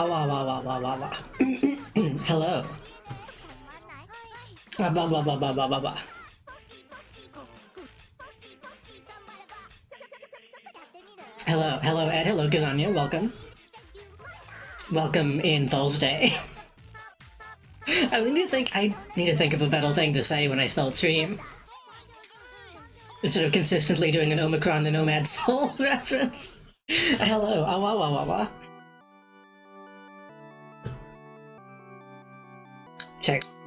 Wah, wah, wah, wah, wah, wah. Hello. Blah, blah, blah, blah, blah, blah, blah. Hello, hello, Ed. Hello, Kazanya. Welcome. Welcome in Thursday. I need to think of a better thing to say when I start stream. Instead of consistently doing an Omicron the Nomad Soul reference. Hello. Wah, wah, wah, wah.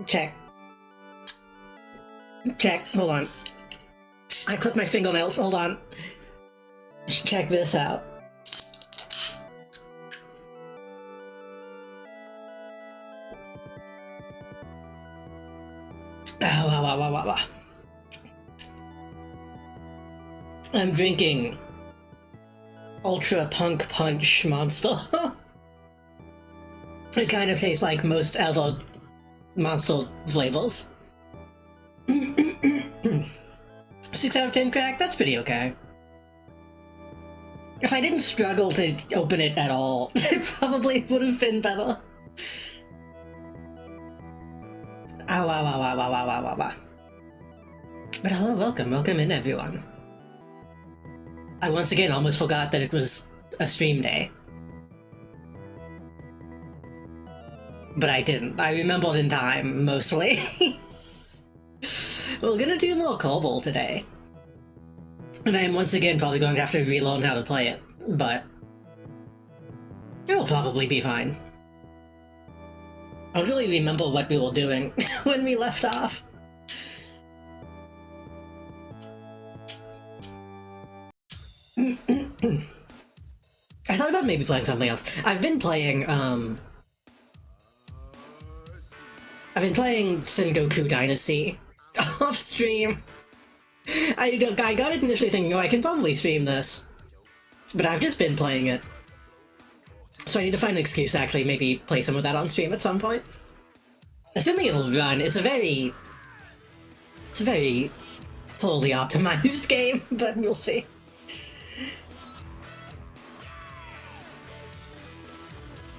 Check. Hold on. I clipped my fingernails. Hold on. Check this out. Wah. I'm drinking Ultra Punk Punch Monster. It kind of tastes like most other Monster flavors. 6 out of 10 crack, that's pretty okay. If I didn't struggle to open it at all, it probably would have been better. Wah. But hello, welcome in everyone. I once again almost forgot that it was a stream day. but I didn't. I remembered in time, mostly. We're gonna do more Kerbal today. And I am once again probably going to have to relearn how to play it, but it'll probably be fine. I don't really remember what we were doing when we left off. I thought about maybe playing something else. I've been playing Sengoku Dynasty off stream. I got it initially thinking, oh, I can probably stream this, but I've just been playing it. So I need to find an excuse to actually maybe play some of that on stream at some point. Assuming it'll run, it's a very poorly optimized game, but we'll see.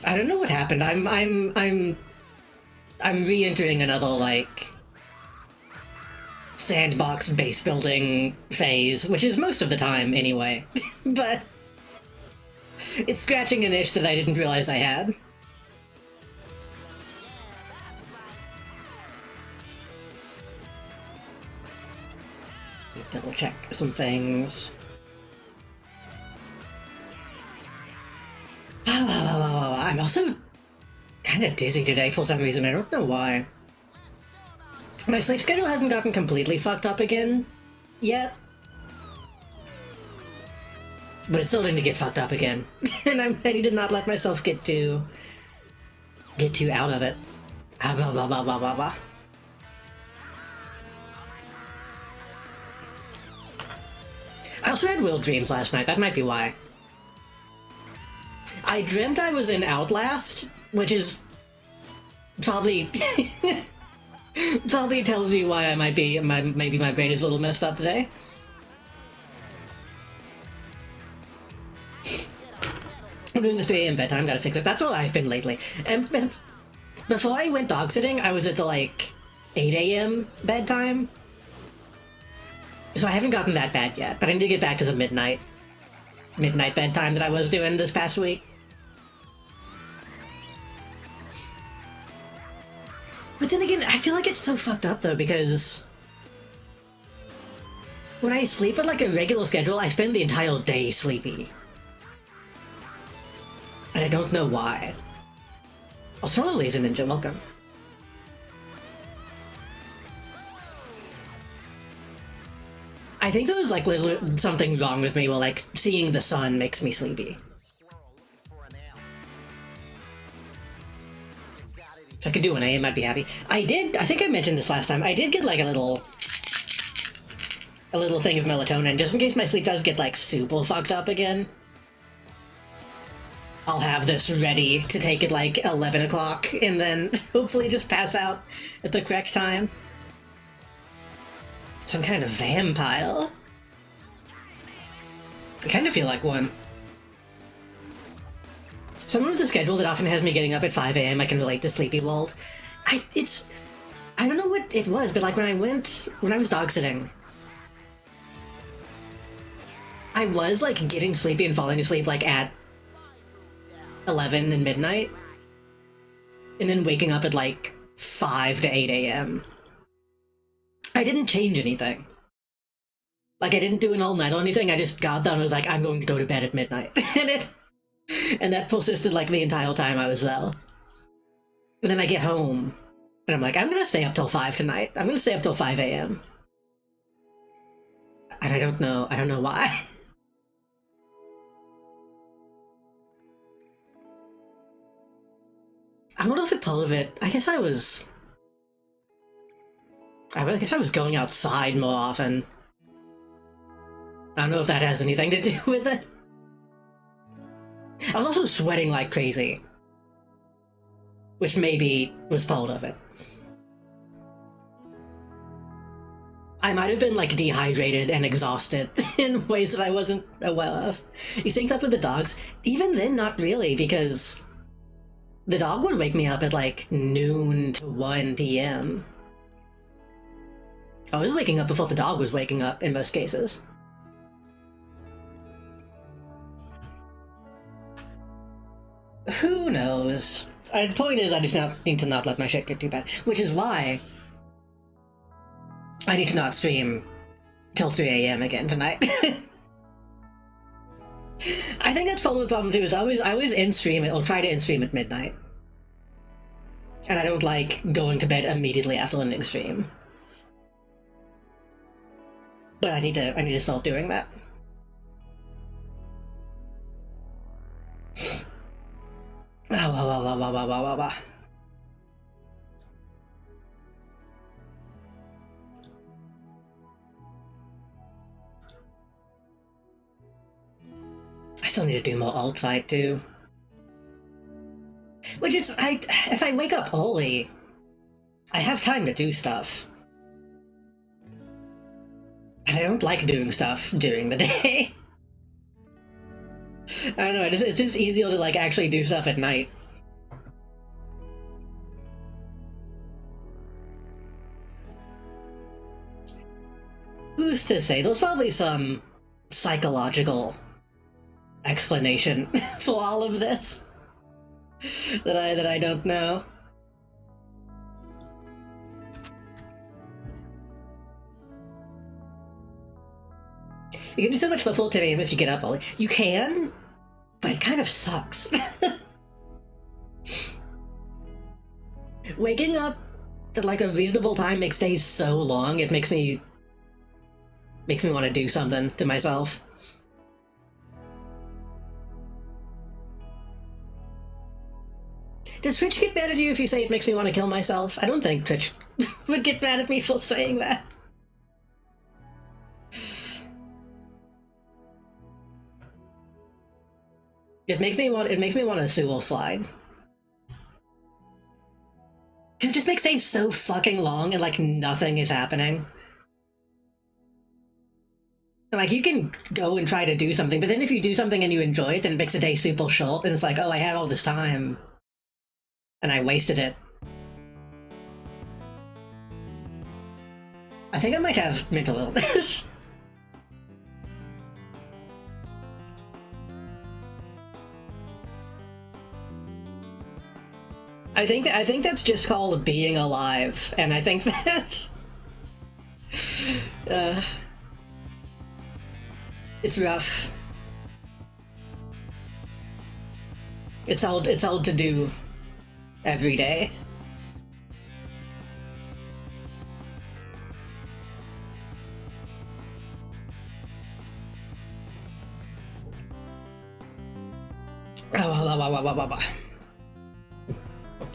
I don't know what happened. I'm re-entering another, like, sandbox base building phase, which is most of the time anyway. But it's scratching an itch that I didn't realize I had. Double check some things. I'm also kind of dizzy today for some reason. I don't know why. My sleep schedule hasn't gotten completely fucked up again yet, but it's starting to get fucked up again, and I'm ready to not let myself get too out of it. I also had weird dreams last night. That might be why. I dreamt I was in Outlast, which is probably probably tells you why I might be maybe my brain is a little messed up today. I'm doing the 3 a.m. bedtime, gotta fix it. That's what I've been lately. And before I went dog sitting, I was at the, like, 8 a.m. bedtime. So I haven't gotten that bad yet, but I need to get back to the midnight bedtime that I was doing this past week. But then again, I feel like it's so fucked up though, because when I sleep at like a regular schedule, I spend the entire day sleepy. And I don't know why. Also, Laser Ninja, welcome. I think there was like literally something wrong with me where like seeing the sun makes me sleepy. If I could do an AM, I'd be happy. I think I mentioned this last time, I did get like a little thing of melatonin, just in case my sleep does get like super fucked up again. I'll have this ready to take at like 11 o'clock, and then hopefully just pass out at the correct time. Some kind of vampire. I kind of feel like one. Someone with a schedule that often has me getting up at 5 a.m. I can relate to Sleepy World. I don't know what it was, but like when I was dog sitting, I was like getting sleepy and falling asleep like at 11 and midnight, and then waking up at like 5 to 8 a.m. I didn't change anything. Like I didn't do an all-night or anything, I just got done and was like, I'm going to go to bed at midnight. And that persisted like the entire time I was there. And then I get home, and I'm like, I'm gonna stay up till 5 tonight. I'm gonna stay up till 5 a.m. And I don't know why. I don't know if it's part of it. I guess I was going outside more often. I don't know if that has anything to do with it. I was also sweating like crazy, which maybe was part of it. I might have been like dehydrated and exhausted in ways that I wasn't aware of. You synced up with the dogs? Even then, not really, because the dog would wake me up at like noon to 1 p.m. I was waking up before the dog was waking up in most cases. Who knows? The point is, I just need to not let my shit get too bad. Which is why I need to not stream till 3 a.m. again tonight. I think that's part of the problem too, is I always in-stream it, or try to in-stream at midnight. And I don't like going to bed immediately after ending stream. But I need to start doing that. I still need to do more alt fight too. Which is, if I wake up early, I have time to do stuff. And I don't like doing stuff during the day. I don't know, it's just easier to like actually do stuff at night. Who's to say? There's probably some psychological explanation for all of this that I don't know. You can do so much before 10 a.m. if you get up early. You can, but it kind of sucks. Waking up at like a reasonable time makes days so long, it makes me want to do something to myself. Does Twitch get mad at you if you say it makes me want to kill myself? I don't think Twitch would get mad at me for saying that. It makes me want to suicide. It just makes days so fucking long and like nothing is happening. And, like, you can go and try to do something, but then if you do something and you enjoy it, then it makes the day super short, and it's like, oh, I had all this time, and I wasted it. I think I might have mental illness. I think that's just called being alive, and I think that's it's rough. It's hard to do every day.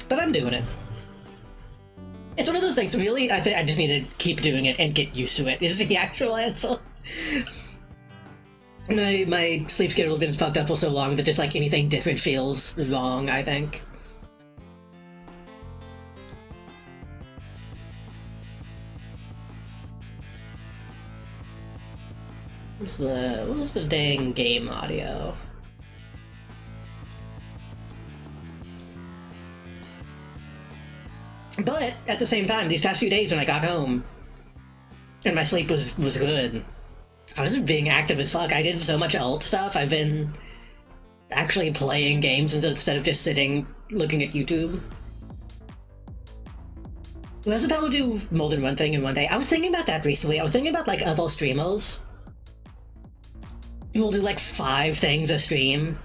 But I'm doing it. It's one of those things, really, I think I just need to keep doing it and get used to it, is the actual answer. My sleep schedule has been fucked up for so long that just like anything different feels wrong, I think. What was the dang game audio? But at the same time, these past few days when I got home and my sleep was good, I was being active as fuck. I did so much alt stuff. I've been actually playing games instead of just sitting looking at YouTube. Who has the power to do more than one thing in one day? I was thinking about that recently. I was thinking about like other streamers who will do like 5 things a stream.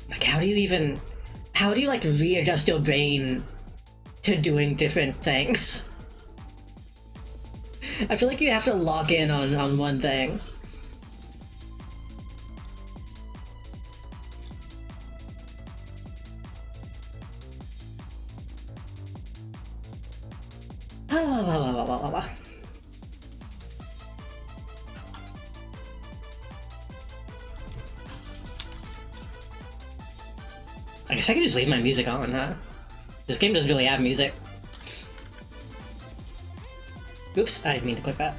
Like how do you like readjust your brain to doing different things? I feel like you have to lock in on one thing. I guess I can just leave my music on, huh? This game doesn't really have music. Oops, I didn't mean to click that.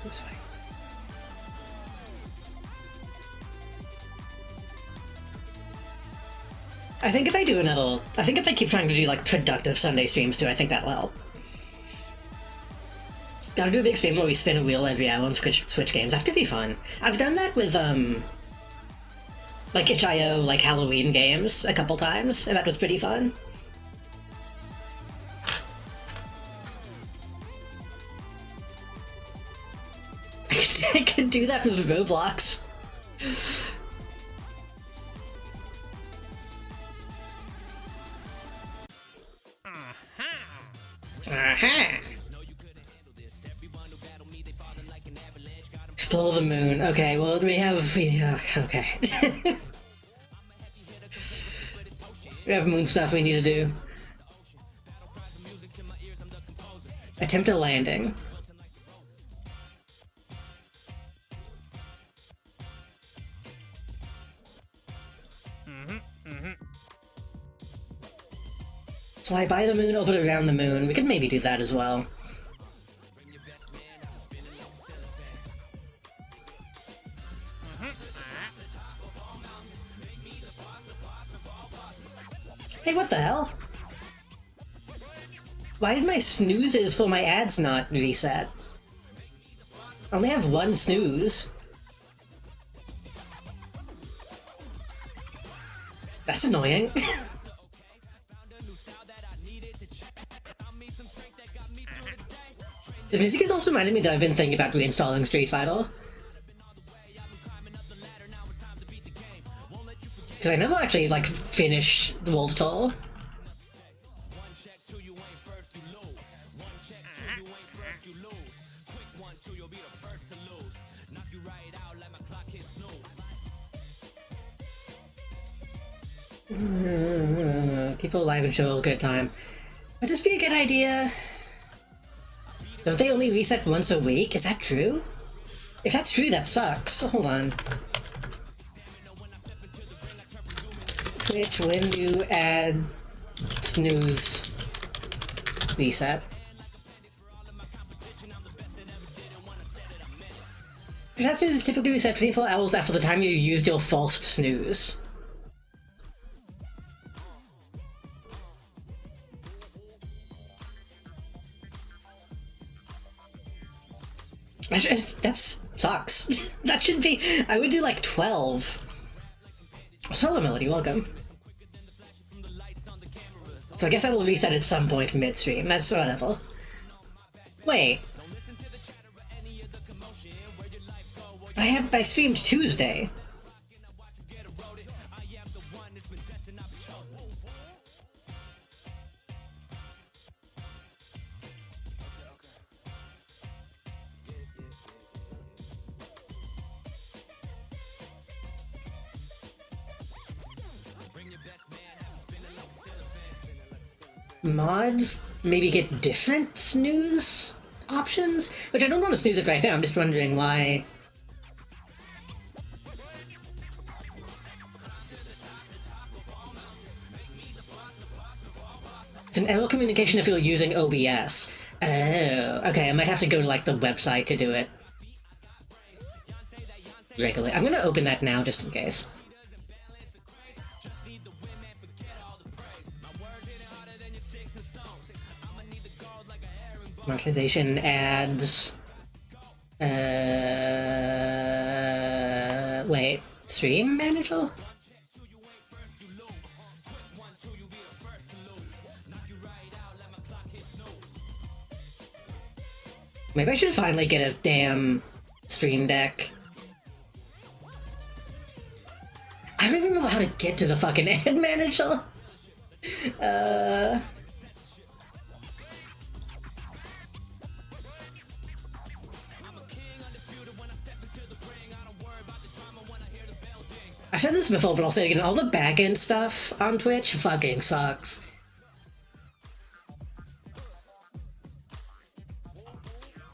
This way. I think if I keep trying to do like productive Sunday streams too, I think that'll help. Gotta do a big stream where we spin a wheel every hour on Switch games. That could be fun. I've done that with, like itch.io, like Halloween games a couple times, and that was pretty fun. I could do that with Roblox. Aha! Explore the moon. Okay, well, we have... okay. We have moon stuff we need to do. Attempt a landing. Fly by the moon, orbit around the moon. We could maybe do that as well. Hey, what the hell? Why did my snoozes for my ads not reset? I only have one snooze. That's annoying. This music has also reminded me that I've been thinking about reinstalling Street Fighter. Because I never actually, like, finished the World Tour. People live and show a good time. Would this be a good idea? Don't they only reset once a week? Is that true? If that's true, that sucks. Hold on. Twitch, when you add snooze reset. That snooze is typically reset 24 hours after the time you used your false snooze. That sucks. That should be... I would do like 12. Solo Melody, welcome. So I guess I will reset at some point mid-stream. That's whatever. Wait. I streamed Tuesday. Mods maybe get different snooze options? Which I don't want to snooze it right now, I'm just wondering why... It's an error communication if you're using OBS. Oh, okay, I might have to go to, like, the website to do it. Regularly. I'm gonna open that now, just in case. Monetization ads. Wait. Stream manager? Maybe I should finally get a damn stream deck. I don't even know how to get to the fucking ad manager. I've said this before, but I'll say it again. All the back-end stuff on Twitch fucking sucks.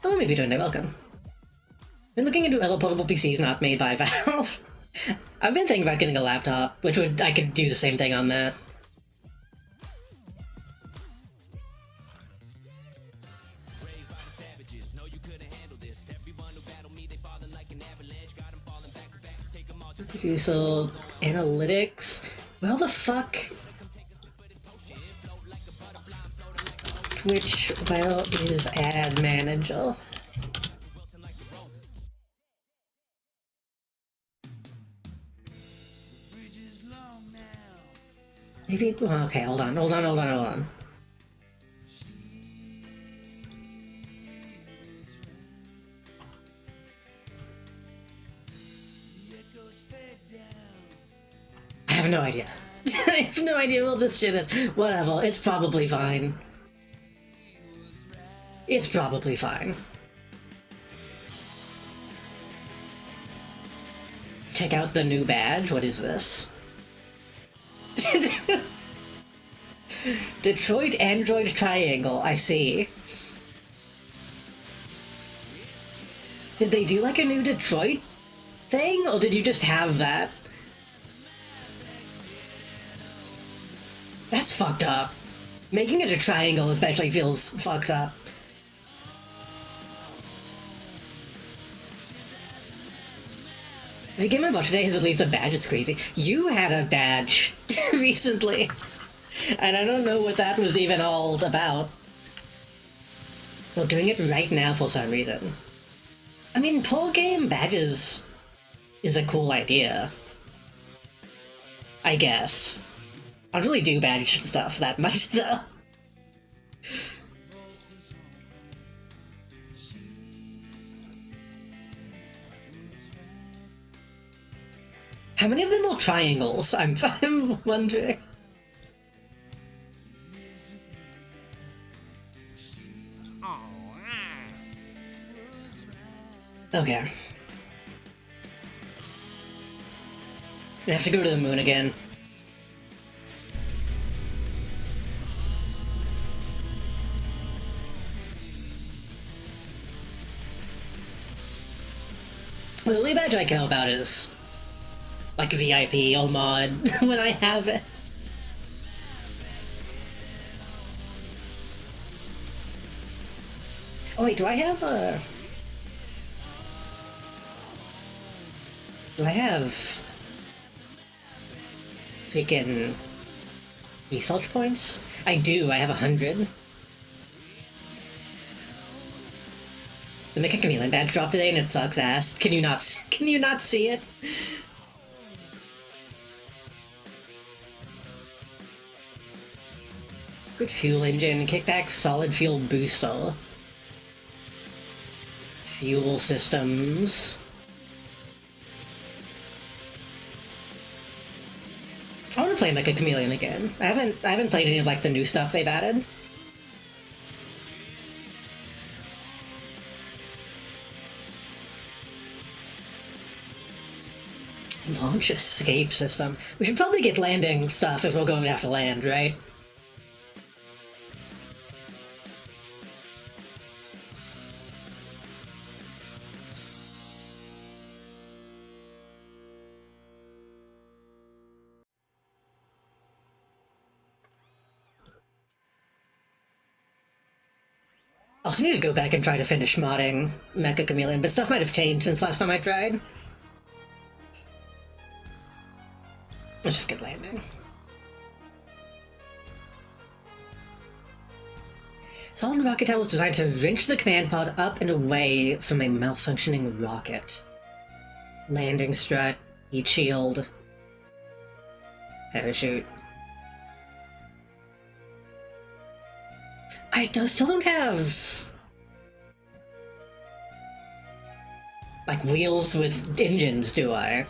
Oh, maybe don't know. Welcome. Been looking into other portable PCs not made by Valve. I've been thinking about getting a laptop, which I could do the same thing on that. Producer analytics. Well, the fuck. Twitch, well, is ad manager. Maybe... Okay, hold on. I have no idea. I have no idea what this shit is. Whatever, it's probably fine. It's probably fine. Check out the new badge. What is this? Detroit Android Triangle, I see. Did they do like a new Detroit thing, or did you just have that? That's fucked up. Making it a triangle especially feels fucked up. The Game & Watch today has released a badge, it's crazy. You had a badge recently, and I don't know what that was even all about. They're doing it right now for some reason. I mean, pull game badges is a cool idea. I guess. I don't really do badge stuff that much, though. How many of them are triangles? I'm wondering. Okay. I have to go to the moon again. The only badge I care about is like VIP or mod when I have it. Oh wait, do I have freaking research points? I do, I have 100. The Mecha Chameleon badge dropped today and it sucks ass. Can you not see it? Good fuel engine, kickback, solid fuel booster. Fuel systems. I want to play Mecha Chameleon again. I haven't played any of like the new stuff they've added. Launch escape system. We should probably get landing stuff if we're going to have to land, right? I also need to go back and try to finish modding Mecha Chameleon, but stuff might have changed since last time I tried. Let's just get landing. Solid rocket tower was designed to wrench the command pod up and away from a malfunctioning rocket. Landing strut, heat shield, parachute. I still don't have like wheels with engines, do I?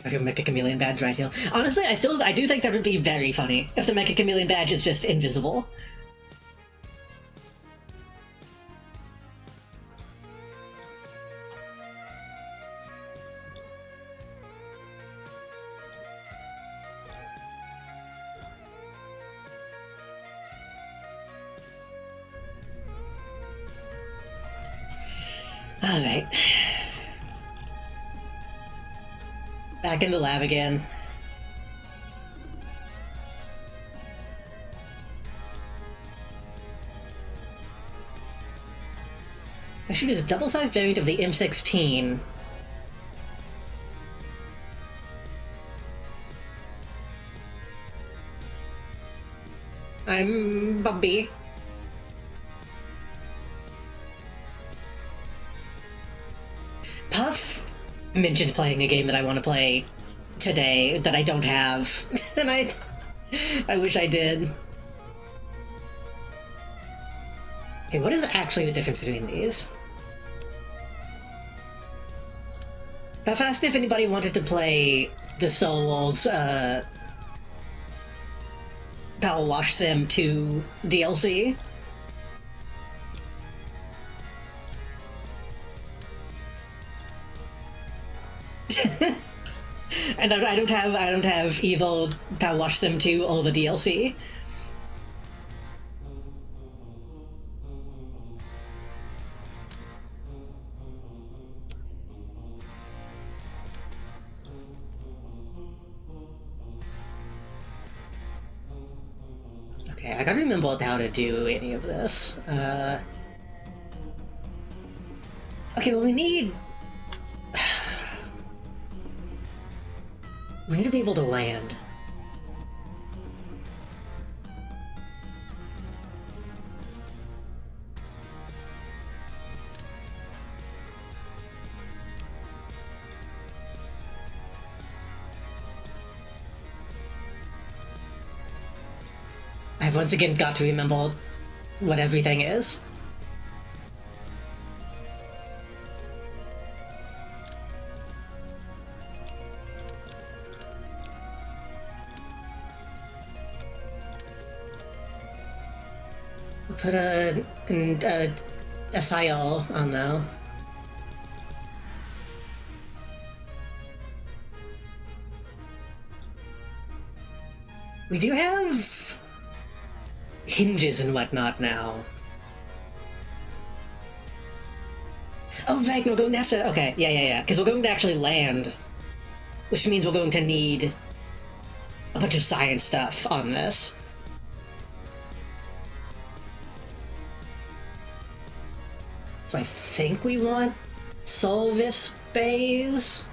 I can make a Chameleon badge right here. Honestly, I do think that would be very funny if the Mecha Chameleon badge is just invisible. Alright. Back in the lab again. I should use a double-sized variant of the M16. I'm Bubby. Puff mentioned playing a game that I want to play today that I don't have, and I wish I did. Okay, what is actually the difference between these? I've asked if anybody wanted to play the Soul Wolves, Power Wash Sim 2 DLC. And I don't have either Power Wash Sim 2 or the DLC. Okay, I gotta remember how to do any of this. Okay, well we need to be able to land. I've once again got to remember what everything is. Put a SIO on though. We do have hinges and whatnot now. Oh right, we're going to have to. Okay, yeah. Because we're going to actually land, which means we're going to need a bunch of science stuff on this. So I think we want Solvis Bays.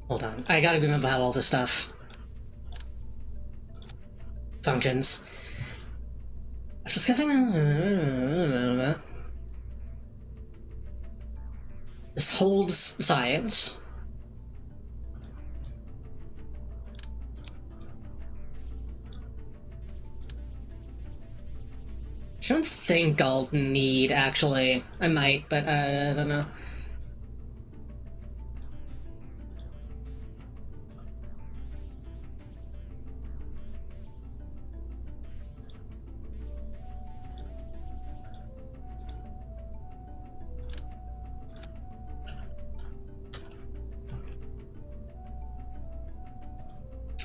Hold on, I gotta remember how all this stuff functions. This holds science. I don't think I'll need, actually. I might, but I don't know.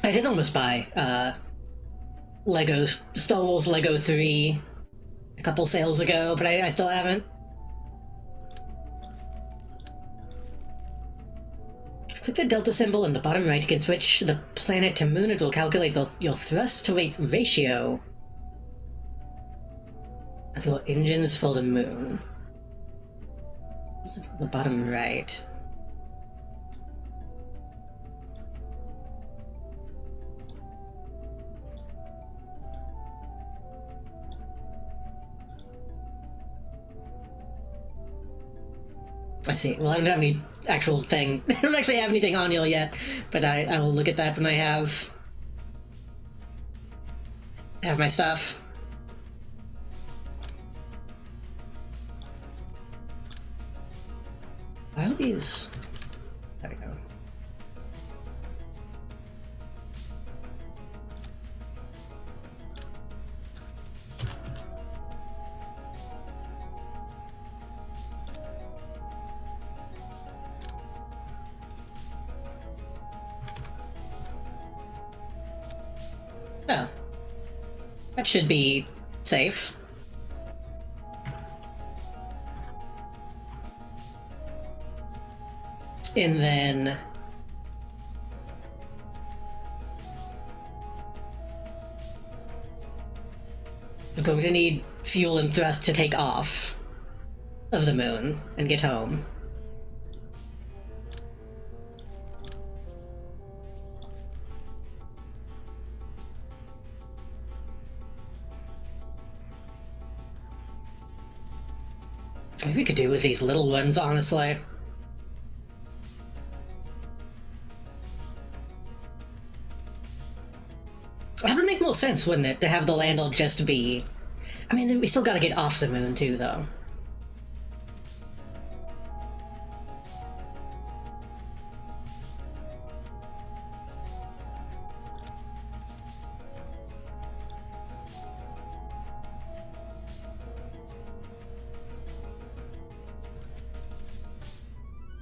I did almost buy Star Wars Lego 3 a couple sales ago, but I still haven't. Click the delta symbol in the bottom right. You can switch the planet to moon. It will calculate your thrust to weight ratio of your engines for the moon. The bottom right. I see. Well, I don't have any actual thing. I don't actually have anything on here yet, but I will look at that when I have my stuff. Why are these? There we go. Oh. That should be safe. And then going to need fuel and thrust to take off of the moon and get home. Maybe we could do with these little ones, honestly. That would make more sense, wouldn't it, to have the lander just be... I mean, we still gotta get off the moon, too, though.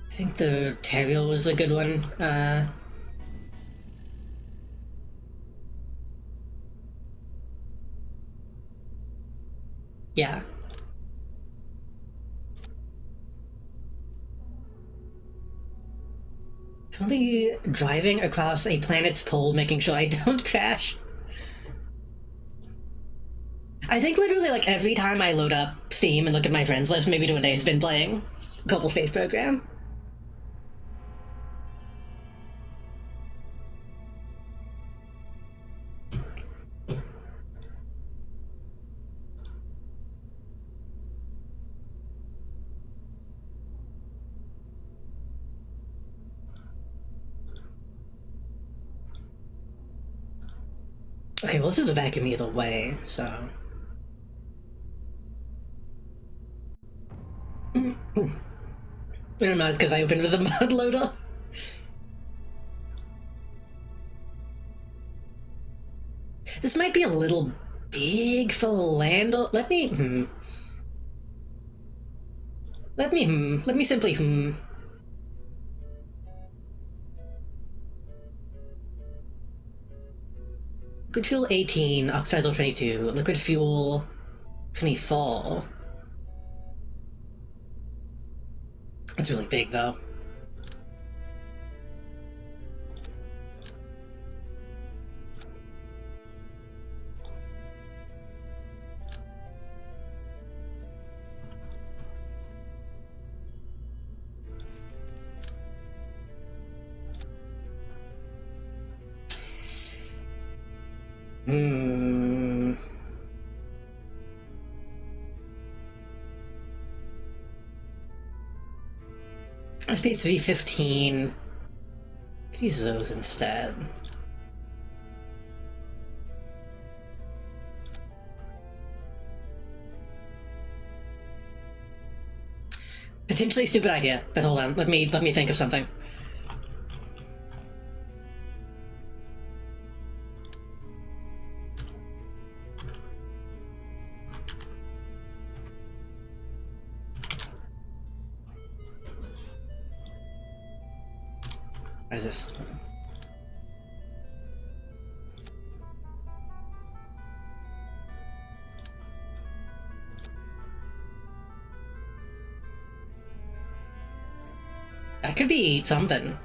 I think the Terriel was a good one. Yeah. Currently driving across a planet's pole, making sure I don't crash. I think literally, like, every time I load up Steam and look at my friends list, maybe one day has been playing Kerbal Space Program. Okay, well, this is a vacuum either way, so... I don't know, it's because I opened with the mod loader. This might be a little big for lander. Let me simply Liquid fuel 18, oxidal 22, liquid fuel 24. That's really big, though. Speed 315. Could use those instead. Potentially a stupid idea, but hold on. Let me think of something. What is this? That could be something.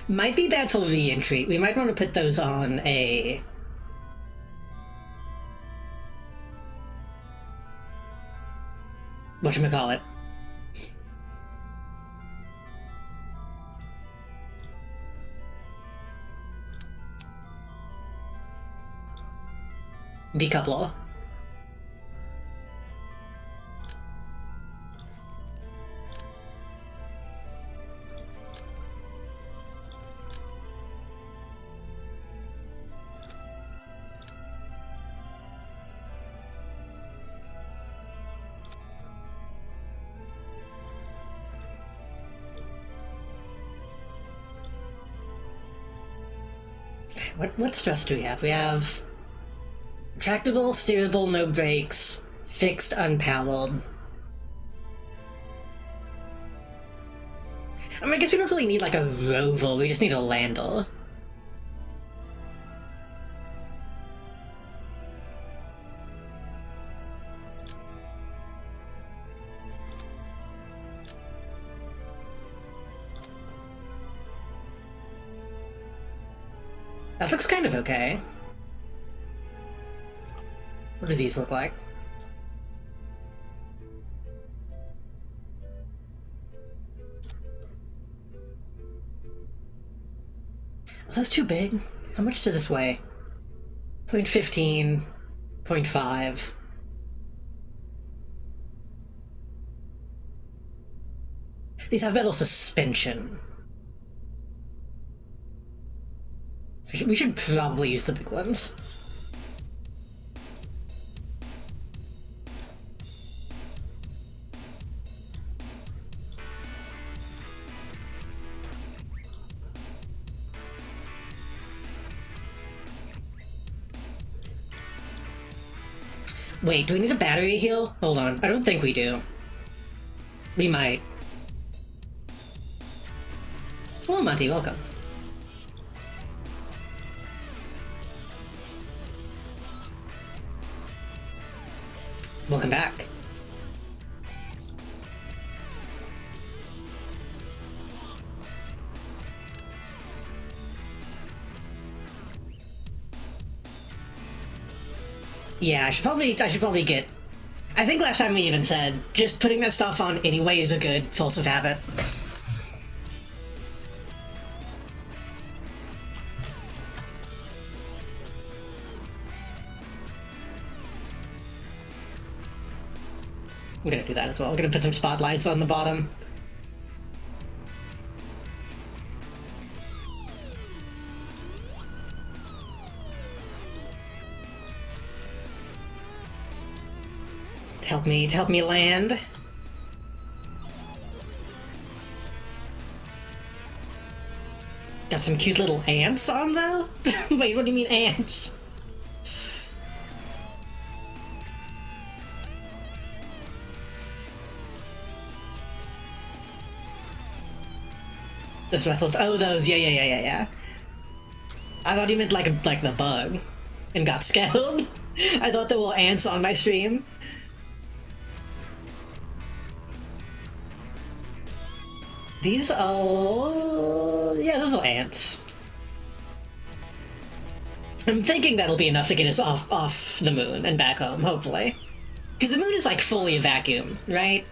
Might be bad for re-entry. We might want to put those on a... whatchamacallit? Decoupler. What stress do we have? We have retractable, steerable, no brakes, fixed, unpowered. I mean, I guess we don't really need like a rover, we just need a lander. That looks kind of okay. What do these look like? Are those too big? How much does this weigh? 0.15, 0.5. These have metal suspension. We should probably use the big ones. Wait, do we need a battery heal? Hold on, I don't think we do. We might. Hello, Monty, welcome. Welcome back. Yeah, I should probably get... I think last time we even said, just putting that stuff on anyway is a good force of habit. I'm gonna do that as well. I'm gonna put some spotlights on the bottom. Help me land. Got some cute little ants on though? Wait, what do you mean ants? This wrestled. Oh, those. Yeah. I thought you meant like the bug, and got scared. I thought there were ants on my stream. These are... yeah, those are ants. I'm thinking that'll be enough to get us off the moon and back home, hopefully. Because the moon is like fully a vacuum, right?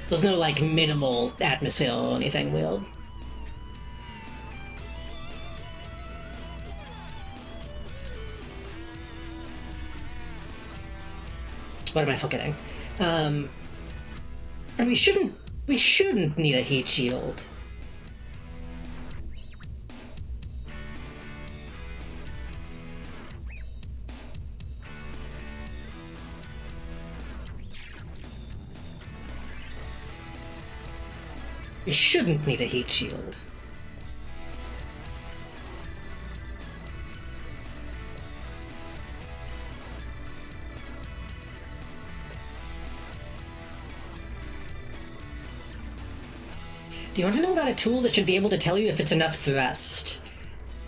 There's no like minimal atmosphere or anything weird. What am I forgetting? And we shouldn't need a heat shield. We shouldn't need a heat shield. Do you want to know about a tool that should be able to tell you if it's enough thrust?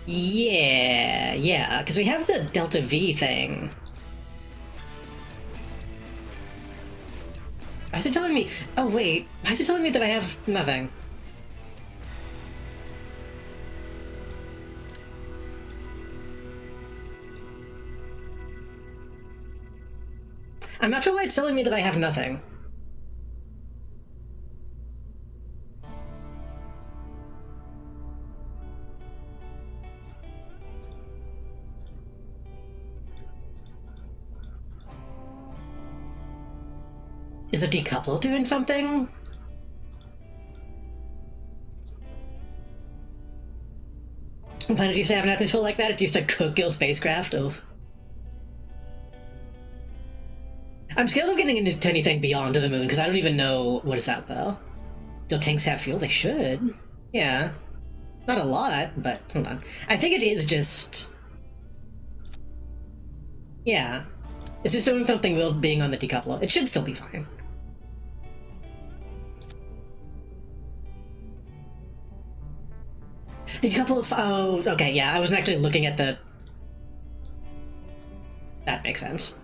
Yeah, because we have the Delta V thing. Why is it telling me... oh wait, why is it telling me that I have nothing? I'm not sure why it's telling me that I have nothing. Is a decoupler doing something? When did you say have an atmosphere like that? It used to cook your spacecraft. Oh. I'm scared of getting into anything beyond the moon, because I don't even know what is out there. Do tanks have fuel? They should. Yeah. Not a lot, but hold on. I think it is just... yeah. It's just doing something weird being on the decoupler. It should still be fine. The decouple is... oh, okay, yeah, I wasn't actually looking at the... that makes sense.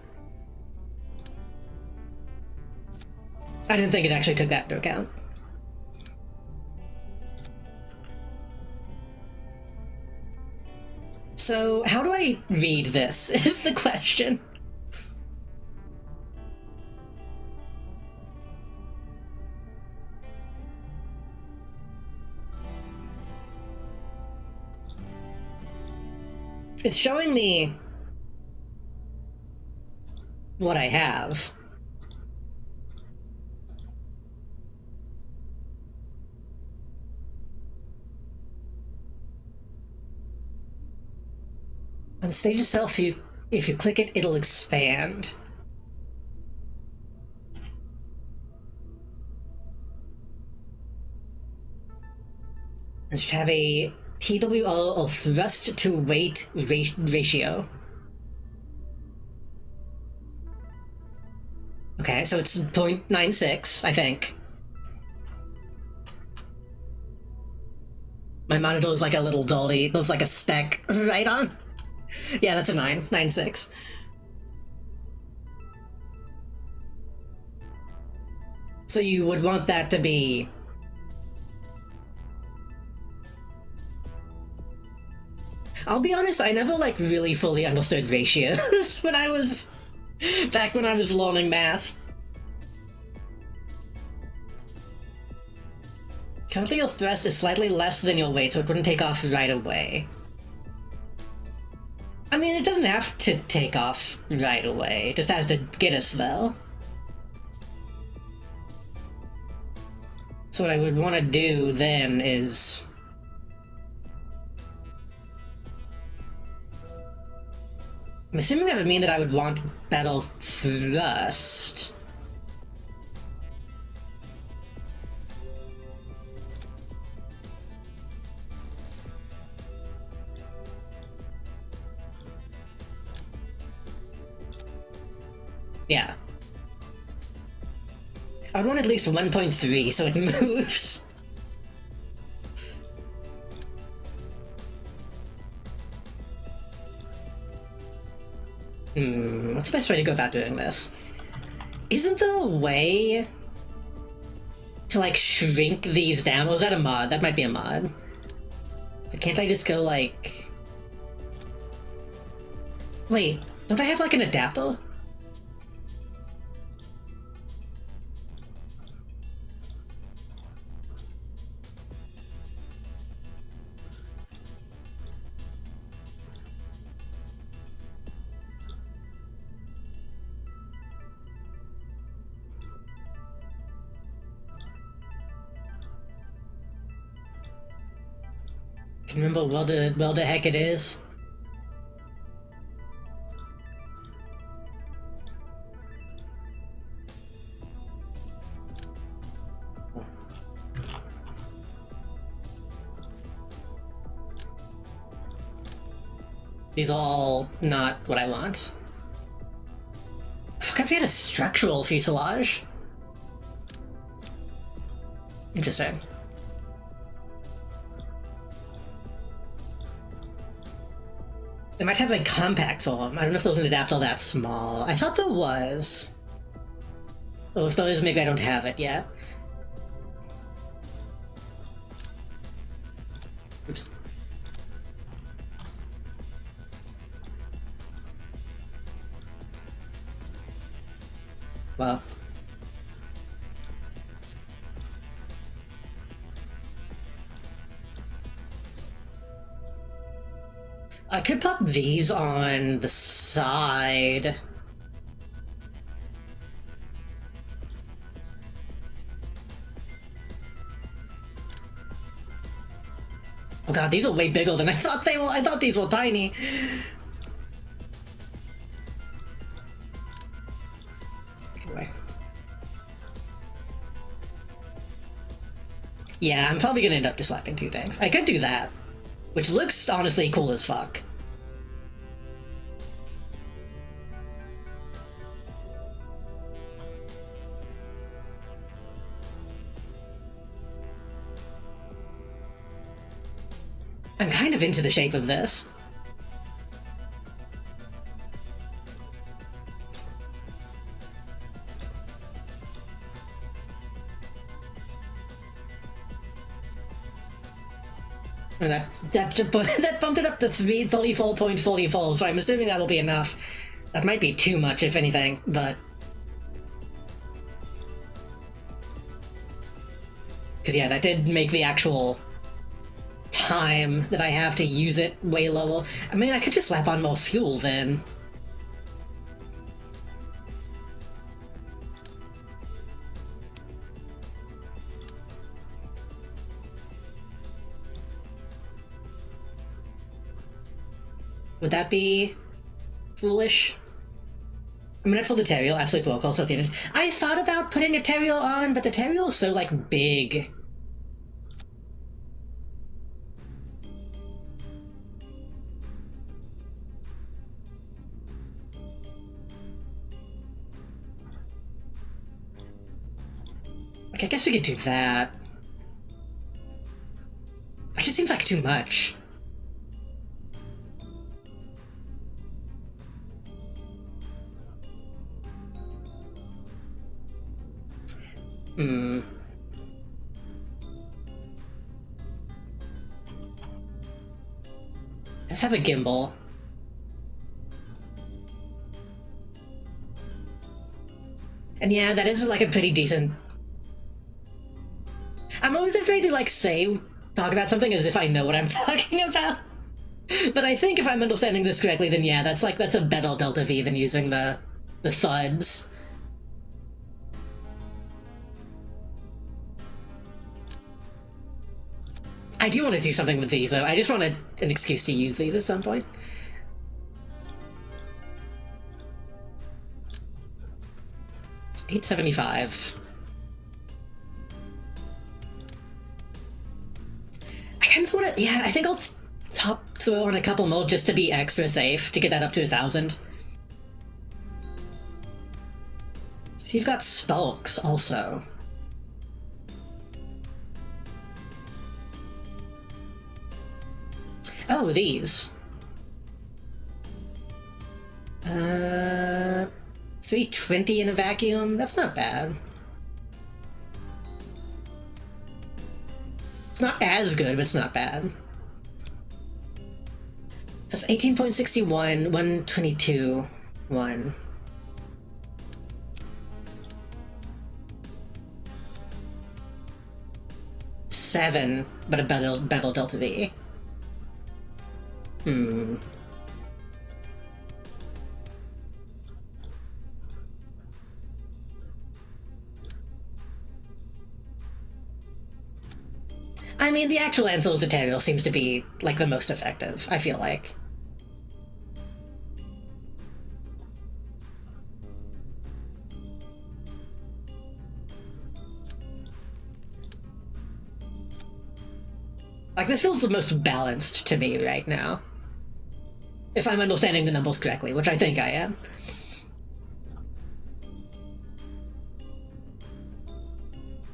I didn't think it actually took that into account. So, how do I read this, is the question. It's showing me what I have. On stage itself, if you click it, it'll expand. It should have a TWO of thrust to weight ratio. Okay, so it's 0.96, I think. My monitor is like a little dolly. There's like a speck right on. Yeah, that's a 9.96. So you would want that to be... I'll be honest, I never like really fully understood ratios when I was... back when I was learning math. Currently your thrust is slightly less than your weight, so it wouldn't take off right away. I mean, it doesn't have to take off right away, it just has to get us though. So what I would want to do then is... I'm assuming that would mean that I would want battle thrust. Yeah. I would want at least 1.3 so it moves. What's the best way to go about doing this? Isn't there a way to, like, shrink these down? Or is that a mod? That might be a mod. But can't I just go, like... Wait, don't I have, like, an adapter? Can you remember where the heck it is? These are all not what I want. I forgot we had a structural fuselage. Interesting. They might have a compact form. I don't know if there's an adapter that small. I thought there was. Oh, if there is, maybe I don't have it yet. Oops. Well. I could pop these on the side. Oh god, these are way bigger than I thought they were. I thought these were tiny. Anyway. Yeah, I'm probably gonna end up just slapping two tanks. I could do that. Which looks honestly cool as fuck. I'm kind of into the shape of this. And that bumped it up to 34.44, so I'm assuming that'll be enough. That might be too much, if anything, but... Because yeah, that did make the actual time that I have to use it way lower. I mean, I could just slap on more fuel then. Would that be foolish? I'm gonna fill the Teriel, absolute broke also. I thought about putting a Teriel on, but the Teriel is so, like, big. Like, I guess we could do that. It just seems like too much. Let's have a gimbal. And yeah, that is like a pretty decent... I'm always afraid to like talk about something as if I know what I'm talking about. But I think if I'm understanding this correctly, then yeah, that's a better Delta V than using the thuds. I do want to do something with these, though. I just wanted an excuse to use these at some point. It's 875. I kind of want to... Yeah, I think I'll throw on a couple more just to be extra safe, to get that up to 1,000. So you've got Spulks, also. Oh, these. 320 in a vacuum? That's not bad. It's not as good, but it's not bad. So it's 18.61, 122, 1. Seven, but a battle Delta V. I mean, the actual Ansel's Ethereal seems to be, like, the most effective, I feel like. Like, this feels the most balanced to me right now. If I'm understanding the numbers correctly, which I think I am.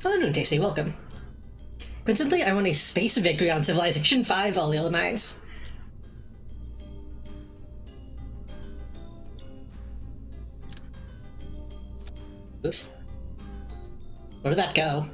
Hello, Noon Tasty, welcome. Coincidentally, I won a space victory on Civilization 5 earlier, nice. Oops. Where did that go?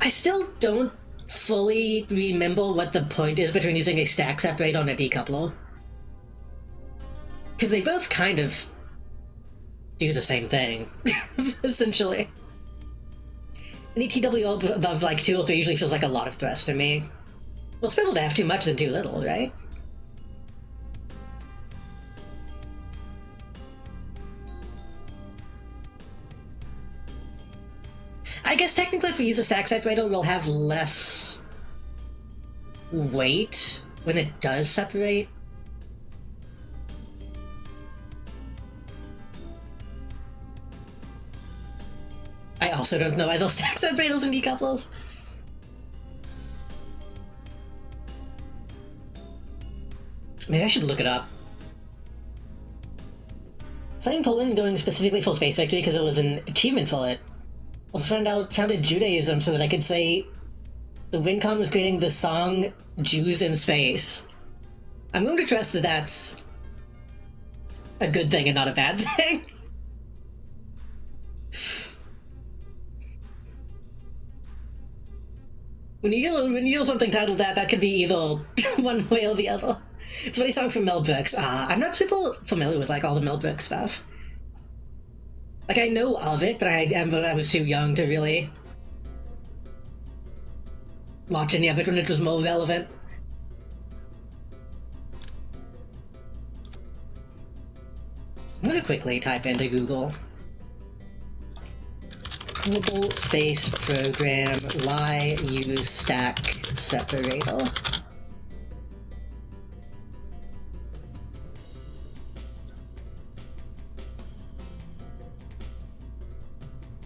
I still don't fully remember what the point is between using a stack separate on a decoupler. Because they both kind of do the same thing, essentially. Any TWO above like 2 or 3 usually feels like a lot of thrust to me. Well, it's better to have too much than too little, right? I guess technically if we use a stack separator, we'll have less weight when it does separate. I also don't know either stack separators and decouplers. Maybe I should look it up. Playing Poland going specifically for Space Victory because it was an achievement for it. Also founded Judaism so that I could say the WinCon was creating the song Jews in Space. I'm going to trust that that's a good thing and not a bad thing. When you yell something titled that could be either one way or the other. It's a funny song from Mel Brooks. I'm not super familiar with like all the Mel Brooks stuff. Like I know of it, but I was too young to really watch any of it when it was more relevant. I'm gonna quickly type into Google Kerbal Space Program, why use stack separator?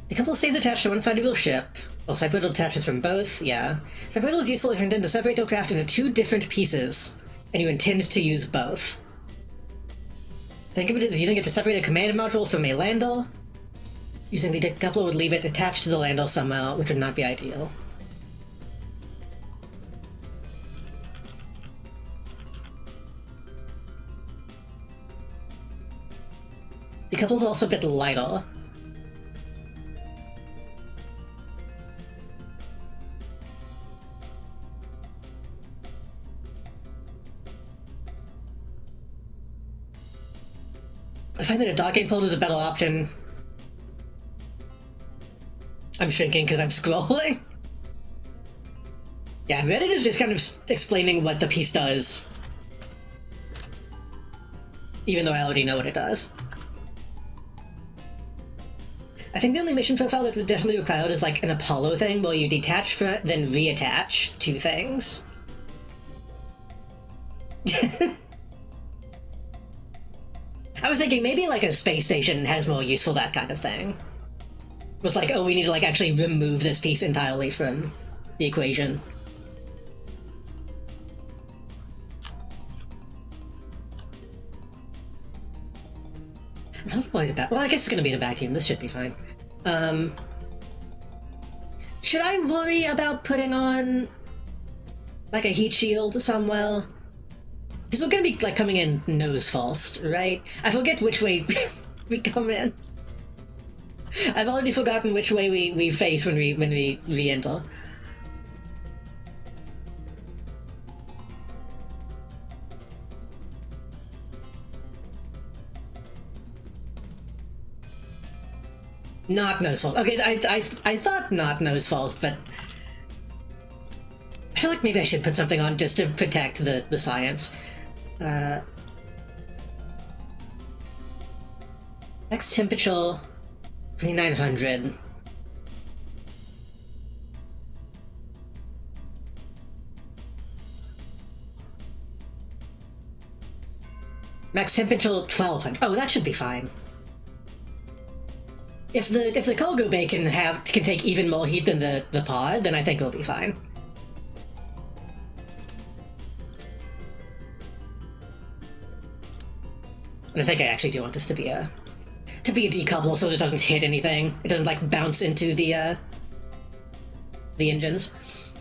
The couple stays attached to one side of your ship, while separator attaches from both, yeah. Separator is useful if you intend to separate your craft into two different pieces, and you intend to use both. Think of it as using it to separate a command module from a lander. Using the decoupler would leave it attached to the lander somehow, which would not be ideal. The couple's also a bit lighter. I find that a docking pole is a better option. I'm shrinking because I'm scrolling. Yeah, Reddit is just kind of explaining what the piece does. Even though I already know what it does. I think the only mission profile that would definitely require it is like an Apollo thing where you detach from it, then reattach two things. I was thinking maybe like a space station has more use for that kind of thing. It's like, oh, we need to like actually remove this piece entirely from the equation. I'm not worried about. Well, I guess it's gonna be in a vacuum. This should be fine. Should I worry about putting on like a heat shield somewhere? Because we're gonna be like coming in nose first, right? I forget which way we come in. I've already forgotten which way we face when we re-enter. Not nose first. Okay, I thought not nose first, but I feel like maybe I should put something on just to protect the science. Max temperature 2900. Max temperature 1200. Oh, that should be fine. If the cargo bay can take even more heat than the pod, then I think we'll be fine. And I think I actually do want this to be a decoupler so that it doesn't hit anything. It doesn't like bounce into the engines.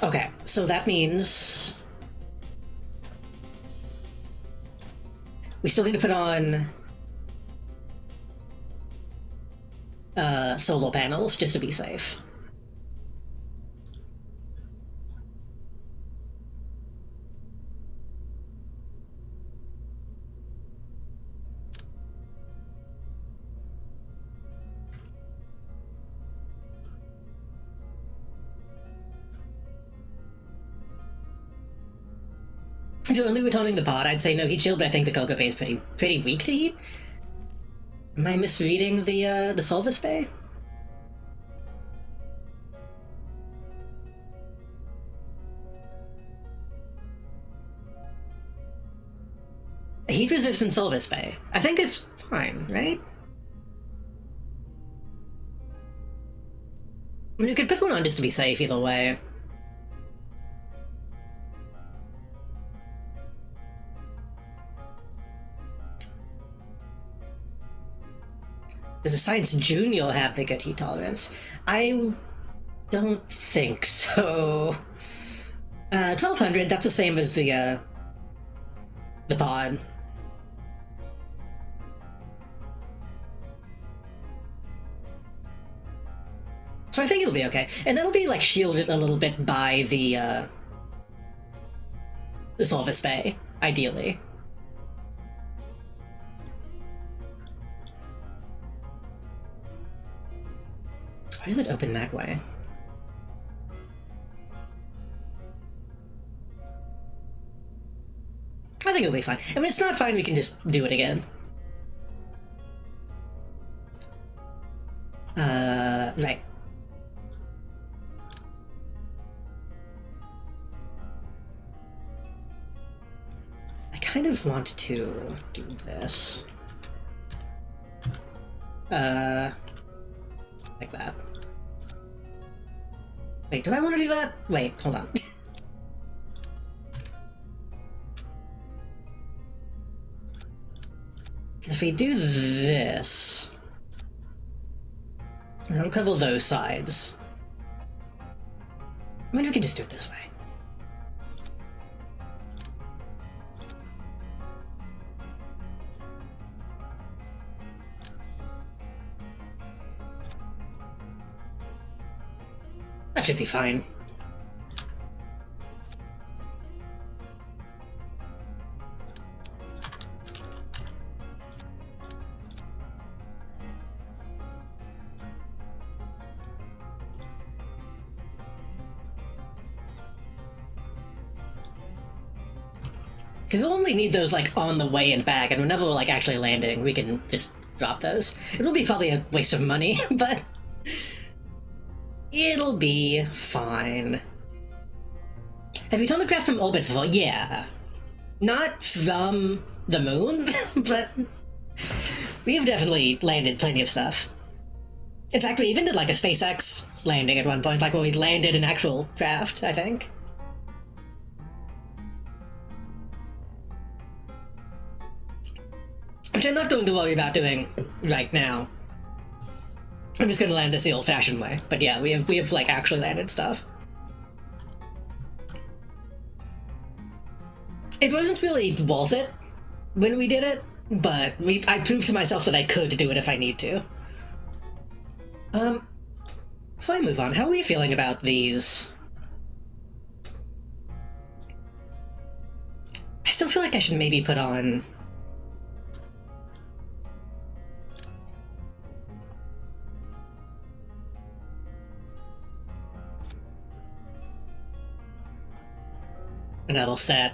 Okay, so that means we still need to put on solar panels just to be safe. If you're only returning the pod, I'd say no heat shield, but I think the cargo bay is pretty weak to heat. Am I misreading the service bay? A heat-resistant service bay. I think it's fine, right? I mean, you could put one on just to be safe either way. Does a Science Junior have the good heat tolerance? I don't think so. 1200, that's the same as the pod. So I think it'll be okay. And that'll be, like, shielded a little bit by the Solvis Bay, ideally. Why does it open that way? I think it'll be fine. I mean, it's not fine, we can just do it again. Right. I kind of want to do this. Like that. Wait, do I want to do that? Wait, hold on. If we do this, that'll cover those sides. I mean, we can just do it this way. That should be fine. Because we'll only need those, like, on the way and back, and whenever we're, like, actually landing, we can just drop those. It'll be probably a waste of money, but it'll be fine. Have you done the craft from orbit before? Yeah. Not from the moon, but we have definitely landed plenty of stuff. In fact, we even did, like, a SpaceX landing at one point, like, where we landed an actual craft, I think. Which I'm not going to worry about doing right now. I'm just going to land this the old-fashioned way. But yeah, we have like actually landed stuff. It wasn't really worth it when we did it, but I proved to myself that I could do it if I need to. Before I move on, how are we feeling about these? I still feel like I should maybe put on another set.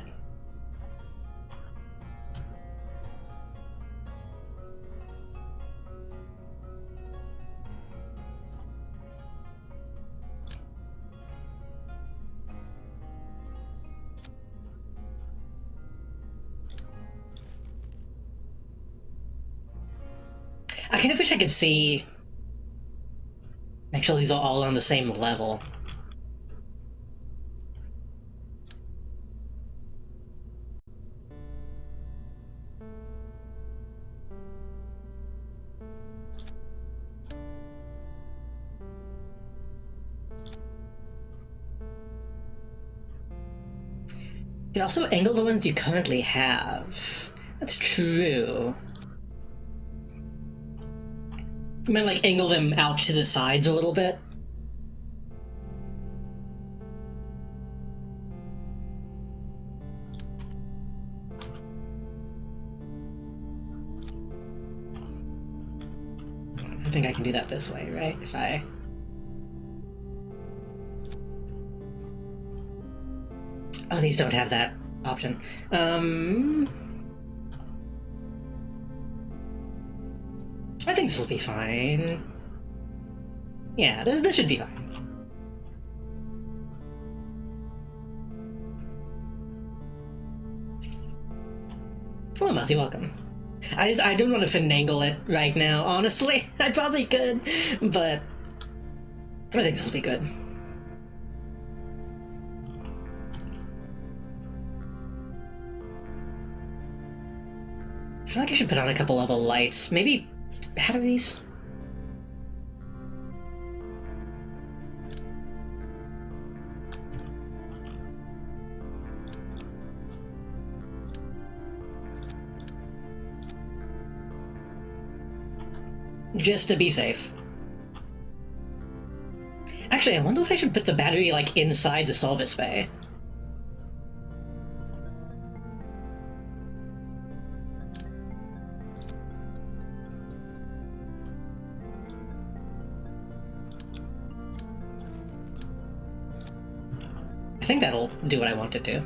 I kind of wish I could see. Make sure these are all on the same level. You can also angle the ones you currently have. That's true. You might, like, angle them out to the sides a little bit. I think I can do that this way, right? If I... Oh, these don't have that option. I think this will be fine. Yeah, this should be fine. Hello, Mousy, welcome. I don't want to finagle it right now, honestly. I probably could, but I think this will be good. I feel like I should put on a couple other lights. Maybe batteries? just to be safe. Actually, I wonder if I should put the battery, like, inside the Solvis bay. I think that'll do what I want it to.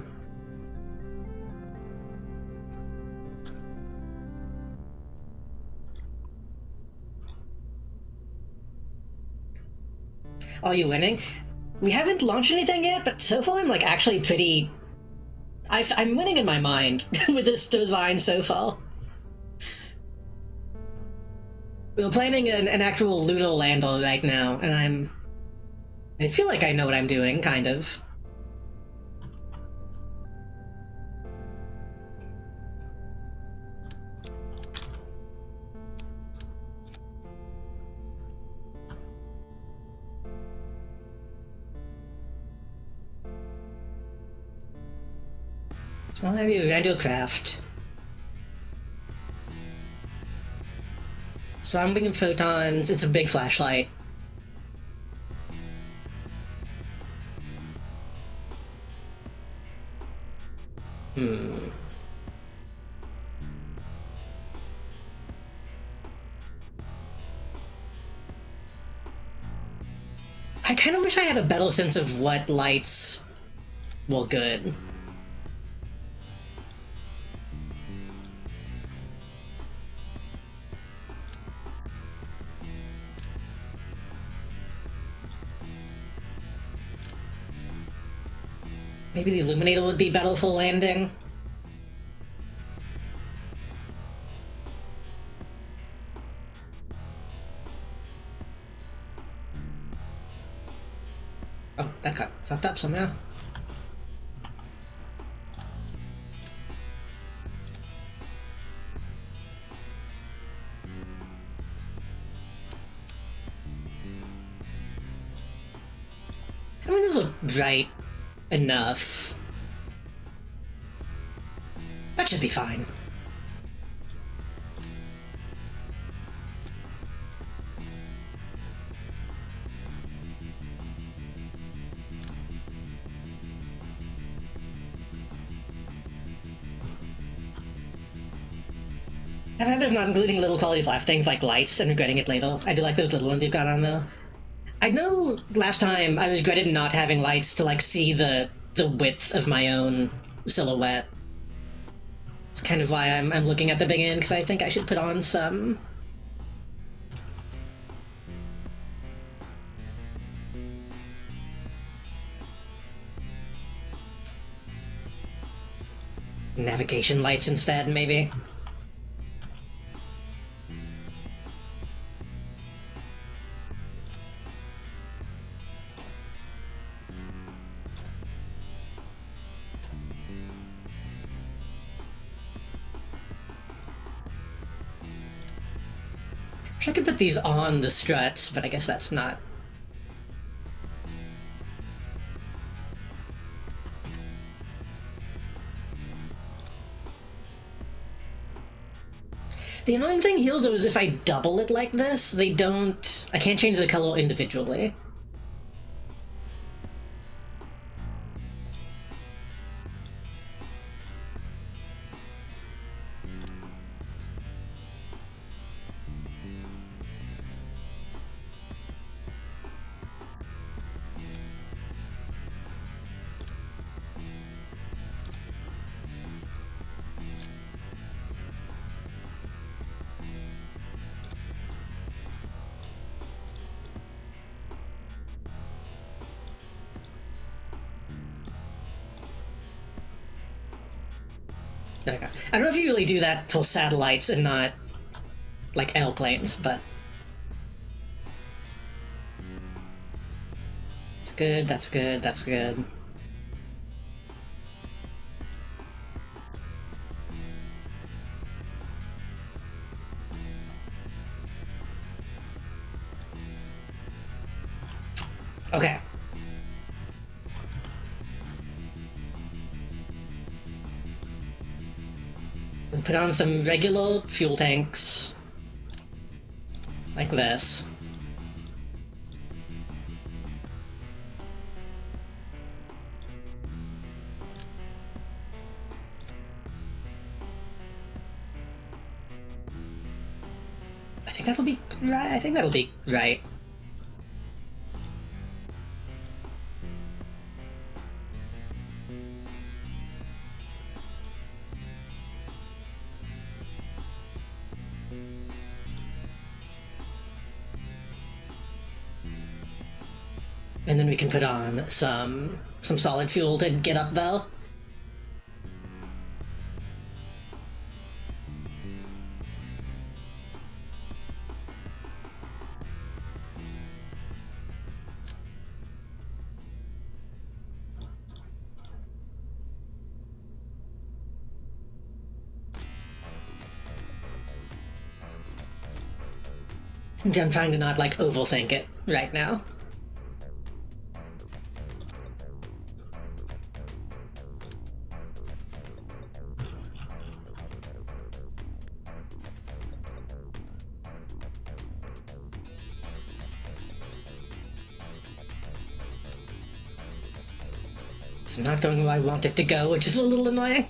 Are you winning? We haven't launched anything yet, but so far I'm, like, actually pretty... I'm winning in my mind with this design so far. We're planning an actual lunar lander right now, and I feel like I know what I'm doing, kind of. Well, have you Radiocraft? Strong beam photons, it's a big flashlight. I kind of wish I had a better sense of what lights were good. Maybe the Illuminator would be better for landing. Oh, that got fucked up somehow. I mean, those look bright enough. That should be fine. I'm habit of not including little quality of life things like lights and regretting it later. I do like those little ones you've got on though. I know last time I regretted not having lights to, like, see the width of my own silhouette. It's kind of why I'm looking at the big end, because I think I should put on some... navigation lights instead, maybe. I could put these on the struts, but I guess that's not... The annoying thing here, though, is if I double it like this, they don't... I can't change the color individually. Okay. I don't know if you really do that for satellites and not, like, airplanes, but... It's good, that's good, that's good. Okay. We'll put on some regular fuel tanks. Like this. I think that'll be right. I think that'll be right. And then we can put on some solid fuel to get up though. I'm trying to not, like, overthink it right now. It's not going where I want it to go, which is a little annoying.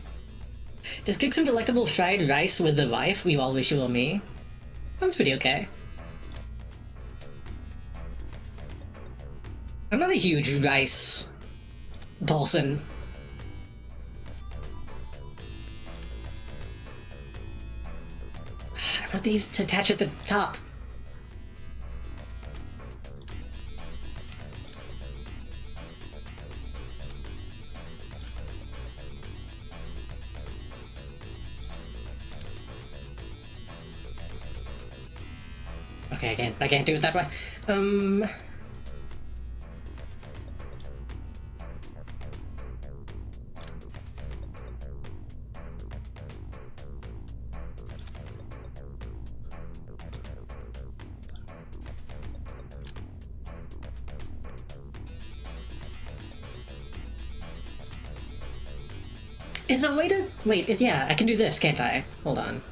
Just cook some delectable fried rice with the wife we all wish you were me. Sounds pretty okay. I'm not a huge rice person. I want these to attach at the top. Okay, I can't do it that way. Is there a way to... Wait, yeah, I can do this, can't I? Hold on.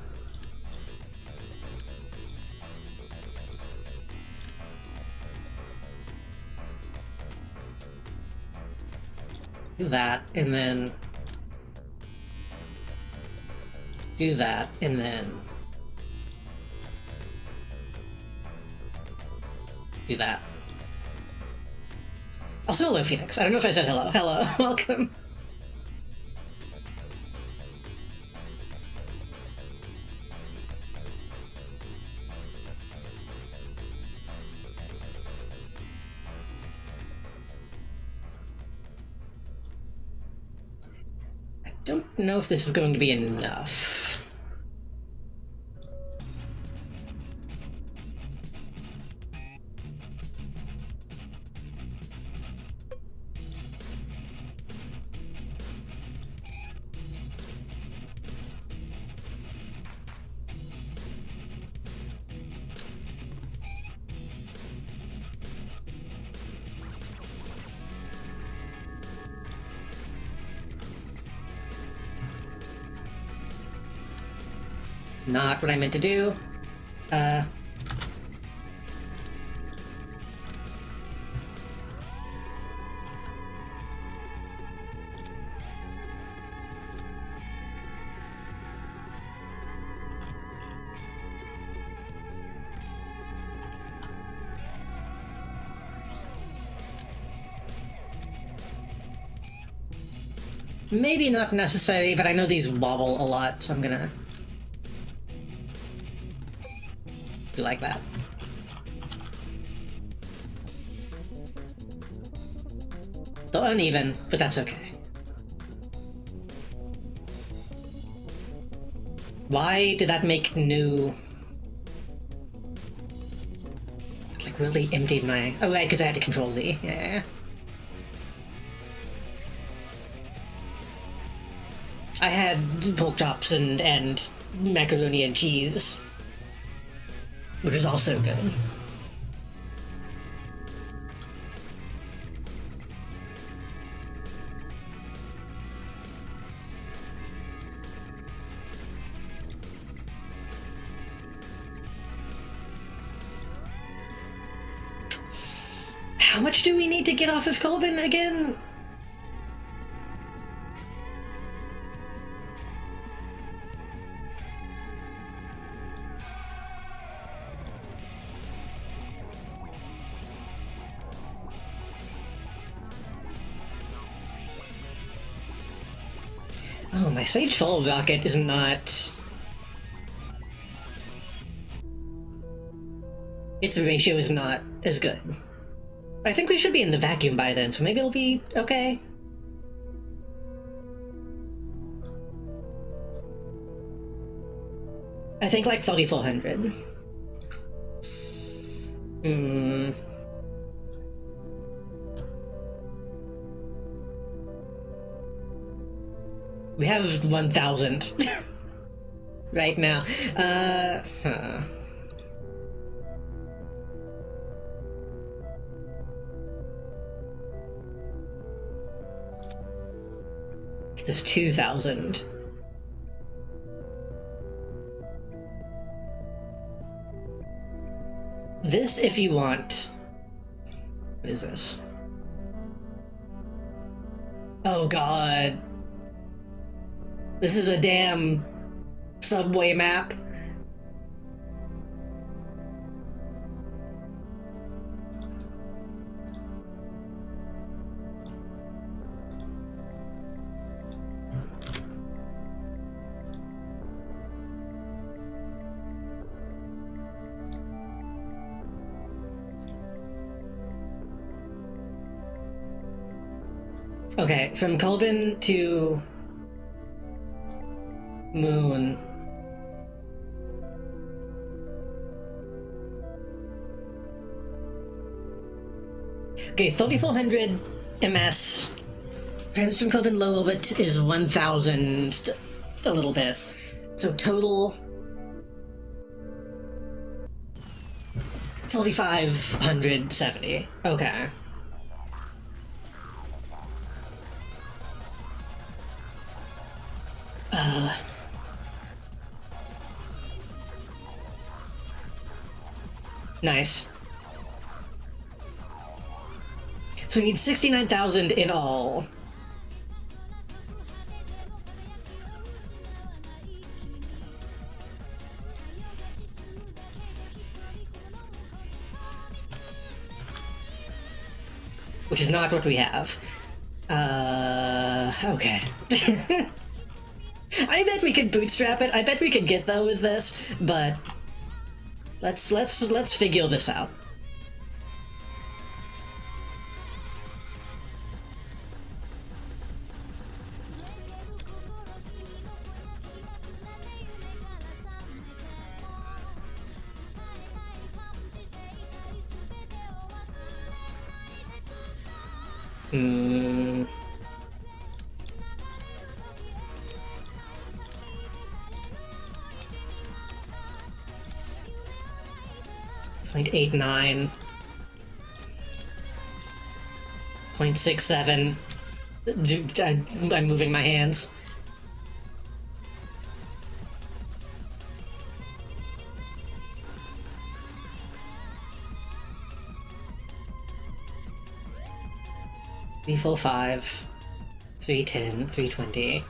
Do that, and then... do that, and then... do that. Also, hello, Phoenix. I don't know if I said hello. Hello, welcome. I don't know if this is going to be enough. Not what I meant to do. Maybe not necessary, but I know these wobble a lot, so I'm gonna do like that. Still uneven, but that's okay. Why did that make new... like, really emptied my... oh, right, because I had to control Z, yeah. I had pork chops and macaroni and cheese, which is also good. How much do we need to get off of Colbin again? Oh, my Sage Fall rocket is not... Its ratio is not as good. I think we should be in the vacuum by then, so maybe it'll be okay. I think like 3400. We have 1000 right now. This 2000. This, if you want. What is this? Oh god. This is a damn subway map. Okay, from Colbin to Moon. Okay, 3400 MS. Transfer from Colbin low orbit is 1000 a little bit. So total 4570. Okay. Nice. So we need 69,000 in all. Which is not what we have. Okay. I bet we could bootstrap it. I bet we could get though with this, but let's figure this out. .89, 0.67. I'm moving my hands. .345, 310, 320.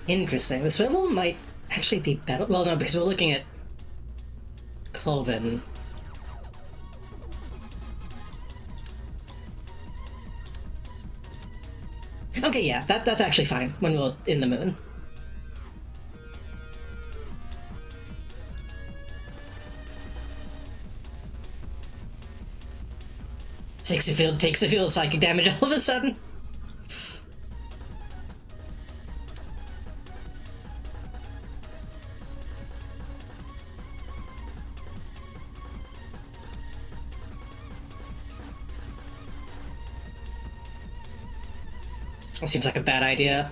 Interesting. The swivel might actually be better. Well, no, because we're looking at Colbin. Okay, yeah, that's actually fine when we're in the moon. Takes the field psychic damage all of a sudden. That seems like a bad idea.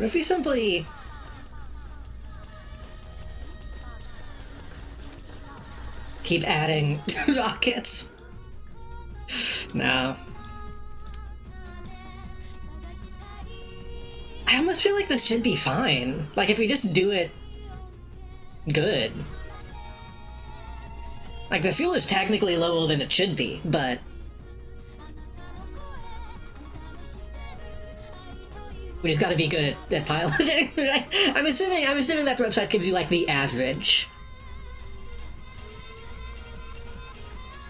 What if we simply... keep adding rockets? No. I almost feel like this should be fine. Like, if we just do it good. Like, the fuel is technically lower than it should be, but... we just gotta be good at piloting, right? I'm assuming that website gives you, like, the average.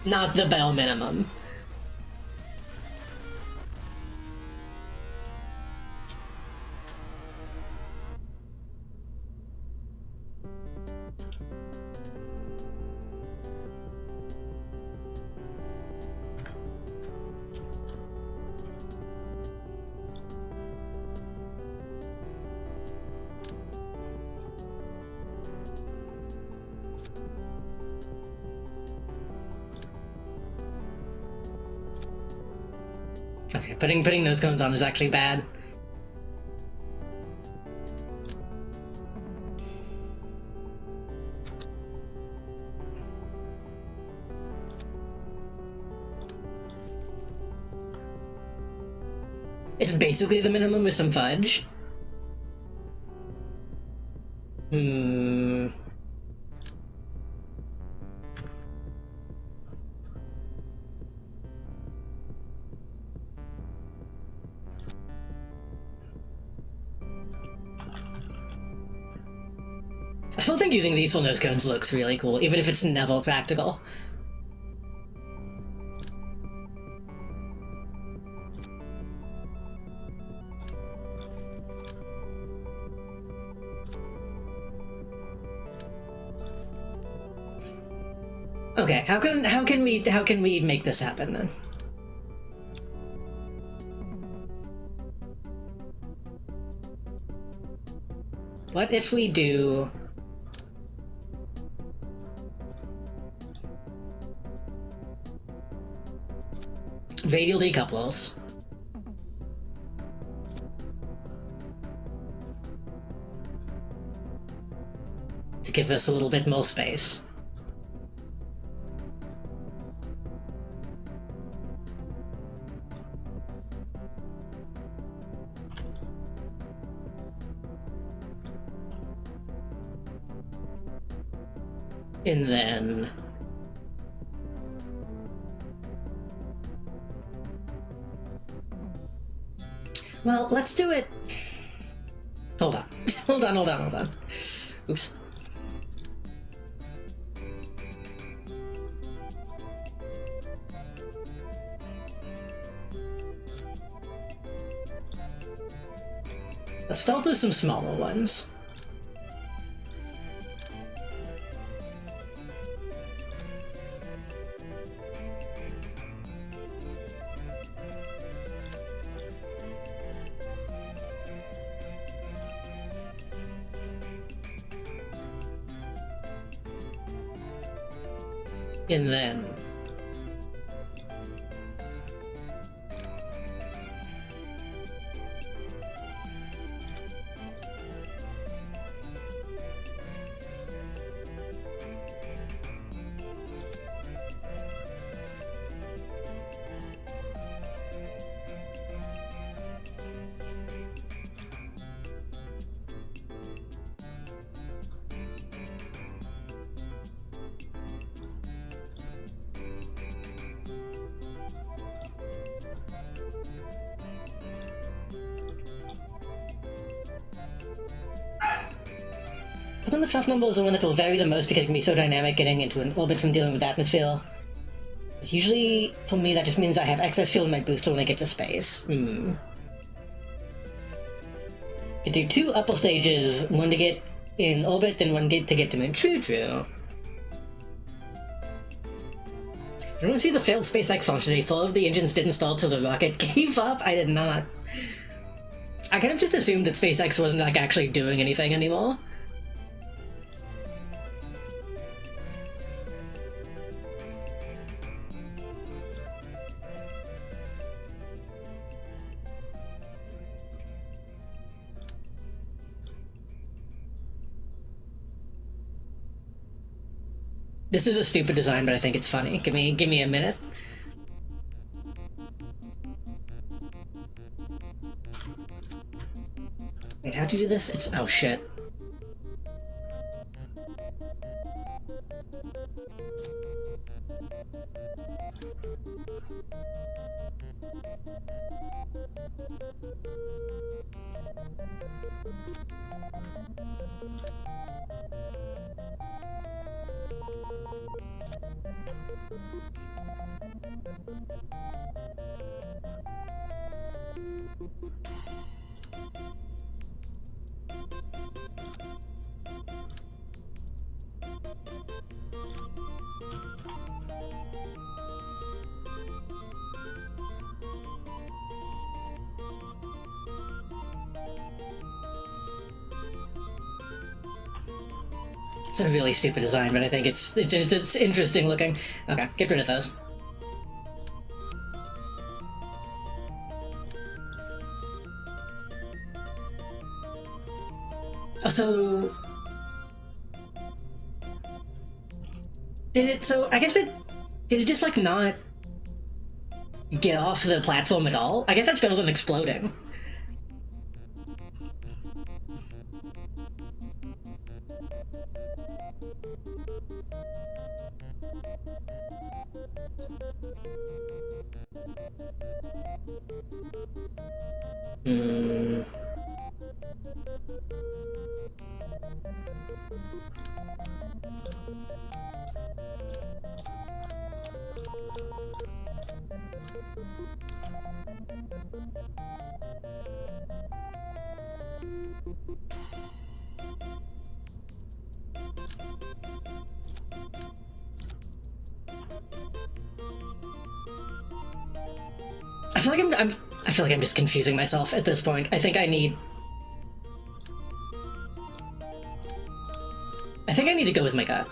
Not the bare minimum. Okay, putting those cones on is actually bad. It's basically the minimum with some fudge. I still think using these full nose cones looks really cool, even if it's never practical. Okay, how can we make this happen then? What if we do radial decouplers to give us a little bit more space? And then... well, let's do it... hold on. hold on. Oops. Let's start with some smaller ones. And then... I think the fluff number is the one that will vary the most because it can be so dynamic getting into an orbit from dealing with atmosphere. But usually, for me, that just means I have excess fuel in my booster when I get to space. I do 2 upper stages, one to get in orbit and one to get to moon. True. You want to see the failed SpaceX launch today? 4 of the engines didn't start till the rocket gave up? I did not. I kind of just assumed that SpaceX wasn't like actually doing anything anymore. This is a stupid design, but I think it's funny. Give me a minute. Wait, how'd you do this? It's... oh shit. It's a really stupid design, but I think it's interesting looking. Okay, get rid of those. So did it? So I guess it did it just like not get off the platform at all? I guess that's better than exploding. Hmm. I feel like I feel like I'm just confusing myself at this point. I think I need to go with my gut.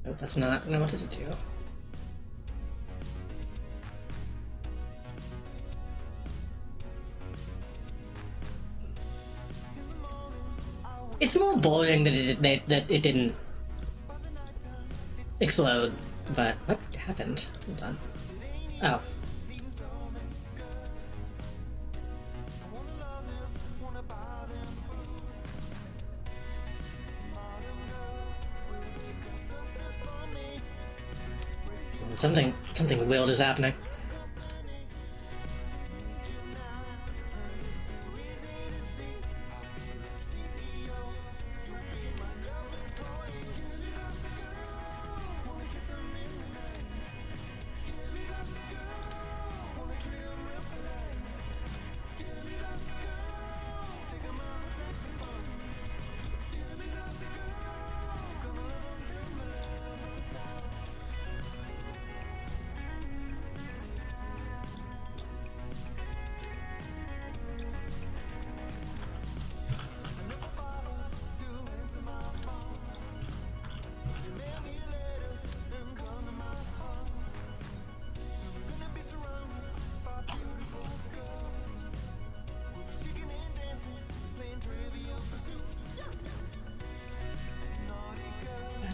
Nope, that's not what I wanted to do. It's more boring that it didn't explode, but what happened? Hold on. Oh. Something weird is happening.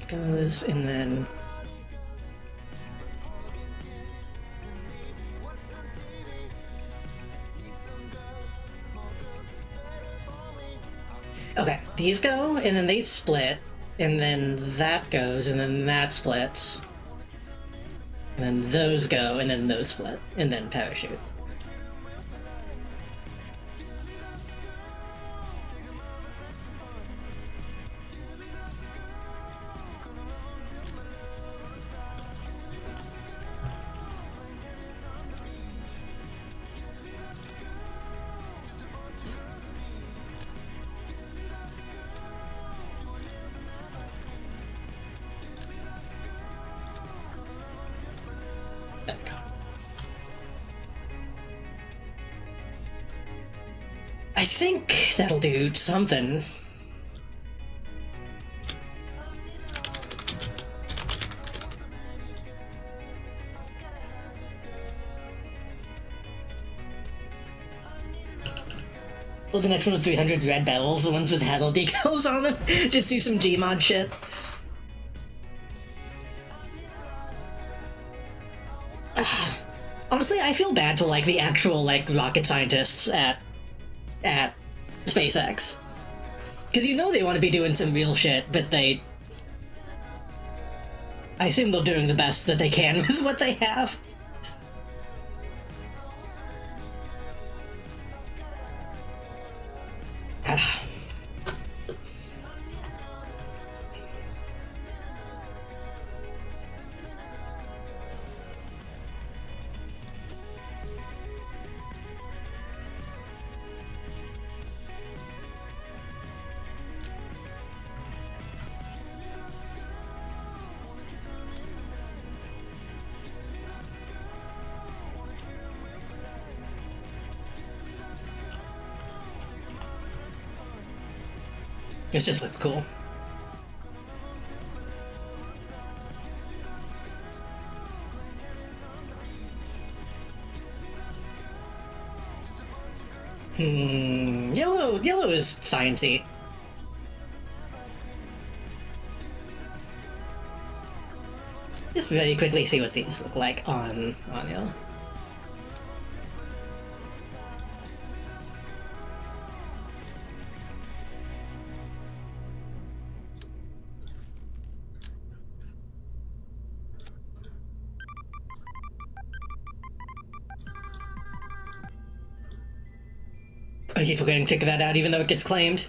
Goes, and then okay, these go, and then they split, and then that goes, and then that splits, and then those go, and then those split, and then parachute. think that'll do something. Well, the next one with 300 red bells, the ones with Haddle decals on them. Just do some Gmod shit. Honestly, I feel bad for, like, the actual, like, rocket scientists at SpaceX. Because you know they want to be doing some real shit, but I assume they're doing the best that they can with what they have. This just looks cool. Yellow is sciencey. Just very quickly see what these look like on yellow. I keep forgetting to take that out even though it gets claimed.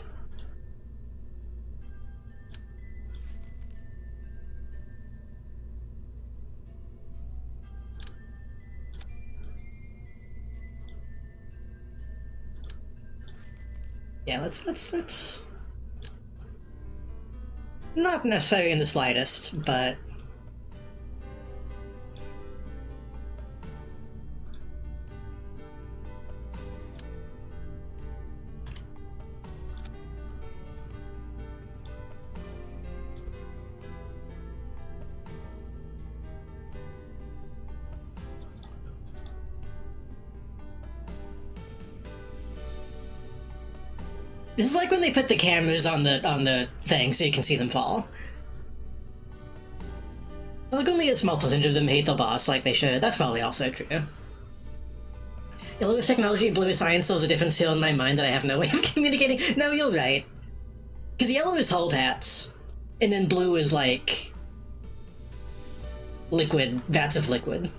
Yeah, let's not necessarily in the slightest, but this is like when they put the cameras on the thing so you can see them fall. But like only a small percentage of them hate the boss like they should. That's probably also true. Yellow is technology, blue is science, there's a different skill in my mind that I have no way of communicating. No, you're right. Because yellow is hold hats, and then blue is like liquid, vats of liquid.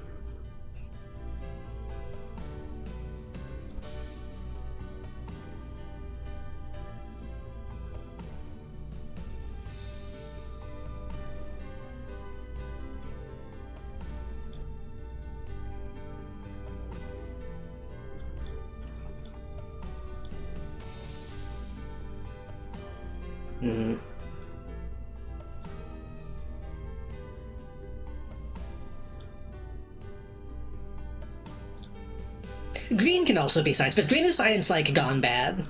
Green can also be science, but green is science like gone bad.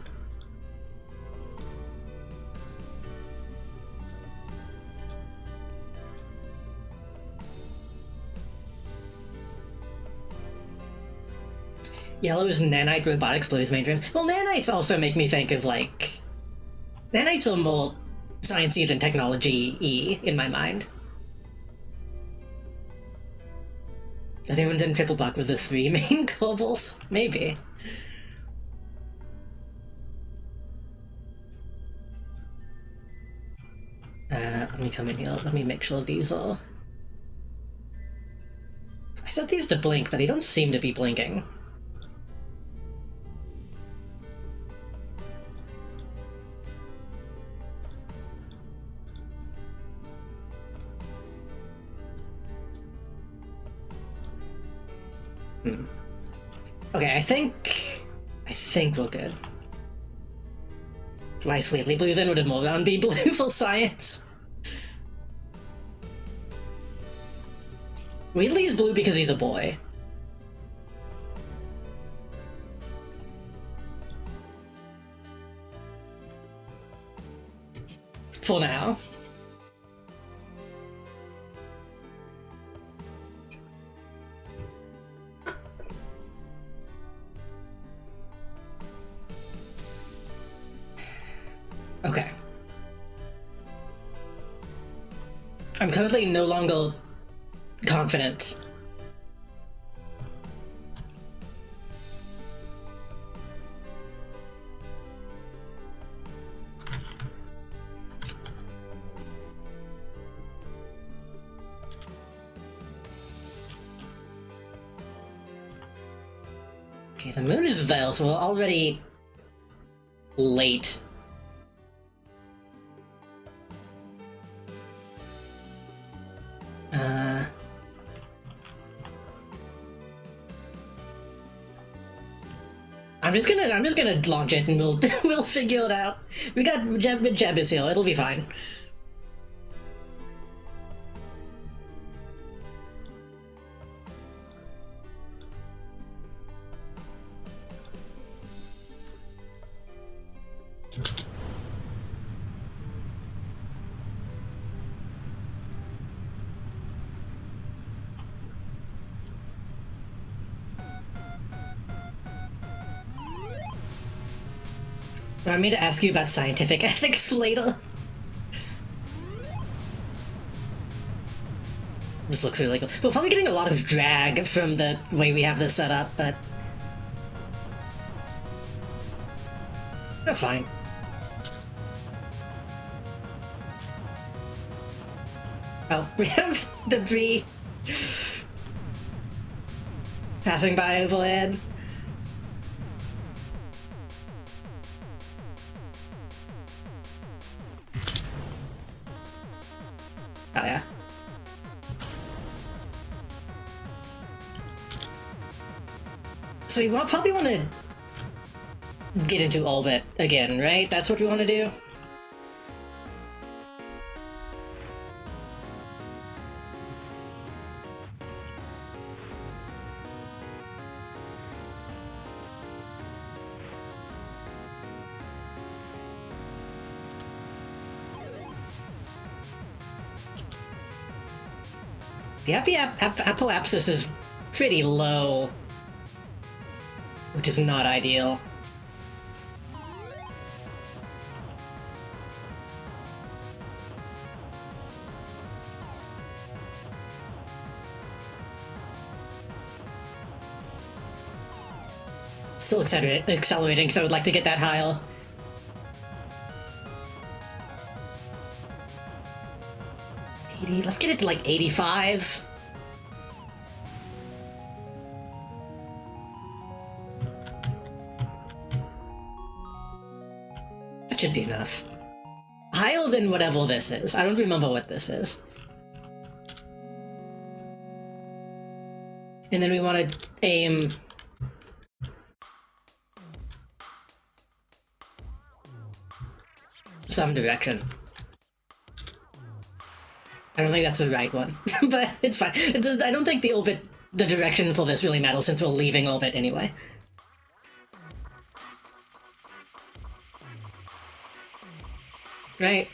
Yellow is nanite robotics, blue is mainframe. Well, nanites also make me think of like... Nanites are more sciencey than technology-y in my mind. Has anyone done triple block with the 3 main globals? Maybe. Let me come in here. Let me make sure these are... I set these to blink, but they don't seem to be blinking. Okay, I think we're good. Why sweetly blue then? Would a moron be blue for science? Wheatley is blue because he's a boy. Okay. I'm currently no longer confident. Okay, the moon is there, so we're already late. I'm just gonna launch it and we'll figure it out. We got Jeb is here, it'll be fine. Want me to ask you about scientific ethics later? This looks really cool. We're probably getting a lot of drag from the way we have this set up, but that's fine. Oh, we have debris passing by overhead. Oh yeah. So you probably want to get into orbit again, right? That's what we want to do? The apoapsis is pretty low, which is not ideal. Still accelerating, so I would like to get that higher. Let's get it to like 85. That should be enough. Higher than whatever this is. I don't remember what this is. And then we want to aim some direction. I don't think that's the right one, but it's fine. I don't think the direction for this really matters since we're leaving orbit anyway. Right?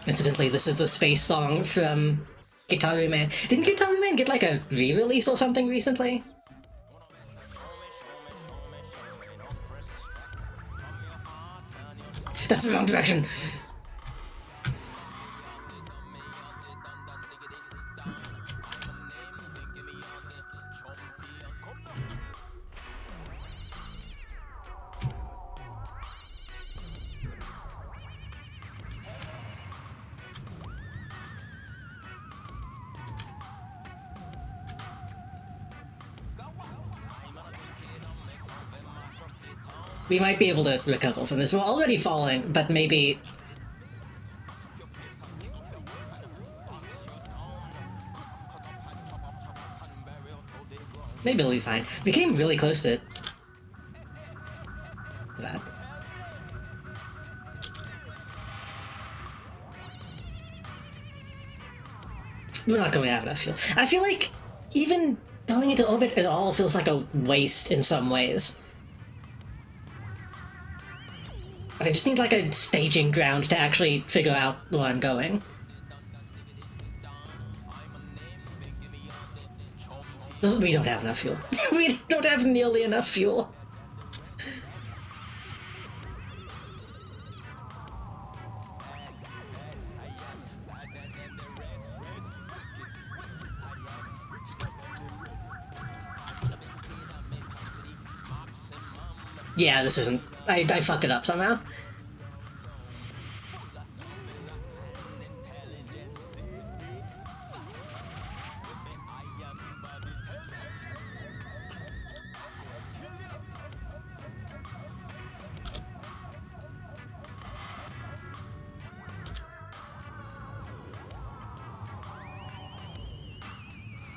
Incidentally, this is the space song from Guitar Man. Didn't Guitar Man get like a re-release or something recently? That's the wrong direction! We might be able to recover from this. We're already falling, but maybe... Maybe it'll be fine. We came really close to that. We're not going to have enough fuel. I feel like even going into orbit at all feels like a waste in some ways. I just need like a staging ground to actually figure out where I'm going. We don't have enough fuel. We don't have nearly enough fuel. Yeah, this isn't... I fucked it up somehow.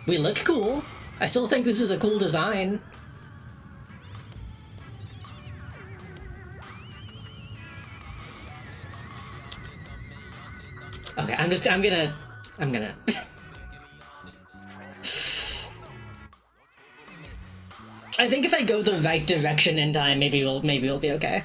We look cool. I still think this is a cool design. Okay, I'm gonna... I think if I go the right direction in time, maybe we'll be okay.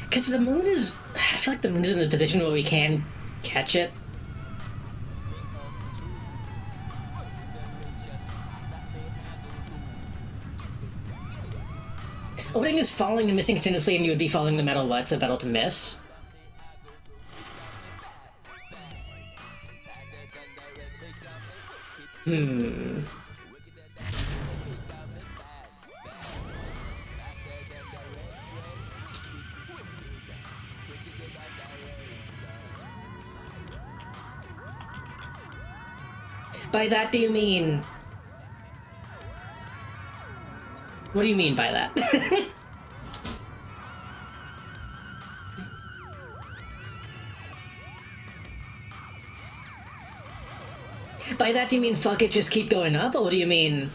Because the moon is... I feel like the moon is in a position where we can catch it. Opening is falling and missing continuously, and you would be following the metal what? So metal to miss? By that, do you mean... What do you mean by that? By that, do you mean fuck it, just keep going up? Or what do you mean...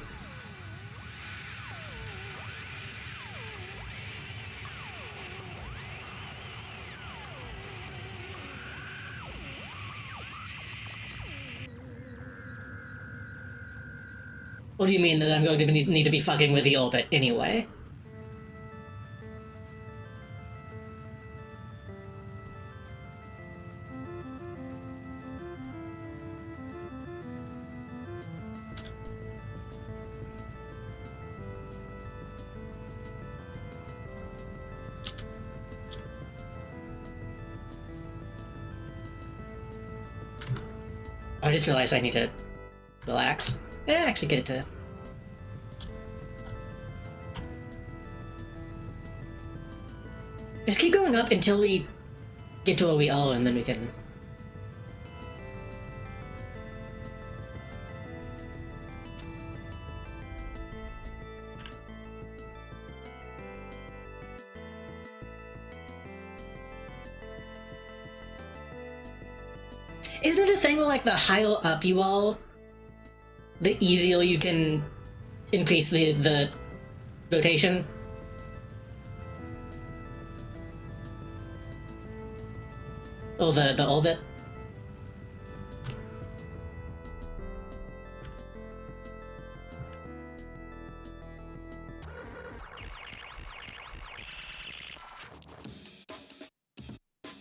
What do you mean that I'm going to need to be fucking with the orbit anyway? I just realized I need to relax. Actually get it to... Just keep going up until we get to where we are, and then we can... Isn't it a thing where, like, the higher up you are, the easier you can increase the rotation? Or the orbit?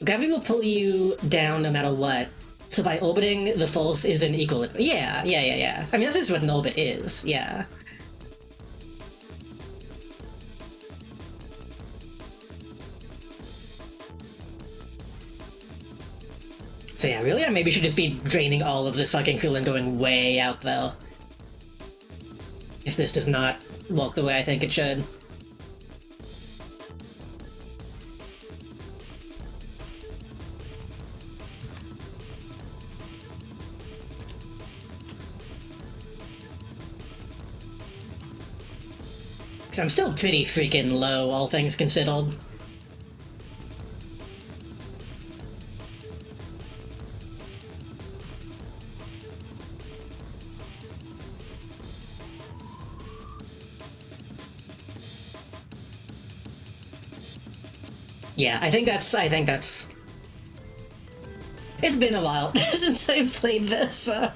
Gravity will pull you down no matter what. So by orbiting, the force is in equilibrium. Yeah. I mean, this is what an orbit is, yeah. So yeah, really, I maybe should just be draining all of this fucking fuel and going way out there. If this does not work the way I think it should. Because I'm still pretty freaking low, all things considered. Yeah, I think that's... It's been a while since I've played this, so...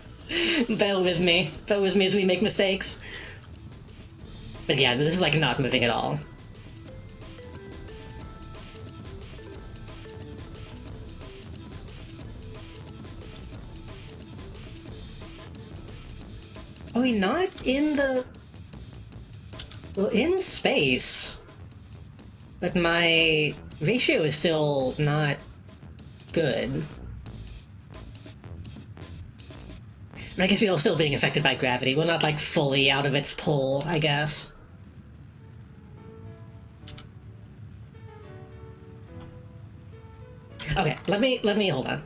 Bear with me. Bear with me as we make mistakes. But yeah, this is like not moving at all. Are we not in the... Well, in space. But my ratio is still not good. I guess we're still being affected by gravity. We're not, like, fully out of its pull, I guess. Okay, let me hold on.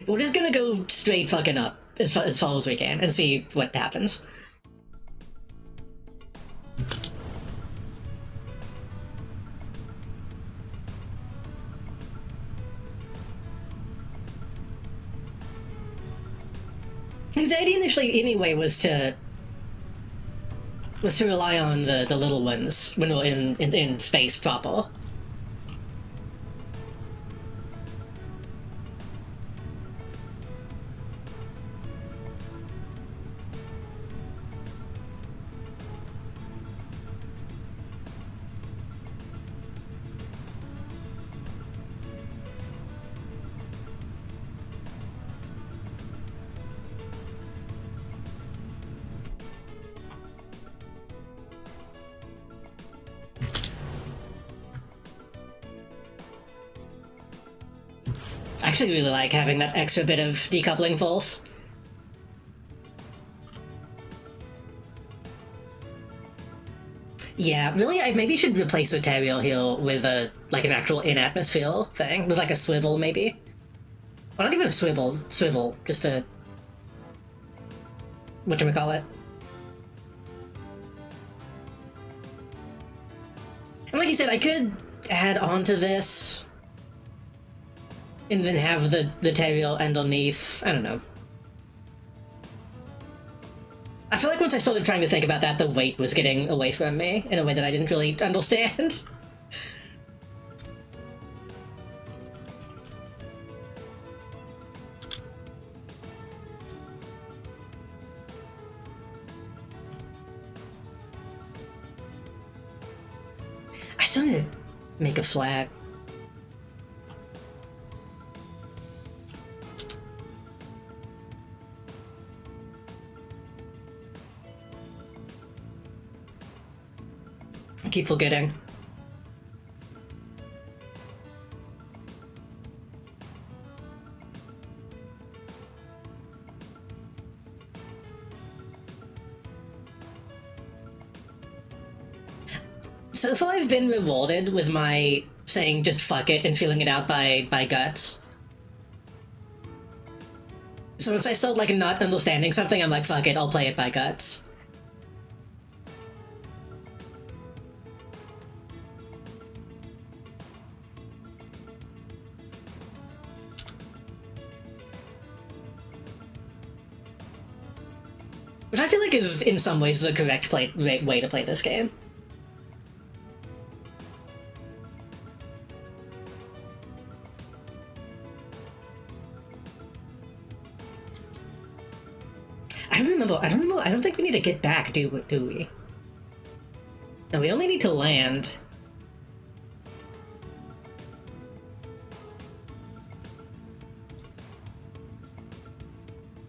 We're just gonna go straight fucking up as far as we can and see what happens. Anxiety initially, anyway, was to rely on the little ones when we're in space proper. I actually really like having that extra bit of decoupling force. Yeah, really, I maybe should replace the Terrier here with an actual in-atmosphere thing, with like a swivel, maybe. Well, not even a swivel, just a... whatchamacallit. And like you said, I could add on to this and then have the Terrier underneath. I don't know. I feel like once I started trying to think about that, the weight was getting away from me in a way that I didn't really understand. I still need to make a flag. I keep forgetting. So far I've been rewarded with my saying just fuck it and feeling it out by guts. So once I start like not understanding something, I'm like fuck it, I'll play it by guts. Which I feel like is, in some ways, the correct way to play this game. I don't think we need to get back, do we? No, we only need to land.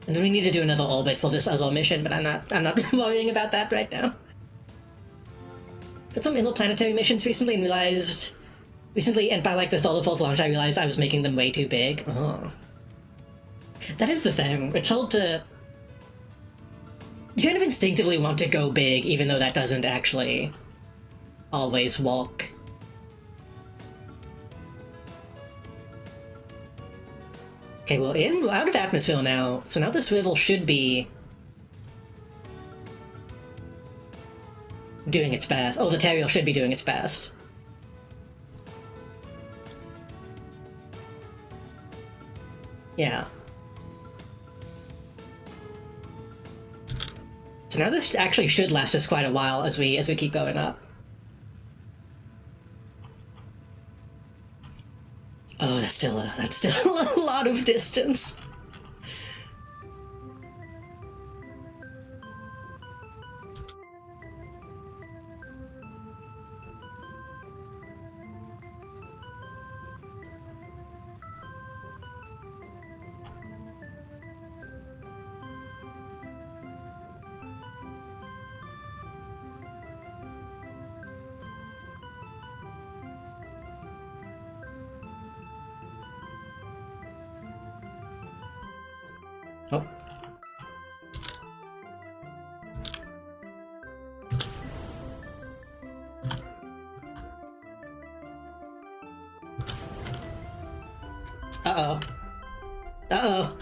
And then we need to do another orbit for this other mission, but I'm not worrying about that right now. Did some interplanetary missions recently and and by like the third or fourth launch, I realized I was making them way too big. Oh. That is the thing. We're told to... You kind of instinctively want to go big, even though that doesn't actually always work. Okay, we're out of atmosphere now, so now the swivel should be... doing its best. Oh, the Teriel should be doing its best. Yeah. So now this actually should last us quite a while as we keep going up. Oh, that's still a lot of distance. Oh. Uh-oh. Uh-oh.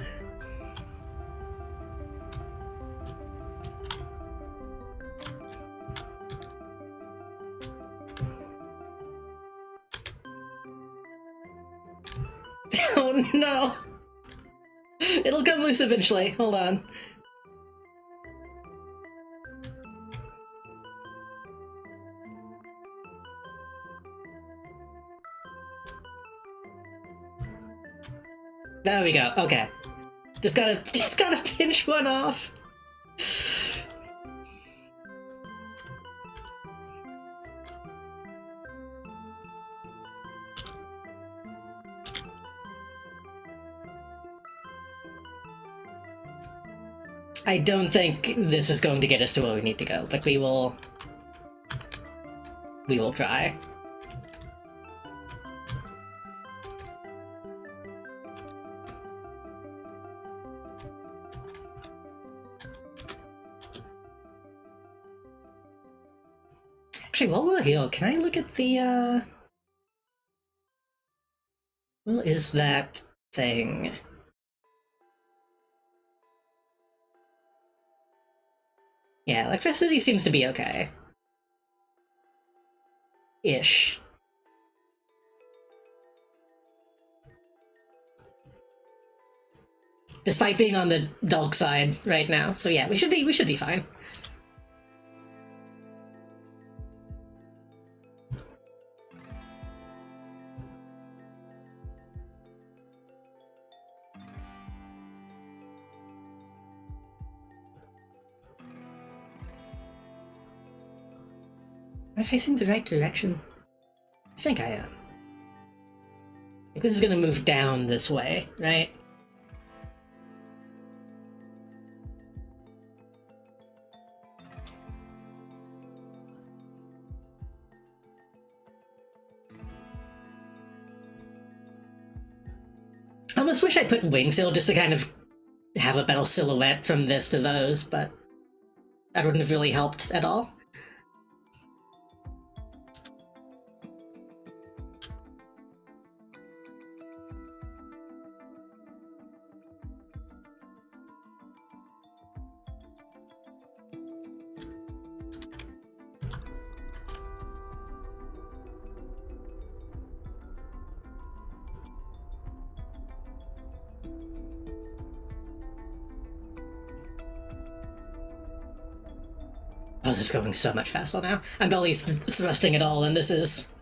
Oh no! It'll come loose eventually. Hold on. There we go. Okay. Just gotta pinch one off. I don't think this is going to get us to where we need to go, but we will try. Actually, while we're here, can I look at the, what is that thing? Yeah, electricity seems to be okay. Ish. Despite being on the dark side right now. So yeah, we should be fine. Am I facing the right direction? I think I am. I think this is gonna move down this way, right? I almost wish I put wingsail just to kind of have a better silhouette from this to those, but that wouldn't have really helped at all. Oh, this is going so much faster now. I'm barely thrusting at all, and this is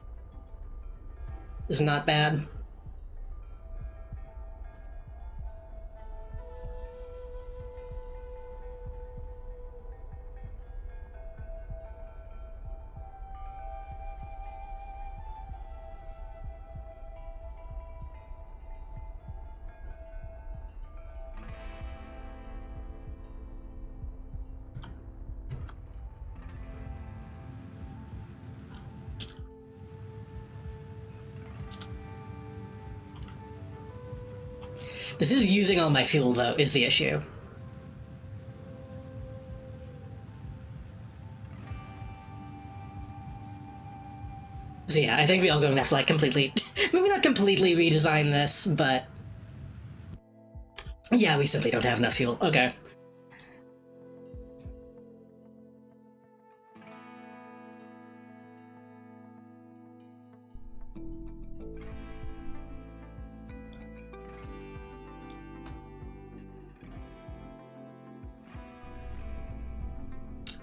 not bad. This is using all my fuel, though, is the issue. So yeah, I think we are going to have to, like, completely... maybe not completely redesign this, but... yeah, we simply don't have enough fuel. Okay.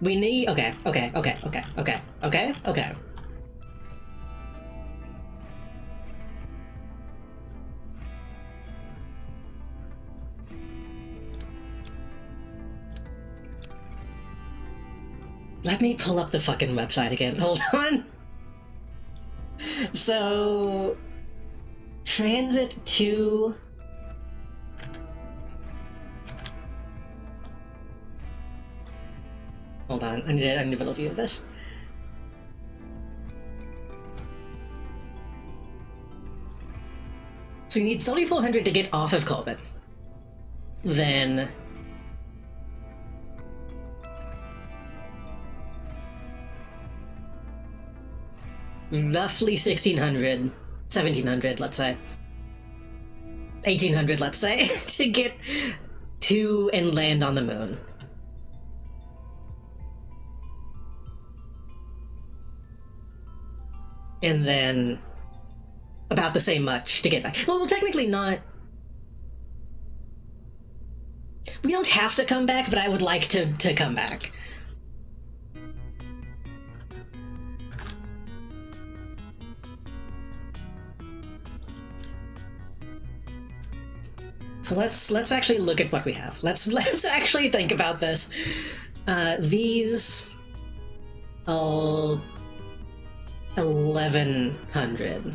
We need... Okay. Let me pull up the fucking website again. Hold on. So... Transit to... Hold on, I need a little view of this. So you need 3,400 to get off of Corbin. Then... roughly 1,600, 1,700, let's say. 1,800, let's say, to get to and land on the moon. And then about the same much to get back. Well, technically not. We don't have to come back, but I would like to come back. So let's actually look at what we have. Let's actually think about this. These all 1,100.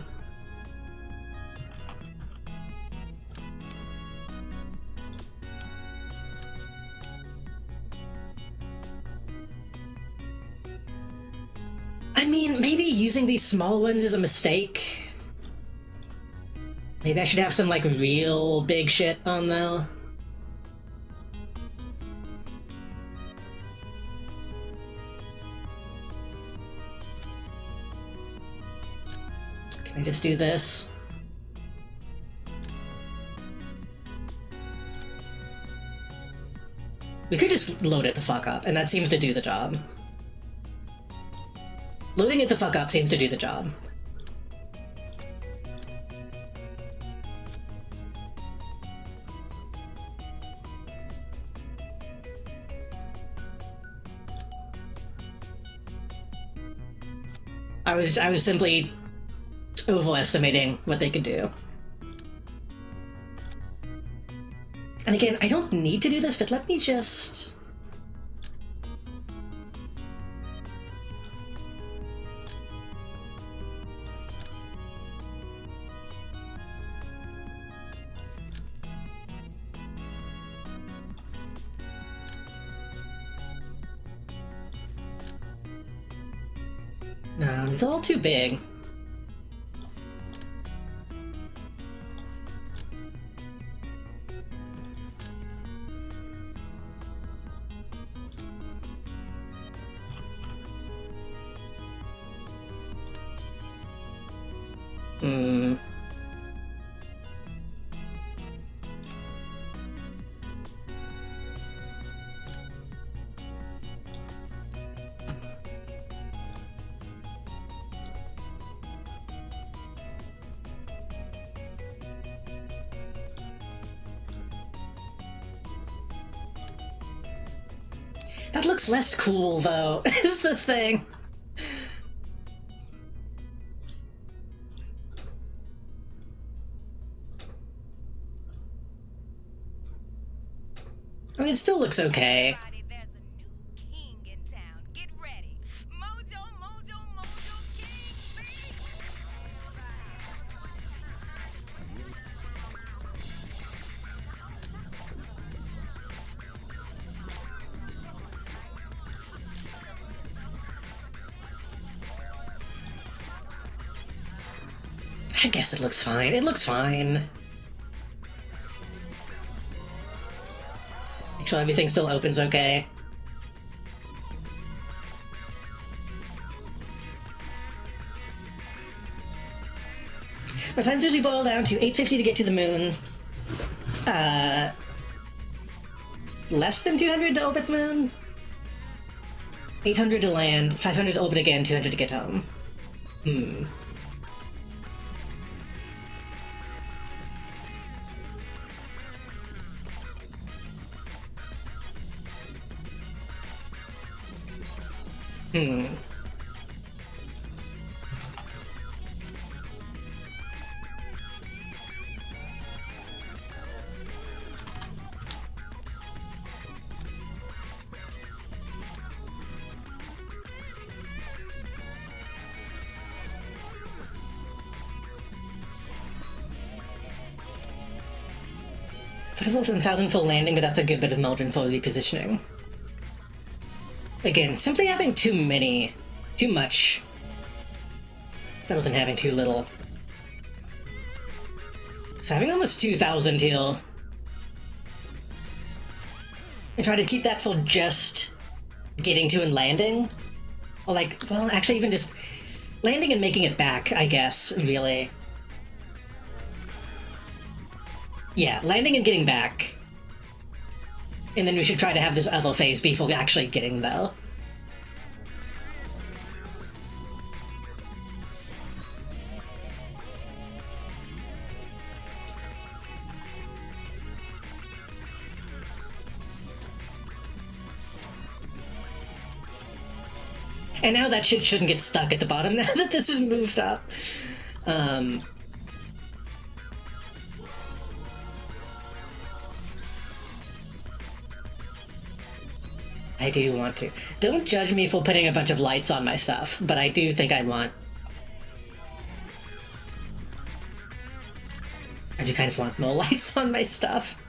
I mean, maybe using these small ones is a mistake. Maybe I should have some, like, real big shit on, though. Can I just do this? We could just load it the fuck up, and that seems to do the job. Loading it the fuck up seems to do the job. I was simply overestimating what they could do. And again, I don't need to do this, but let me just... No, it's a little too big. That looks less cool, though, is the thing. I mean, it still looks okay. I guess it looks fine. It looks fine. Make sure everything still opens okay. My plans usually boil down to 850 to get to the moon. Less than 200 to orbit moon. 800 to land, 500 to orbit again, 200 to get home. Hmm. But a 1,000 full landing, but that's a good bit of margin for repositioning. Again, simply having too much, is better than having too little. So having almost 2,000 heal, and try to keep that for just getting to and landing, or like, well, actually even just landing and making it back, I guess, really. Yeah, landing and getting back. And then we should try to have this other phase before actually getting there. And now that shit shouldn't get stuck at the bottom now that this is moved up. I do want to. Don't judge me for putting a bunch of lights on my stuff, but I do think I want... I do kind of want more lights on my stuff.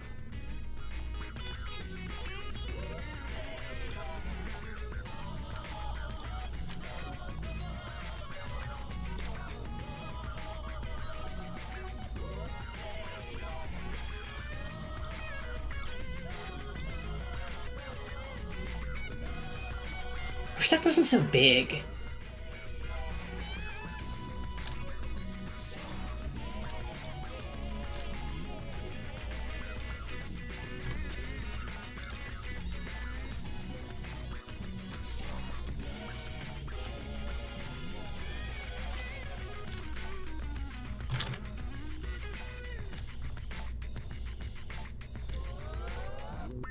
I wish that wasn't so big.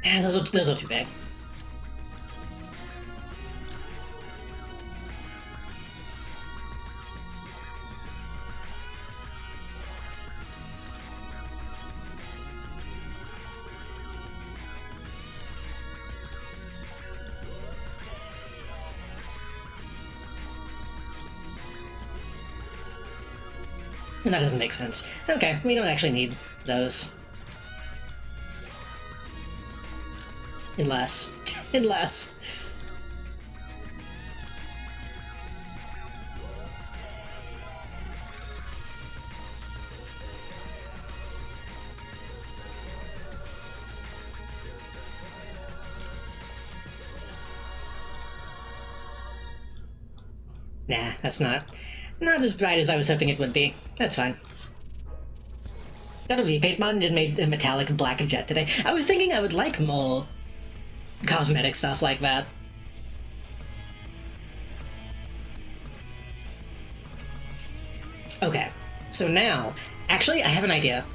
Yeah, those are too big. That doesn't make sense. Okay, we don't actually need those. Unless... unless... Nah, that's not as bright as I was hoping it would be. That's fine. Got a repaint mod and just made a metallic black jet today. I was thinking I would like more cosmetic stuff like that. Okay, so now, actually I have an idea.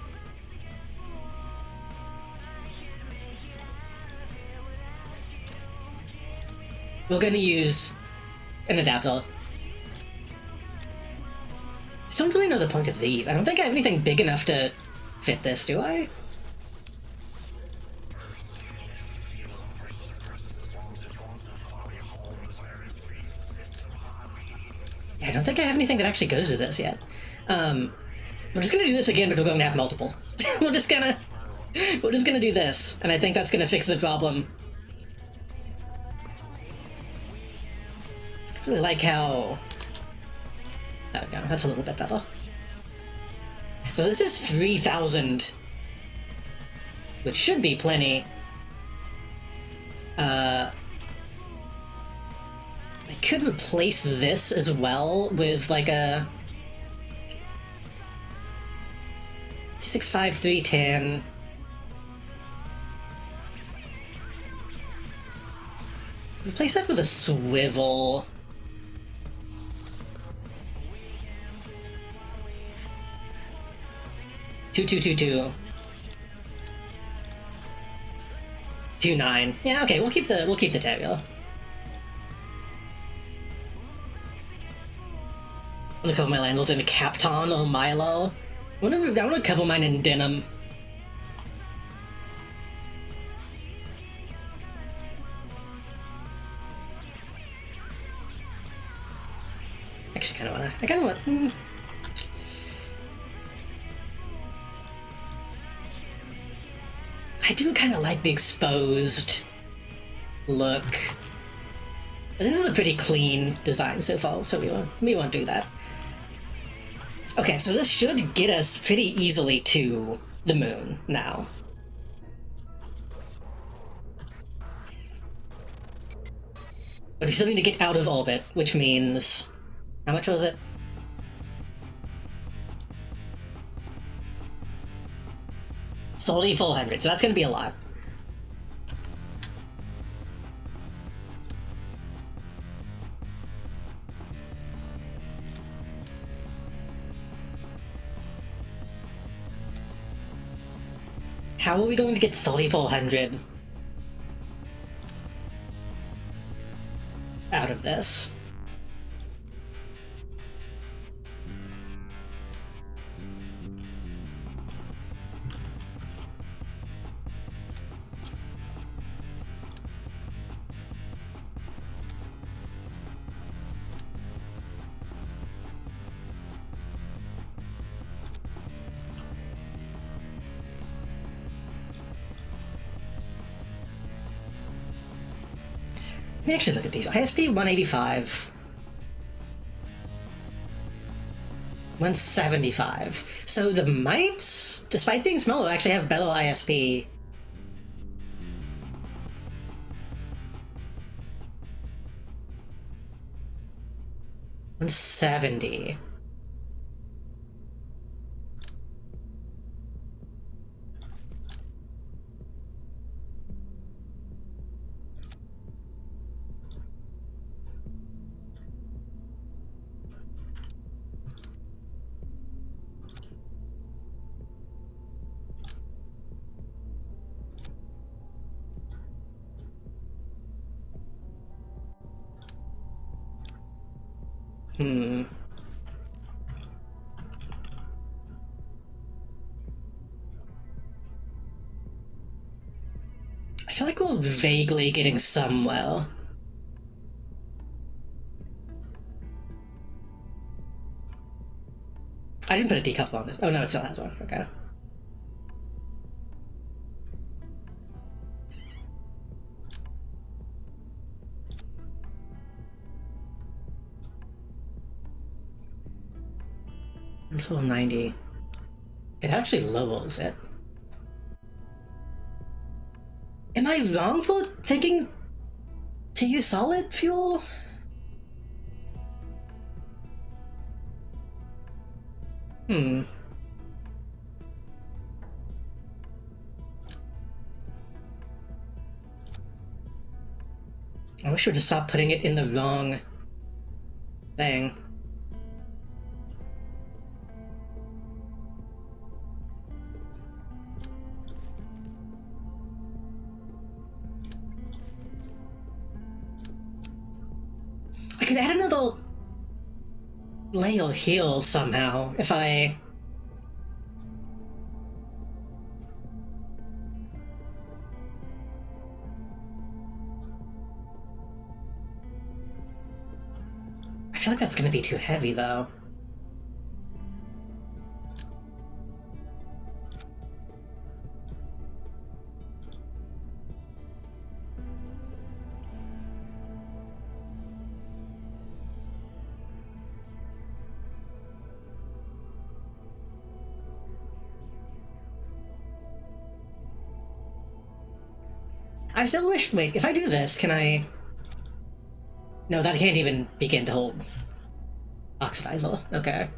We're gonna use an adapter. I don't really know the point of these. I don't think I have anything big enough to fit this, do I? Yeah, I don't think I have anything that actually goes with this yet. We're just gonna do this again, but we're going to have multiple. we're just gonna do this, and I think that's gonna fix the problem. I really like how... There we go, that's a little bit better. So this is 3,000, which should be plenty. I could replace this as well with like a 265, 310. Replace that with a swivel. Two, 2.9. Yeah, okay, we'll keep the Terrier. I'm gonna cover my landals in Capton or Milo. I'm gonna cover mine in denim. Actually, I kinda wanna. I do kind of like the exposed look. This is a pretty clean design so far, so we won't do that. Okay, so this should get us pretty easily to the moon now. But we still need to get out of orbit, which means... How much was it? $3,400, so that's gonna be a lot. How are we going to get 3,400 out of this? Let me actually look at these. ISP 185. 175. So the mites, despite being smaller, actually have better ISP. $170. I feel like we're vaguely getting somewhere. I didn't put a decoupler on this. Oh no, it still has one. Okay. Until 90. It actually lowers it. Am I wrong for thinking to use solid fuel? I wish we would just stop putting it in the wrong thing. I could add another layer here somehow if I... I feel like that's gonna be too heavy though. I still wish... Wait, if I do this, can I... No, that can't even begin to hold oxidizer. Okay.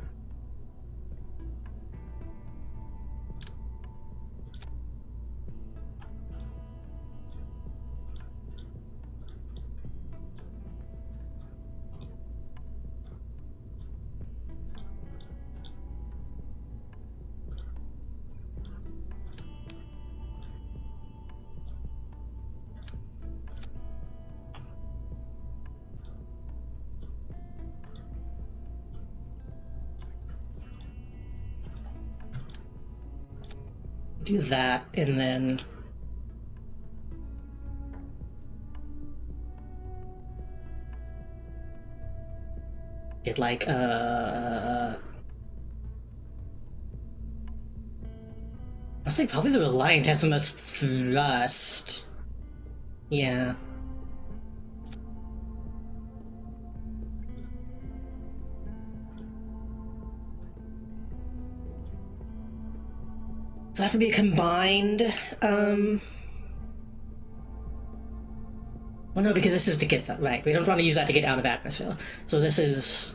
Do that, and then... get like, I think probably the Reliant has the most thrust. Yeah. So that would be combined, well, no, because this is to get that, right. We don't want to use that to get out of atmosphere. So this is...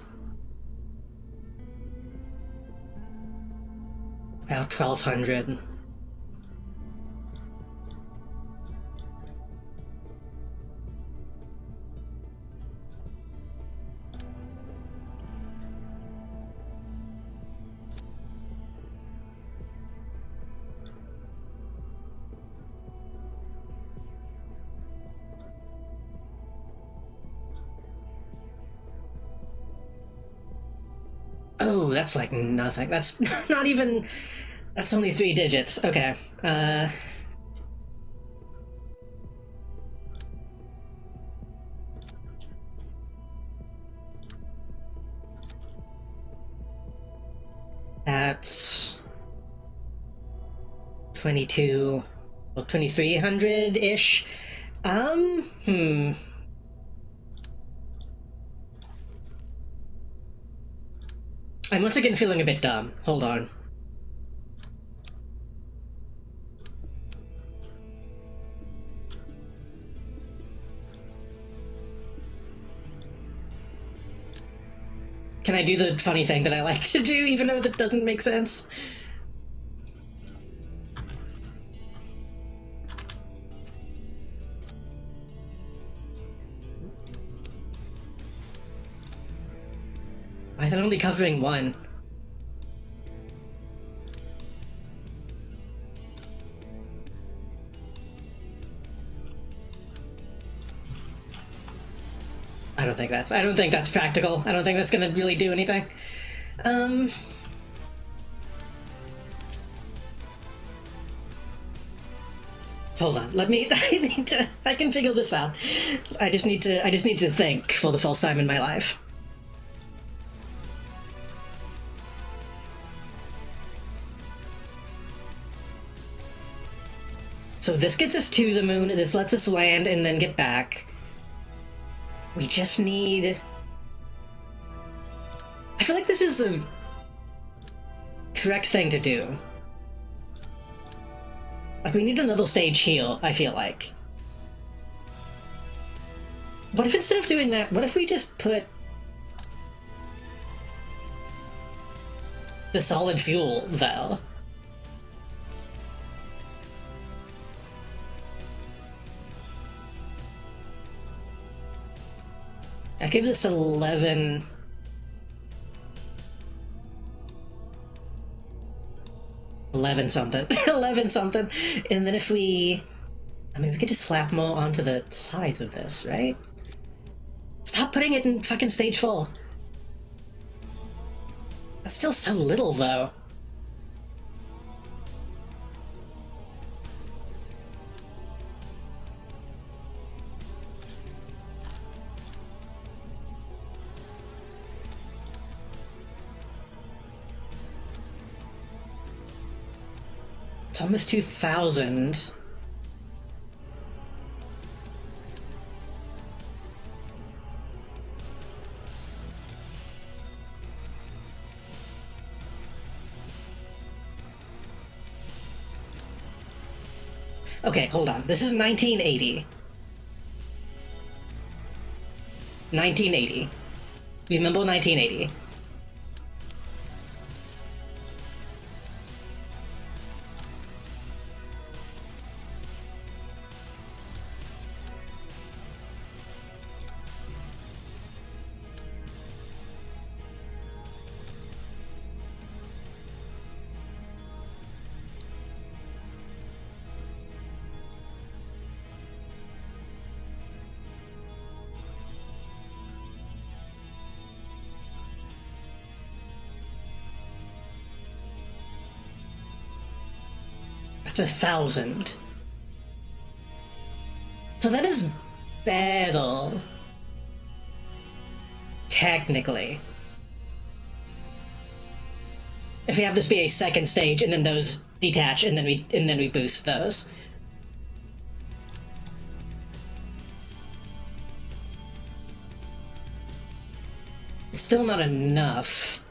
about 1200. Oh, that's like nothing. That's not even... That's only 3 digits. Okay. That's... 22... well, 2300-ish. I'm once again feeling a bit dumb. Hold on. Can I do the funny thing that I like to do, even though that doesn't make sense? Why is it only covering 1? I don't think that's practical. I don't think that's gonna really do anything. Hold on. Let me... I can figure this out. I just need to think for the first time in my life. So this gets us to the moon, this lets us land and then get back. We just need... I feel like this is the correct thing to do. Like, we need another stage heal, I feel like. What if instead of doing that, what if we just put the solid fuel, though? I give this 11... 11 something. 11 something. And then if we... I mean, we could just slap more onto the sides of this, right? Stop putting it in fucking stage 4. That's still so little, though. It's almost 2,000. Okay, hold on. This is 1980. 1980. Remember 1980. That's 1,000. So that is battle. Technically. If we have this be a second stage and then those detach and then we boost those. It's still not enough.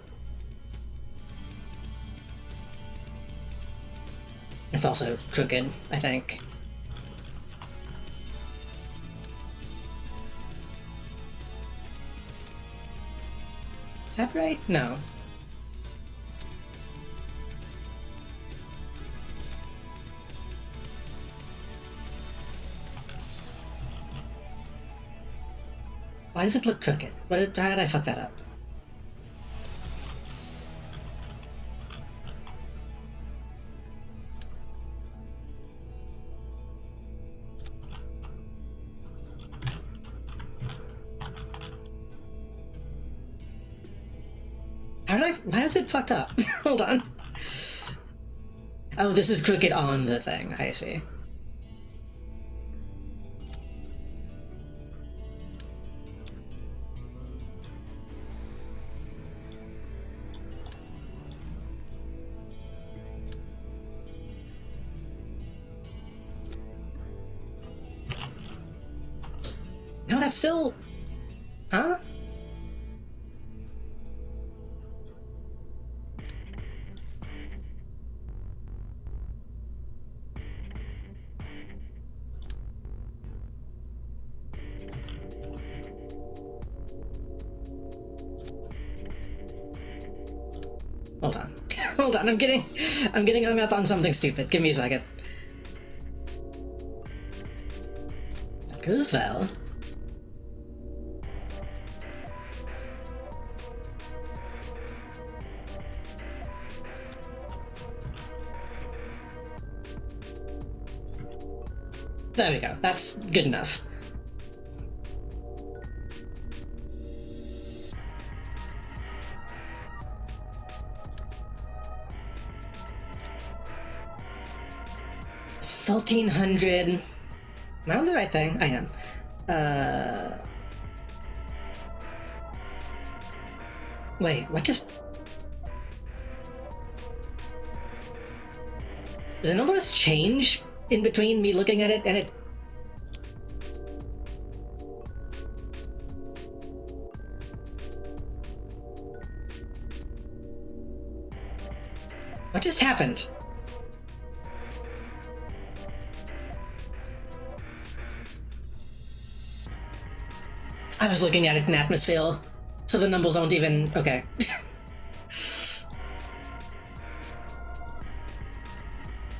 It's also crooked, I think. Is that right? No. Why does it look crooked? How did I fuck that up? Why is it fucked up? Hold on. Oh, this is crooked on the thing. I see. No, that's still... Huh? Hold on. Hold on, I'm getting hung up on something stupid. Give me a second. That goes well. There we go. That's good enough. It's 1,300. Am I on the right thing? I am. Wait, what just... Did the numbers change in between me looking at it and it... What just happened? I was looking at it in atmosphere, so the numbers aren't even... Okay.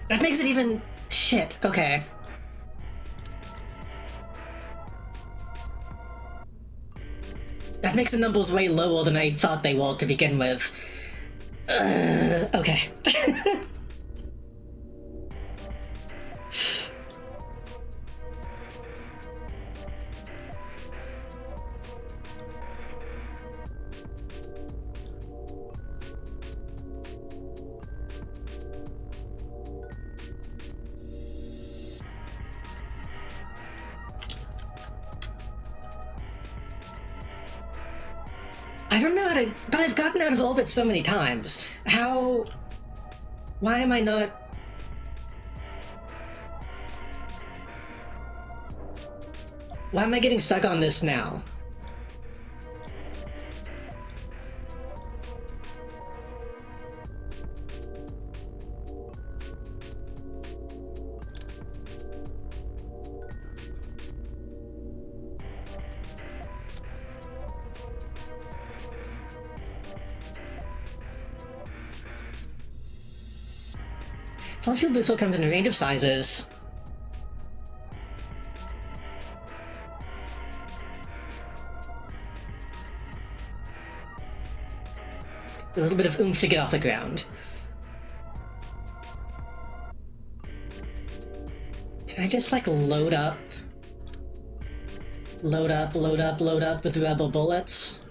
That makes it even... Shit, okay. That makes the numbers way lower than I thought they were to begin with. Okay. I don't know how to... But I've gotten out of orbit so many times. How... Why am I not... Why am I getting stuck on this now? Solid booster comes in a range of sizes. A little bit of oomph to get off the ground. Can I just, like, load up? Load up with rebel bullets?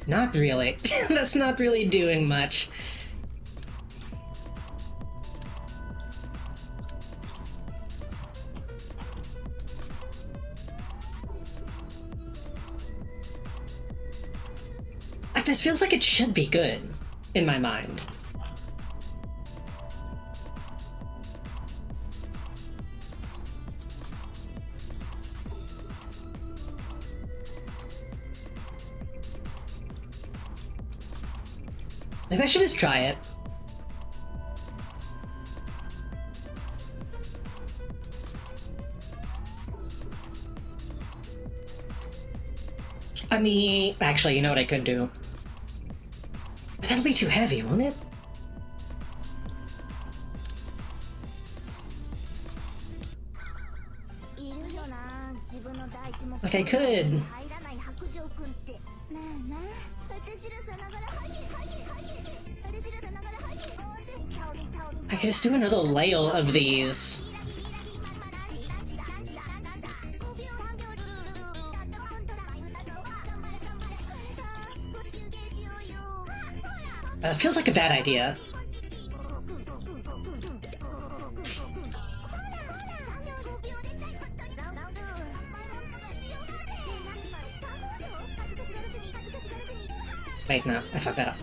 Not really. That's not really doing much. This feels like it should be good, in my mind. Maybe I should just try it. I mean, actually, you know what I could do? But that'll be too heavy, won't it? Like I could. I could just do another layer of these. It feels like a bad idea. Wait, no, I fucked that up.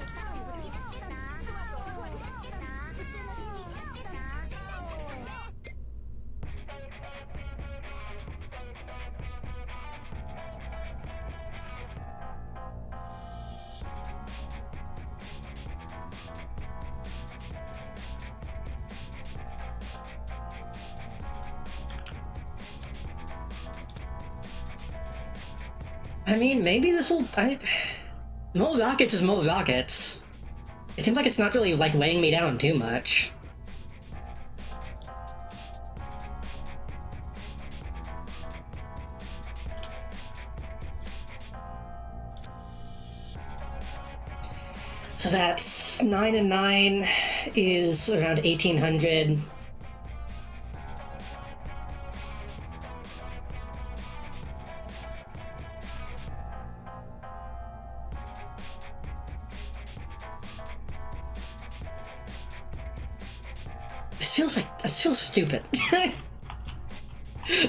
I mean, maybe this'll... More rockets is more rockets. It seems like it's not really, like, weighing me down too much. So that's 9 and 9 is around 1800. This feels stupid.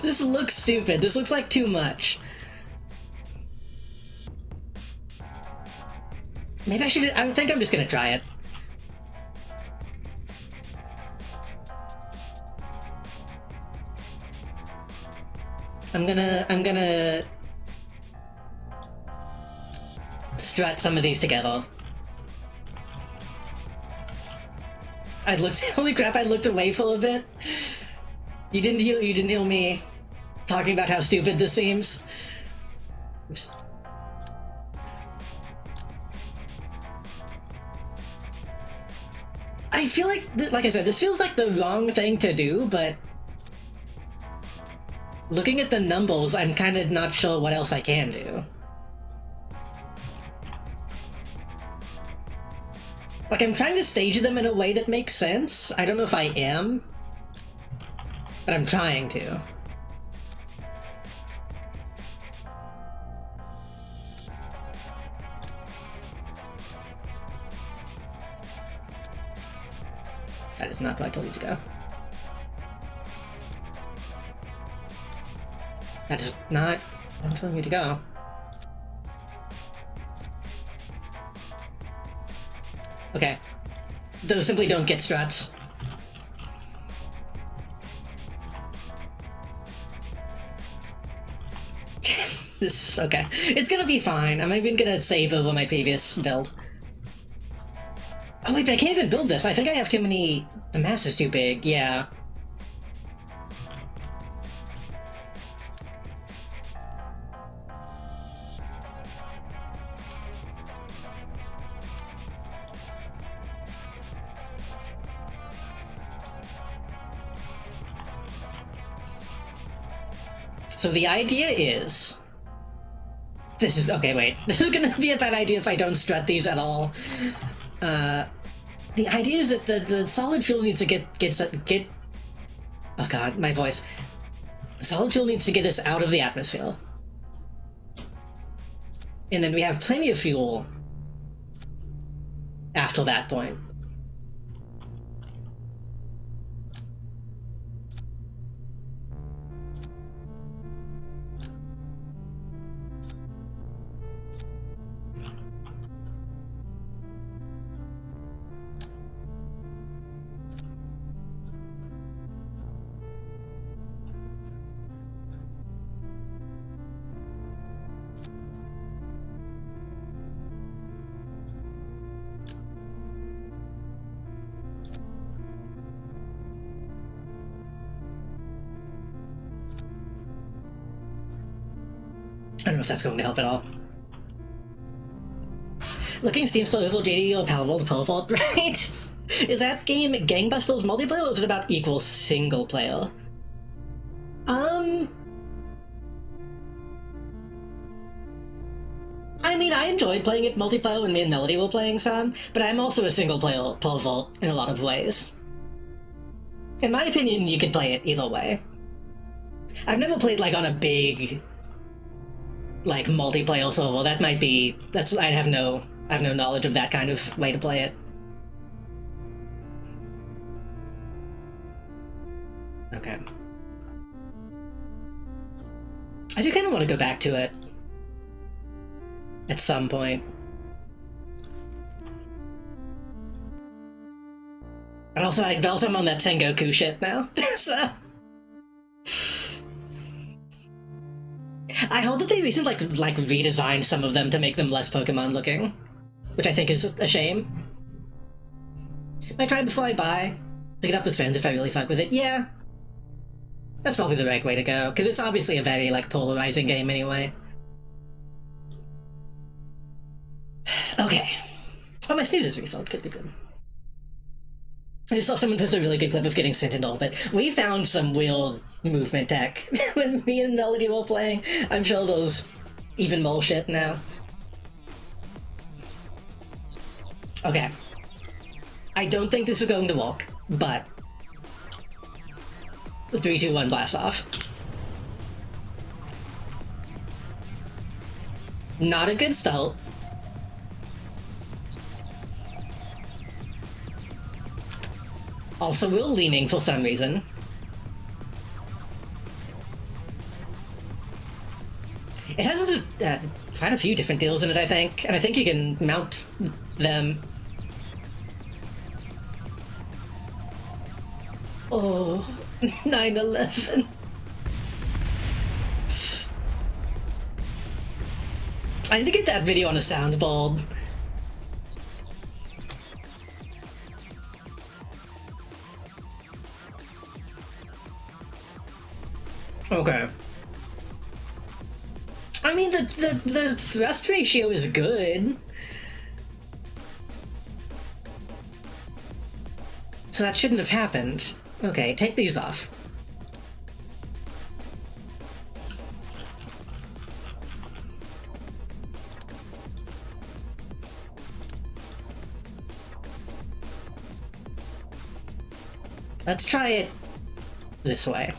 This looks stupid. This looks like too much. Maybe I should... I think I'm just gonna try it. I'm gonna strut some of these together. I looked... Holy crap, I looked away for a bit. You didn't hear me talking about how stupid this seems. Oops. I feel like I said, this feels like the wrong thing to do, but looking at the numbers, I'm kind of not sure what else I can do. Like, I'm trying to stage them in a way that makes sense. I don't know if I am, but I'm trying to. That is not where I told you to go. That is not where I'm telling you to go. Okay. Those simply don't get struts. This is okay. It's gonna be fine. I'm even gonna save over my previous build. Oh wait, but I can't even build this. I think I have too many... The mass is too big, yeah. So the idea is... This is... Okay, wait. This is gonna be a bad idea if I don't strut these at all. The idea is that the solid fuel needs to get... Oh god, my voice. The solid fuel needs to get us out of the atmosphere. And then we have plenty of fuel after that point. I don't know if that's going to help at all. Looking Steam Store overall JD or Powerball to pole vault, right? Is that game gangbusters multiplayer or is it about equal single player? I mean, I enjoyed playing it multiplayer when me and Melody were playing some, but I'm also a single player pole vault in a lot of ways. In my opinion, you could play it either way. I've never played like on a big like multiplayer server. That might be I have no knowledge of that kind of way to play it. Okay. I do kind of want to go back to it at some point. But also I'm on that Sengoku shit now, so... I heard that they recently like redesigned some of them to make them less Pokemon looking, which I think is a shame. Might try before I buy. Pick it up with friends if I really fuck with it. Yeah, that's probably the right way to go, because it's obviously a very like polarizing game anyway. Okay. Oh, my snooze is refilled. Good, good, good. I just saw someone post a really good clip of getting sent in orbit. We found some real movement tech when me and Melody were playing. I'm sure there's even more shit now. Okay. I don't think this is going to work, but... 3, 2, 1, blast off. Not a good start. Also, we're leaning for some reason. It has quite a few different deals in it, I think, and I think you can mount them. Oh, 9/11. I need to get that video on a soundboard. Okay. I mean, the thrust ratio is good. So that shouldn't have happened. Okay, take these off. Let's try it this way.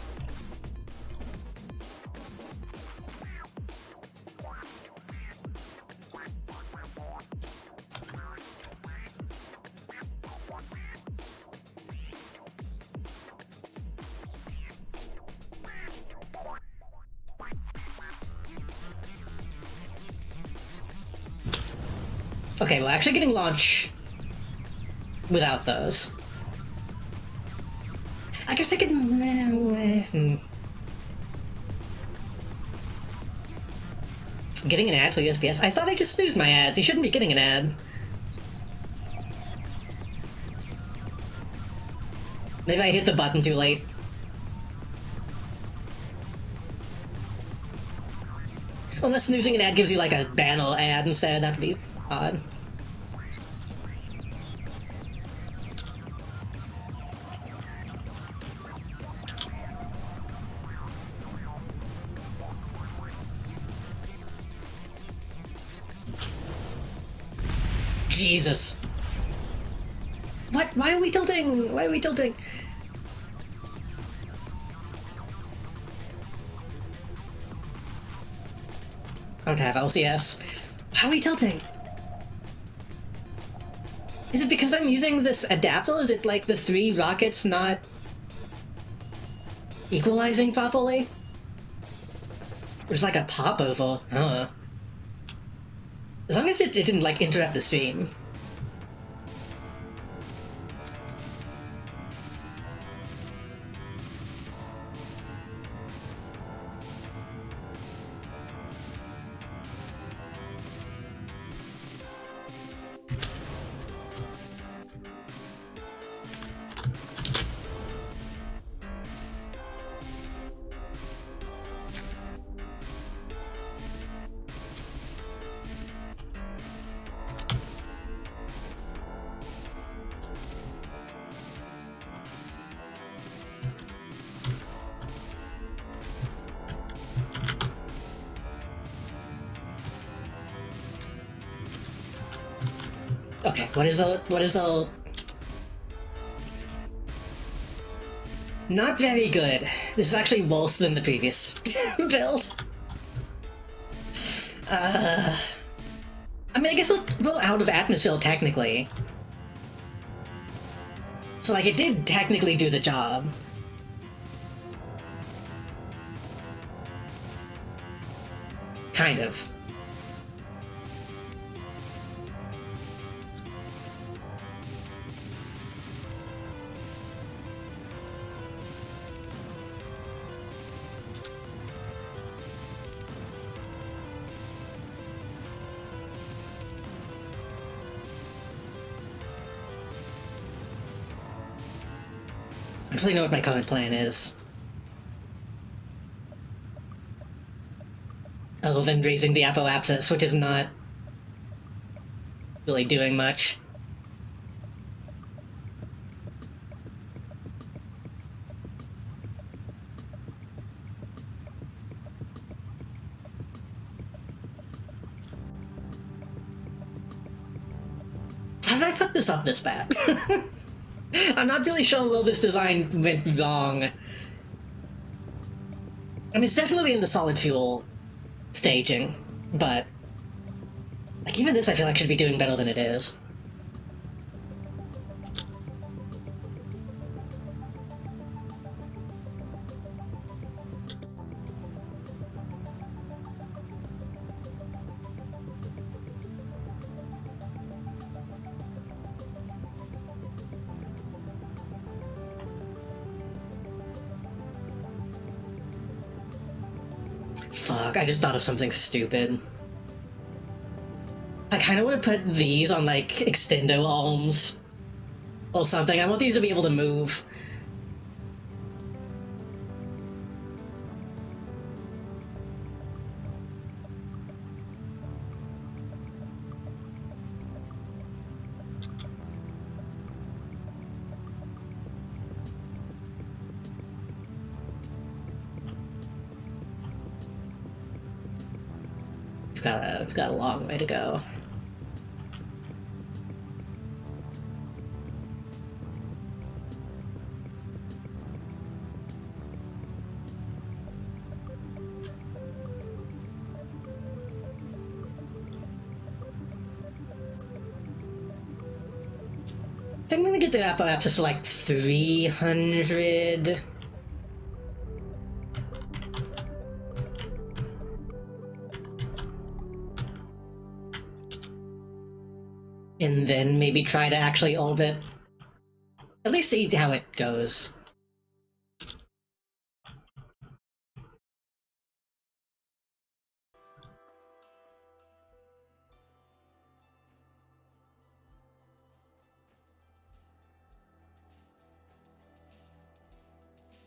Okay, we're actually getting launch without those. I guess I could... Getting an ad for USPS? I thought I just snoozed my ads. You shouldn't be getting an ad. Maybe I hit the button too late. Unless snoozing an ad gives you like a banner ad instead, that would be odd. Jesus. What? Why are we tilting? Why are we tilting? I don't have LCS. How are we tilting? Is it because I'm using this adapter? Is it like the 3 rockets not equalizing properly? There's like a popover. As long as it didn't like interrupt the stream. Okay, what is a... Not very good. This is actually worse than the previous build. I mean, I guess we're out of atmosphere, technically. So, like, it did technically do the job. Kind of. I don't really know what my current plan is. Other than raising the apoapsis, which is not really doing much. How did I fuck this up this bad? I'm not really sure where this design went wrong. I mean, it's definitely in the solid fuel staging, but like even this I feel like should be doing better than it is. Fuck, I just thought of something stupid. I kind of want to put these on, like, extendo arms or something. I want these to be able to move. We've got a long way to go. I think I'm gonna get the apoapsis to like 300. And then maybe try to actually orbit. At least see how it goes.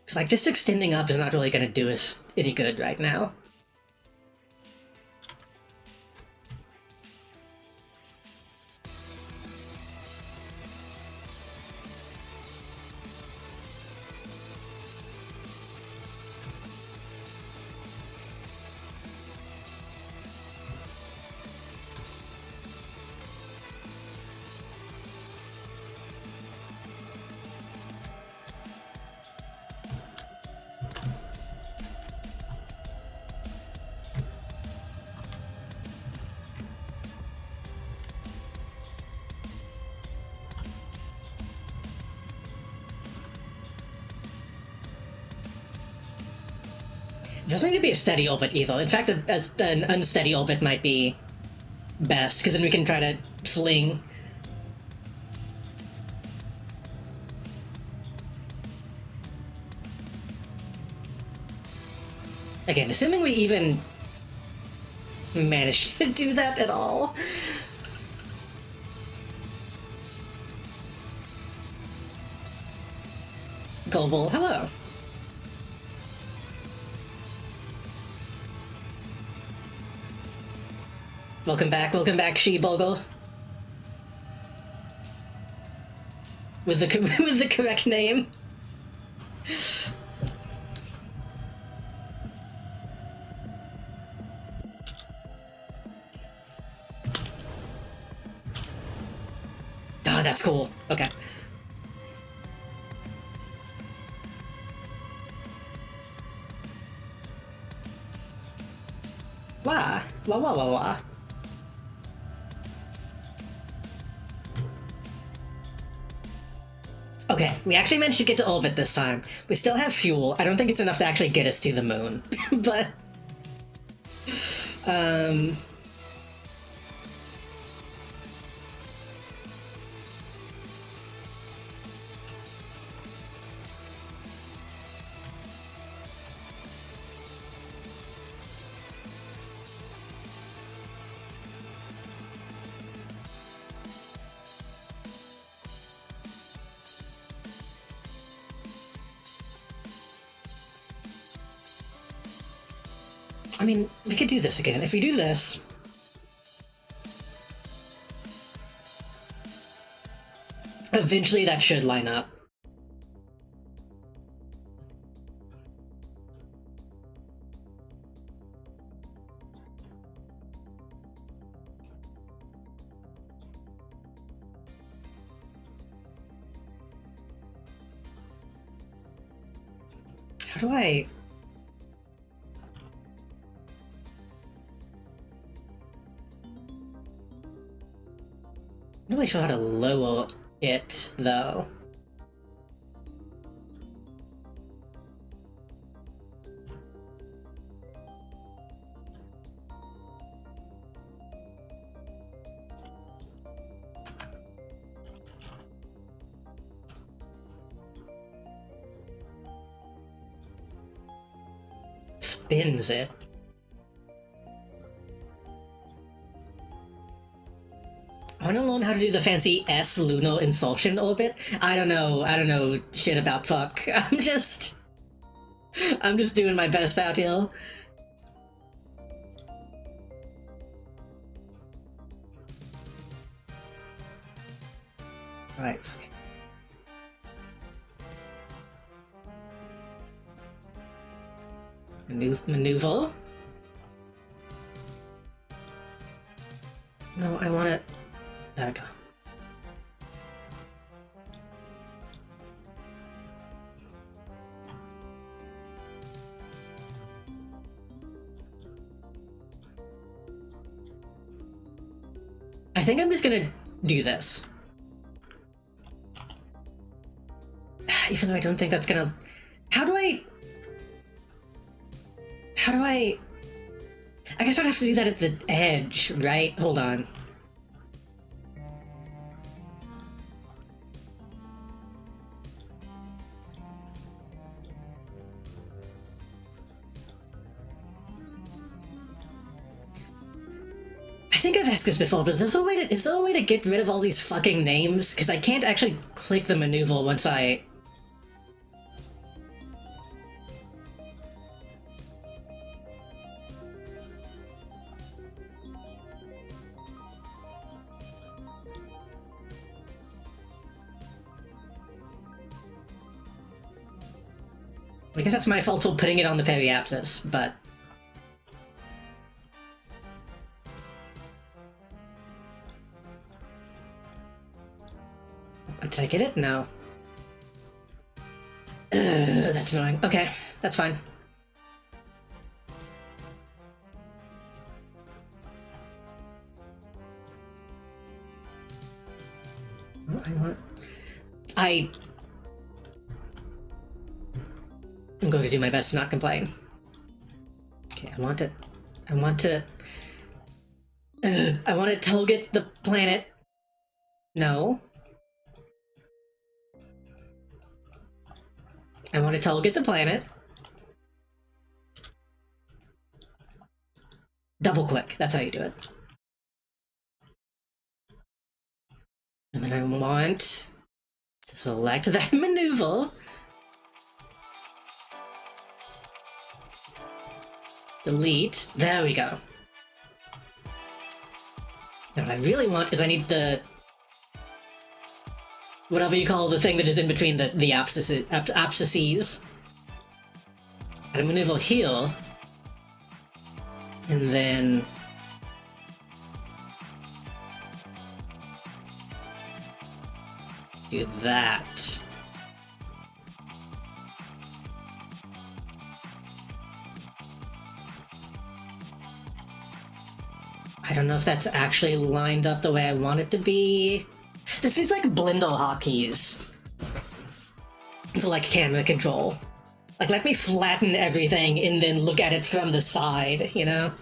Because, like, just extending up is not really gonna do us any good right now. It doesn't need to be a steady orbit either. In fact, an unsteady orbit might be best, because then we can try to fling. Again, assuming we even manage to do that at all. Kerbal, hello. Welcome back, She-Bogle. With the with the correct name. Oh, that's cool. Okay. Wah. Wah wah wah wah. Okay, we actually managed to get to orbit this time. We still have fuel. I don't think it's enough to actually get us to the moon. But... I mean, we could do this again. If we do this... eventually that should line up. How do I... I'm not really sure how to lower it, though. Spins it. I want to learn how to do the fancy S lunar insulsion orbit. I don't know shit about fuck. I'm just doing my best out here. Alright, fuck it. Maneuver. No, I want it. There we go. I think I'm just gonna do this. Even though I don't think that's gonna... How do I... I guess I'd have to do that at the edge, right? Hold on. I think I've asked this before, but is there a way to get rid of all these fucking names? Because I can't actually click the maneuver once I... I guess that's my fault for putting it on the periapsis, but... Did I get it? No. That's annoying. Okay, that's fine. I'm going to do my best to not complain. I want to... I want to... I want to target the planet. No. I want to target the planet. Double click, that's how you do it. And then I want to select that maneuver. Delete. There we go. Now what I really want is I need the... whatever you call the thing that is in between the abscesses. And a maneuver here. And then... do that. I don't know if that's actually lined up the way I want it to be. This is like Blindle hotkeys. For like camera control. Like, let me flatten everything and then look at it from the side, you know?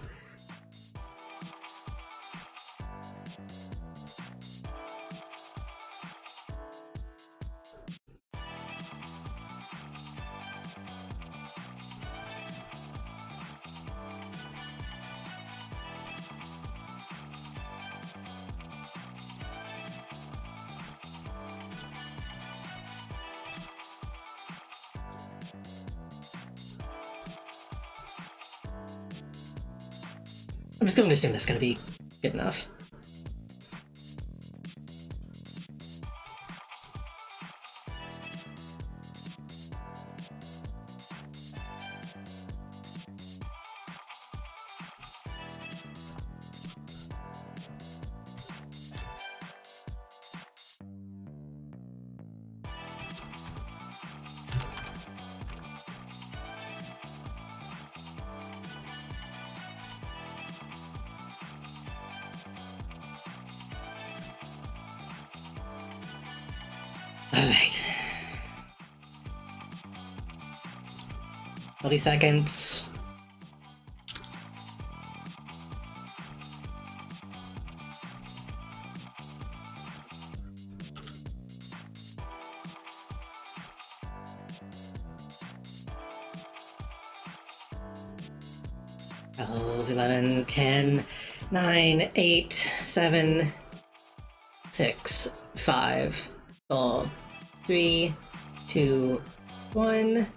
I'm just going to assume that's going to be good enough. Alright. 40 seconds. Oh, 11, 10, 9, 8, 7, 6, 5, 4, 3, 2, 1.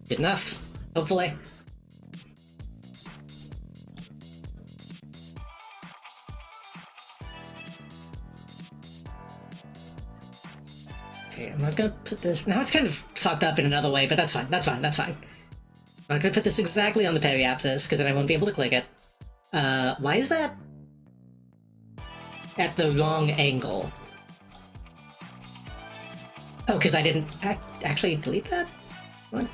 Good enough, hopefully. Okay, I'm not gonna put this... Now it's kind of fucked up in another way, but that's fine, that's fine, that's fine. I'm not gonna put this exactly on the periapsis, because then I won't be able to click it. Why is that at the wrong angle? Oh, because I didn't actually delete that? What?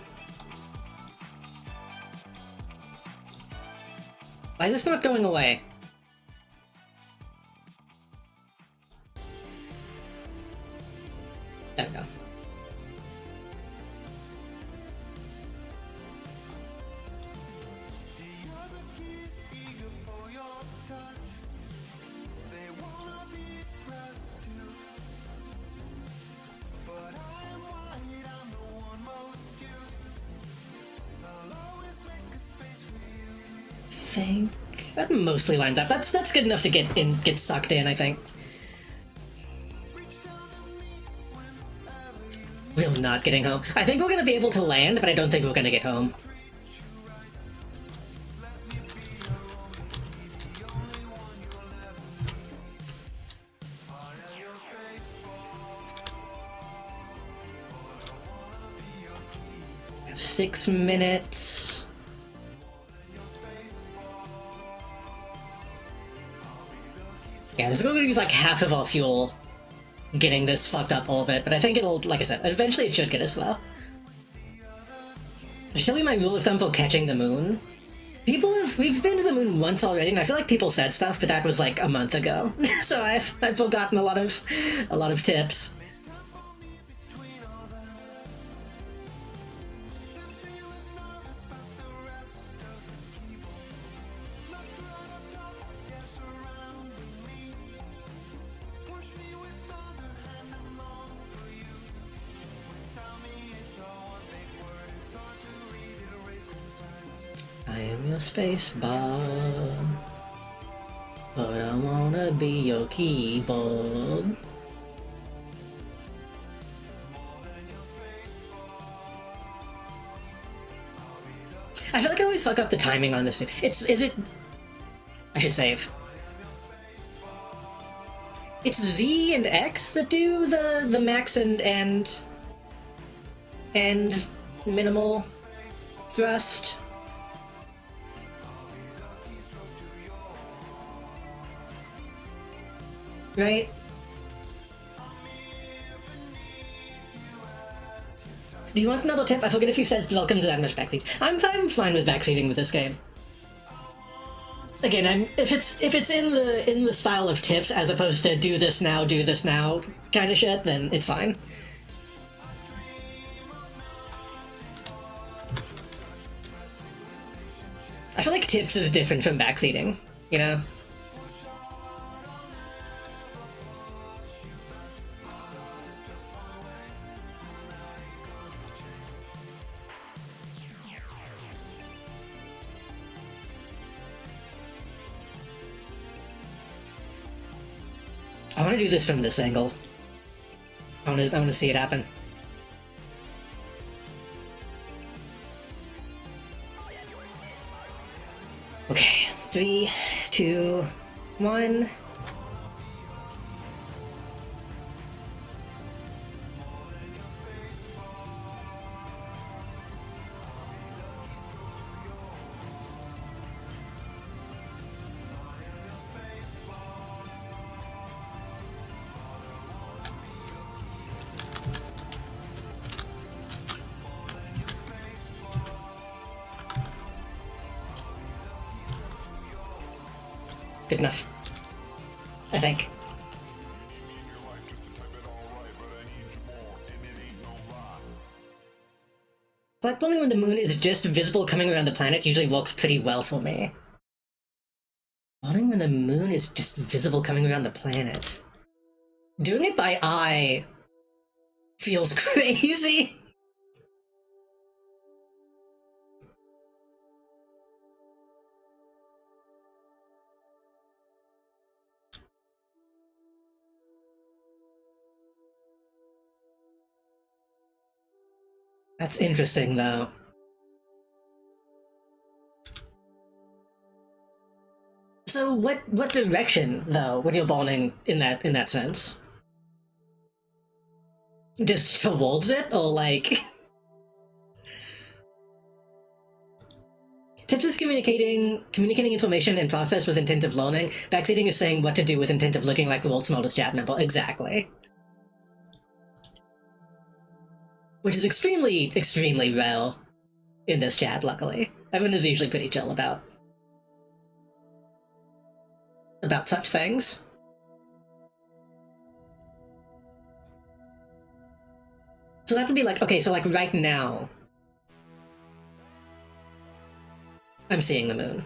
Why is this not going away? There we go. Think that mostly lines up. That's good enough to get sucked in, I think. We're not getting home. I think we're gonna be able to land, but I don't think we're gonna get home. We have 6 minutes. Yeah, this is going to use like half of our fuel getting this fucked up orbit, but I think it'll, like I said, eventually it should get us though. I should tell you my rule of thumb for catching the moon. We've been to the moon once already, and I feel like people said stuff, but that was like a month ago. So I've forgotten a lot of tips. I am your space bar, but I wanna be your keyboard. I feel like I always fuck up the timing on this. Is it? I should save. It's Z and X that do the max and minimal thrust. Right? Do you want another tip? I forget if you said welcome to that much backseat. I'm fine with backseating with this game. Again, if it's in the style of tips as opposed to do this now kind of shit, then it's fine. I feel like tips is different from backseating, you know? I want to do this from this angle. I want to see it happen. Okay, 3, 2, 1. Good enough. I think. Black boning when the moon is just visible coming around the planet usually works pretty well for me. Boning when the moon is just visible coming around the planet. Doing it by eye feels crazy. That's interesting, though. So, what direction, though, when you're boning in that sense? Just towards it, or like? Tips is communicating information and process with intent of learning. Backseating is saying what to do with intent of looking like the world's smartest chat member. Exactly. Which is extremely, extremely rare in this chat, luckily. Everyone is usually pretty chill about such things. So that would be like, okay, so like right now, I'm seeing the moon.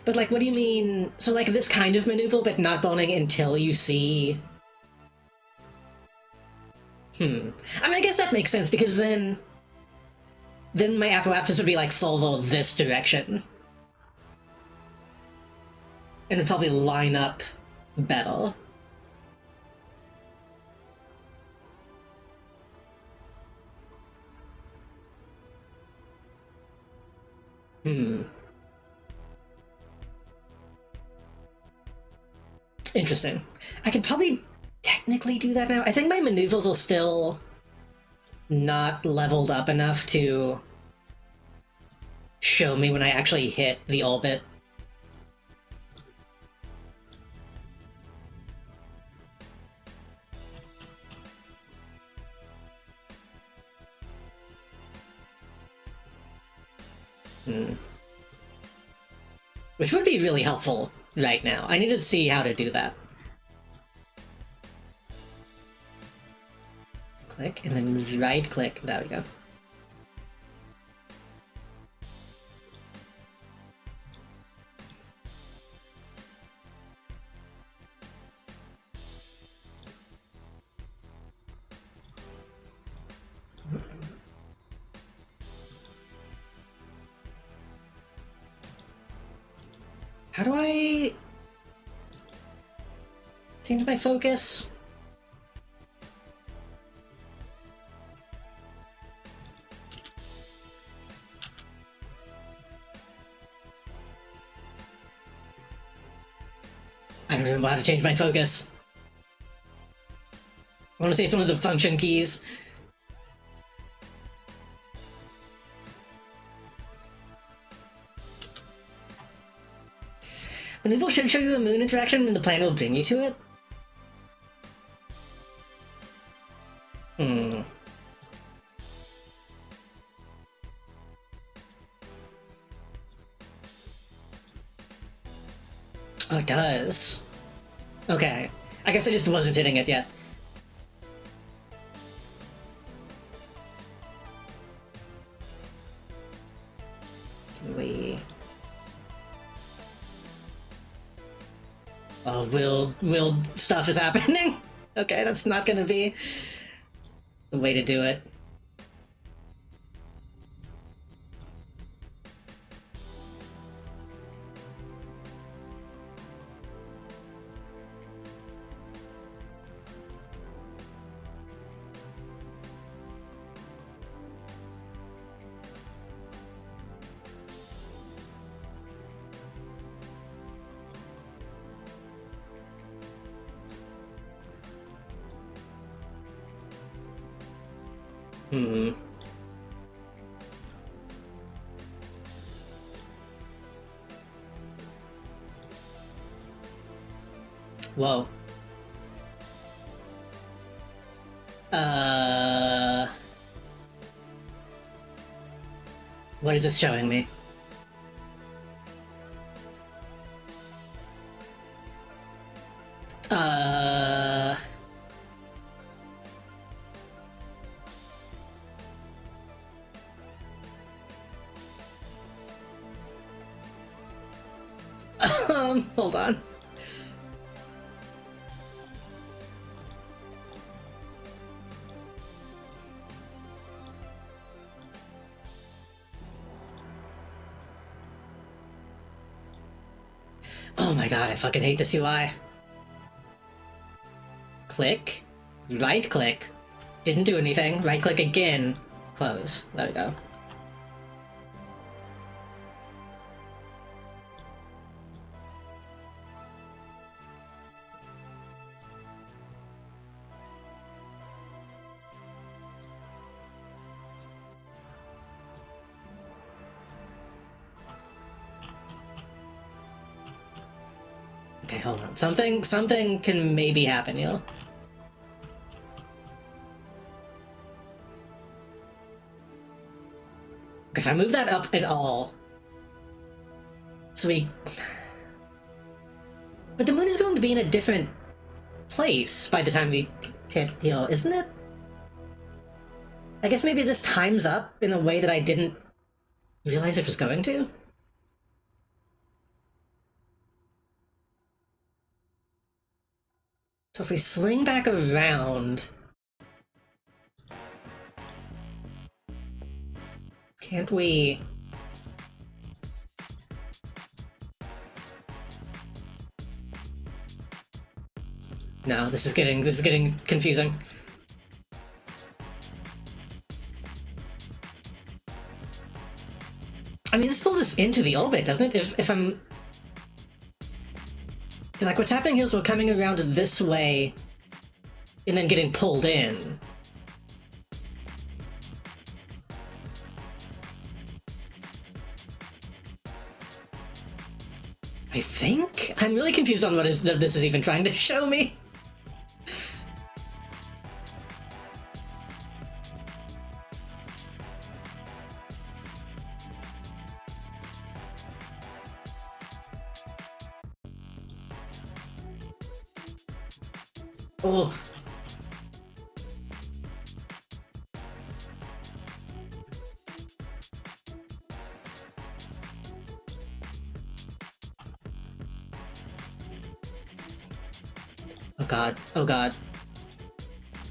But like, what do you mean? So like this kind of maneuver, but not boning until you see... I mean, I guess that makes sense, because then my apoapsis would be like follow this direction. And it'd probably line up better. Interesting. I could probably technically do that now. I think my maneuvers are still not leveled up enough to show me when I actually hit the orbit. Which would be really helpful right now. I need to see how to do that. Click, and then right-click. There we go. How do I change my focus? I don't even know how to change my focus. I want to say it's one of the function keys. Maneuver should show you a moon interaction and the plan will bring you to it? Oh, it does. Okay. I guess I just wasn't hitting it yet. Can we... Oh, will stuff is happening? Okay, that's not gonna be the way to do it. Whoa. What is this showing me? Hold on. Oh my god, I fucking hate this UI. Click, right click, didn't do anything, right click again, close. There we go. Okay, hold on. Something can maybe happen, you know? If I move that up at all... So we... But the moon is going to be in a different place by the time we hit, you know, isn't it? I guess maybe this times up in a way that I didn't realize it was going to? So if we sling back around... Can't we... No, this is getting confusing. I mean, this pulls us into the orbit, doesn't it? If I'm... Because, like, what's happening here is we're coming around this way and then getting pulled in. I think? I'm really confused on what this is even trying to show me. Oh. Oh god. Oh god.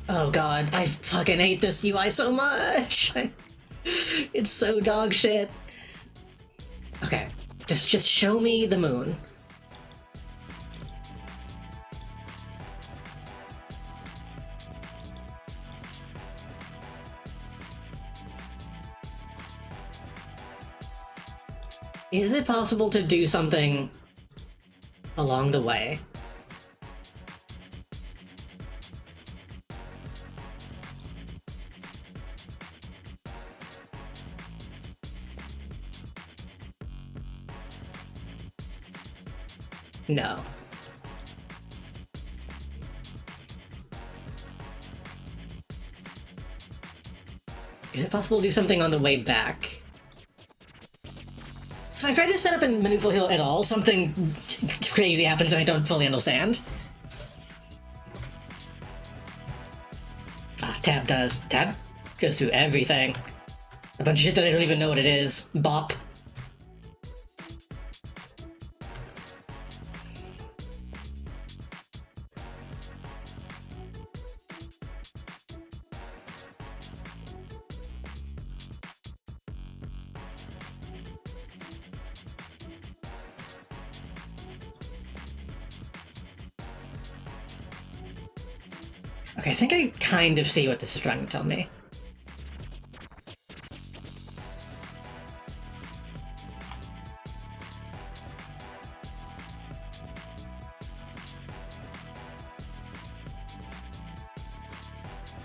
Oh god. I fucking hate this UI so much. It's so dog shit. Okay. Just show me the moon. Is it possible to do something along the way? No. Is it possible to do something on the way back? So I tried to set up in Maneuver Hill at all, something crazy happens and I don't fully understand. Ah, Tab does. Tab goes through everything. A bunch of shit that I don't even know what it is. Bop. Okay, I think I kind of see what this is trying to tell me.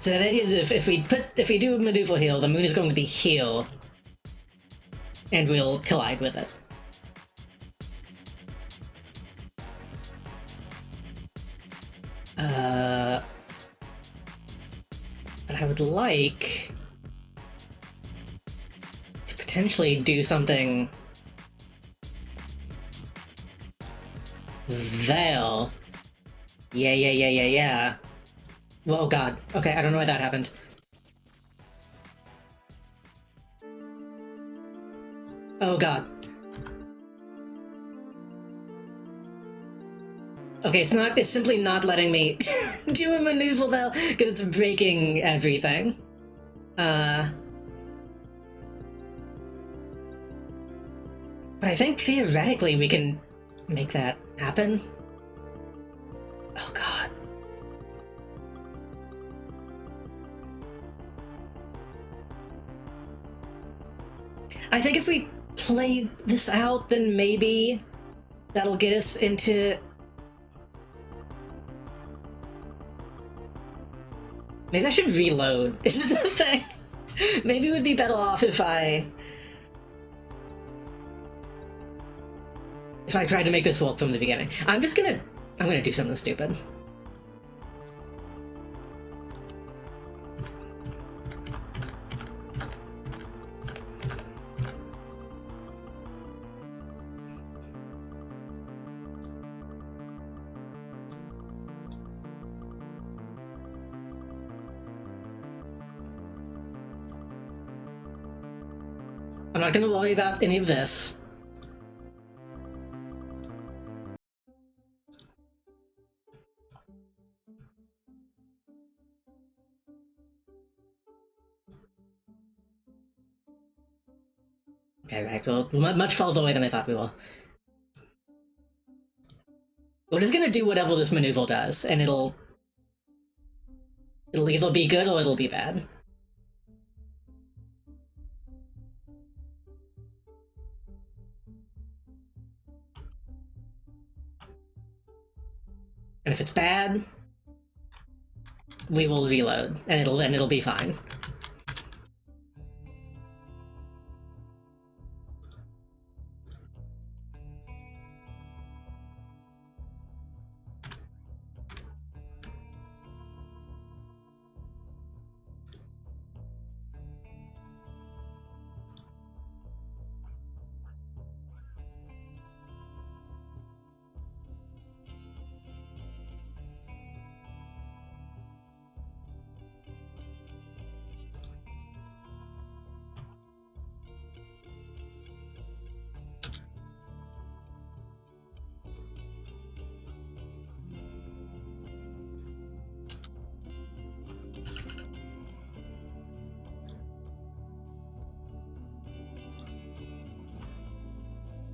So the idea is if we do Maneuver Heal, the moon is going to be here, and we'll collide with it. But I would like to potentially do something there. Yeah. Oh god. Okay, I don't know why that happened. Oh god. Okay, it's simply not letting me do a maneuver though, because it's breaking everything. But I think theoretically we can make that happen. Oh god. I think if we play this out, then maybe that'll get us into... Maybe I should reload. This is the thing. Maybe it would be better off if I tried to make this work from the beginning. I'm gonna do something stupid. I'm not gonna worry about any of this. Okay, right, well, we're much farther away than I thought we were. We're just gonna do whatever this maneuver does, and it'll either be good or it'll be bad. And if it's bad, we will reload, and it'll be fine.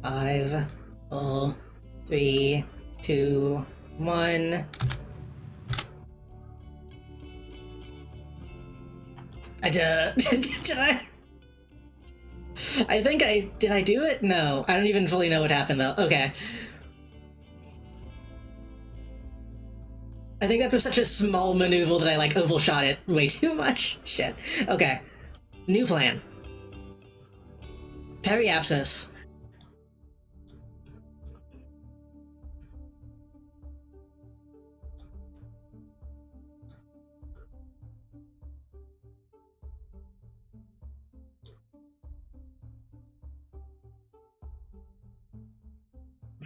5, 4, 3, 2, 1. Did I? I think did I do it? No, I don't even fully know what happened though. Okay. I think that was such a small maneuver that I like overshot it way too much. Shit. Okay. New plan. Periapsis.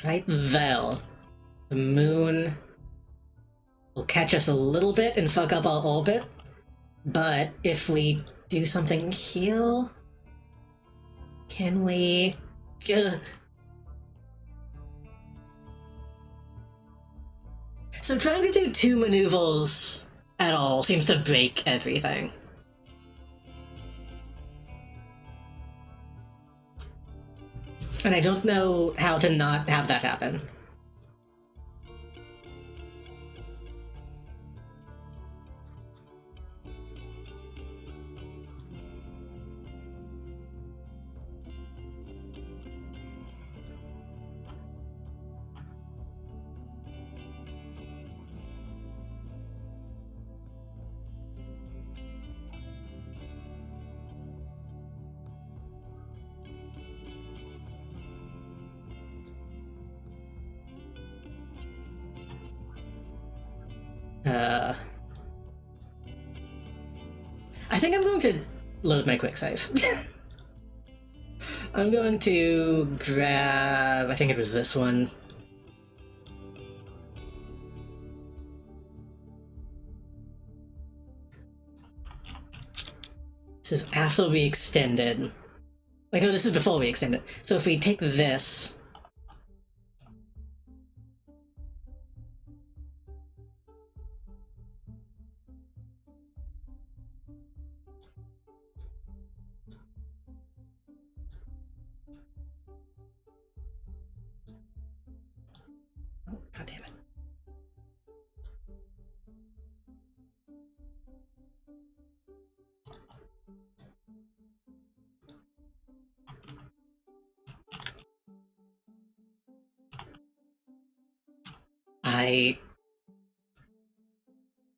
Right there. The moon will catch us a little bit and fuck up our orbit, but if we do something here, can we... So trying to do 2 maneuvers at all seems to break everything. And I don't know how to not have that happen. I think I'm going to load my quick save. I'm going to grab... I think it was this one. This is after we extended. Wait, no, this is before we extended. So if we take this... Oh, God damn it.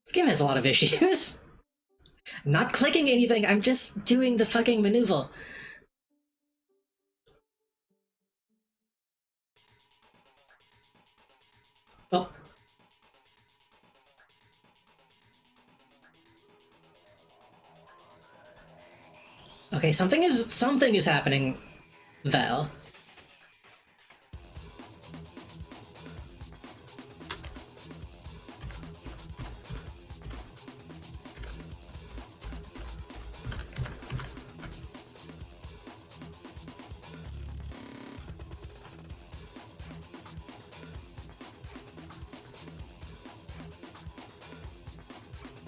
This game has a lot of issues. I'm not clicking anything, I'm just doing the fucking maneuver. Oh. Okay, something is happening there.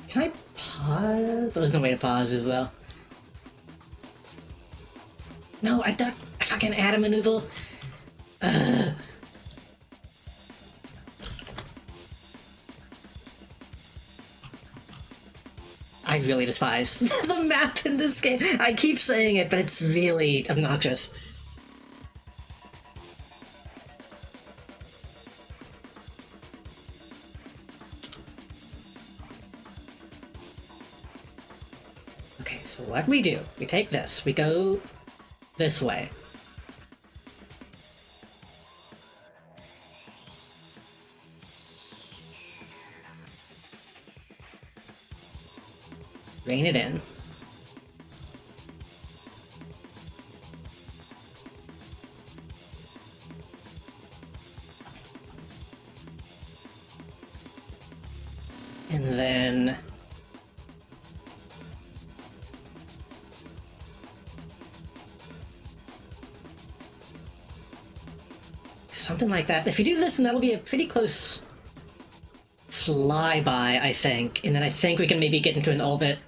Can I pause? There's no way to pause, is there? No, I don't. I fucking add a maneuver. I really despise the map in this game. I keep saying it, but it's really obnoxious. Okay, so what we do, we take this, we go this way. Rein it in. And then... something like that. If you do this, then that'll be a pretty close flyby, I think. And then I think we can maybe get into an orbit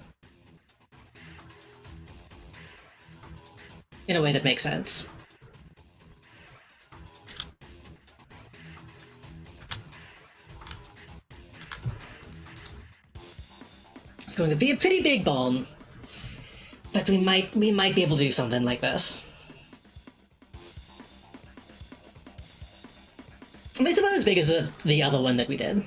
in a way that makes sense. going to be a pretty big bomb. But we might be able to do something like this. I mean, it's about as big as the other one that we did.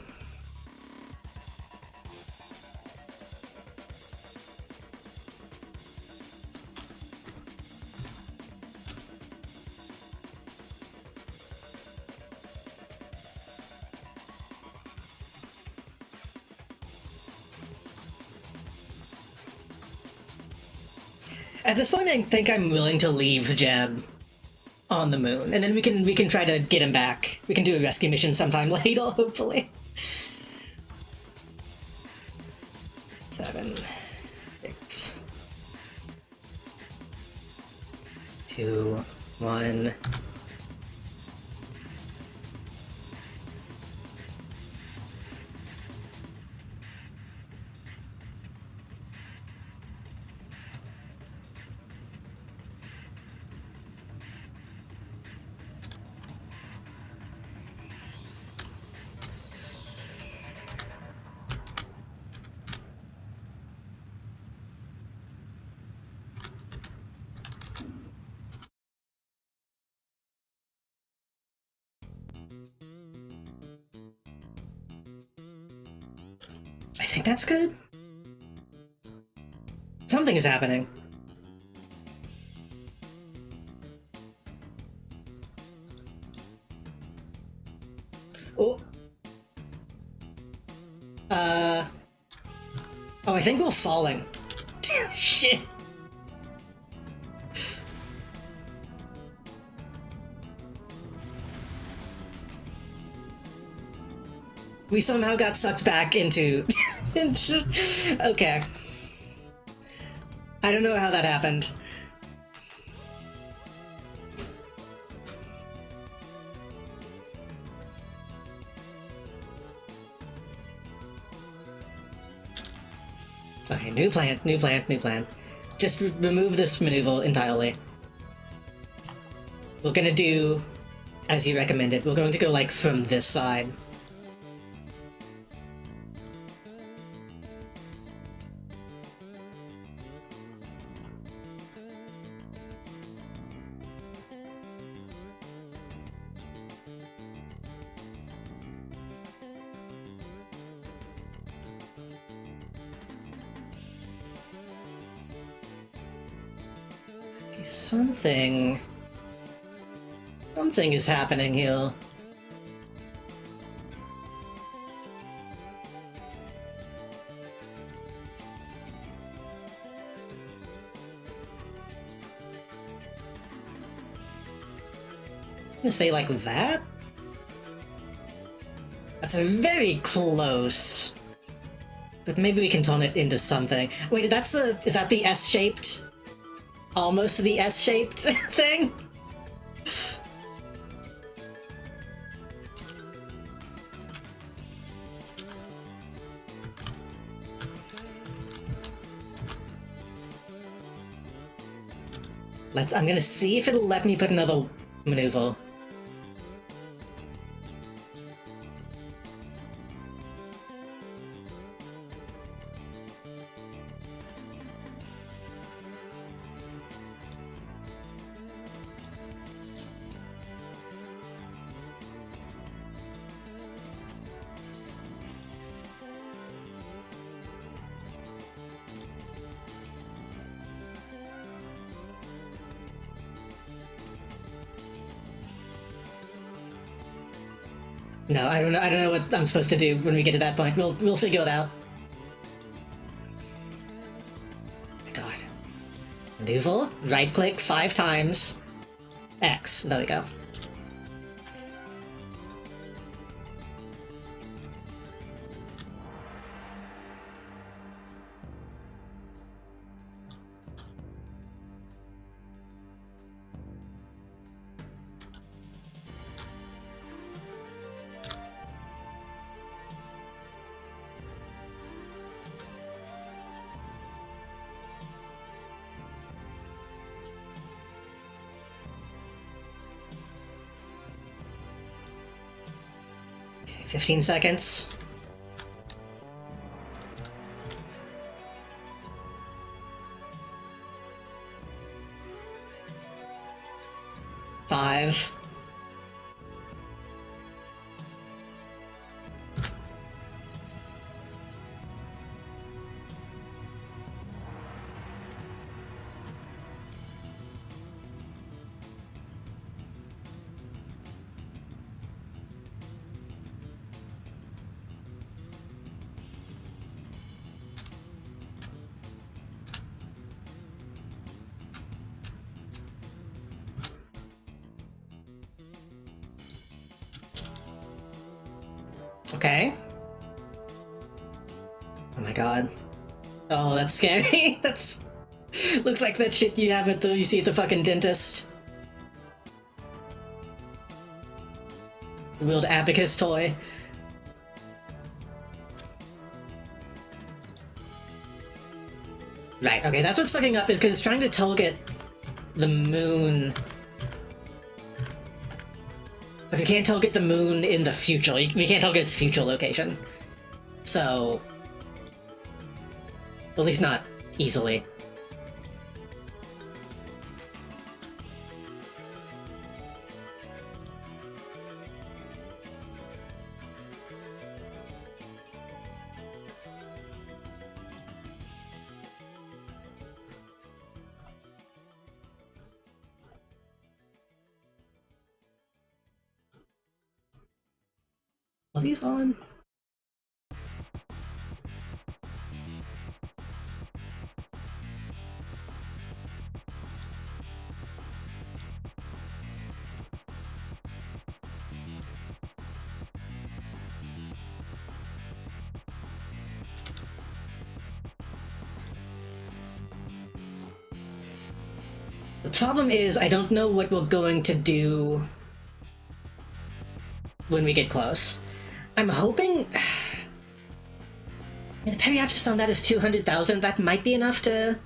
At this point, I think I'm willing to leave Jeb on the moon, and then we can try to get him back. We can do a rescue mission sometime later, hopefully. 7, 6, 2, 1. I think that's good. Something is happening. Oh. Oh, I think we're falling. Shit. We somehow got sucked back into... Okay. I don't know how that happened. Okay, new plan, new plan, new plan. Just remove this maneuver entirely. We're gonna do as you recommended. We're going to go, like, from this side. Something is happening here. I'm gonna say like that? That's a very close. But maybe we can turn it into something. Wait, is that the S-shaped? Almost the S-shaped thing? I'm gonna see if it'll let me put another maneuver. No, I don't know what I'm supposed to do when we get to that point. We'll figure it out. God. Maneuver, right click 5 times. X. There we go. Okay, 15 seconds. 5. Okay. Oh my god. Oh, that's scary. That's... Looks like that shit you have you see at the fucking dentist. The wheeled abacus toy. Right, okay, that's what's fucking up, is because it's trying to target the moon. But we can't target the moon in the future. We can't target its future location. So... At least not easily. Are these on? The problem is, I don't know what we're going to do when we get close. I'm hoping... The periapsis on that is 200,000. That might be enough to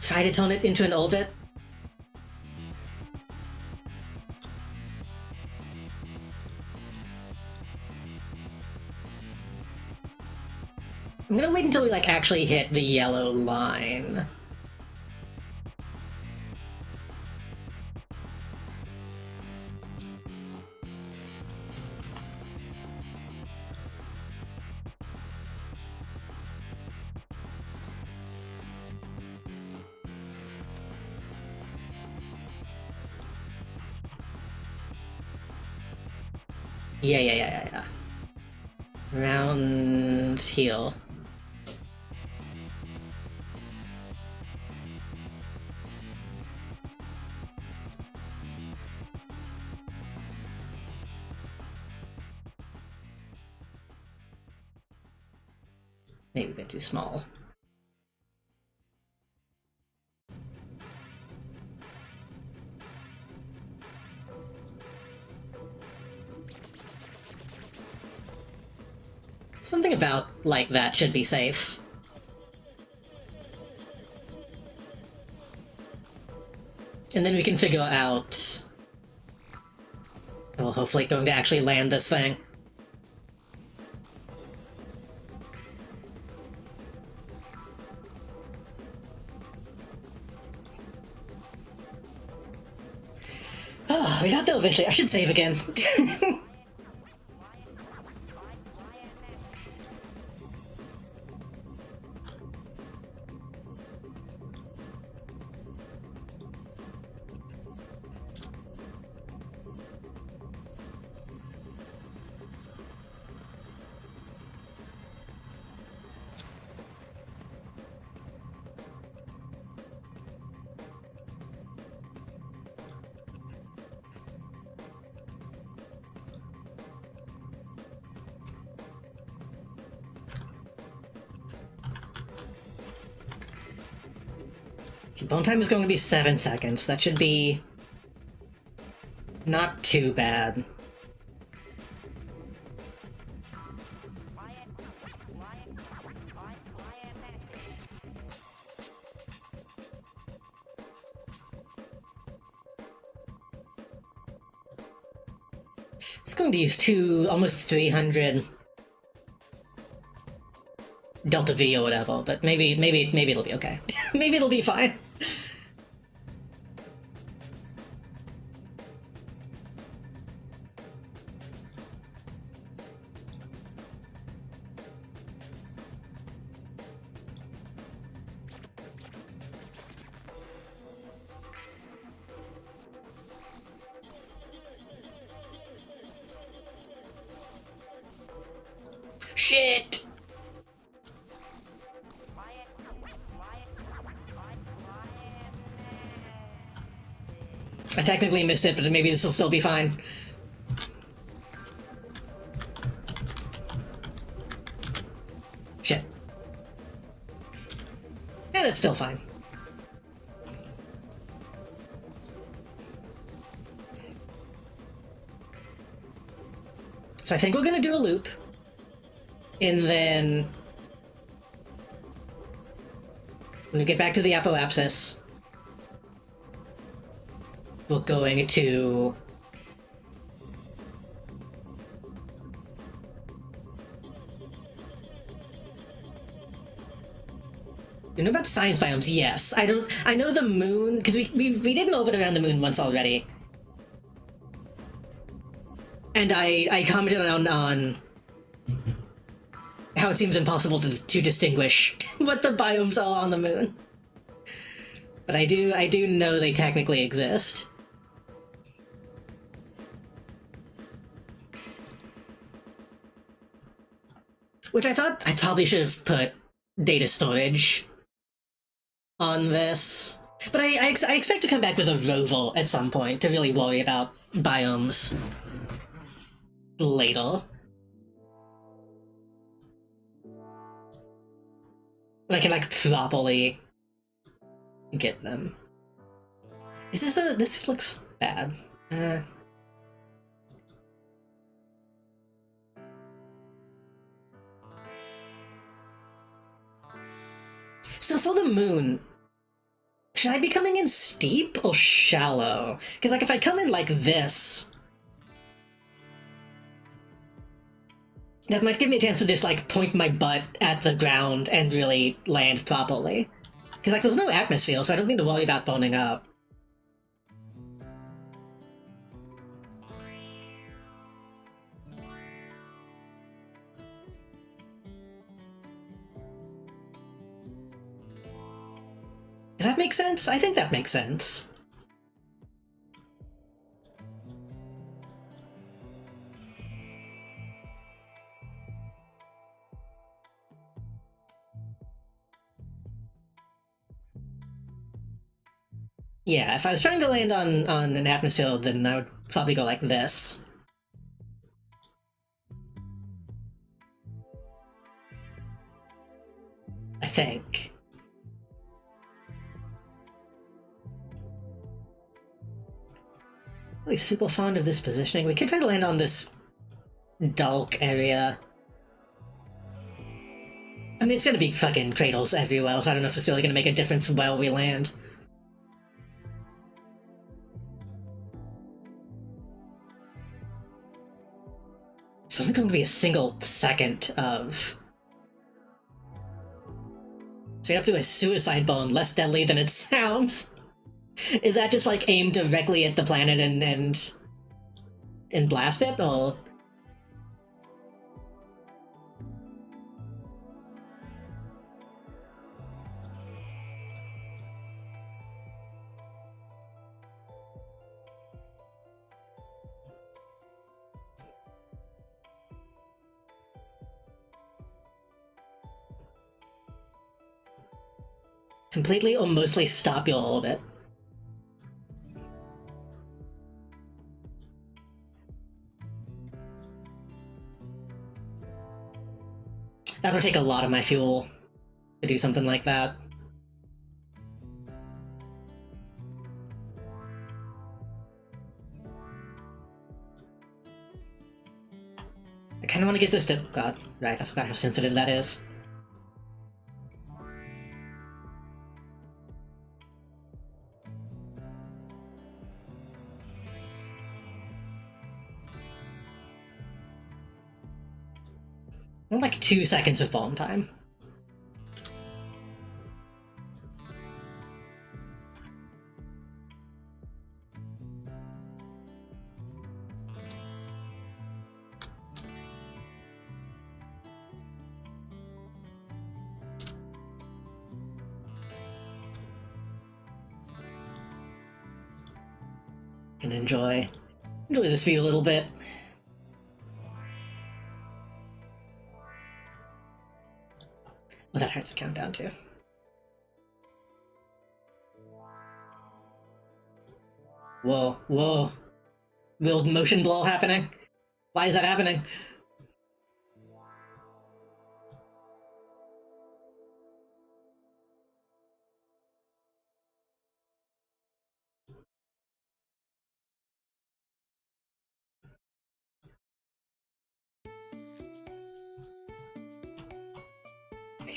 try to turn it into an orbit. I'm gonna wait until we, like, actually hit the yellow line. Yeah. Round here. Maybe a bit too small. Something about, like, that should be safe. And then we can figure out... Oh, hopefully going to actually land this thing. Oh, we got there eventually. I should save again. Bone time is going to be 7 seconds. That should be... not too bad. It's going to use almost 300 Delta V or whatever, but maybe it'll be okay. Maybe it'll be fine. I technically missed it, but maybe this will still be fine. Shit. Yeah, that's still fine. So I think we're gonna do a loop. And then when we get back to the apoapsis, we're going to you know about science biomes? Yes. I know the moon, because we did an orbit around the moon once already. And I commented on how it seems impossible to distinguish what the biomes are on the moon. But I do know they technically exist. Which I thought I probably should have put data storage on this. But I expect to come back with a rover at some point to really worry about biomes later. And I can, like, properly get them. Is this this looks bad. So for the moon, should I be coming in steep or shallow? Because, like, if I come in like this, that might give me a chance to just, like, point my butt at the ground and really land properly. Because, like, there's no atmosphere, so I don't need to worry about burning up. Does that make sense? I think that makes sense. Yeah, if I was trying to land on an atmosphere, then I would probably go like this. I think. Really super fond of this positioning. We could try to land on this dark area. I mean, it's gonna be fucking cradles everywhere, so I don't know if it's really gonna make a difference where we land. So it's going to be a single second of... straight up to a suicide bomb, less deadly than it sounds. Is that just, like, aimed directly at the planet and blast it, or... completely or mostly stop your orbit? That would take a lot of my fuel to do something like that. I kind of want to get this to... God, right, I forgot how sensitive that is. Like 2 seconds of bomb time. Can enjoy this view a little bit. Oh, that hurts the countdown too. Whoa, whoa. Little motion blow happening? Why is that happening?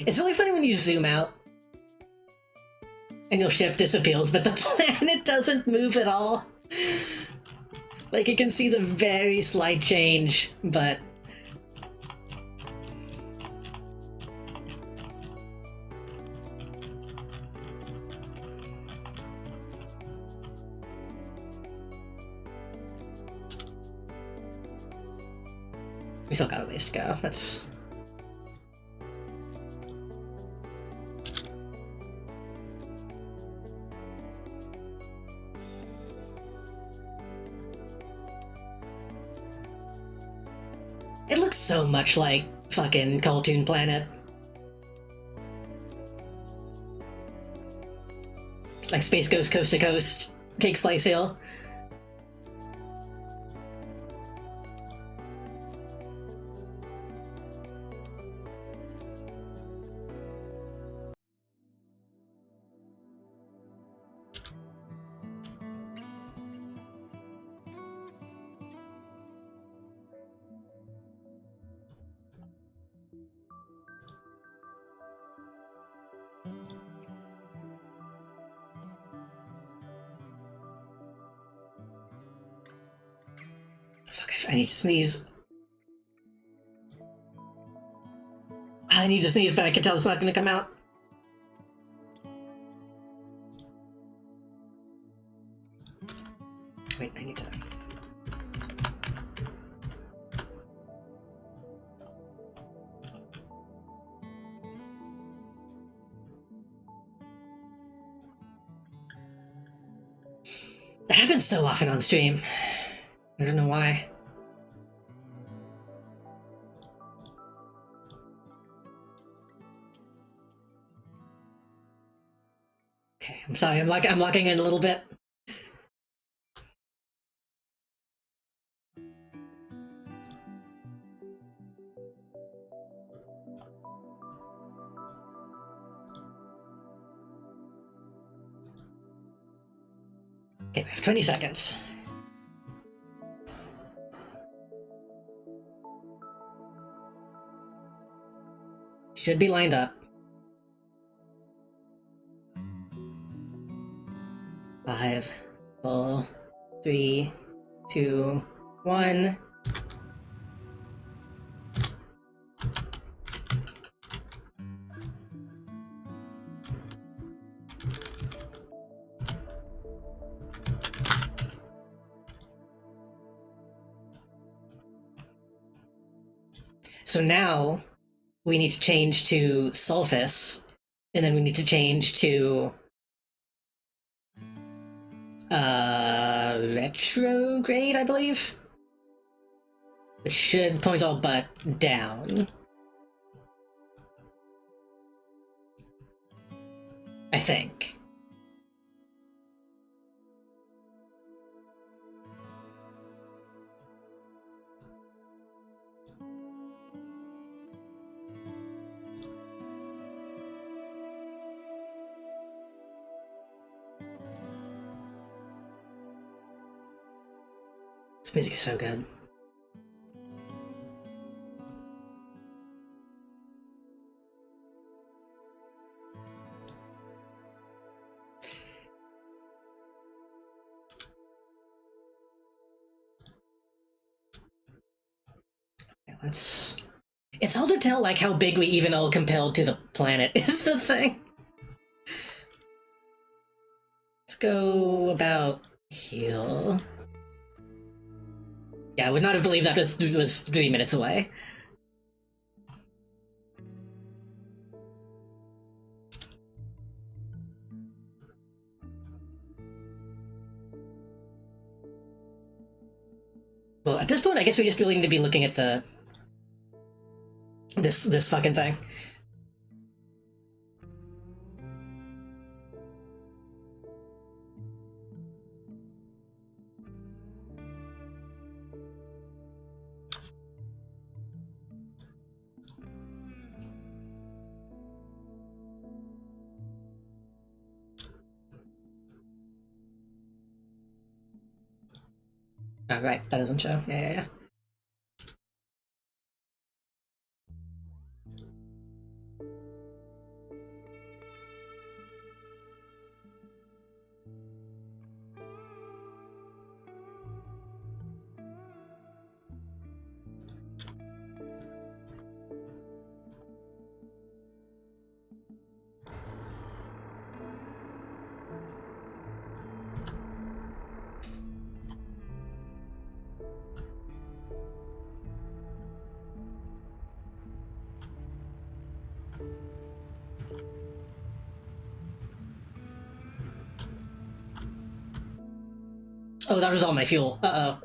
It's really funny when you zoom out and your ship disappears, but the planet doesn't move at all. Like, you can see the very slight change, but... we still got a ways to go. That's... it looks so much like fucking Cartoon Planet. Like Space Ghost Coast to Coast takes place here. Fuck, I need to sneeze. I need to sneeze, but I can tell it's not gonna come out. Wait, I need to... that happens so often on stream. I don't know why. Okay, I'm sorry, I'm locking in a little bit. Okay, we have 20 seconds. Should be lined up. 5, 4, 3, 2, 1. So now we need to change to Sulfus, and then we need to change to retrograde, I believe. Which should point all but down. I think. This music is so good. Okay, let's... it's hard to tell, like, how big we even are compared to the planet is the thing. Let's go about here. Yeah, I would not have believed that was 3 minutes away. Well, at this point, I guess we just really need to be looking at the... this fucking thing. Oh, right, that doesn't show. Yeah. Oh, that was all my fuel. Uh-oh.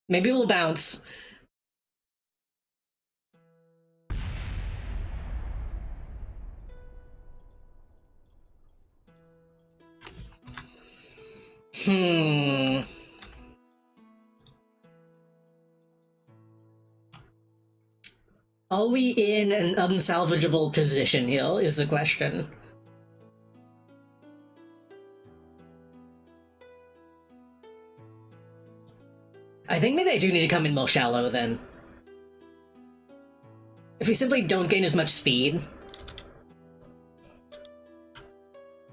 Maybe we'll bounce. Hmm. Are we in an unsalvageable position here, is the question. I think maybe I do need to come in more shallow, then. If we simply don't gain as much speed...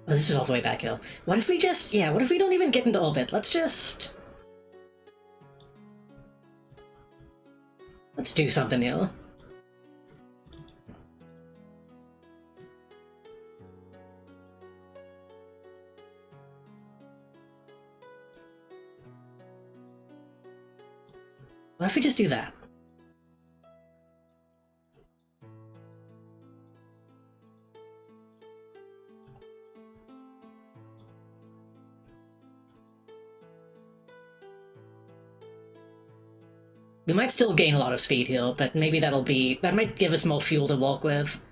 Oh, this is all the way back hill. What if we just... Yeah, what if we don't even get into orbit? Let's just... Let's do something here. What if we just do that? We might still gain a lot of speed here, but maybe that might give us more fuel to walk with.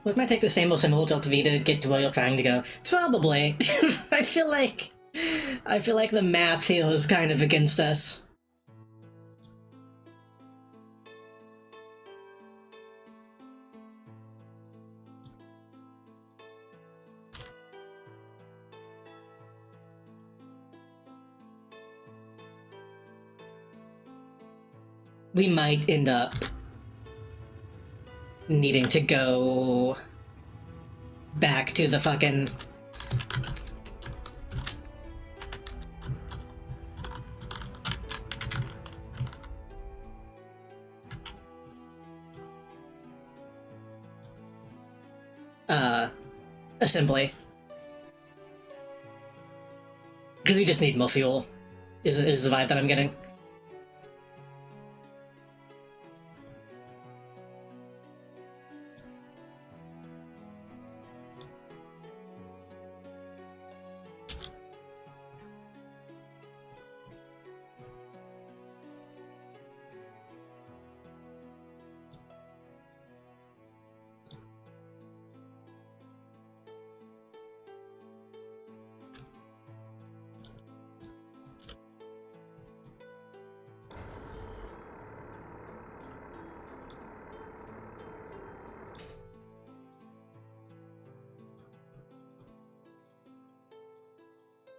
Well, it might take the same or similar Delta V to get to where you're trying to go. Probably. I feel like the math here is kind of against us. We might end up needing to go back to the fucking... assembly. Because we just need more fuel, is the vibe that I'm getting.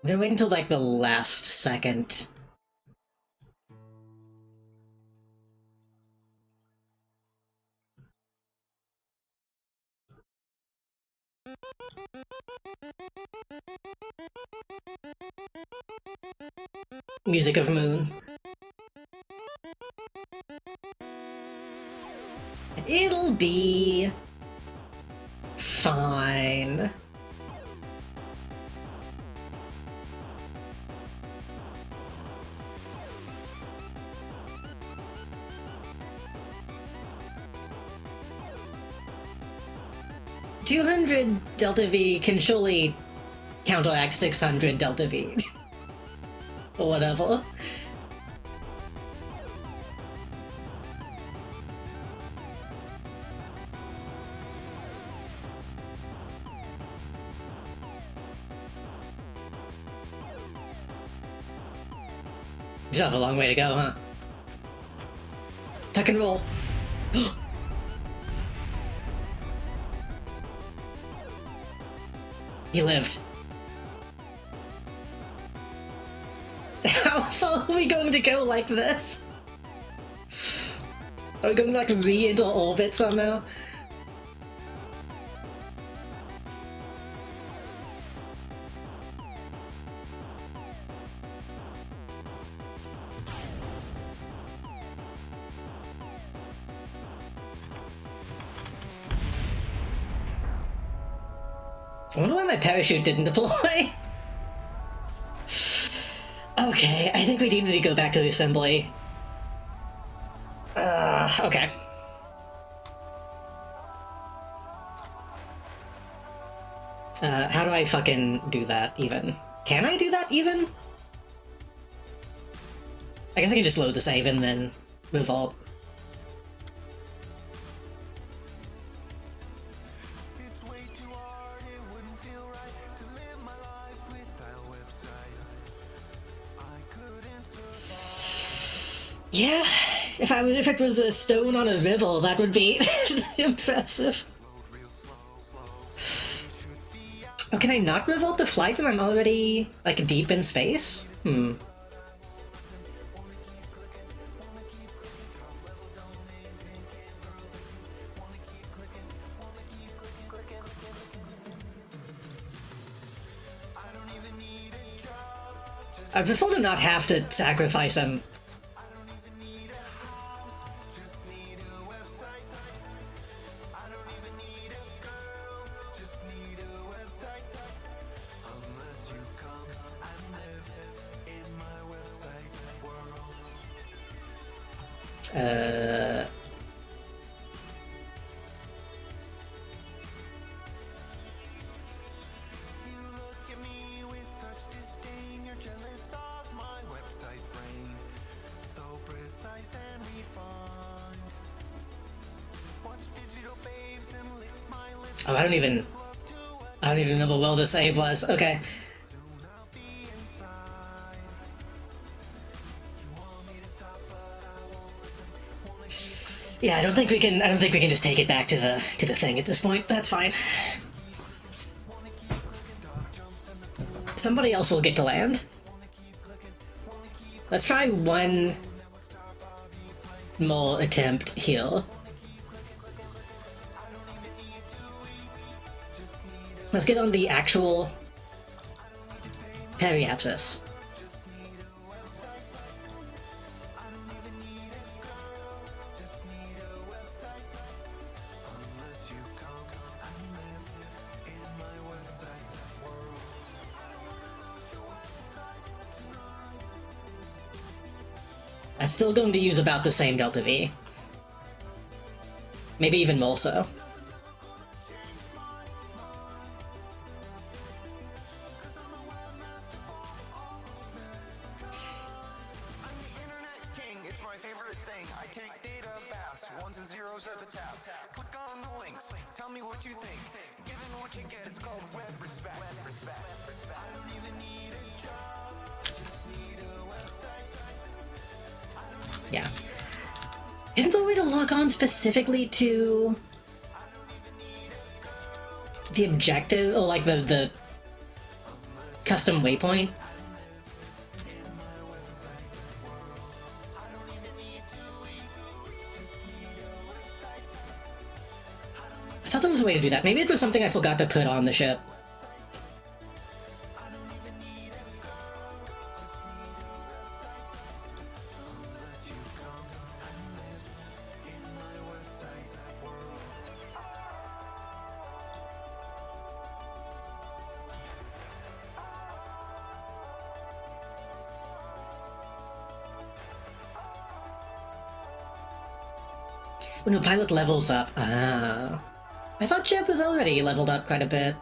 I'm gonna wait until, like, the last second. Music of Moon. It'll be... fine. 200 delta V can surely counteract 600 delta V. Or whatever. You still have a long way to go, huh? Tuck and roll. He lived. How far are we going to go like this? Are we going to like re-enter orbit somehow? I wonder why my parachute didn't deploy. Okay, I think we do need to go back to the assembly. Okay. How do I fucking do that, even? Can I do that, even? I guess I can just load the save and then revolt. Yeah, if it was a stone on a river, that would be impressive. Oh, can I not revolt the flight when I'm already, like, deep in space? I prefer to not have to sacrifice him. Oh, I don't even know how well the save was. Okay. Yeah, I don't think we can just take it back to the thing at this point. That's fine. Somebody else will get to land. Let's try one more attempt here. Let's get on the actual periapsis. I'm still going to use about the same delta V. Maybe even more so. Yeah. Isn't there a way to log on specifically to the objective, or like the custom waypoint? I thought there was a way to do that. Maybe it was something I forgot to put on the ship. When a pilot levels up, I thought Jeb was already leveled up quite a bit.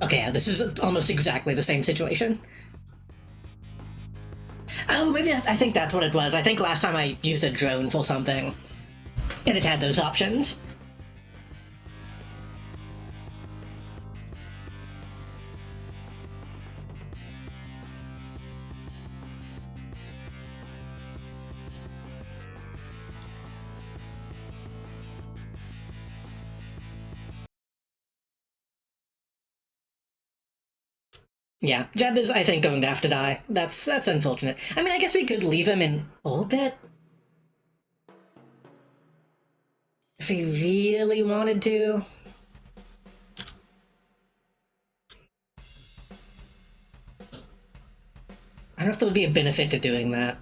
Okay, yeah, this is almost exactly the same situation. Oh, maybe I think that's what it was. I think last time I used a drone for something, and it had those options. Yeah, Jeb is, I think, going to have to die. That's unfortunate. I mean, I guess we could leave him in orbit if we really wanted to. I don't know if there would be a benefit to doing that.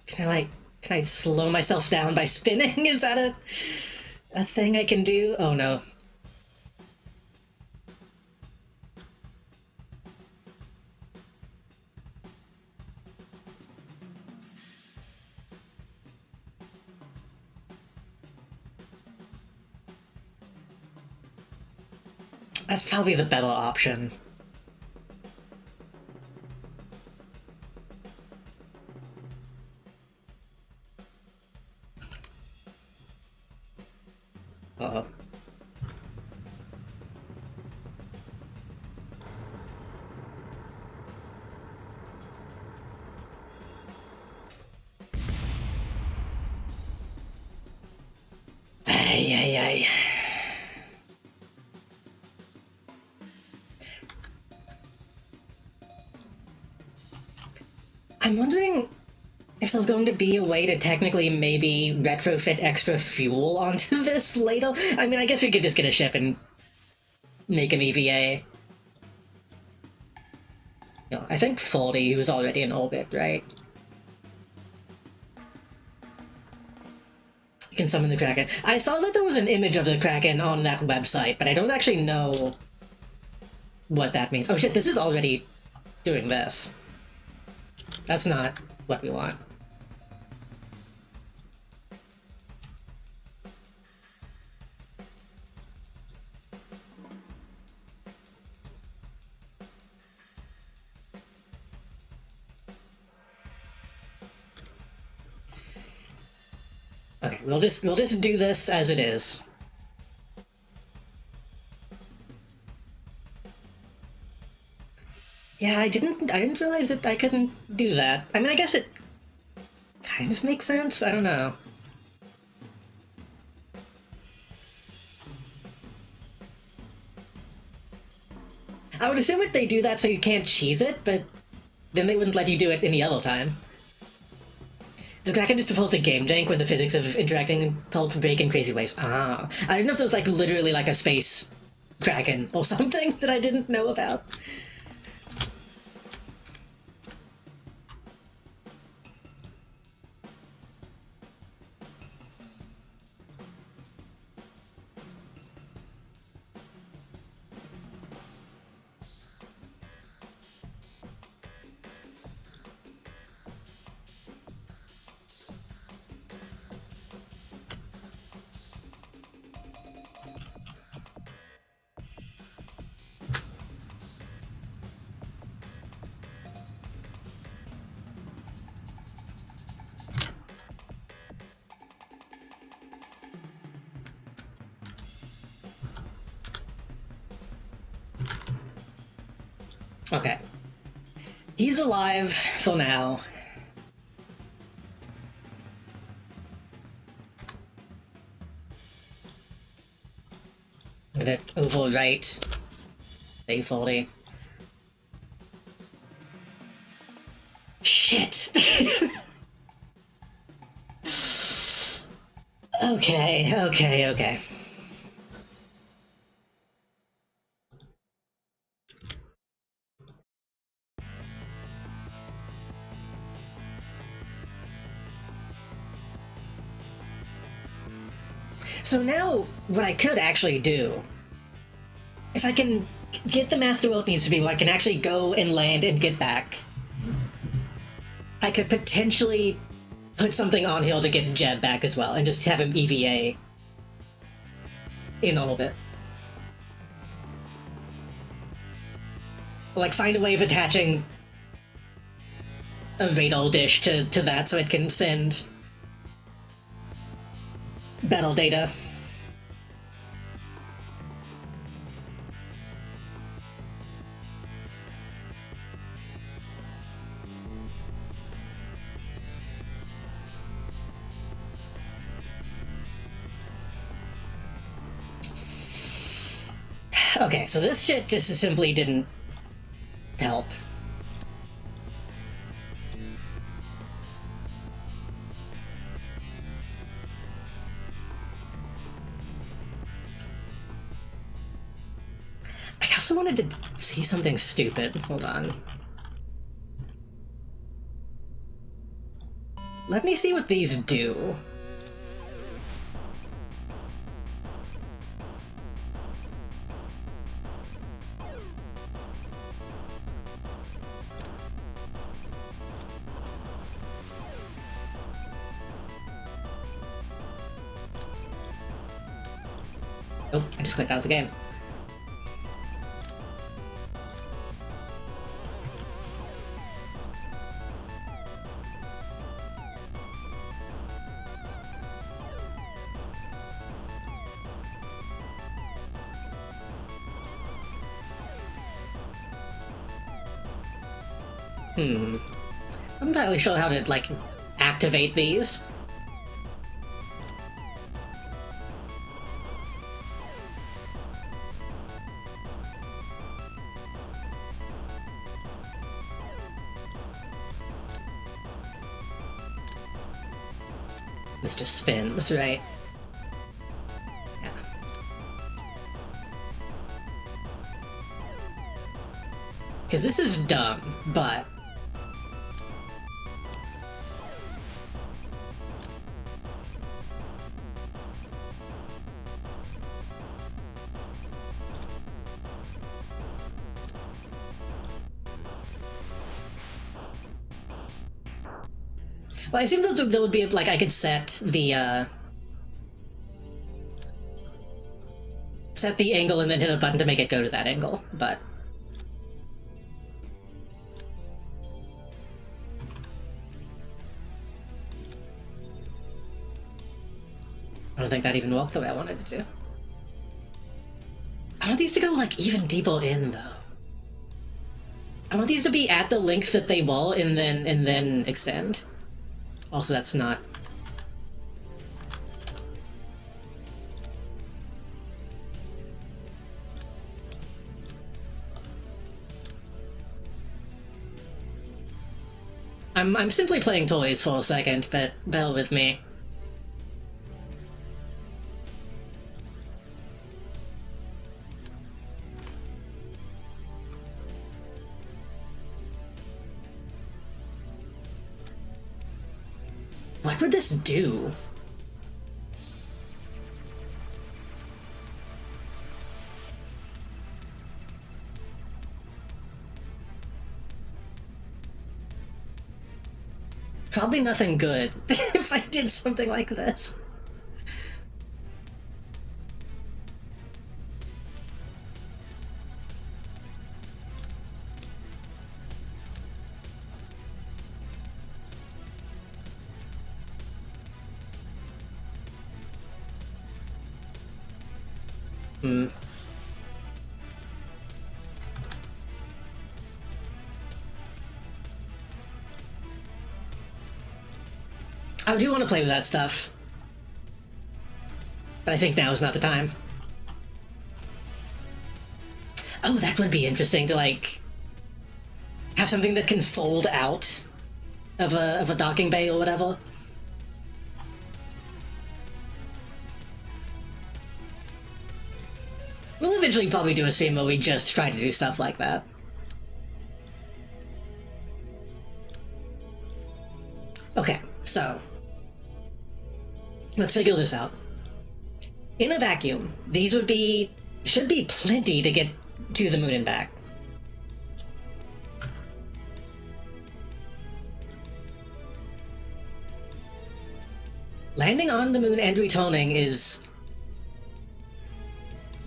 Can I slow myself down by spinning? Is that a thing I can do? Oh no. That's probably the better option. Uh-oh. Ay, ay, ay. I'm wondering if there's going to be a way to technically maybe retrofit extra fuel onto this later. I mean, I guess we could just get a ship and make him EVA. No, I think 40 was already in orbit, right? You can summon the Kraken. I saw that there was an image of the Kraken on that website, but I don't actually know what that means. Oh shit, this is already doing this. That's not what we want. Okay, we'll just do this as it is. Yeah, I didn't realize that I couldn't do that. I mean, I guess it kind of makes sense. I don't know. I would assume that they do that so you can't cheese it, but then they wouldn't let you do it any other time. The Kraken just defaults to game jank when the physics of interacting pulse break in crazy ways. Ah. I didn't know if there was like literally like a space Kraken or something that I didn't know about. Okay. He's alive for now. I'm gonna overwrite A40. Shit! Okay. So now, what I could actually do, if I can get the math to where it needs to be, where I can actually go and land and get back, I could potentially put something on Hill to get Jeb back as well, and just have him EVA in orbit. Like, find a way of attaching a radar dish to that so it can send battle data. Okay, so this shit just simply didn't help. I also wanted to see something stupid. Hold on. Let me see what these do. Oh, I just clicked out of the game. I'm not entirely sure how to, like, activate these. This just spins, right? Yeah. Because this is dumb, but... Well, I assume there would be, like, I could set the angle and then hit a button to make it go to that angle, but... I don't think that even worked the way I wanted it to. I want these to go, like, even deeper in, though. I want these to be at the length that they were and then extend. Also, that's not... I'm simply playing toys for a second, but bear with me. What would this do? Probably nothing good if I did something like this. I do want to play with that stuff, but I think now is not the time. Oh, that would be interesting to, like, have something that can fold out of a docking bay or whatever. We'll eventually probably do a stream where we just try to do stuff like that. Okay, so let's figure this out. In a vacuum, these should be plenty to get to the moon and back. Landing on the moon and returning is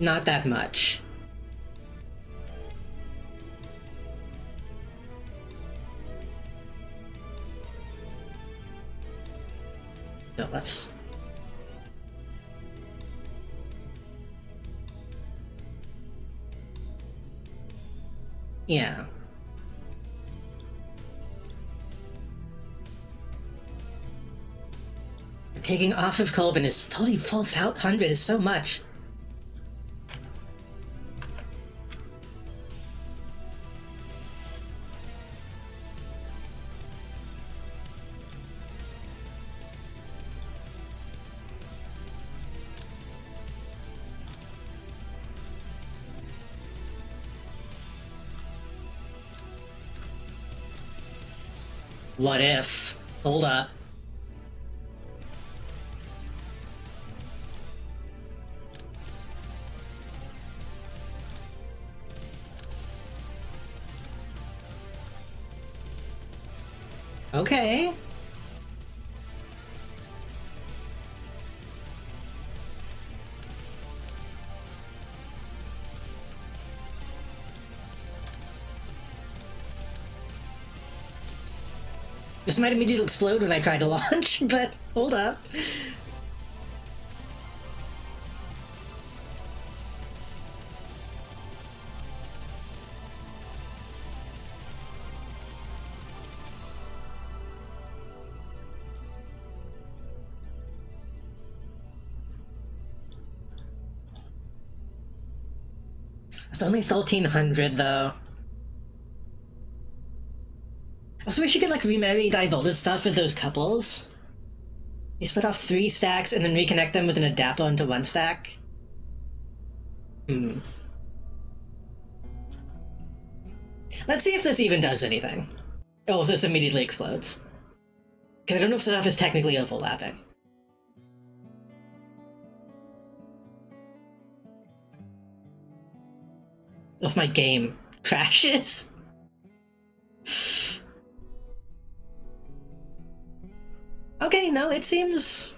not that much. No, let's... Yeah. Taking off of Colvin is 3400 is so much. What if? Hold up. Okay. This might immediately explode when I try to launch, but hold up. It's only 1300 though. Also, we should get like remarry divulted stuff with those couples. You split off 3 stacks and then reconnect them with an adapter into 1 stack. Let's see if this even does anything. Oh, if this immediately explodes. Because I don't know if stuff is technically overlapping. If my game crashes. Okay, no, it seems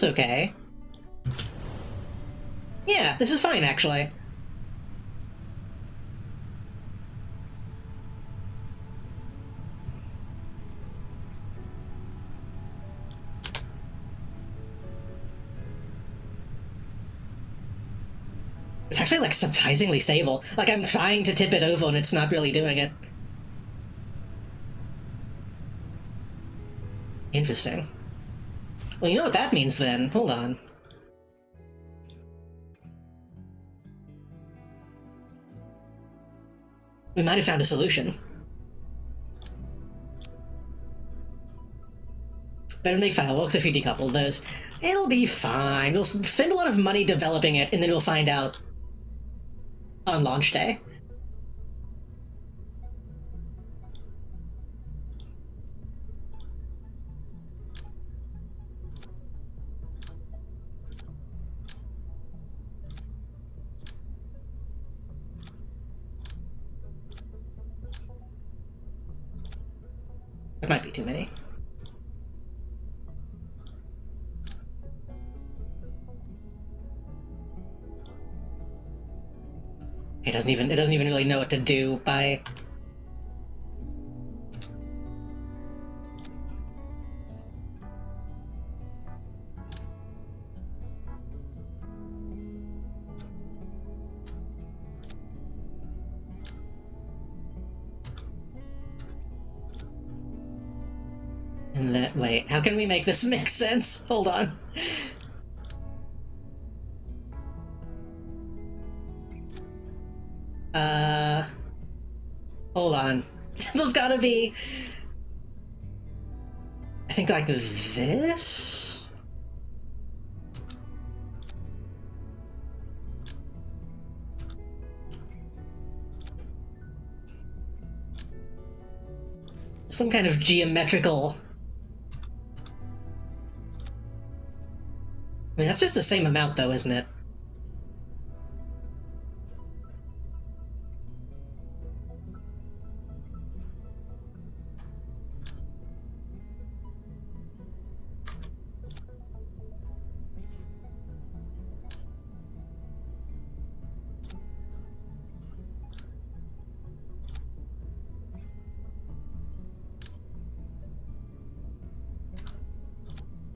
okay. Yeah, this is fine, actually. It's actually, like, surprisingly stable. Like, I'm trying to tip it over and it's not really doing it. Interesting. Well, you know what that means then. Hold on. We might have found a solution. Better make fireworks if you decouple those. It'll be fine. We'll spend a lot of money developing it, and then we'll find out on launch day. That might be too many. It doesn't even really know what to do by... And that, wait, how can we make this make sense? Hold on. Hold on. There's gotta be... I think like this? Some kind of geometrical... I mean, that's just the same amount, though, isn't it?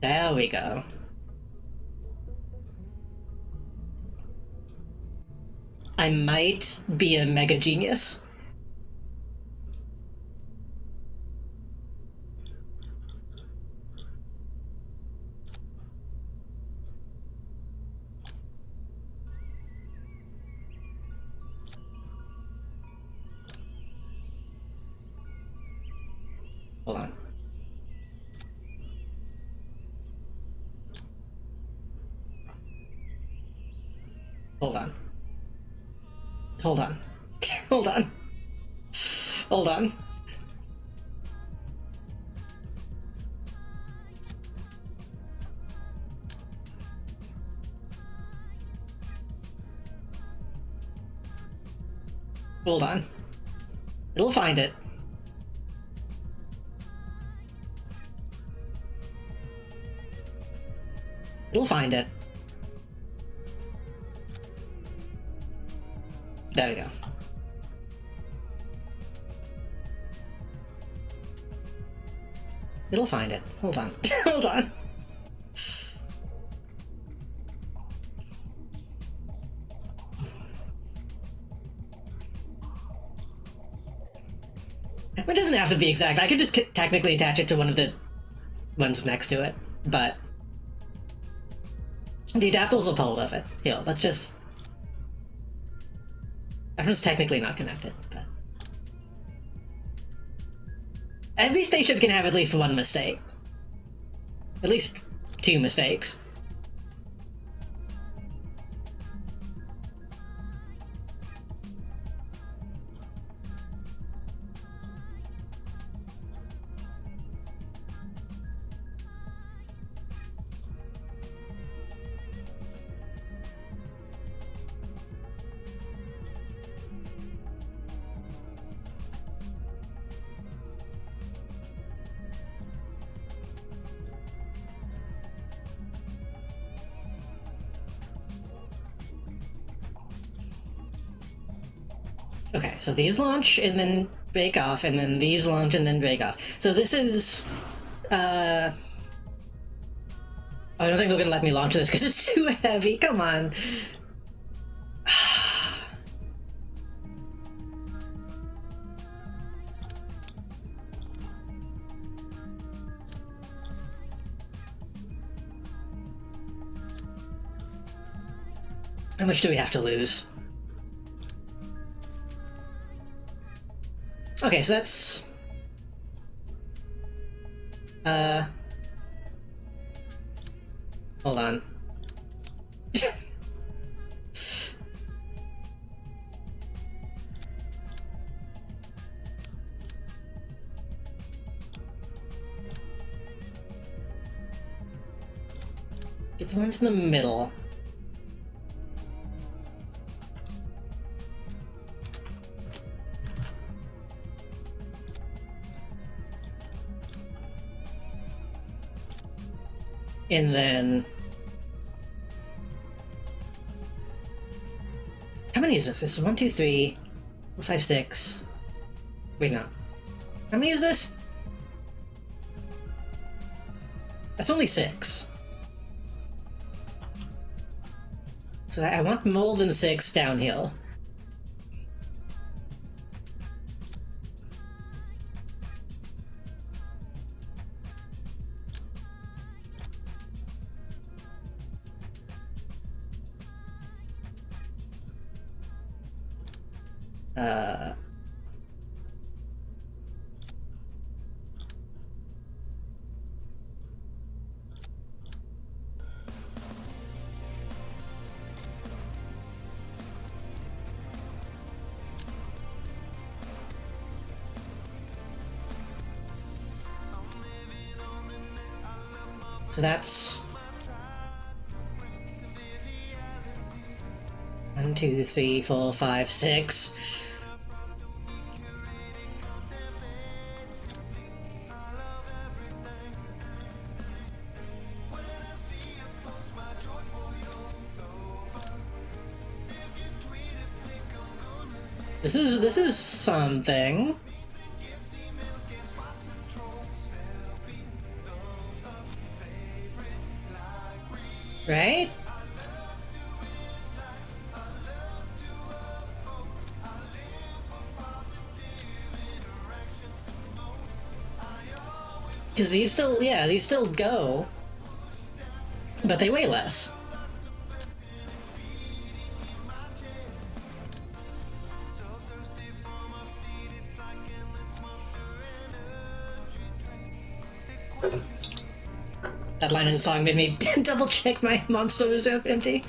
There we go. I might be a mega genius. Hold on. Hold on. Hold on. Hold on. Hold on. Hold on. It'll find it. It'll find it. There we go. It'll find it. Hold on. Hold on. It doesn't have to be exact. I could just technically attach it to one of the ones next to it, but the adapters will pull hold of it. Here, let's just... That one's technically not connected, but... Every spaceship can have at least one mistake. At least 2 mistakes. Okay, so these launch and then break off, and then these launch and then break off. So this is, I don't think they're gonna let me launch this because it's too heavy. Come on. How much do we have to lose? Okay, so that's... Hold on. Get the ones in the middle. And then... How many is this? This is 1, 2, 3, 4, 5, 6... Wait, no. How many is this? That's only 6. So I want more than 6 downhill. So that's... 1, 2, 3, 4, 5, 6. This is something. Right? Because these still go, but they weigh less. That line in the song made me double check my monster was empty.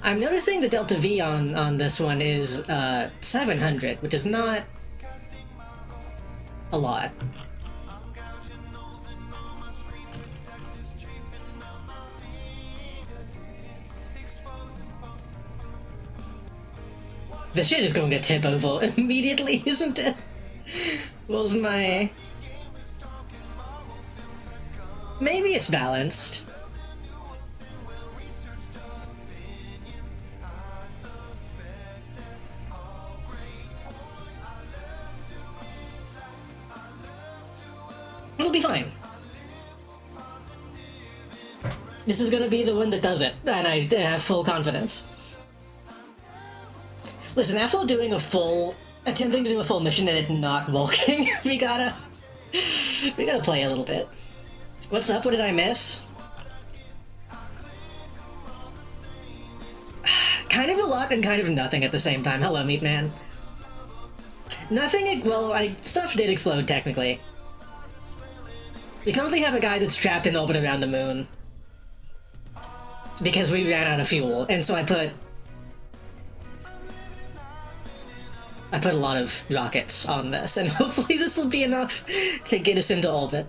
I'm noticing the delta V on this one is 700, which is not a lot. The shit is going to tip over immediately, isn't it? Was my... Maybe it's balanced. It'll be fine. This is gonna be the one that does it, and I have full confidence. Listen, after attempting to do a full mission and it not working, we gotta play a little bit. What's up? What did I miss? Kind of a lot and kind of nothing at the same time. Hello, Meat Man. Nothing, well, stuff did explode, technically. We currently have a guy that's trapped in orbit around the moon. Because we ran out of fuel, and so I put a lot of rockets on this, and hopefully this will be enough to get us into orbit.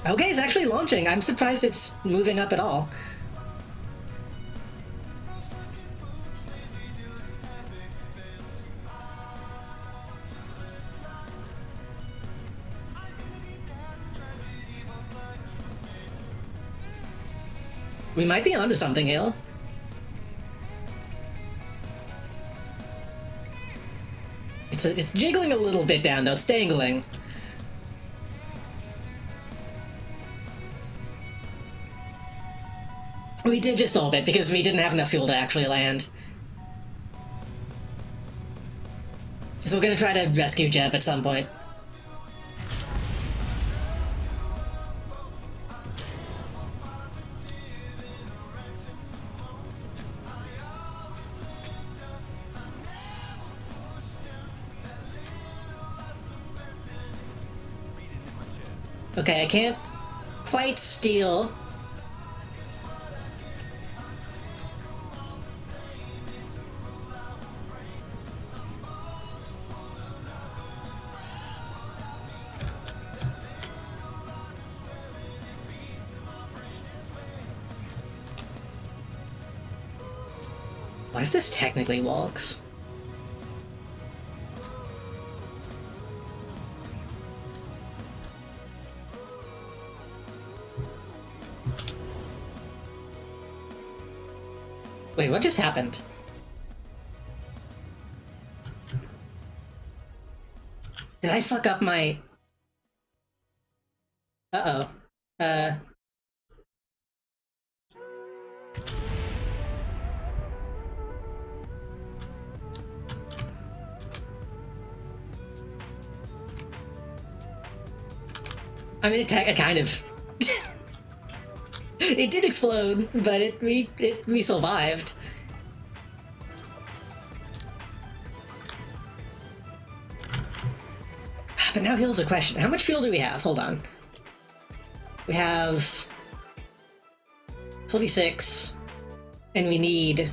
Okay, it's actually launching. I'm surprised it's moving up at all. We might be onto something here. It's jiggling a little bit down though, it's dangling. We did just orbit because we didn't have enough fuel to actually land. So we're gonna try to rescue Jeb at some point. Okay, I can't quite steal. Why is this technically walks? Wait, what just happened? Did I fuck up my... Uh-oh. I mean, it kind of... It did explode, but we survived. But now here's the question. How much fuel do we have? Hold on. We have 46, and we need...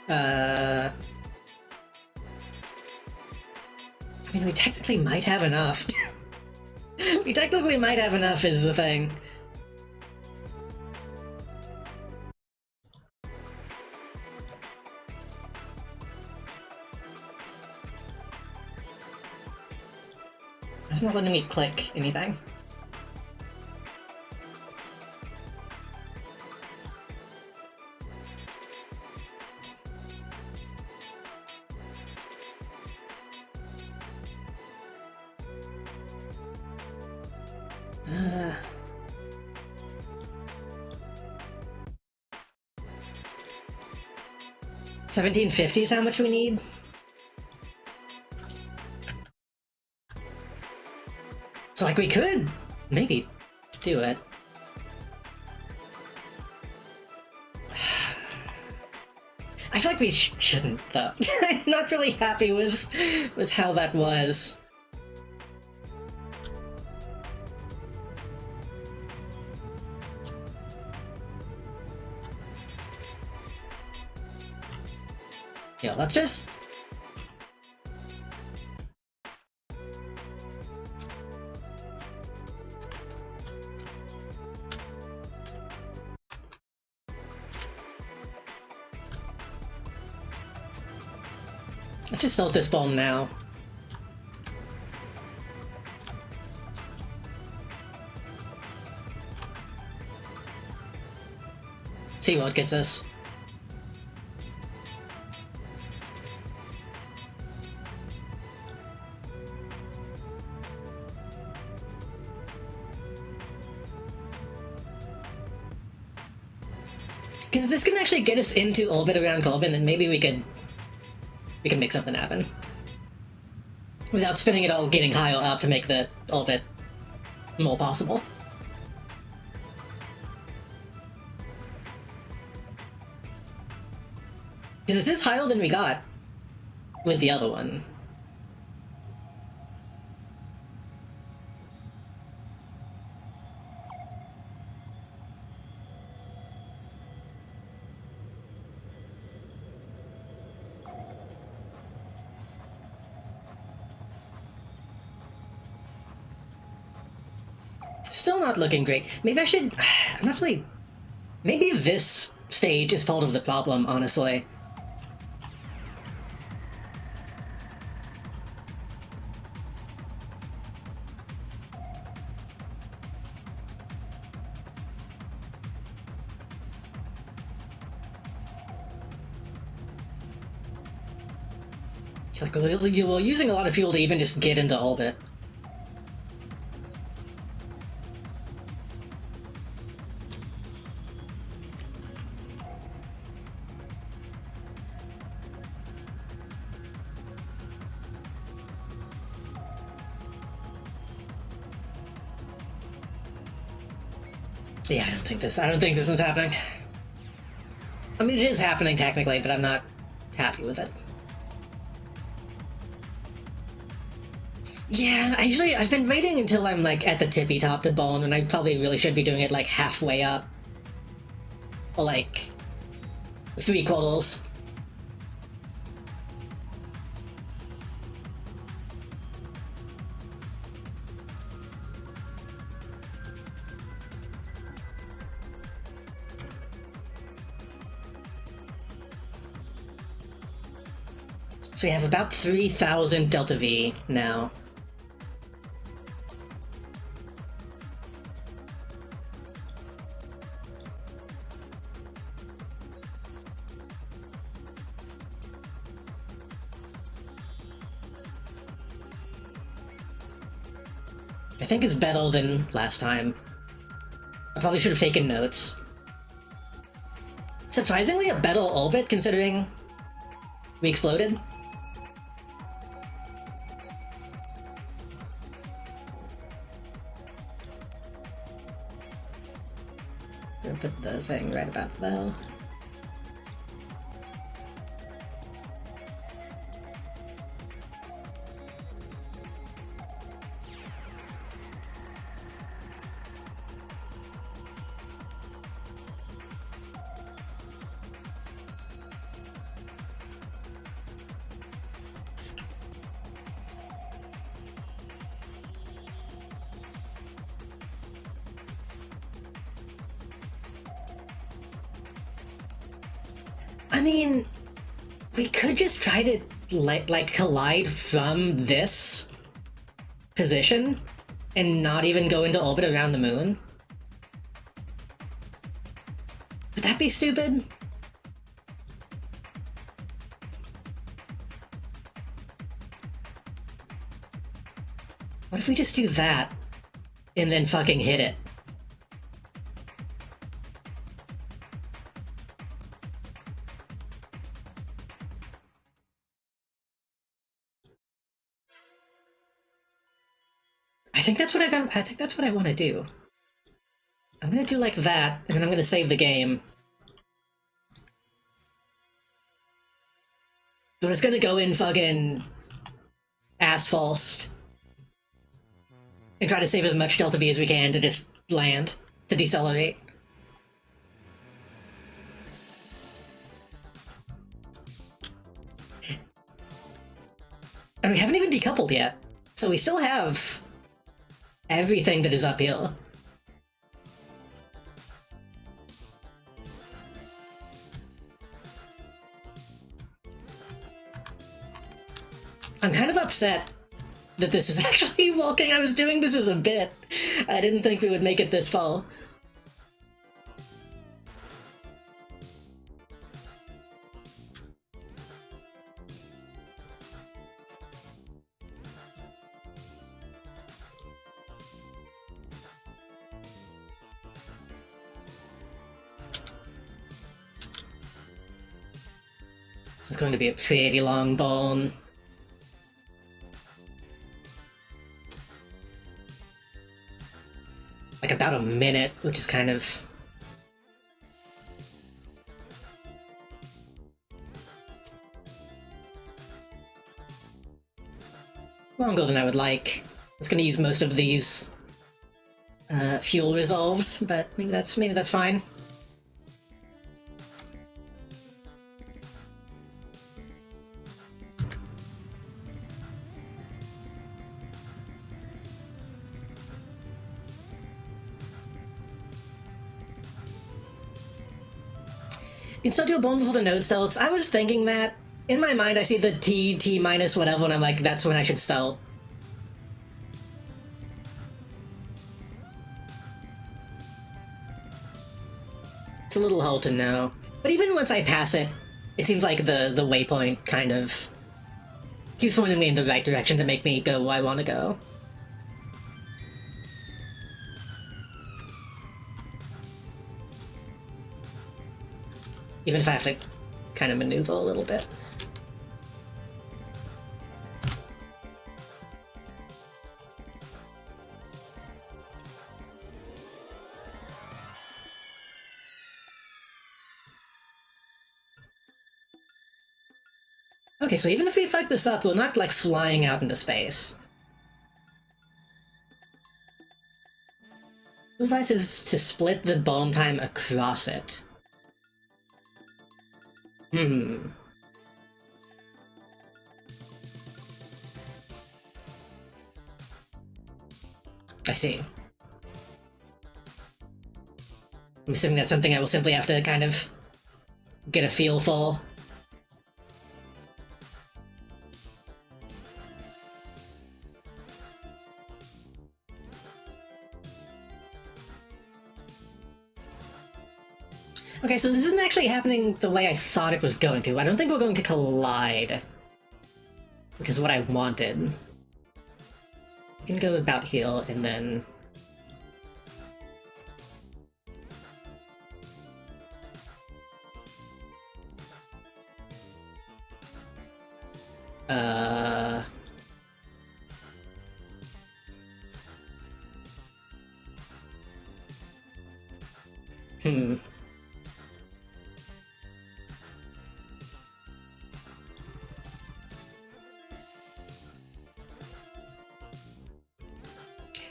I mean, we technically might have enough. We technically might have enough is the thing. It's not letting me click anything. Uh... 1750 is how much we need? So, like, we could maybe do it. I feel like we shouldn't, though. I'm not really happy with how that was. Yeah, let's just... let's just start this bomb now. See what gets us. Because if this can actually get us into orbit around Corbin, then maybe we can make something happen. Without spinning it all getting higher up to make the orbit more possible. Because this is higher than we got with the other one. Still not looking great. Maybe I should... I'm not really... Maybe this stage is part of the problem, honestly. Like, we're using a lot of fuel to even just get into orbit. Yeah, I don't think this one's happening. I mean, it is happening technically, but I'm not happy with it. Yeah, I've been waiting until I'm, like, at the tippy top to bone, and I probably really should be doing it, like, halfway up. Or, like, 3/4. So we have about 3,000 Delta V now. I think it's better than last time. I probably should have taken notes. Surprisingly, a better orbit considering we exploded. Gonna put the thing right about the bow. I mean, we could just try to, like collide from this position and not even go into orbit around the moon. Would that be stupid? What if we just do that and then fucking hit it? I think that's what I want to do. I'm gonna do like that, and then I'm gonna save the game. We're just gonna go in fucking ass-falsed and try to save as much Delta V as we can to just land, to decelerate. And we haven't even decoupled yet, so we still have everything that is up here. I'm kind of upset that this is actually walking. I was doing this as a bit. I didn't think we would make it this far. It's going to be a pretty long bone. Like about a minute, which is kind of... longer than I would like. It's gonna use most of these fuel resolves, but maybe that's fine. You can still do a bone before the node starts. I was thinking that. In my mind, I see the T minus whatever, and I'm like, that's when I should start. It's a little hard to know. But even once I pass it, it seems like the waypoint kind of keeps pointing me in the right direction to make me go where I want to go. Even if I have to kind of maneuver a little bit. Okay, so even if we fuck this up, we're not, like, flying out into space. The advice is to split the bomb time across it. I see. I'm assuming that's something I will simply have to kind of get a feel for. Okay, so this isn't actually happening the way I thought it was going to. I don't think we're going to collide, which is what I wanted. We can go about here, and then...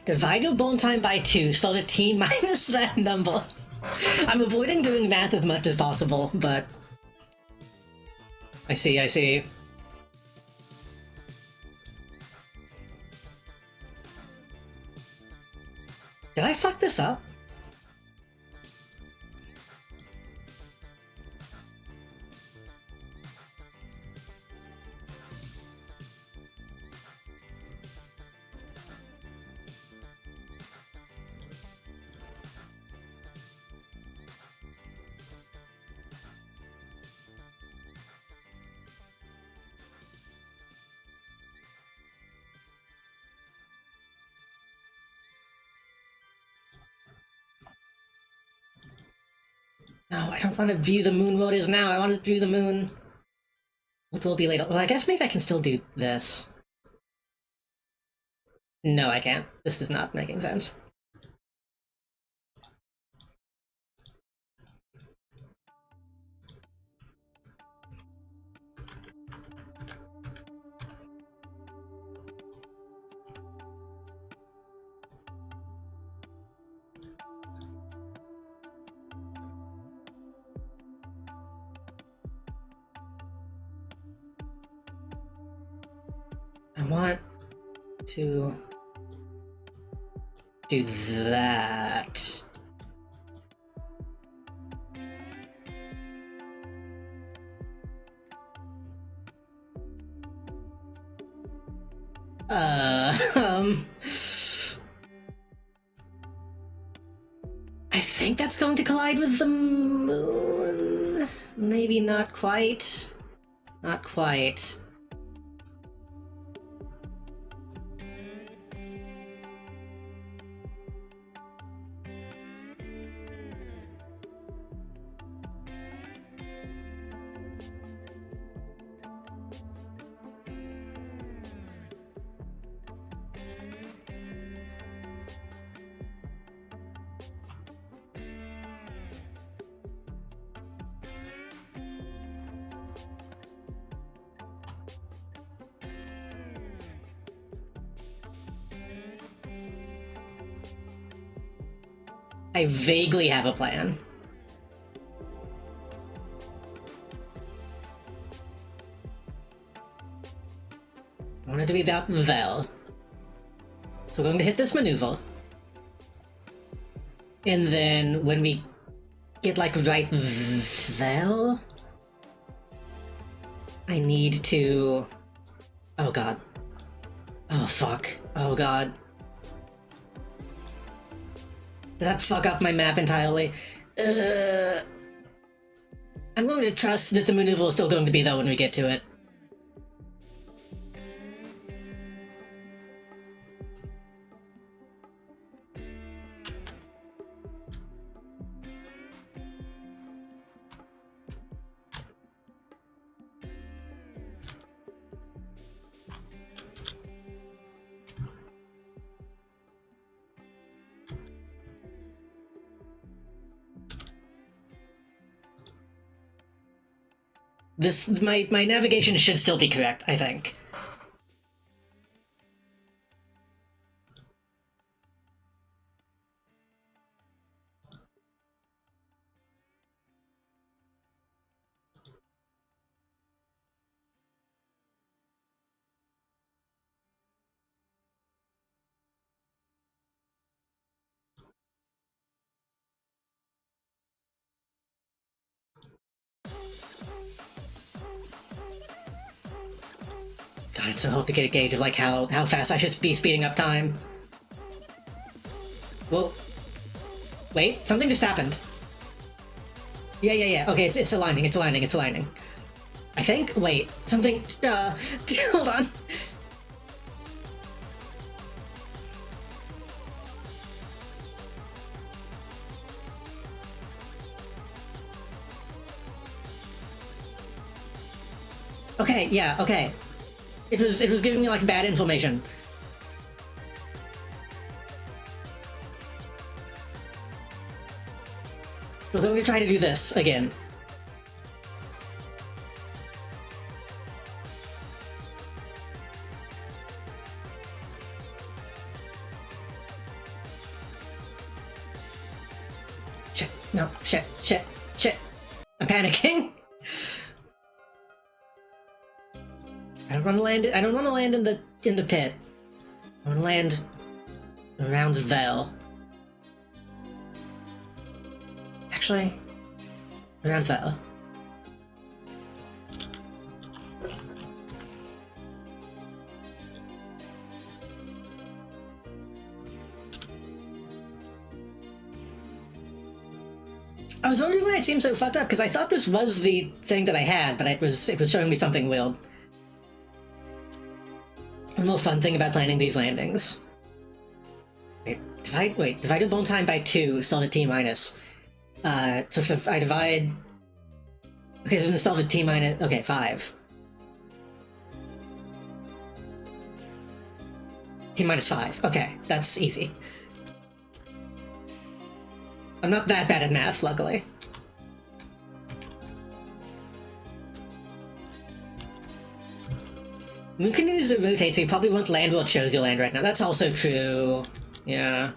Divide your bone time by 2, start a T minus that number. I'm avoiding doing math as much as possible, but... I see. Did I fuck this up? No, I don't want to view the moon what is now. I want to view the moon what will be later. Well, I guess maybe I can still do this. No, I can't. This is not making sense. I want to do that. I think that's going to collide with the moon. Maybe not quite. Not quite. I vaguely have a plan. I want it to be about Vel. So we're going to hit this maneuver. And then when we get like right Vel, I need to... Oh god. Oh fuck. Oh god. Did that fuck up my map entirely? I'm going to trust that the maneuver is still going to be there when we get to it. My navigation should still be correct, I think. God, it's so hard to get a gauge of like how fast I should be speeding up time. Whoa. Wait, something just happened. Yeah. Okay, it's aligning, it's aligning, it's aligning. I think? Wait, something... hold on. Okay, yeah, okay. It was giving me like bad information. We're going to try to do this again. Shit, no, shit. I'm panicking. I don't want to land in the pit. I want to land around Vel. Actually, around Vel. I was wondering why it seemed so fucked up, because I thought this was the thing that I had, but it was showing me something weird. The more fun thing about planning these landings. Divided burn time by 2, still at T-. So if I divide... Okay, so I've installed a T minus... Okay, 5. T minus 5. Okay, that's easy. I'm not that bad at math, luckily. Moon continues to rotate, so you probably won't land where it shows you land right now. That's also true. Yeah.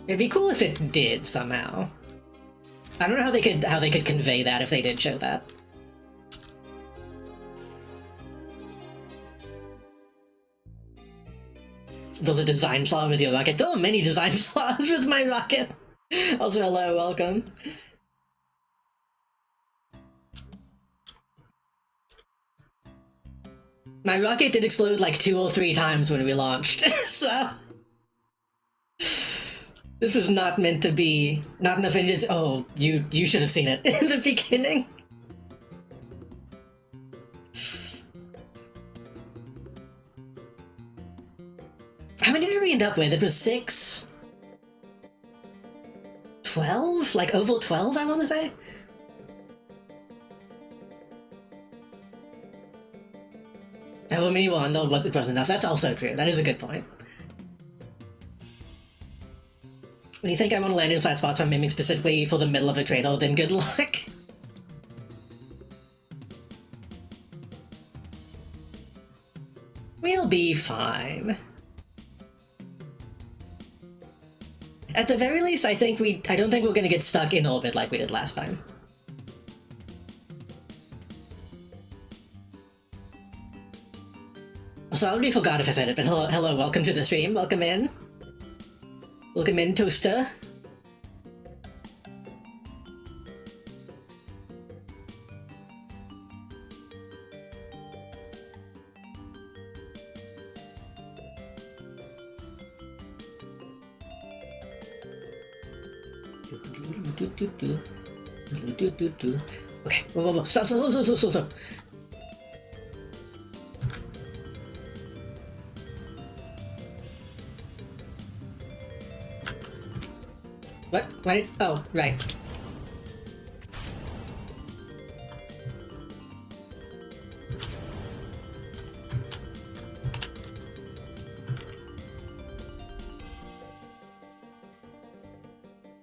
It'd be cool if it did somehow. I don't know how they could convey that if they did show that. There's a design flaw with your rocket. There are many design flaws with my rocket. Also, hello, welcome. My rocket did explode like 2 or 3 times when we launched, so... This was not meant to be... Not enough engines... Oh, you should have seen it in the beginning. How many did we end up with? It was 6... 12? Like, oval 12, I want to say? However many won, though, it wasn't enough. That's also true. That is a good point. When you think I want to land in flat spots, I'm aiming specifically for the middle of a cradle, then good luck. We'll be fine. At the very least, I don't think we're gonna get stuck in orbit like we did last time. Also, I already forgot if I said it, but hello, welcome to the stream, welcome in. Welcome in, Toaster. Okay, whoa, stop. What? Why did... Oh, right.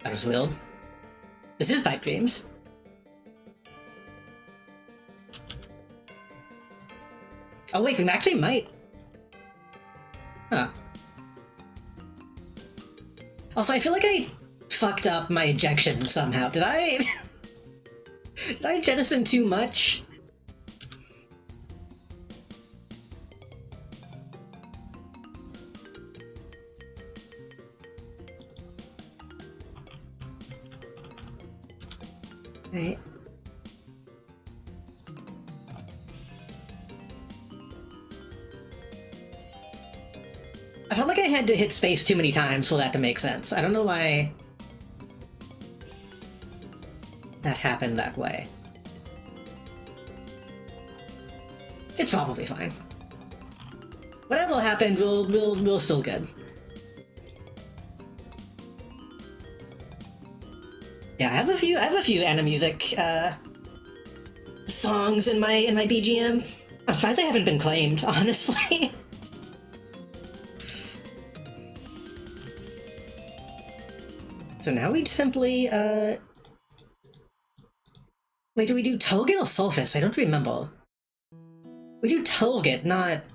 That was weird. This is Pipe Dreams. Oh wait, we actually might. Huh. Also, I feel like I fucked up my ejection somehow. Did I... Did I jettison too much? Right. I felt like I had to hit space too many times for that to make sense. I don't know why that happened that way. It's probably fine. Whatever happened, we'll still good. Yeah, I have a few anime music songs in my BGM. I'm surprised they haven't been claimed, honestly. So now we simply wait, do we do Tolgit or Sulfus? I don't remember. We do Tolgit, not...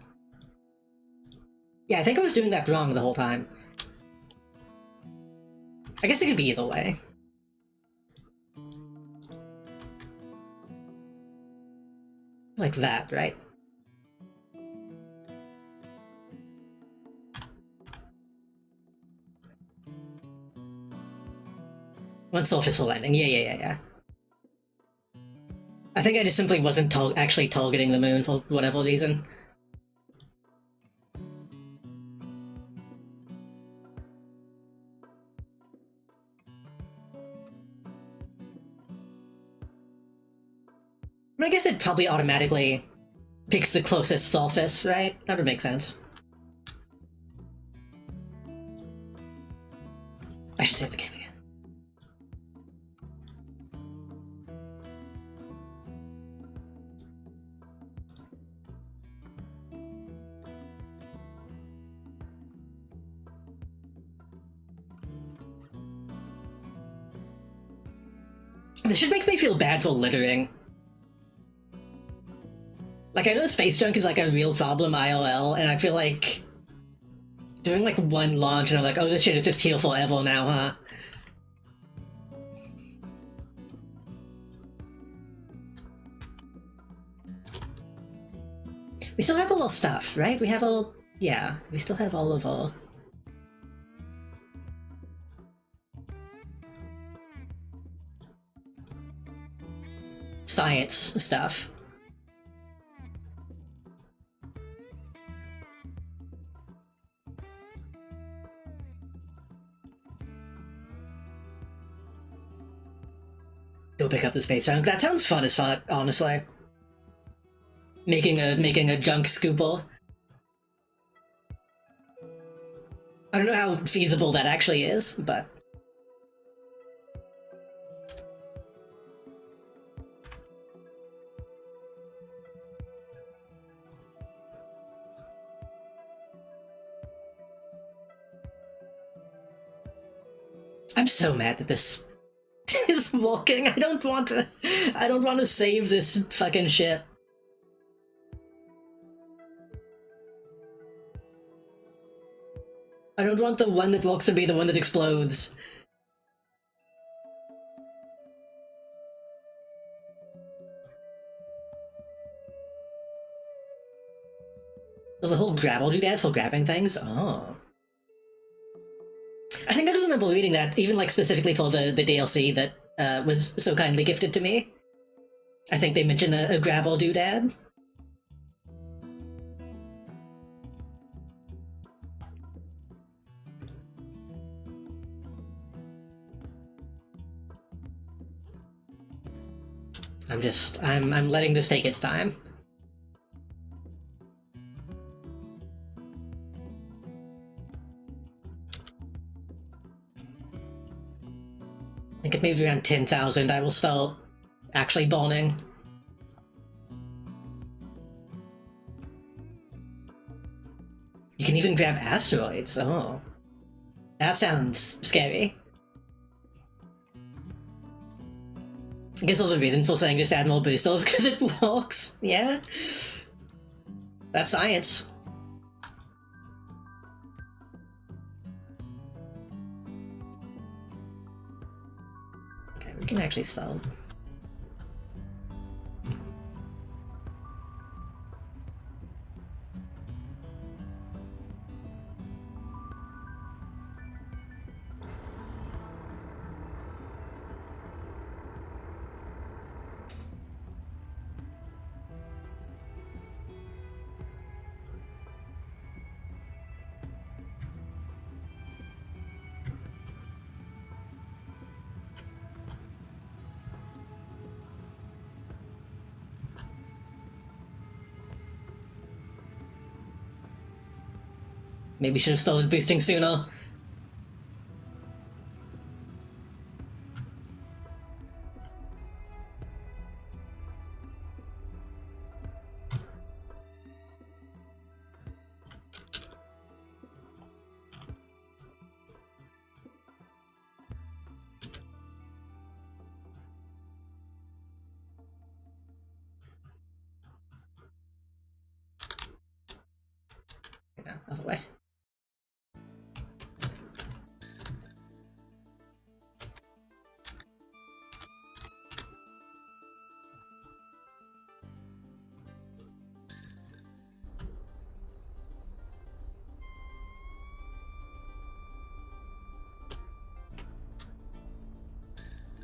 Yeah, I think I was doing that wrong the whole time. I guess it could be either way. Like that, right? One Sulfus for landing. Yeah. I think I just simply wasn't actually targeting the moon for whatever reason. I guess it probably automatically picks the closest Sulfus, right? That would make sense. I This shit makes me feel bad for littering. Like, I know space junk is like a real problem IRL, and I feel like doing like one launch and I'm like, oh, this shit is just here forever now, huh? We still have all our stuff, right? We have all... yeah, we still have all of our... science stuff. Go pick up the space junk. That sounds fun as fuck, honestly. Making a junk scooper. I don't know how feasible that actually is, but... I'm so mad that this is walking. I don't want to save this fucking ship. I don't want the one that walks to be the one that explodes. There's a whole grabble doodad for grabbing things? Oh. I think I do remember reading that, even like specifically for the DLC that was so kindly gifted to me. I think they mentioned a grabble doodad. I'm letting this take its time. I think at maybe around 10,000 I will start actually bawning. You can even grab asteroids, oh. That sounds scary. I guess there's a reason for saying just add more boosters, because it works, yeah? That's science. Okay, we can actually start. Maybe should have started boosting sooner. No, other way.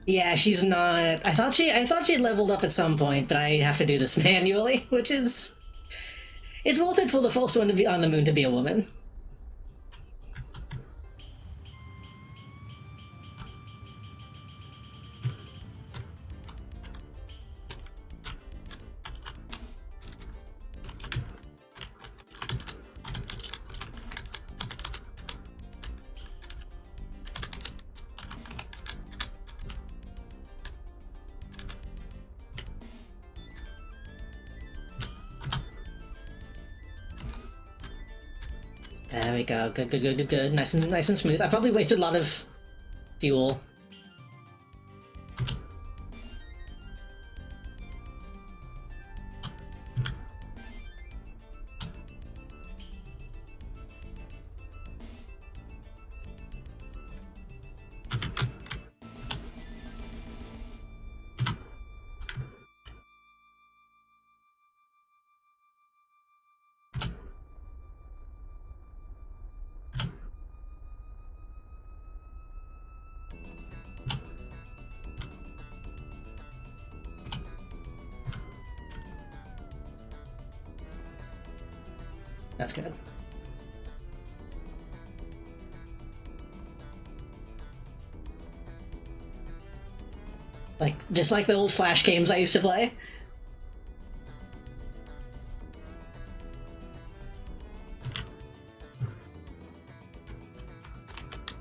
Yeah, she's not... I thought she leveled up at some point, but I have to do this manually, which is... It's worth it for the first one to be on the moon to be a woman. There we go. Good, good, good, good, good. Nice and smooth. I probably wasted a lot of fuel. that's good. Like, just like the old Flash games I used to play.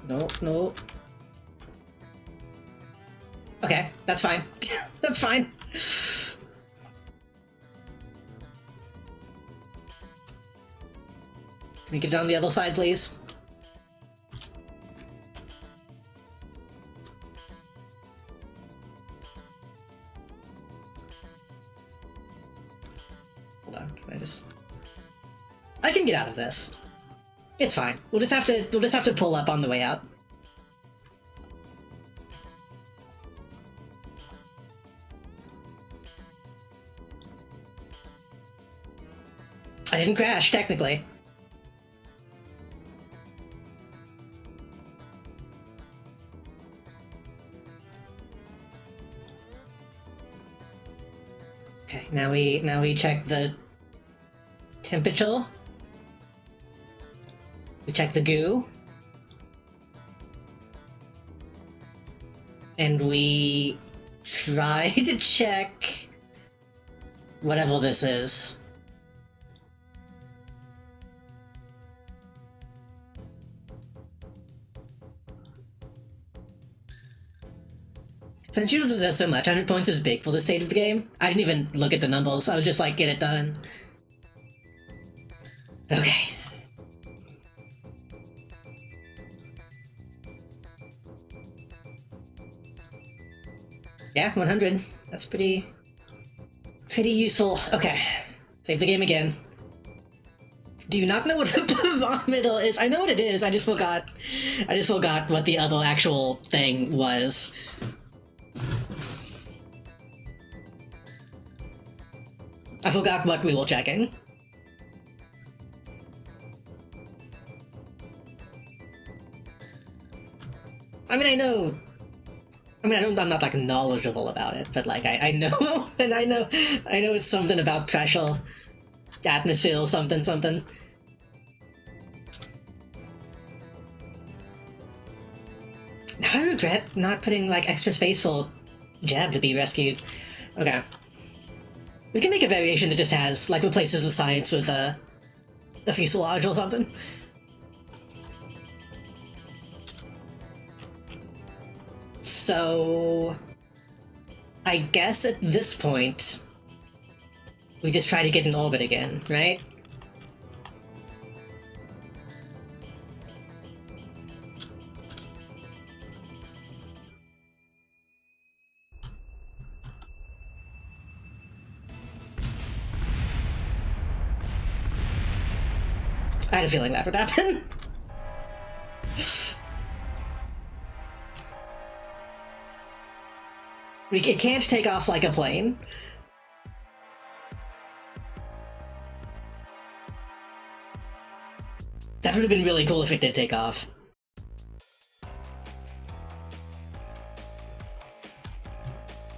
No, no. Okay, that's fine. That's fine. Can we get it on the other side, please? Hold on, can I just... I can get out of this. It's fine. We'll just have to pull up on the way out. I didn't crash, technically. Okay, now we check the temperature. We check the goo. And we try to check whatever this is. Since you do this so much, 100 points is big for the state of the game. I didn't even look at the numbers, I was just like, get it done. Okay. Yeah, 100. That's pretty useful. Okay. Save the game again. Do you not know what a barometer is? I know what it is, I just forgot what the other actual thing was. I forgot what we were checking. I'm not like knowledgeable about it, but like I know, and I know it's something about pressure, atmosphere, something. Now I regret not putting like extra space for Jeb to be rescued. Okay. We can make a variation that just has, like, replaces the science with a fuselage or something. So... I guess at this point, we just try to get in orbit again, right? I had a feeling that would happen. It can't take off like a plane. That would have been really cool if it did take off.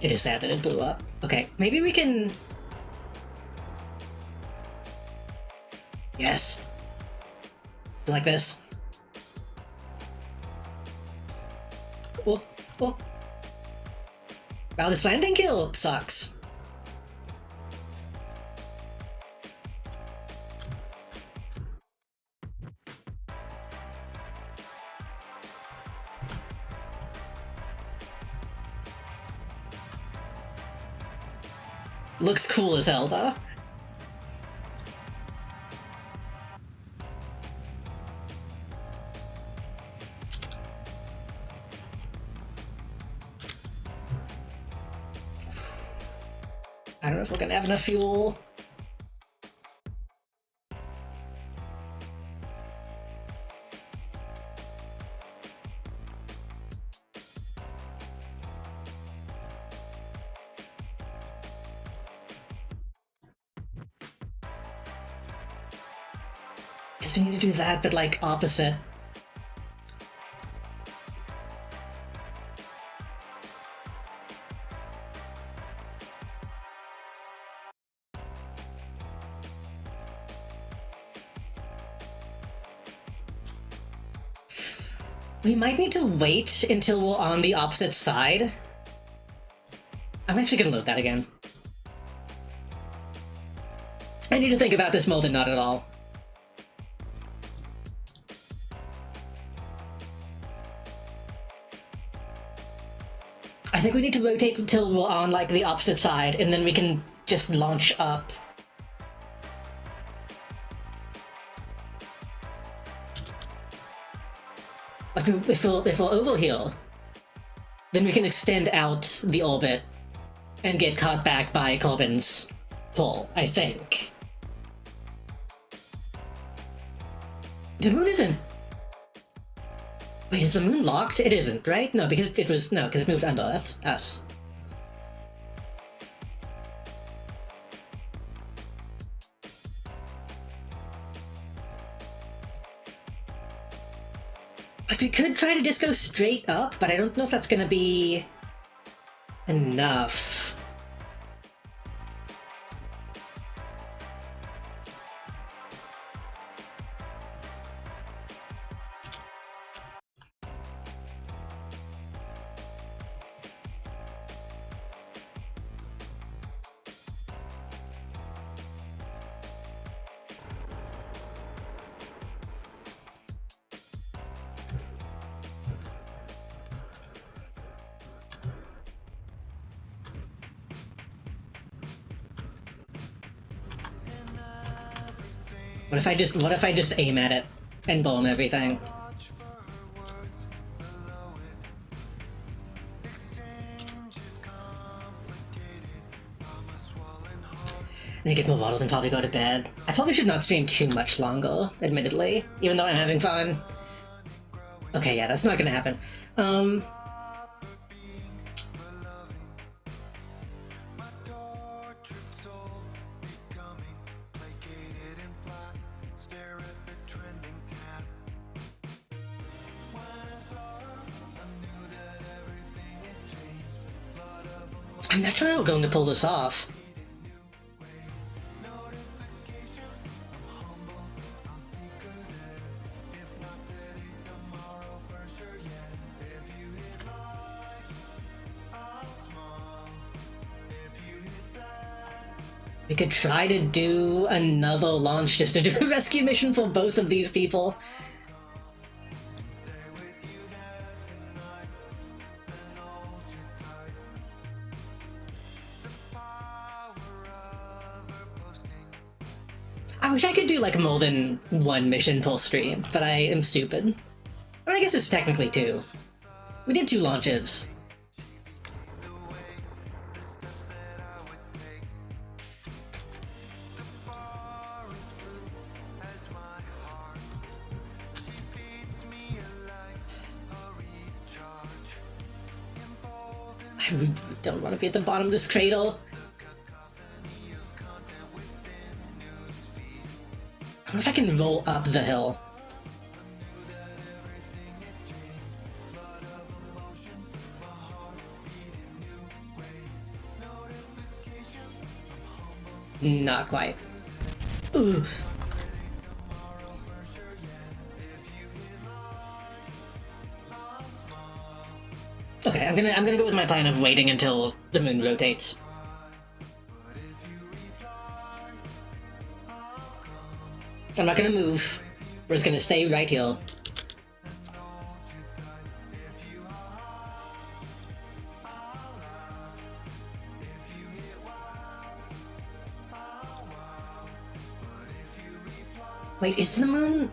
It is sad that it blew up. Okay, maybe we can... Yes. Like this. Oh, oh. Wow, this landing kill sucks. Looks cool as hell, though. I don't know if we're gonna have enough fuel. Guess we need to do that, but like opposite. We might need to wait until we're on the opposite side. I'm actually gonna load that again. I need to think about this more than not at all. I think we need to rotate until we're on, like, the opposite side, and then we can just launch up. Like, if we're over here, then we can extend out the orbit and get caught back by Corbin's pull, I think. The moon isn't... Wait, is the moon locked? It isn't, right? No, because it was... No, because it moved under us. Like, we could try to just go straight up, but I don't know if that's gonna be... enough. What if I just aim at it and bomb everything? I need to get more bottles and probably go to bed. I probably should not stream too much longer, admittedly, even though I'm having fun. Okay, yeah, that's not gonna happen. I'm not sure how we're going to pull this off. We could try to do another launch just to do a rescue mission for both of these people. I wish I could do, like, more than one mission per stream, but I am stupid. I mean, I guess it's technically two. We did 2 launches. I really don't want to be at the bottom of this cradle. I wonder if I can roll up the hill. Not quite. Ugh. Okay, I'm gonna go with my plan of waiting until the moon rotates. I'm not gonna move. We're just gonna stay right here. Wait, is the moon...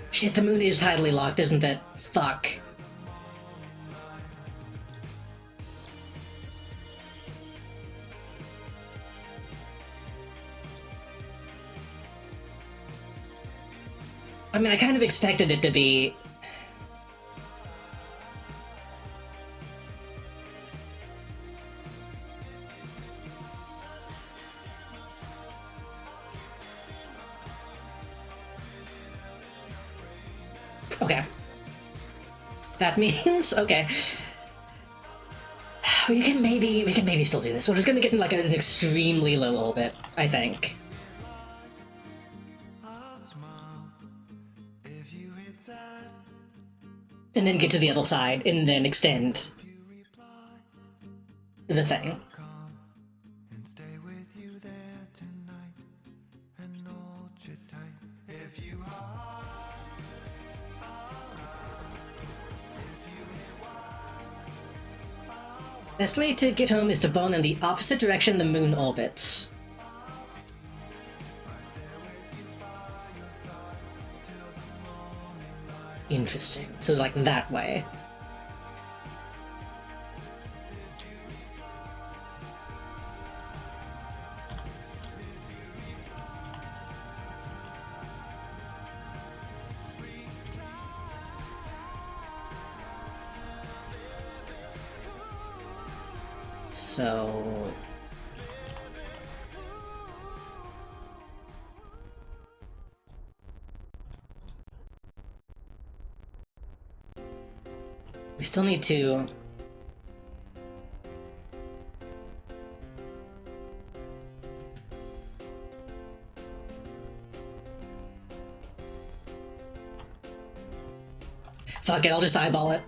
Shit, the moon is tidally locked, isn't it? Fuck. I mean, I kind of expected it to be... Okay. That means... okay. We can maybe still do this. We're just gonna get in, like, an extremely low orbit, I think. and then get to the other side, and then extend the thing. Best way to get home is to burn in the opposite direction the moon orbits. Interesting. So, like, that way. So... we still need to... fuck it, I'll just eyeball it.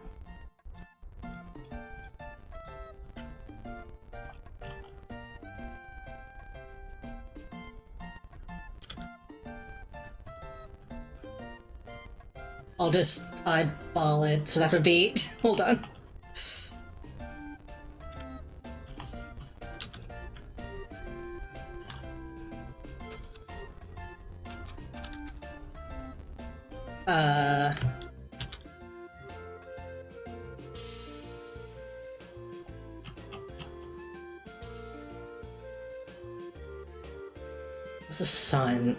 I'll just eyeball it, so that would be... hold on. It's the sun.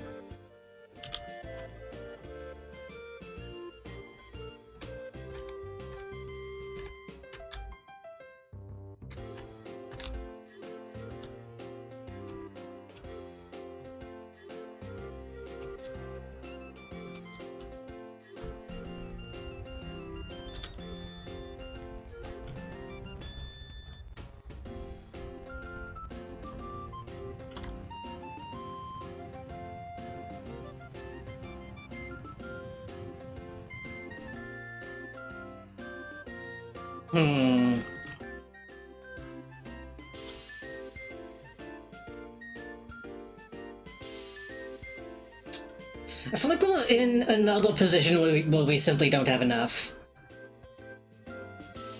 I feel like we're in another position where we simply don't have enough.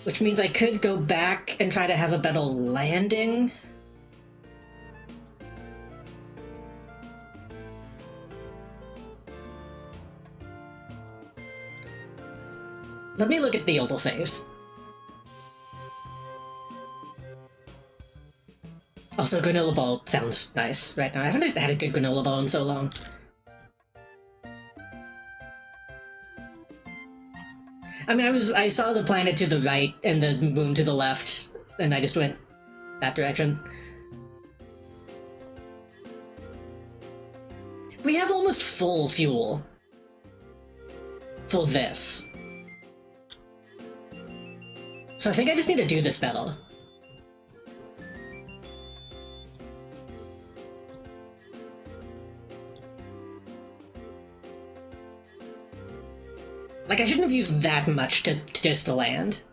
Which means I could go back and try to have a better landing. Let me look at the autosaves. Also, granola ball sounds nice right now. I haven't had a good granola ball in so long. I mean, I saw the planet to the right and the moon to the left, and I just went that direction. We have almost full fuel for this. So I think I just need to do this better. Like, I shouldn't have used that much to just to land.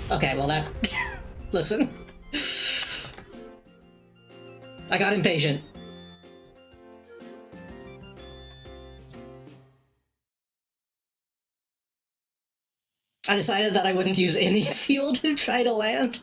Okay, well that... listen. I got impatient. I decided that I wouldn't use any fuel to try to land.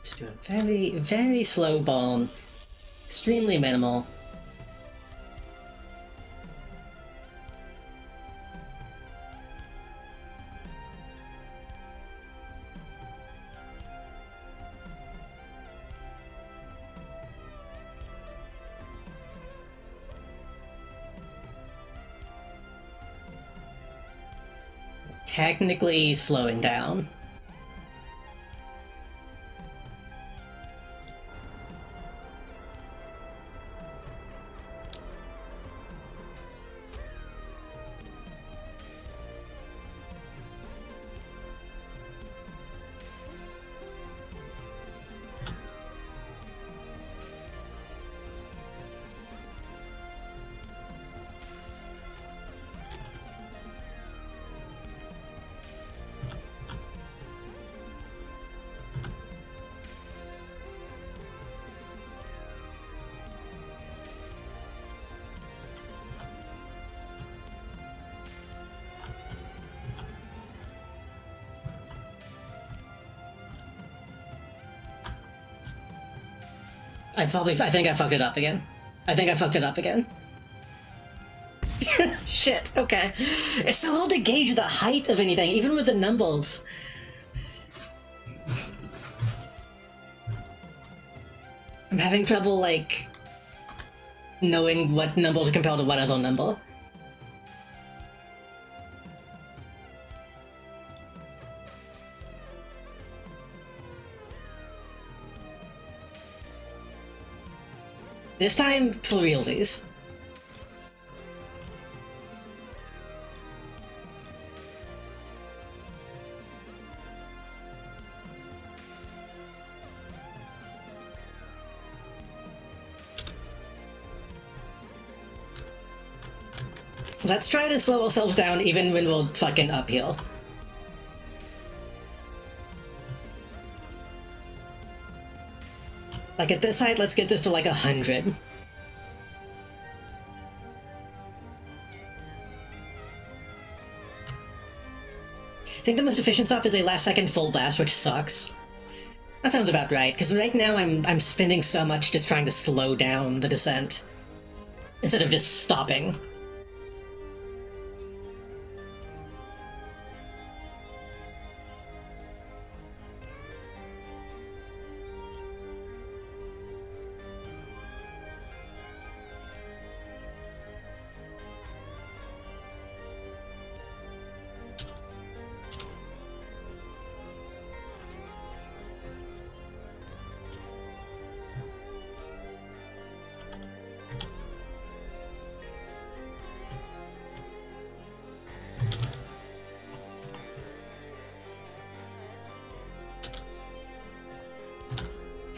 Just do a very, very slow burn. Extremely minimal. Technically slowing down. I think I fucked it up again. I think I fucked it up again. Shit, okay. It's so hard to gauge the height of anything, even with the numbers. I'm having trouble, like, knowing what number to compare to what other number. This time, for realsies. Let's try to slow ourselves down even when we're fucking uphill. Like at this height, let's get this to like 100. I think the most efficient stop is a last second full blast, which sucks. That sounds about right, because right now I'm spending so much just trying to slow down the descent instead of just stopping.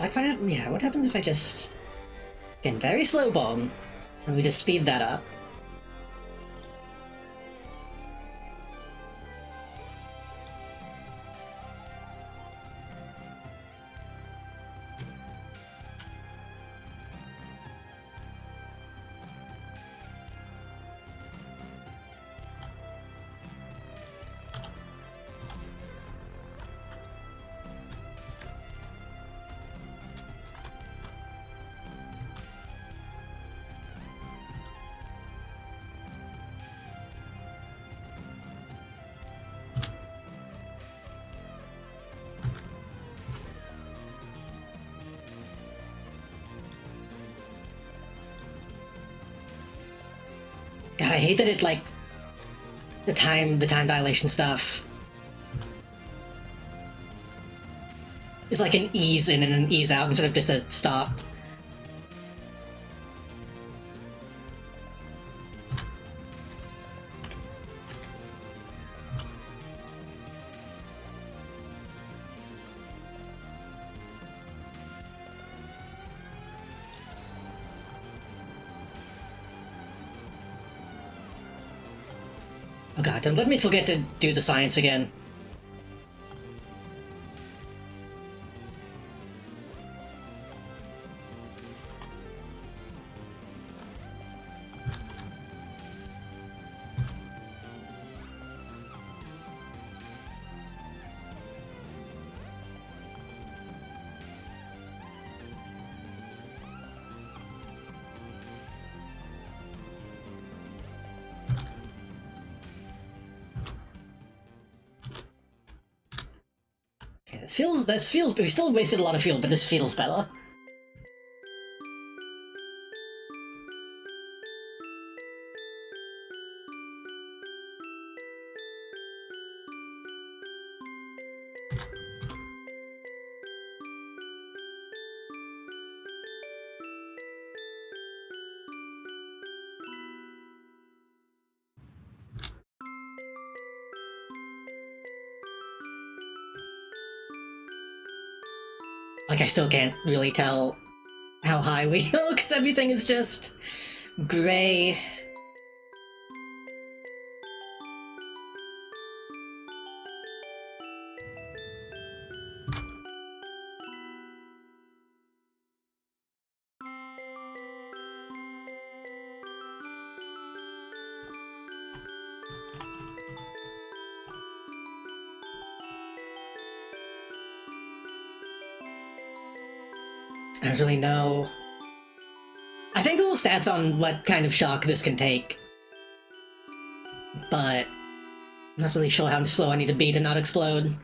Like, what happens if I just... Again, very slow bomb, and we just speed that up? God, I hate that it, like, the time dilation stuff is like an ease in and an ease out instead of just a stop. Oh god, don't let me forget to do the science again. This feels, we still wasted a lot of fuel, but this feels better. Like, I still can't really tell how high we go, because everything is just gray. I don't really know. I think there were stats on what kind of shock this can take, but I'm not really sure how slow I need to be to not explode.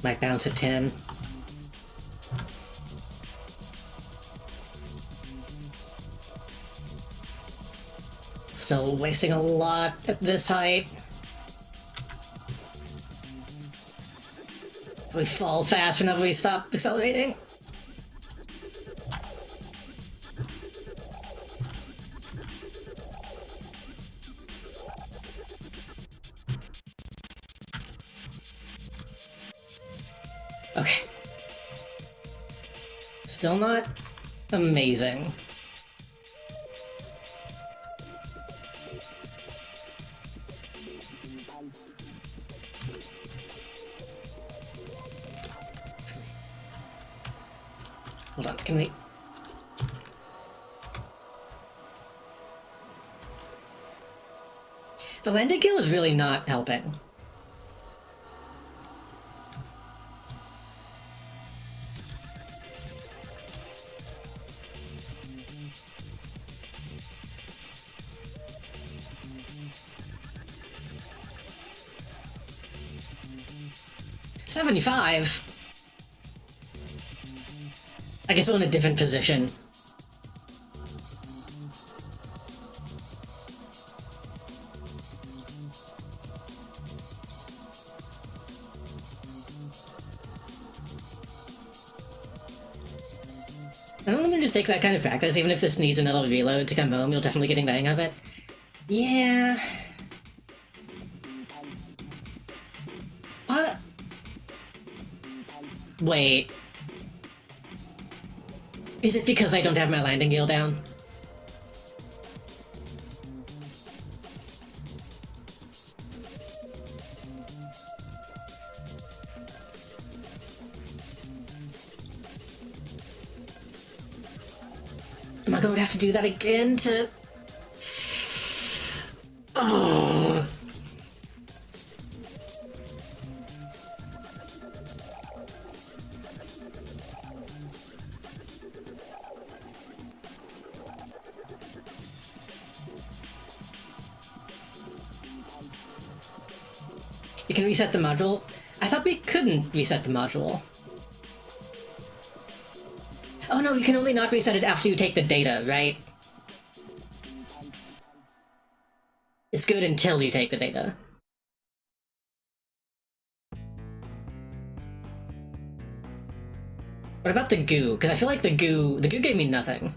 Might bounce at 10. Still wasting a lot at this height. If we fall fast whenever we stop accelerating. Okay. Still not amazing. Hold on, can we... The landing gear is really not helping. $75? I guess we're in a different position. I don't think it just takes that kind of practice. Even if this needs another reload to come home, you'll definitely get the hang of it. Yeah. What? Wait. Is it because I don't have my landing gear down? Am I going to have to do that again to... Oh. You can reset the module? I thought we couldn't reset the module. Oh no, you can only not reset it after you take the data, right? It's good until you take the data. What about the goo? Because I feel like the goo gave me nothing.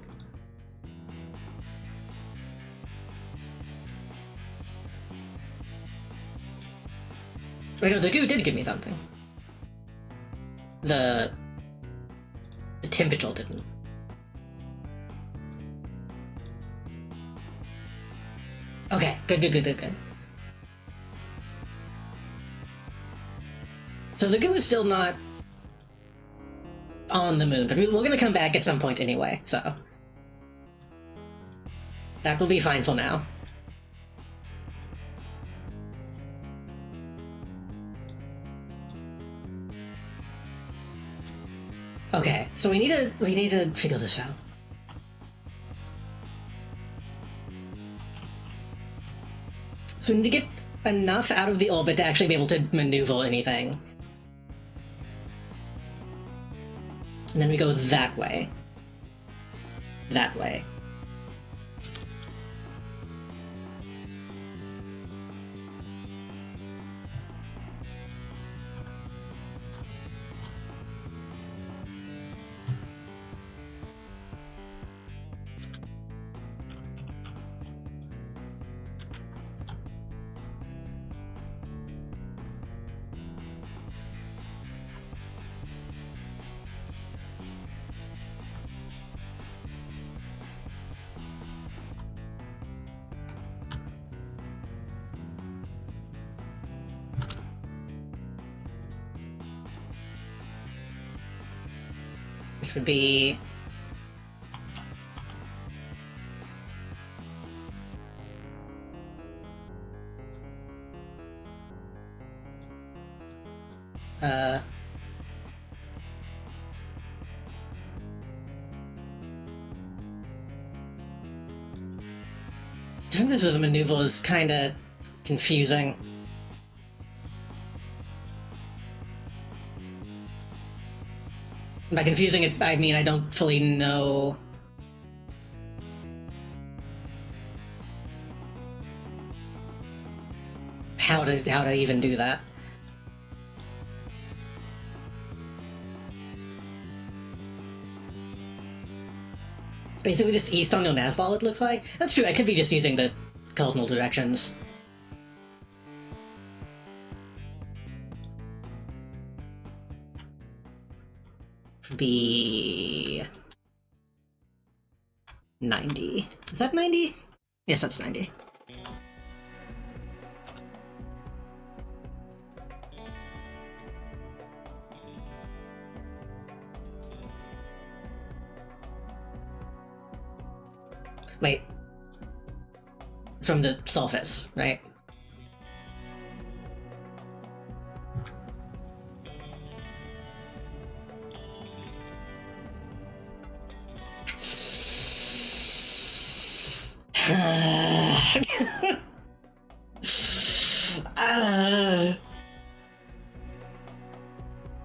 Wait, no, the goo did give me something. The temperature didn't. Okay, good. So the goo is still not on the moon, but we're gonna come back at some point anyway, so that will be fine for now. Okay, so we need to figure this out. So we need to get enough out of the orbit to actually be able to maneuver anything. And then we go that way. That way. Which would be... doing this with a maneuver is kinda confusing. By confusing it, I mean I don't fully know how to even do that. Basically just east on your nav ball, it looks like. That's true, I could be just using the cardinal directions. Be 90. Is that 90? Yes, that's 90. Wait. From the surface, right?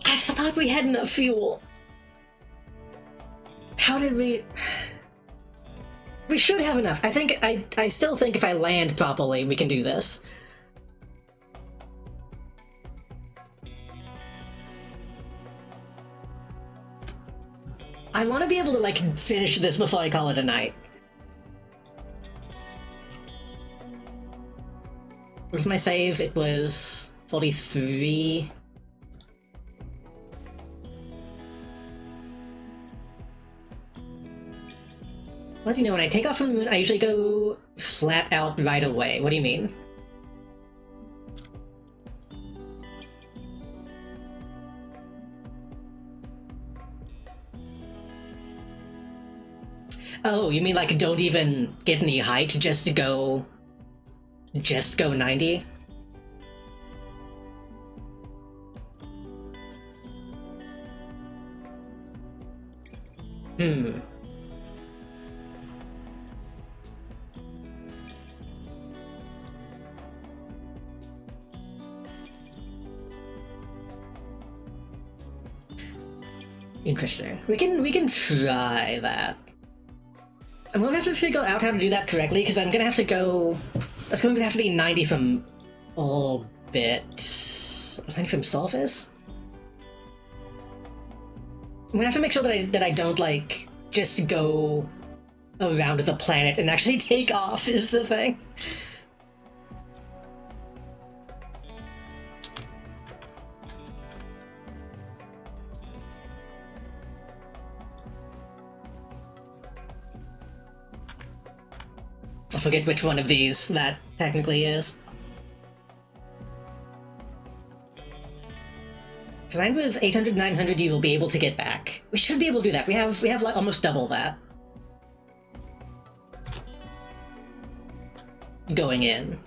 I thought we had enough fuel. How did we... We should have enough. I still think if I land properly, we can do this. I want to be able to, like, finish this before I call it a night. Where's my save? It was 43. What do you know, when I take off from the moon, I usually go flat out right away. What do you mean? Oh, you mean like don't even get any height, just go 90? Interesting. We can try that. I'm gonna have to figure out how to do that correctly, because I'm gonna have to go... That's going to have to be 90 from orbit... 90 from surface? I'm gonna have to make sure that I don't, like, just go around the planet and actually take off, is the thing. I forget which one of these that technically is. If you land with 800, 900, you will be able to get back. We should be able to do that. We have like almost double that. Going in.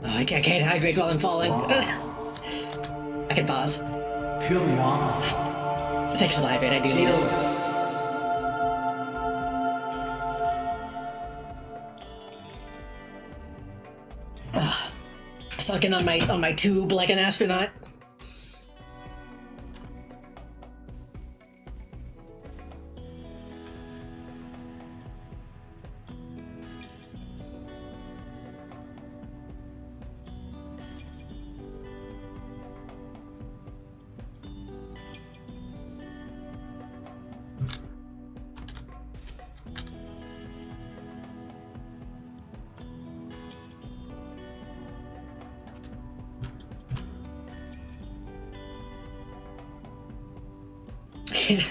Oh, I can't hydrate while I'm falling. I can pause. Thanks for the hydrate, I do need it. Sucking on my tube like an astronaut.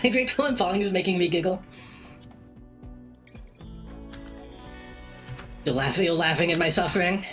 Grateful and falling is making me giggle. You're laughing at my suffering.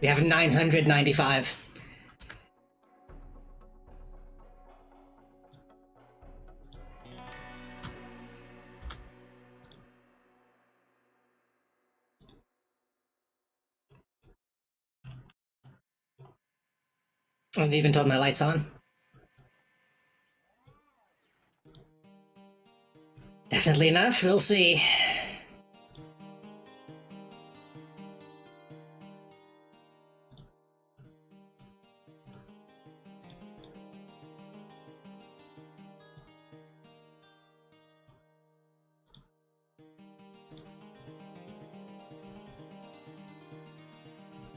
We have 995. I haven't even turned my lights on. Definitely enough, we'll see.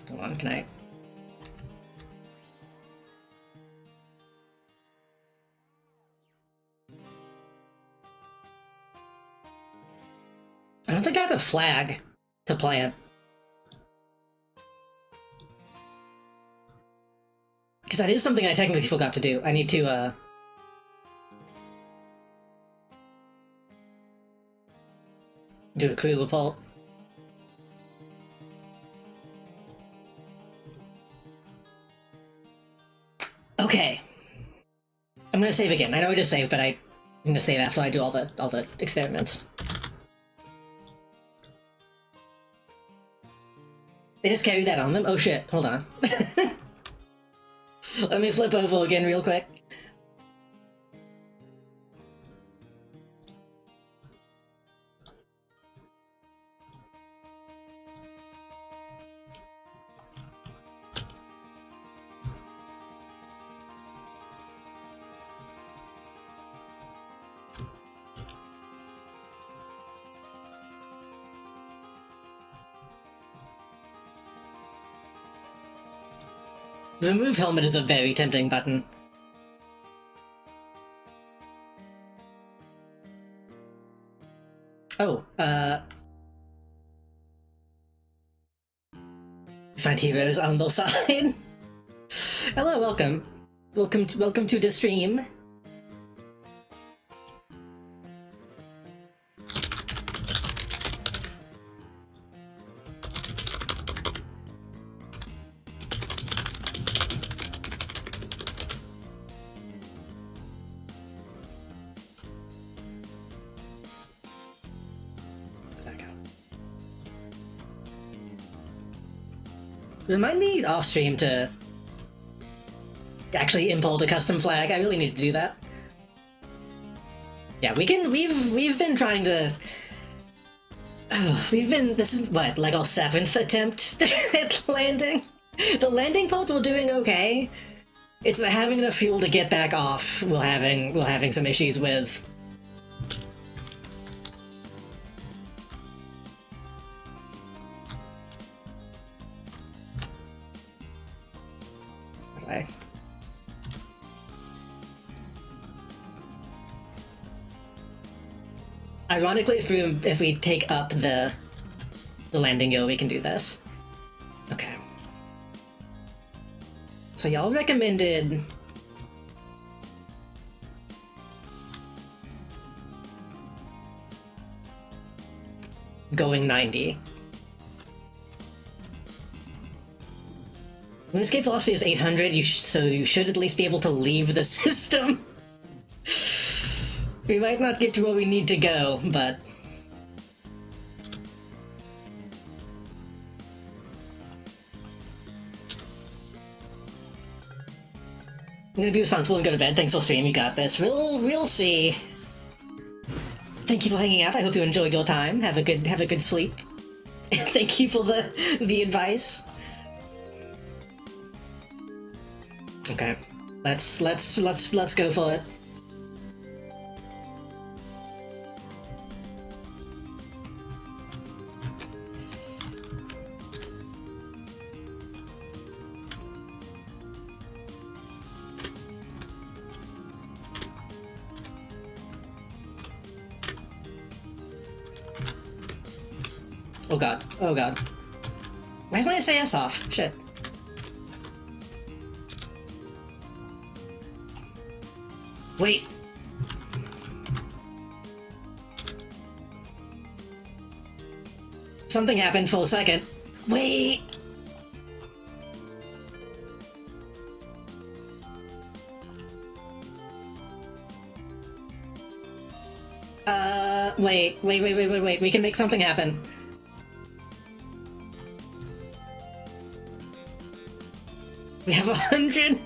Hold on, can I don't think I have a flag to plant. Because that is something I technically forgot to do. I need to, do a crew report. Okay. I'm gonna save again. I know I just saved, but I'm gonna save after I do all the experiments. They just carry that on them? Oh shit, hold on. Let me flip over again real quick. The remove helmet is a very tempting button. Oh, find heroes on the side. Hello, welcome. Welcome to the stream. Remind me off stream to actually import a custom flag. I really need to do that. Yeah, we've been trying to. Oh, this is what, like our 7th attempt at landing? The landing pod we're doing okay. It's the having enough fuel to get back off we're having some issues with. Okay. Ironically, if we take up the landing gear, we can do this. Okay. So y'all recommended going 90. When escape velocity is 800, so you should at least be able to leave the system. We might not get to where we need to go, but... I'm gonna be responsible and go to bed. Thanks for stream, you got this. We'll see. Thank you for hanging out. I hope you enjoyed your time. Have a good sleep. Thank you for the advice. Okay. Let's go for it. Oh god. Oh god. Why is my SAS off? Shit. Wait. Something happened for a second. Wait. Wait. We can make something happen. We have 100.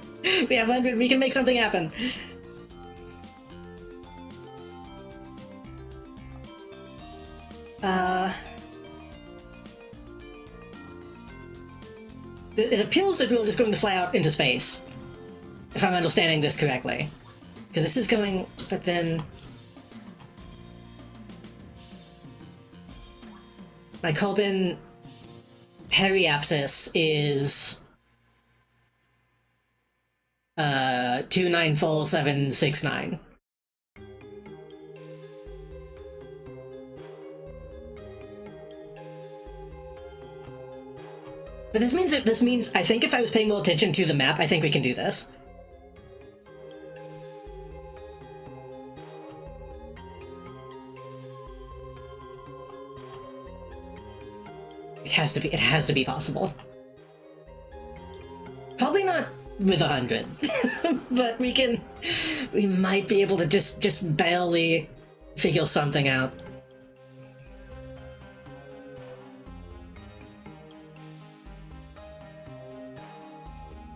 We have 100. We can make something happen. It appears that we're just going to fly out into space, if I'm understanding this correctly. Because this is going, but then... my Kerbal periapsis is... 294769. But this means I think if I was paying more attention to the map, I think we can do this. It has to be possible. Probably not with 100. But we might be able to just barely figure something out.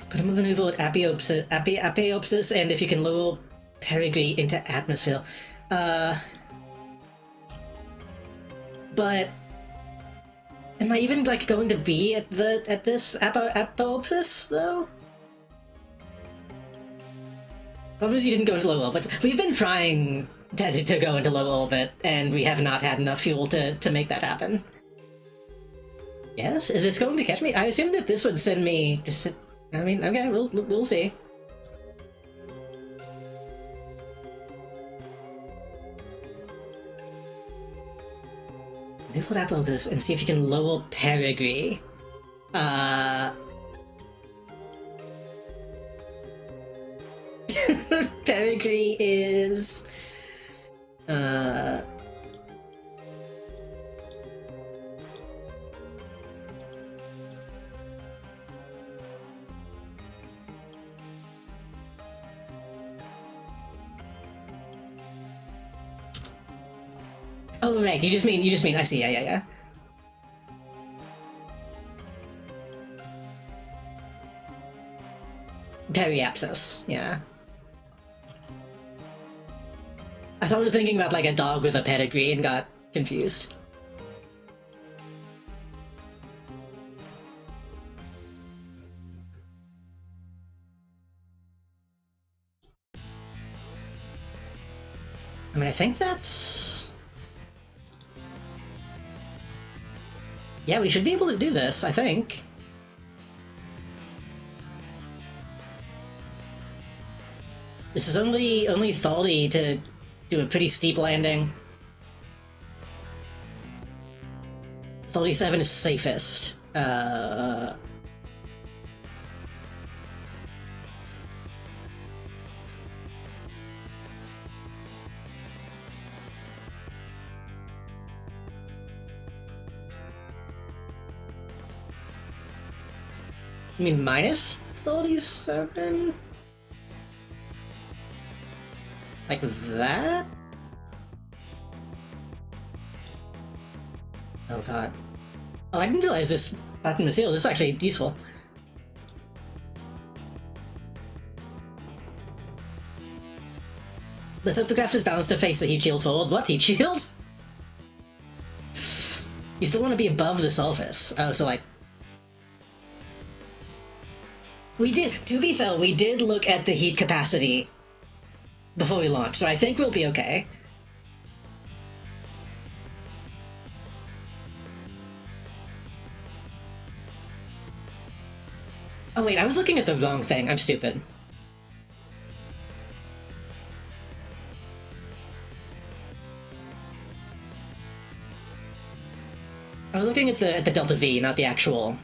Put a maneuver at Apiopsis, and if you can lower perigee into atmosphere. But am I even like going to be at this Apiopsis though? Problem is you didn't go into low orbit. We've been trying to go into low orbit, and we have not had enough fuel to make that happen. Yes? Is this going to catch me? I assumed that this would send me... I mean, okay, we'll see. Move that over this and see if you can lower perigee. Perigee is... Oh, right, you just mean, I see, yeah. Periapsis, yeah. I started thinking about like a dog with a pedigree and got confused. I mean, I think that's... Yeah, we should be able to do this, I think. This is only Thaldi to do a pretty steep landing. Thaldi 7 is safest. I mean, minus 37? Like that? Oh god. Oh, I didn't realize this button was sealed. This is actually useful. Let's hope the craft is balanced to face the heat shield forward. What heat shield? You still want to be above the surface. Oh, so like... We did, to be fair, we did look at the heat capacity before we launched, so I think we'll be okay. Oh wait, I was looking at the wrong thing. I'm stupid. I was looking at the Delta V, not the actual...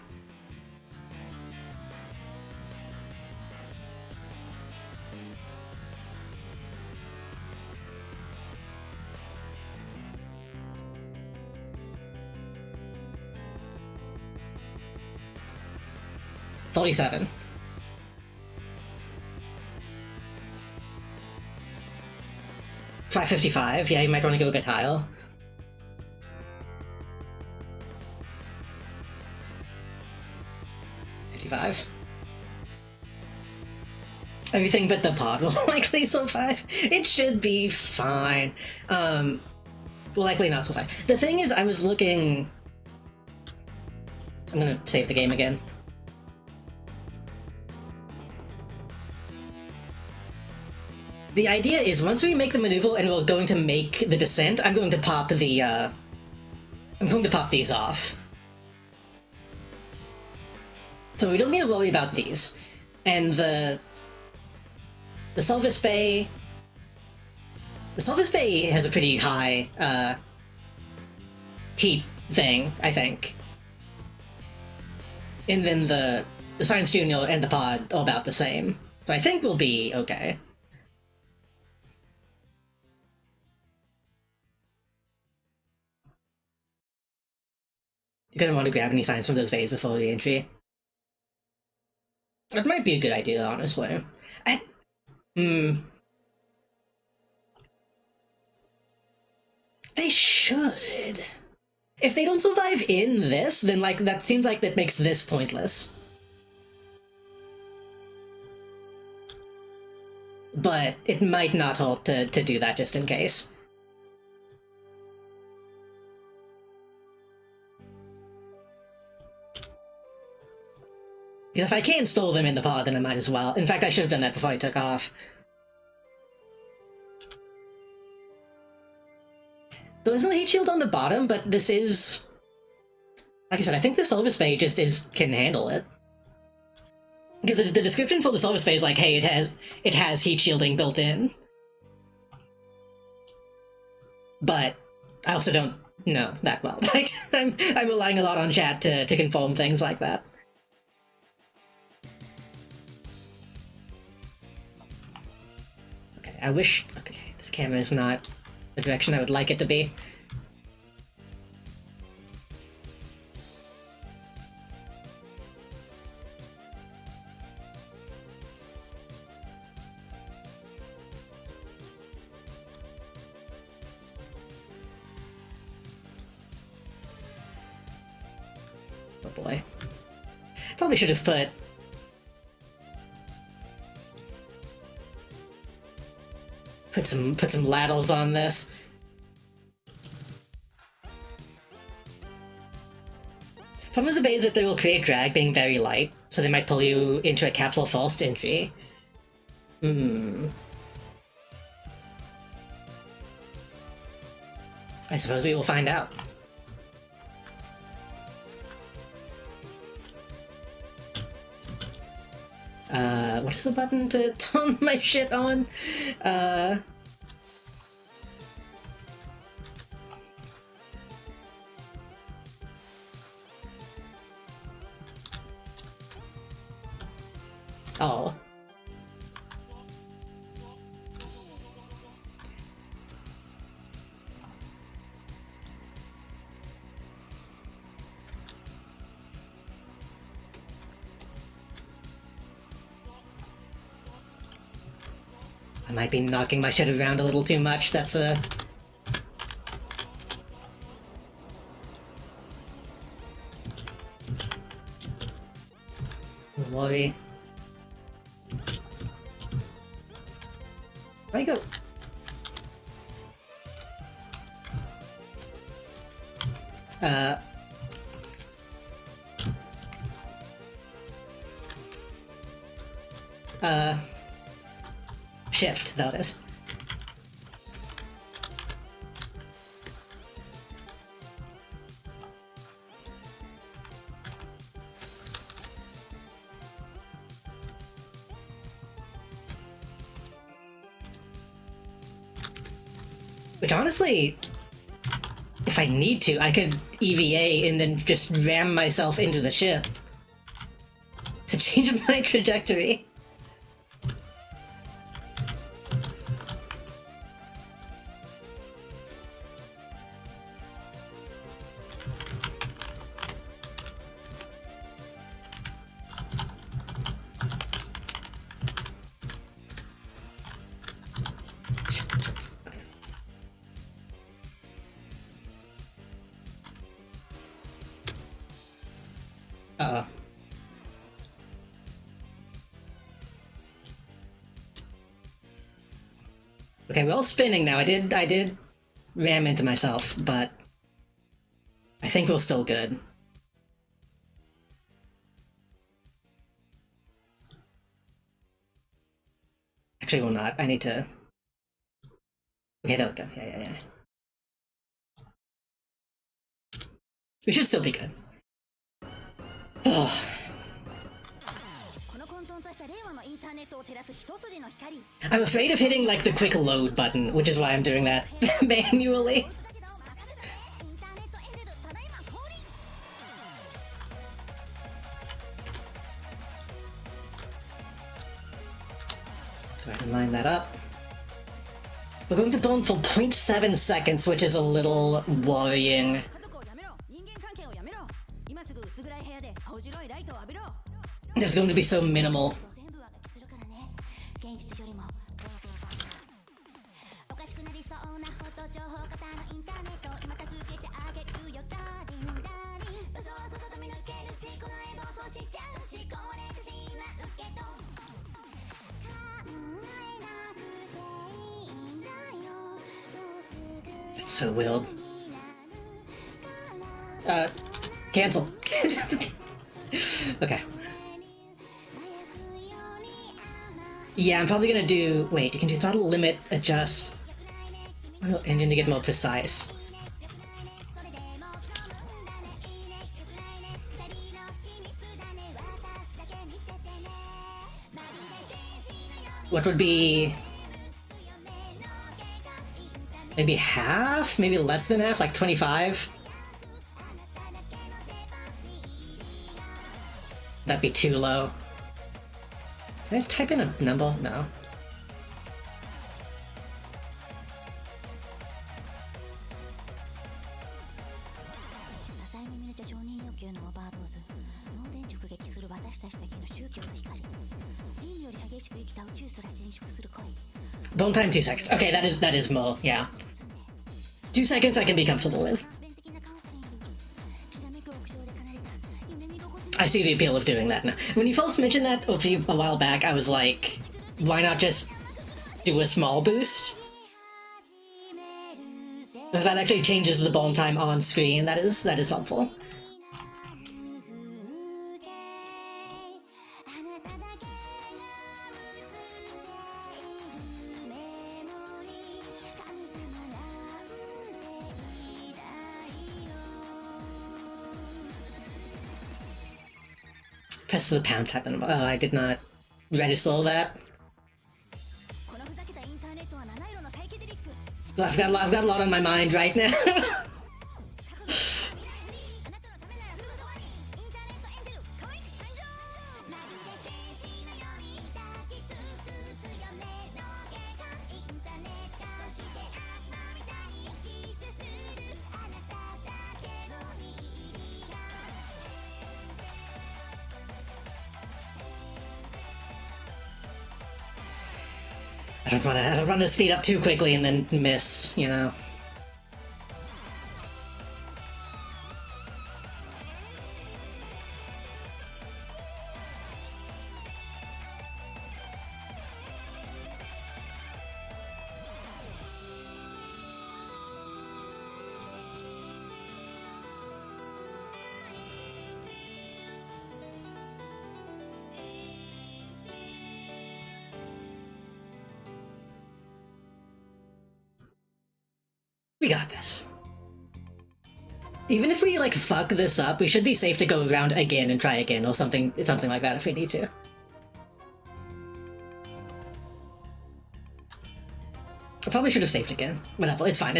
$37. Try 55. Yeah, you might want to go a bit higher. Everything but the pod will likely survive. It should be fine. Will likely not survive. The thing is, I was looking... I'm gonna save the game again. The idea is, once we make the maneuver and we're going to make the descent, I'm going to pop the, I'm going to pop these off. So we don't need to worry about these. And the Service Bay... The Service Bay has a pretty high, heat thing, I think. And then the Science Junior and the pod are about the same. So I think we'll be okay. You're gonna want to grab any signs from those bays before the entry. That might be a good idea, honestly. They should. If they don't survive in this, then like that seems like that makes this pointless. But it might not hurt to do that just in case. Because if I can't stall them in the pod, then I might as well. In fact, I should have done that before I took off. There isn't a heat shield on the bottom, but this is... Like I said, I think the Service Bay just can handle it. Because the description for the Service Bay is like, hey, it has heat shielding built in. But I also don't know that well. Like, I'm relying a lot on chat to confirm things like that. I wish... Okay, this camera is not the direction I would like it to be. Oh boy. Probably should have put... put some ladles on this. Problem with the bait is that they will create drag being very light, so they might pull you into a capsule full stingy. I suppose we will find out. What is the button to turn my shit on? Oh. I might be knocking my shit around a little too much, that's a... worry. Where do I go? Shift, that is. Which honestly, if I need to, I could EVA and then just ram myself into the ship to change my trajectory. Uh-oh. Okay, we're all spinning now. I did ram into myself, but I think we're still good. Actually, we're not. I need to... Okay, there we go. Yeah. We should still be good. Oh. I'm afraid of hitting, like, the quick load button, which is why I'm doing that manually. Go ahead and line that up. We're going to burn for 0.7 seconds, which is a little worrying. There's going to be so minimal. That's so weird. Cancel. Okay. Yeah, I'm probably gonna do... Wait, you can do throttle limit, adjust... engine to get more precise. What would be... maybe half? Maybe less than half? Like 25? That'd be too low. Can I just type in a number? No. Bone time 2 seconds. Okay, that is more, yeah. 2 seconds I can be comfortable with. I see the appeal of doing that now. When you first mentioned that a while back, I was like, why not just do a small boost? If that actually changes the bomb time on screen, that is helpful. Press the pound tap and oh, I did not register that. I've got a lot on my mind right now. I don't want to speed up too quickly and then miss, you know. We got this. Even if we, like, fuck this up, we should be safe to go around again and try again, or something like that if we need to. I probably should have saved again. Whatever, it's fine.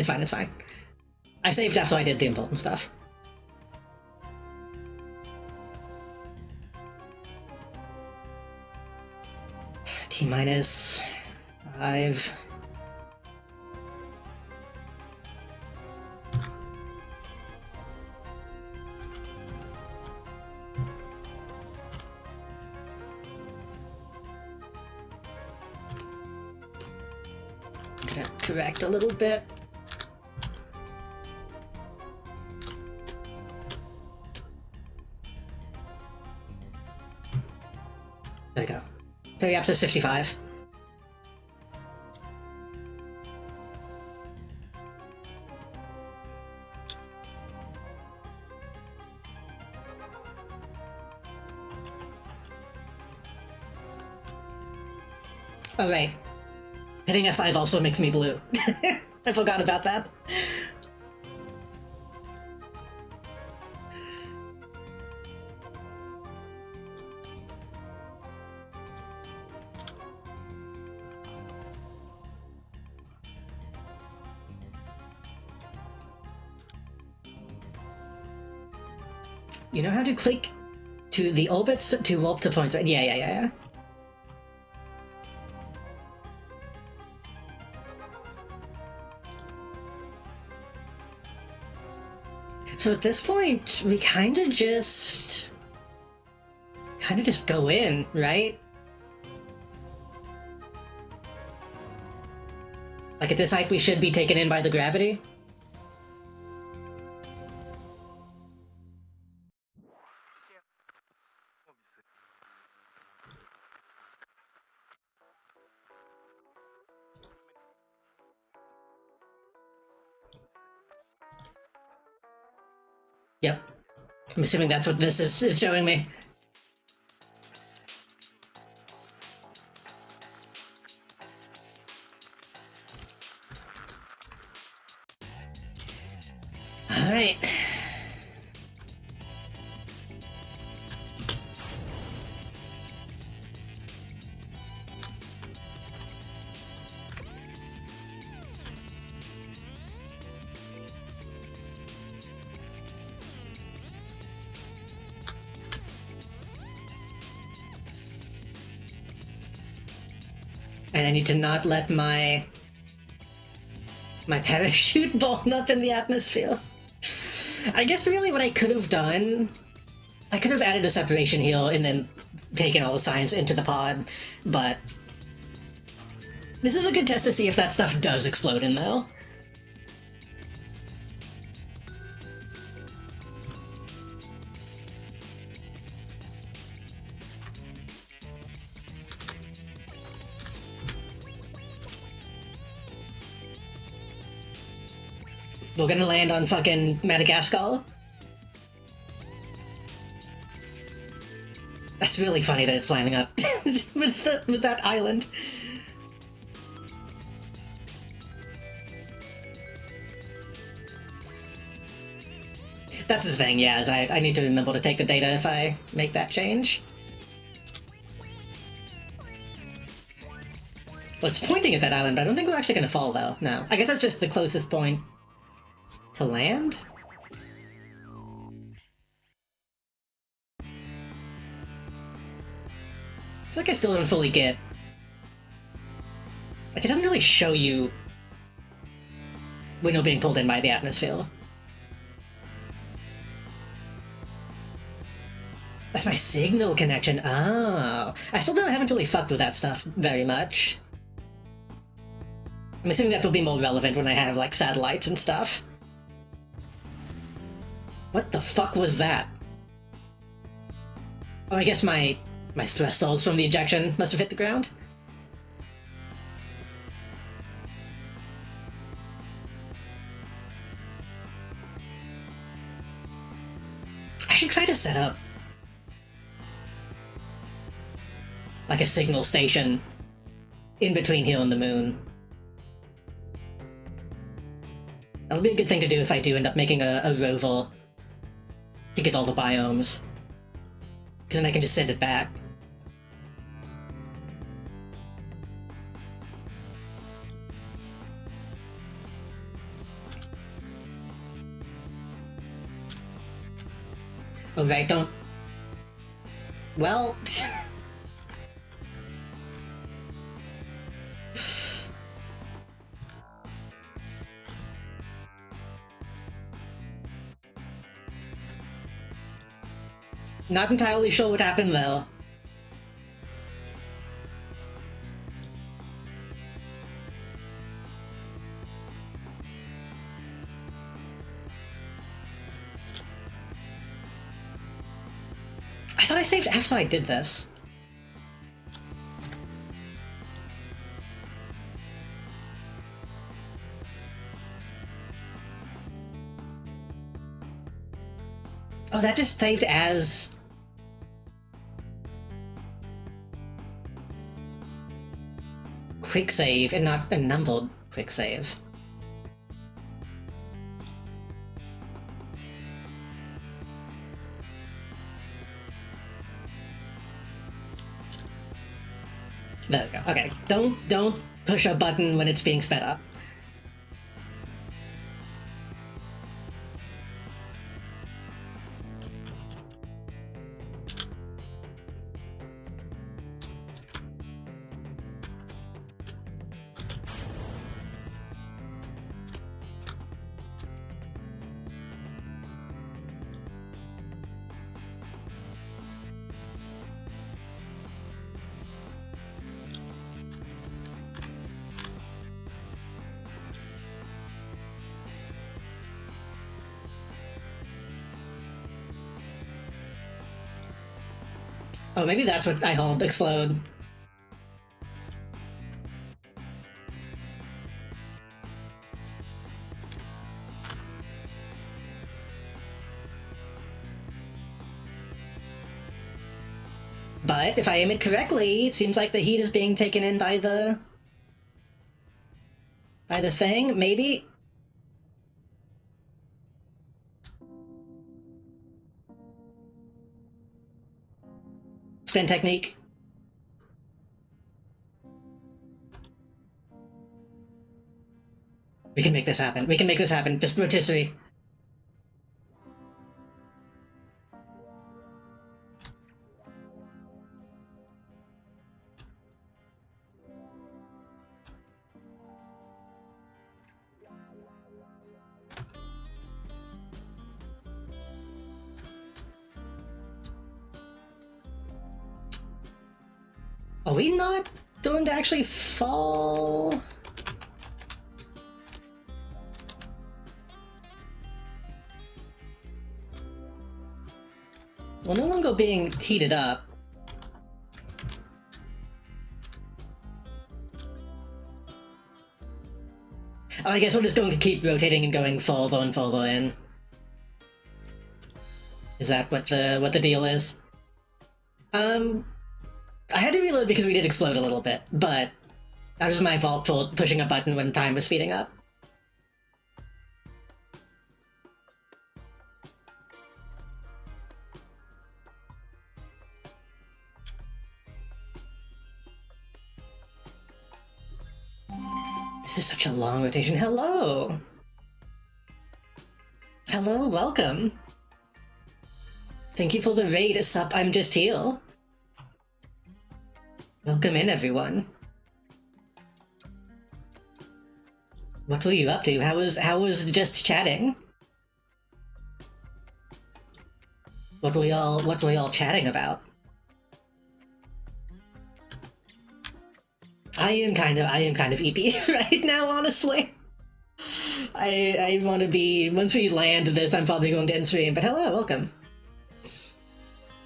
I saved after I did the important stuff. T-minus 5... correct a little bit. There we go. Periaps is 55. Oh, right. Hitting F5 also makes me blue. I forgot about that. You know how to click to the orbits to warp to points, right? Yeah. So at this point, we kind of just go in, right? Like at this height, we should be taken in by the gravity. Yep. I'm assuming that's what this is showing me. Alright. And I need to not let my parachute burn up in the atmosphere. I guess really what I could have done, I could have added a separation heal and then taken all the science into the pod, but this is a good test to see if that stuff does explode in though. We're gonna land on fucking Madagascar? That's really funny that it's lining up with that island. That's the thing, yeah, is I need to remember to take the data if I make that change. Well, it's pointing at that island, but I don't think we're actually gonna fall, though. No. I guess that's just the closest point to land? I feel like I still don't fully get... Like, it doesn't really show you when you're being pulled in by the atmosphere. That's my signal connection. Oh. I still haven't really fucked with that stuff very much. I'm assuming that will be more relevant when I have, like, satellites and stuff. What the fuck was that? Oh, I guess my thrusters from the ejection must have hit the ground. I should try to set up like a signal station in between here and the moon. That'll be a good thing to do if I do end up making a rover to get all the biomes. Because then I can just send it back. Oh, right, don't... Well... Not entirely sure what happened, though. I thought I saved after I did this. Oh, that just saved as... quick save and not a numbered quick save. There we go. Okay, don't push a button when it's being sped up. Oh, maybe that's what I hold explode. But if I aim it correctly, it seems like the heat is being taken in by the thing, maybe? Spin technique. We can make this happen. We can make this happen. Just rotisserie. Are we not going to actually fall? We're no longer being heated up. Oh, I guess we're just going to keep rotating and going forward and forward in. Is that what the deal is? I had to reload because we did explode a little bit, but that was my fault for pushing a button when time was speeding up. This is such a long rotation. Hello! Hello, welcome. Thank you for the raid, sup, I'm just here. Welcome in, everyone. What were you up to? How was just chatting? What were y'all chatting about? I am kind of EP right now, honestly. I want to be, once we land this, I'm probably going to end stream, but hello, welcome.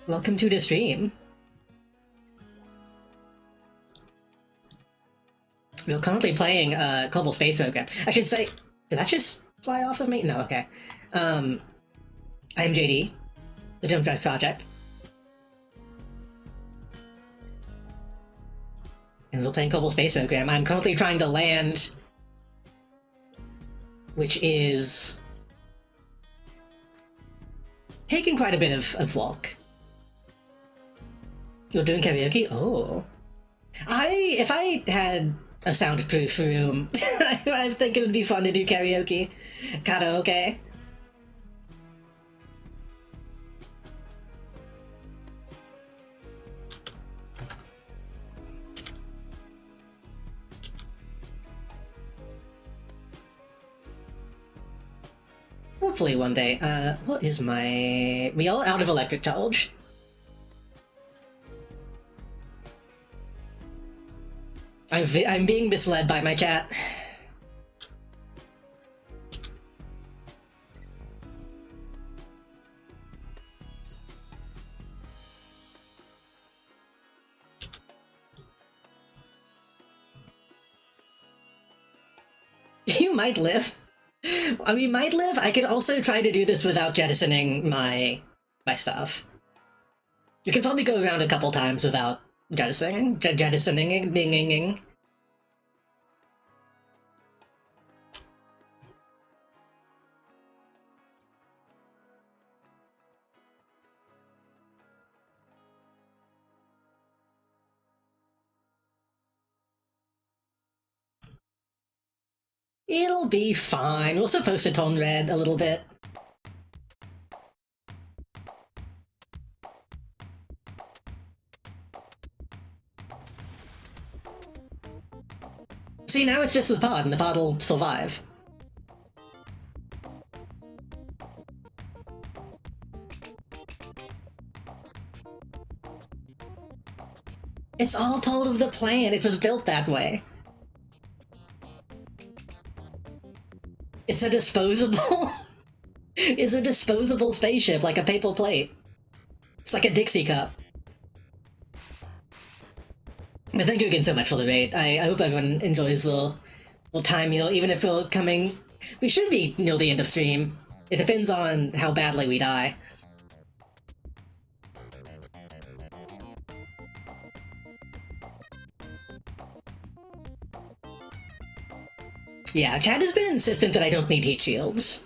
Welcome to the stream. We're currently playing Kerbal Space Program. I should say, did that just fly off of me? No, okay. I'm JD, the Jump Drive Project. And we're playing Kerbal Space Program. I'm currently trying to land, which is taking quite a bit of walk. You're doing karaoke? Oh. If I had a soundproof room, I think it would be fun to do karaoke. Karaoke. Hopefully one day. What is my... We all out of electric charge. I'm being misled by my chat. You might live. I mean, might live. I could also try to do this without jettisoning my stuff. You can probably go around a couple times without jettisoning, dinging. It'll be fine. We're supposed to tone red a little bit. See, now it's just the pod, and the pod will survive. It's all part of the plan. It was built that way. It's a disposable... It's a disposable spaceship, like a paper plate. It's like a Dixie cup. But thank you again so much for the raid. I hope everyone enjoys the time, you know, even if we're coming... We should be near the end of stream. It depends on how badly we die. Yeah, chat has been insistent that I don't need heat shields.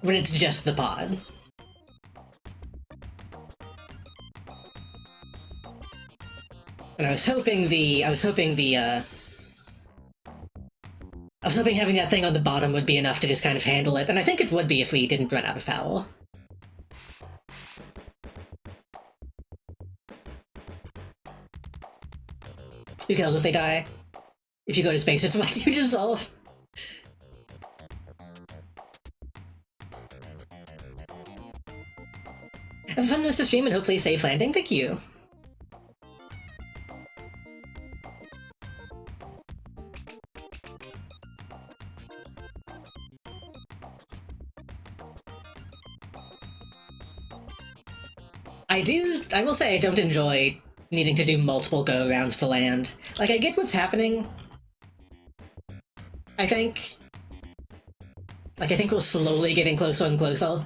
When it's just the pod. And I was hoping having that thing on the bottom would be enough to just kind of handle it, and I think it would be if we didn't run out of power. Who cares if they die? If you go to space, it's what you dissolve. Have a fun rest of stream and hopefully a safe landing. Thank you. I will say I don't enjoy needing to do multiple go-arounds to land. Like, I get what's happening. I think. Like, I think we're slowly getting closer and closer.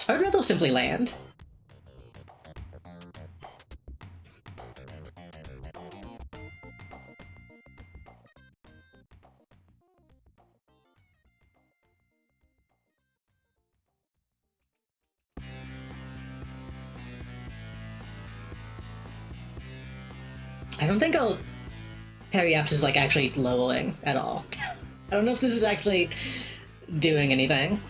I'd rather simply land. I don't think our periapse is, like, actually lowering at all. I don't know if this is actually doing anything.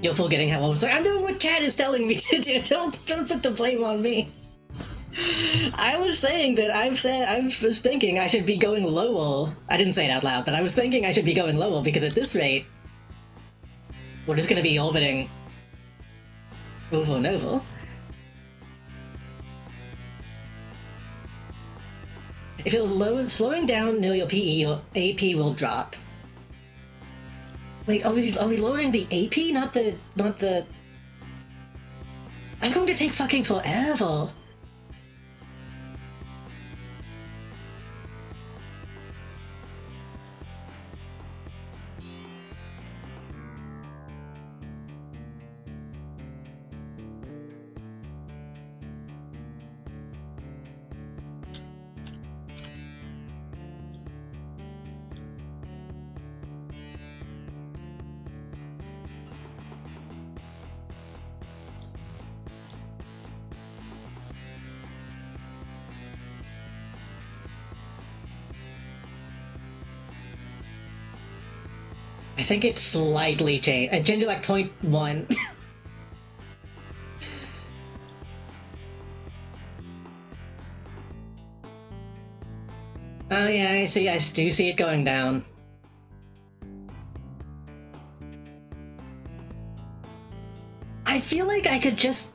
You're forgetting how I was like, I'm doing what chat is telling me to do. Don't put the blame on me. I was saying that I was thinking I should be going lower. I didn't say it out loud, but I was thinking I should be going lower because at this rate, we're just gonna be orbiting over and over. If you're slowing down near your PE, your AP will drop. Wait, are we lowering the AP? Not the... That's going to take fucking forever. I think it slightly changed. I changed it like 0.1. Oh yeah, I see. I do see it going down. I feel like I could just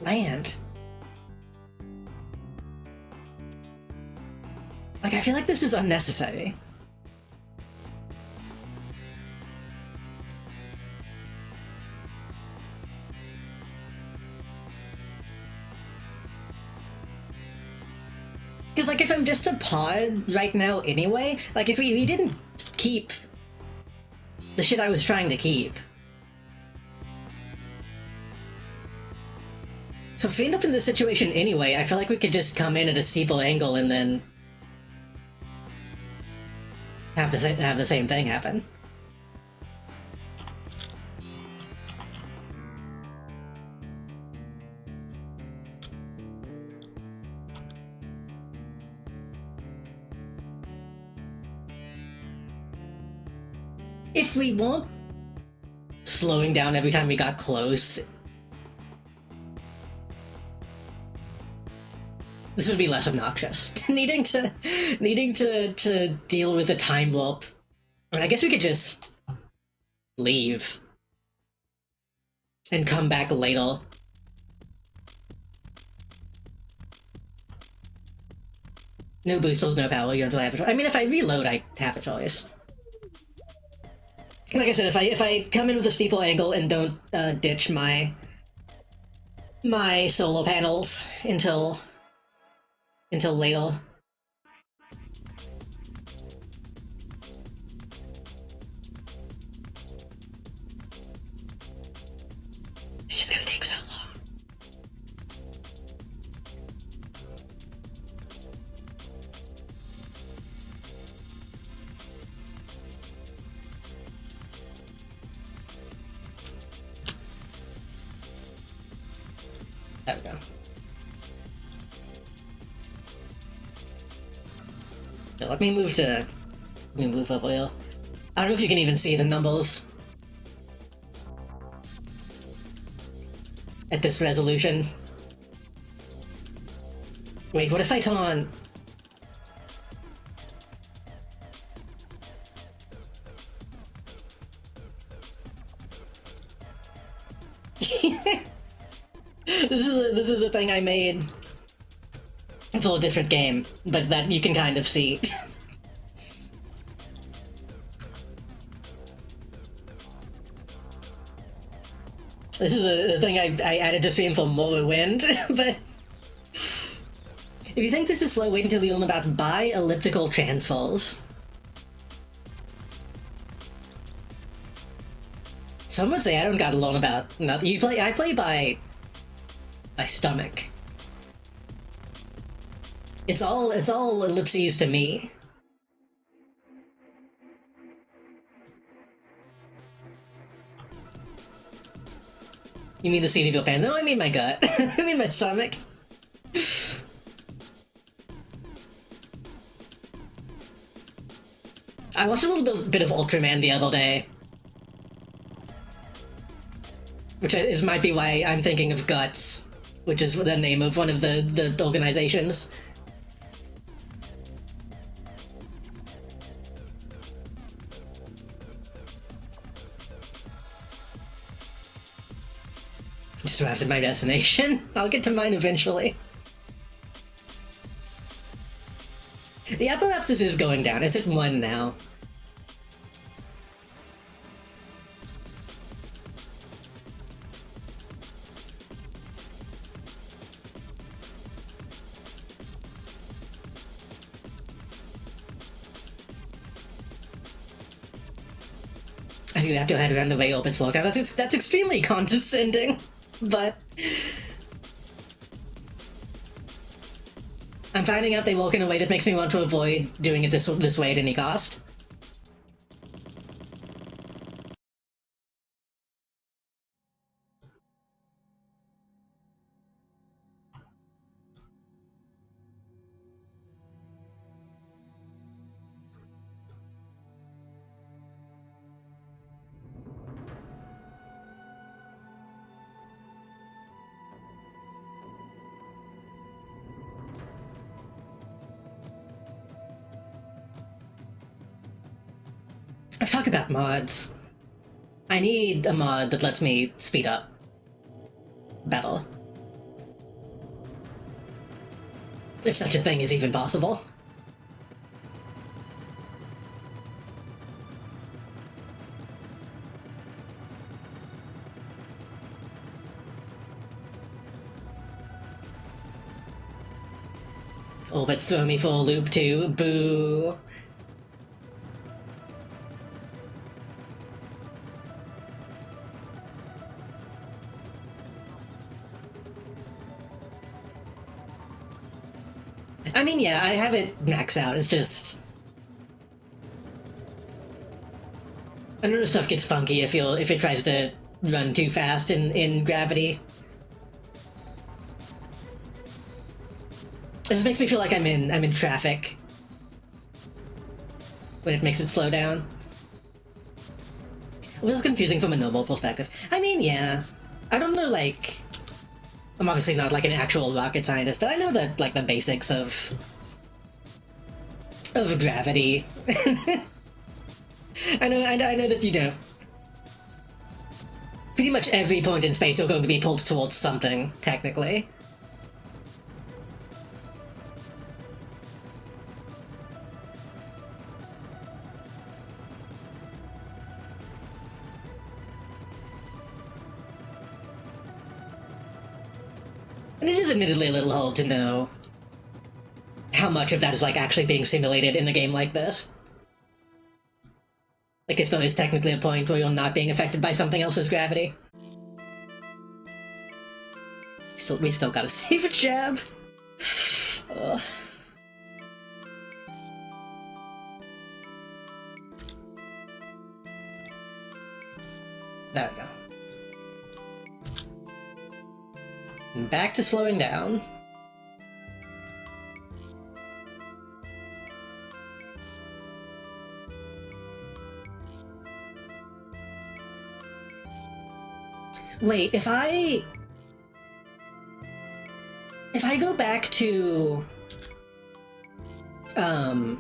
land. Like, I feel like this is unnecessary. Because, like, if I'm just a pod right now anyway, like, if we didn't keep the shit I was trying to keep. So if we end up in this situation anyway, I feel like we could just come in at a steeple angle and then have the same thing happen. If we weren't slowing down every time we got close, this would be less obnoxious. needing to deal with a time warp. I mean, I guess we could just leave and come back later. No boosters, no power. You don't have a choice. I mean, if I reload, I have a choice. Like I said, if I come in with a steeple angle and don't ditch my solar panels until later. It's just gonna take so long. There we go. Yeah, let me move over here. I don't know if you can even see the numbers at this resolution. Wait, what if I turn on... This is a thing I made full different game, but that you can kind of see. This is a thing I added to stream for more wind, but if you think this is slow, wait until you learn about bi-elliptical transfers. Some would say I don't gotta learn about nothing. I play by stomach. It's all ellipses to me. You mean the seat of your pants? No, I mean my gut. I mean my stomach. I watched a little bit of Ultraman the other day. Which might be why I'm thinking of Guts, which is the name of one of the organizations. Just arrived at my destination. I'll get to mine eventually. The apoapsis is going down. It's at 1 now. I think you have to head around the way orbits walk down. That's extremely condescending, but I'm finding out they walk in a way that makes me want to avoid doing it this way at any cost. I've talked about mods. I need a mod that lets me speed up battle. If such a thing is even possible. Orbits throw me for a loop too. Boo. I mean, yeah, I have it maxed out. It's just I know stuff gets funky if it tries to run too fast in gravity. It just makes me feel like I'm in traffic when it makes it slow down. It was confusing from a normal perspective. I mean, yeah, I don't know, like, I'm obviously not like an actual rocket scientist, but I know like the basics of gravity. I know that, you know, pretty much every point in space you're going to be pulled towards something, technically. And it is admittedly a little hard to know how much of that is like actually being simulated in a game like this. Like if there is technically a point where you're not being affected by something else's gravity. We still gotta save a jab. There we go. And back to slowing down. Wait, if I go back to the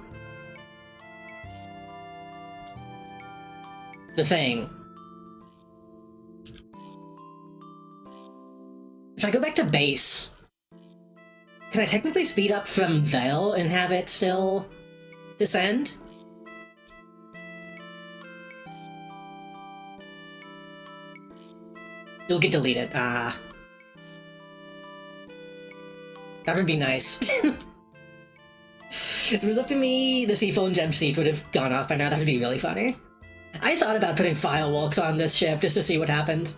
thing. If I go back to base, Can I technically speed up from Veil and have it still descend? It'll get deleted. Ah. That would be nice. If it was up to me, the Seafoam Gem seat would have gone off by now. That would be really funny. I thought about putting firewalks on this ship just to see what happened.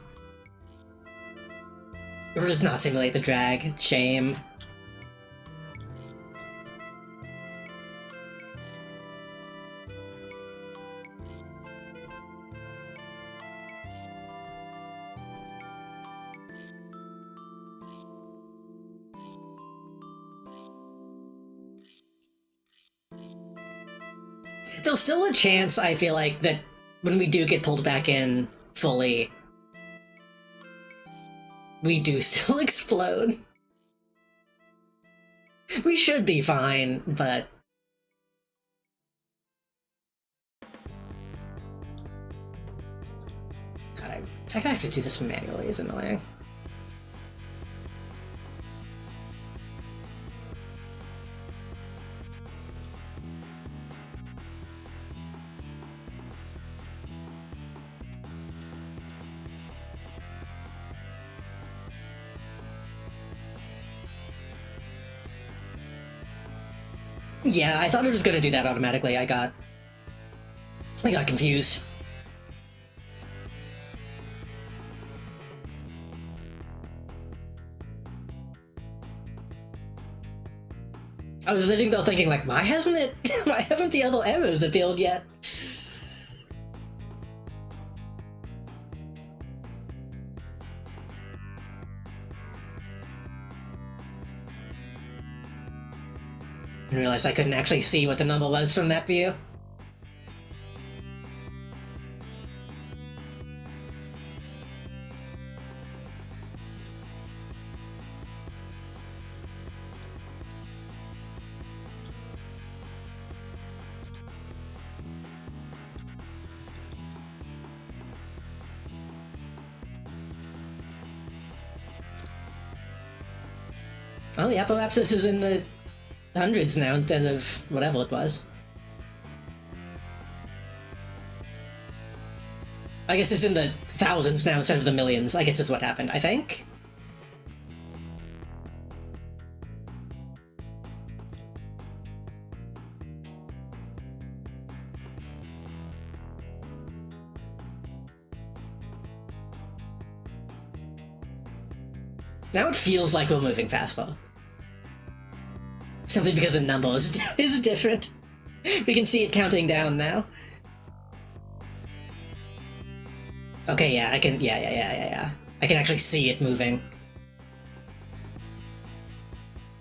Or just not simulate the drag. Shame. There's still a chance, I feel like, that when we do get pulled back in fully, we do still explode. We should be fine, but... God, the fact I have to do this manually is annoying. Yeah, I thought it was gonna do that automatically. I got confused. I was sitting there thinking, like, why haven't the other arrows appeared yet? I realized I couldn't actually see what the number was from that view. Well, the apoapsis is in the hundreds now instead of whatever it was. I guess it's in the thousands now instead of the millions, I guess is what happened, I think? Now it feels like we're moving faster. Simply because the number is different. We can see it counting down now. Okay, yeah, I can, yeah. I can actually see it moving.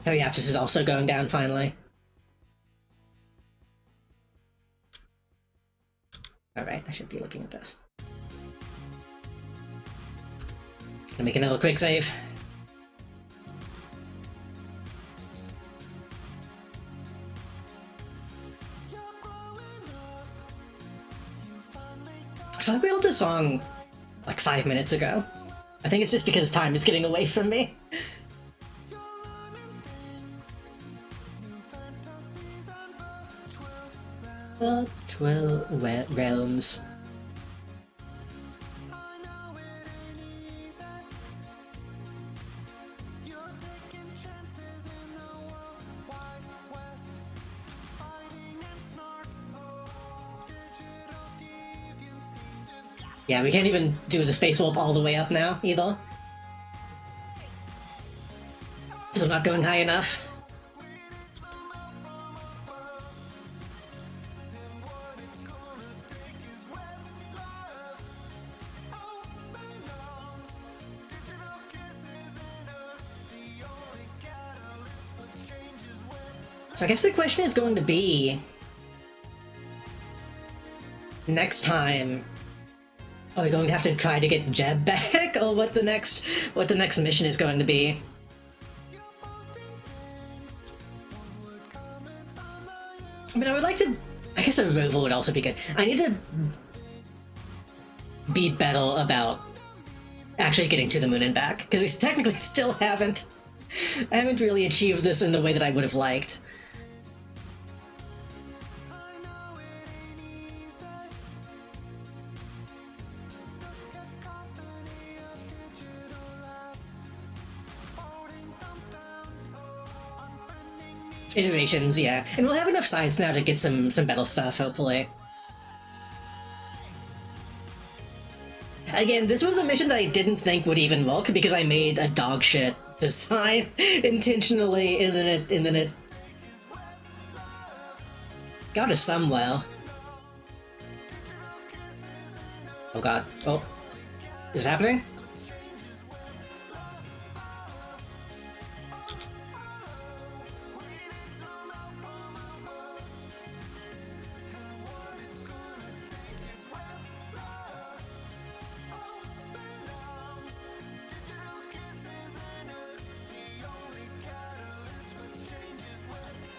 Periapsis is also going down, finally. Alright, I should be looking at this. Gonna make another quick save. I feel like we wrote this song like 5 minutes ago. I think it's just because time is getting away from me. Virtual realms. Yeah, we can't even do the space warp all the way up now, either. Because we're not going high enough. So I guess the question is going to be... next time... are we going to have to try to get Jeb back, or what the next mission is going to be? I mean, I would like to... I guess a removal would also be good. I need to be better about actually getting to the moon and back, because we technically still haven't. I haven't really achieved this in the way that I would have liked. Iterations, yeah. And we'll have enough science now to get some battle stuff, hopefully. Again, this was a mission that I didn't think would even work because I made a dog shit design intentionally, and then it got us somewhere. Oh god. Oh. Is it happening?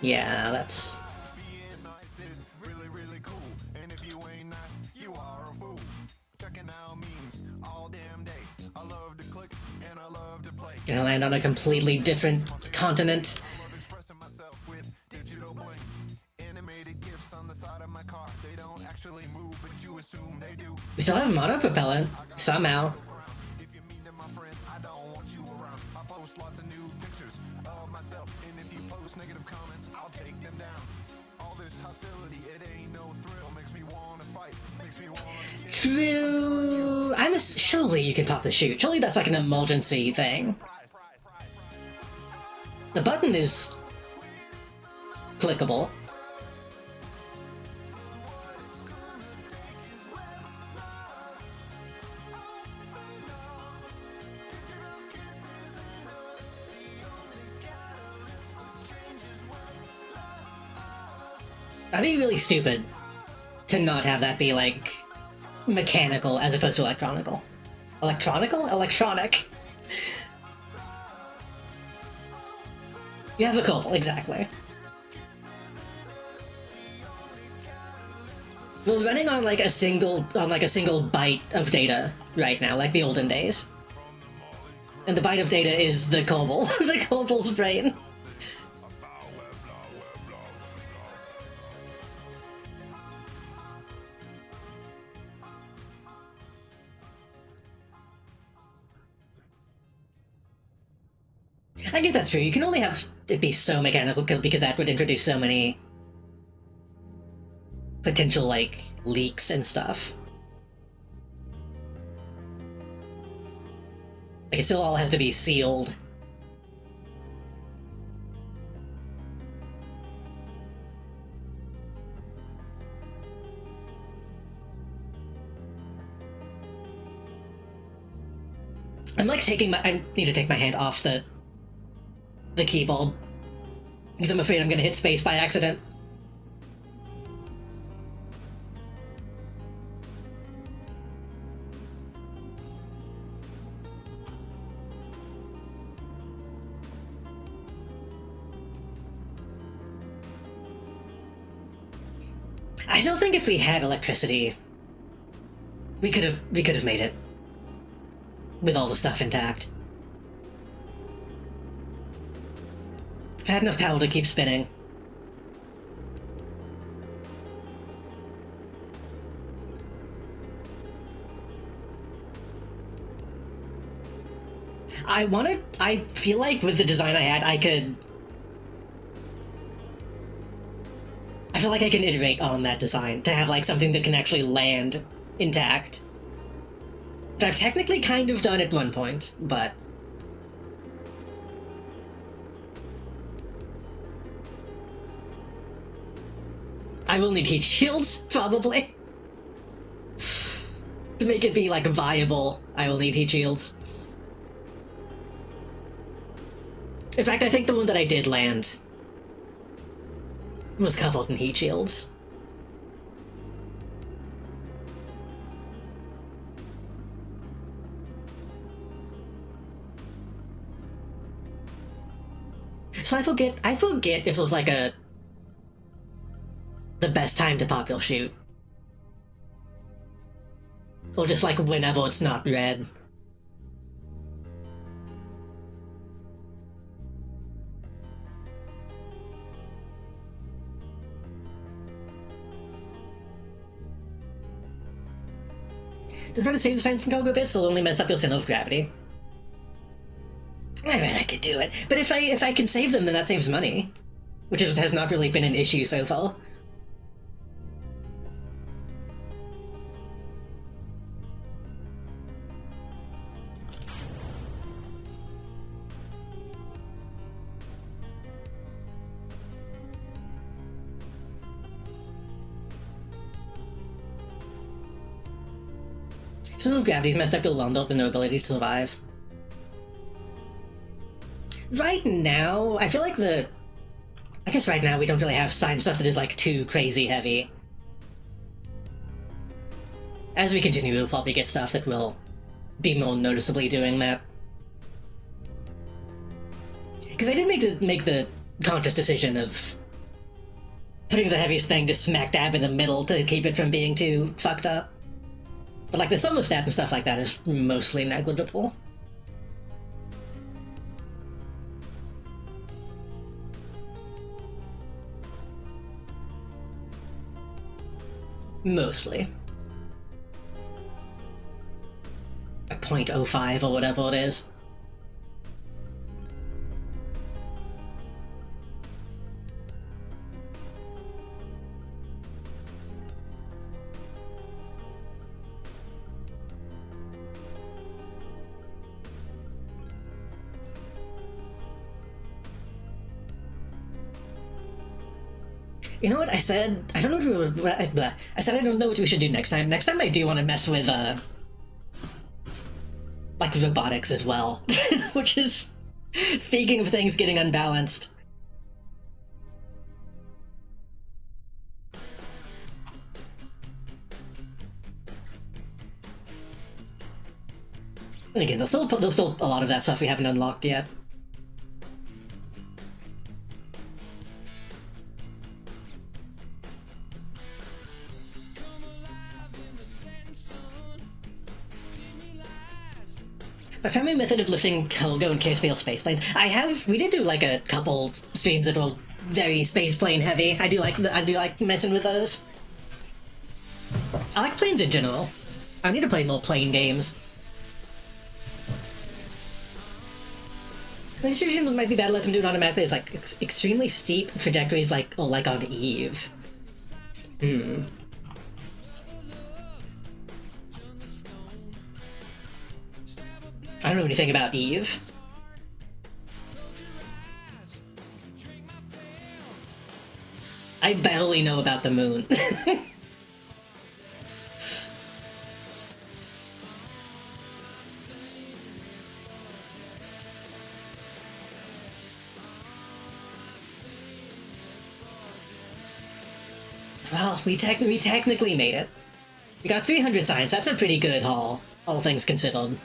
Yeah, that's... Gonna land on a completely different continent. We still have mono propellant, somehow. True. Surely you can pop the chute. Surely that's like an emergency thing. The button is clickable. That'd be really stupid to not have that be like mechanical as opposed to electronical. Electronic. You have a couple, exactly. We're running on like a single byte of data right now, like the olden days. And the byte of data is the Kerbal, the Kerbal's brain. I guess that's true. You can only have it be so mechanical because that would introduce so many potential, like, leaks and stuff. Like, it still all has to be sealed. I'm like I need to take my hand off the keyboard, because I'm afraid I'm gonna hit space by accident. I still think if we had electricity, we could have made it with all the stuff intact. I've had enough power to keep spinning. I feel like with the design I had, I feel like I can iterate on that design to have like something that can actually land intact. Which I've technically kind of done at one point, but I will need heat shields, probably. To make it be, like, viable, I will need heat shields. In fact, I think the one that I did land was covered in heat shields. So I forget if it was, like, the best time to pop your chute. Or just, like, whenever it's not red. To try to save the science and cargo bits, they'll only mess up your center of gravity. I mean, I could do it, but if I can save them, then that saves money, which has not really been an issue so far. Some of gravity's messed up, you'll land up with no ability to survive. Right now, I feel like I guess right now we don't really have science stuff that is, like, too crazy heavy. As we continue, we'll probably get stuff that will be more noticeably doing that. Because I did make the conscious decision of putting the heaviest thing just smack dab in the middle to keep it from being too fucked up. But, like, the thermostat and stuff like that is mostly negligible. Mostly. A 0.05 or whatever it is. You know what I said? I don't know what I said I don't know what we should do next time. Next time I do want to mess with, like, robotics as well. Which is, speaking of things getting unbalanced. And again, there's still a lot of that stuff we haven't unlocked yet. My primary method of lifting cargo and Kerbal space planes, we did do like a couple streams that were very space plane heavy. I do like messing with those. I like planes in general. I need to play more plane games. The situation might be bad to let them do it automatically. It's like extremely steep trajectories, like on Eve. I don't know anything about Eve. I barely know about the moon. Well, we technically made it. We got 300 science. That's a pretty good haul, all things considered.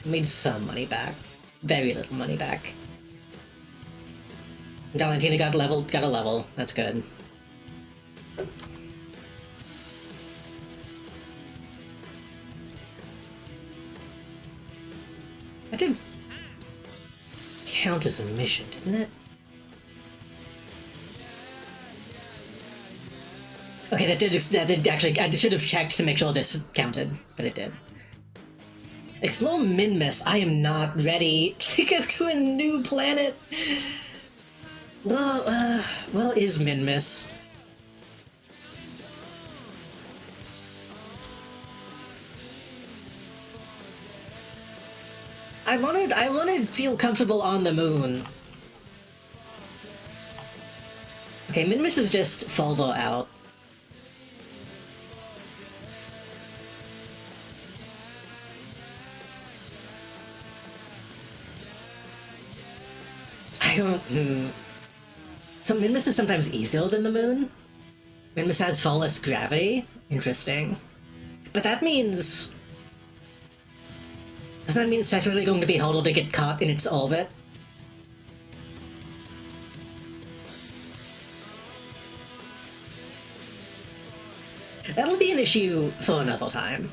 Made some money back. Very little money back. Valentina got a level. That's good. That did count as a mission, didn't it? Okay, that did actually, I should have checked to make sure this counted, but it did. Explore Minmus. I am not ready to go to a new planet. Well, is Minmus? I wanted to feel comfortable on the moon. Okay, Minmus is just further out. So Minmus is sometimes easier than the moon? Minmus has far less gravity? Interesting. But that means... Doesn't that mean it's technically going to be harder to get caught in its orbit? That'll be an issue for another time.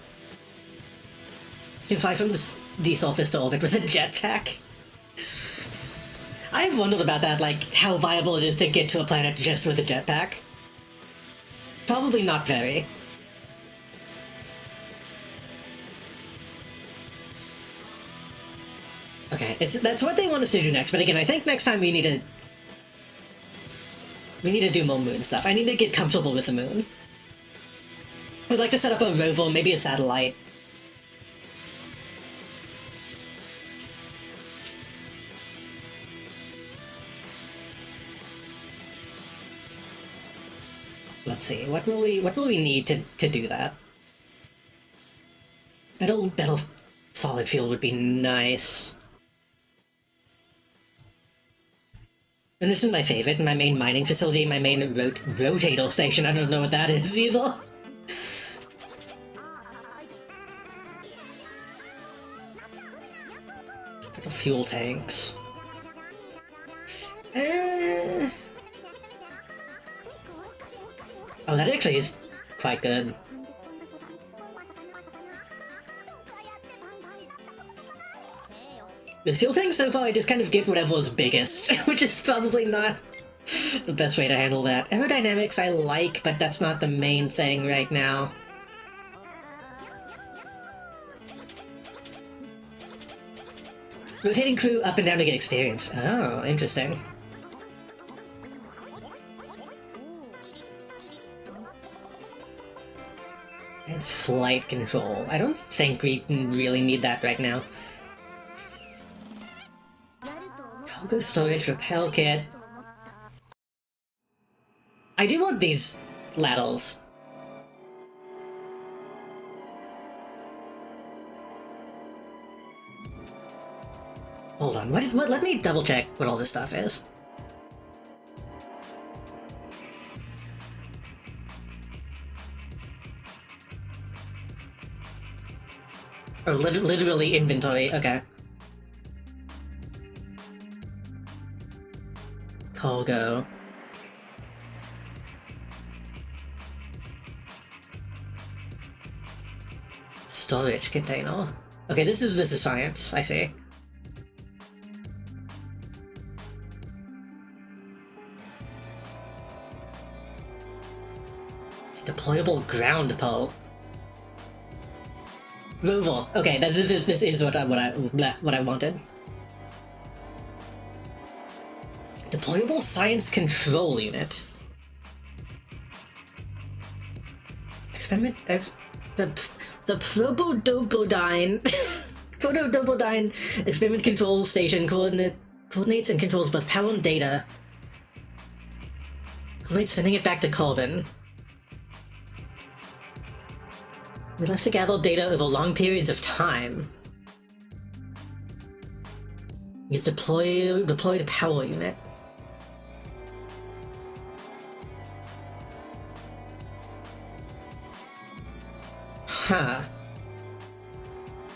You can fly from the surface to orbit with a jetpack. I I've wondered about that, like, how viable it is to get to a planet just with a jetpack. Probably not very. Okay, that's what they want us to do next, but again, I think next time we need to do more moon stuff. I need to get comfortable with the moon. We'd like to set up a rover, maybe a satellite. Let's see, what will we need to do that? Metal solid fuel would be nice. And this is my favorite, my main mining facility, my main rotator station. I don't know what that is either. Fuel tanks. Oh, that actually is quite good. With fuel tanks so far, I just kind of get whatever's biggest, which is probably not the best way to handle that. Aerodynamics I like, but that's not the main thing right now. Rotating crew up and down to get experience. Oh, interesting. It's flight control. I don't think we really need that right now. Cargo storage, repel kit. I do want these laddles. Hold on, what, let me double check what all this stuff is. Oh, literally inventory, okay. Cargo. Storage container. Okay, this is science, I see. Deployable ground pole. Rover. Okay, this is what I wanted. Deployable science control unit. Experiment. The Probodobodyne Protodobodyne experiment control station coordinates and controls both power and data. Coordinates sending it back to Carbon. We left to gather data over long periods of time. Use deployed power unit. Huh.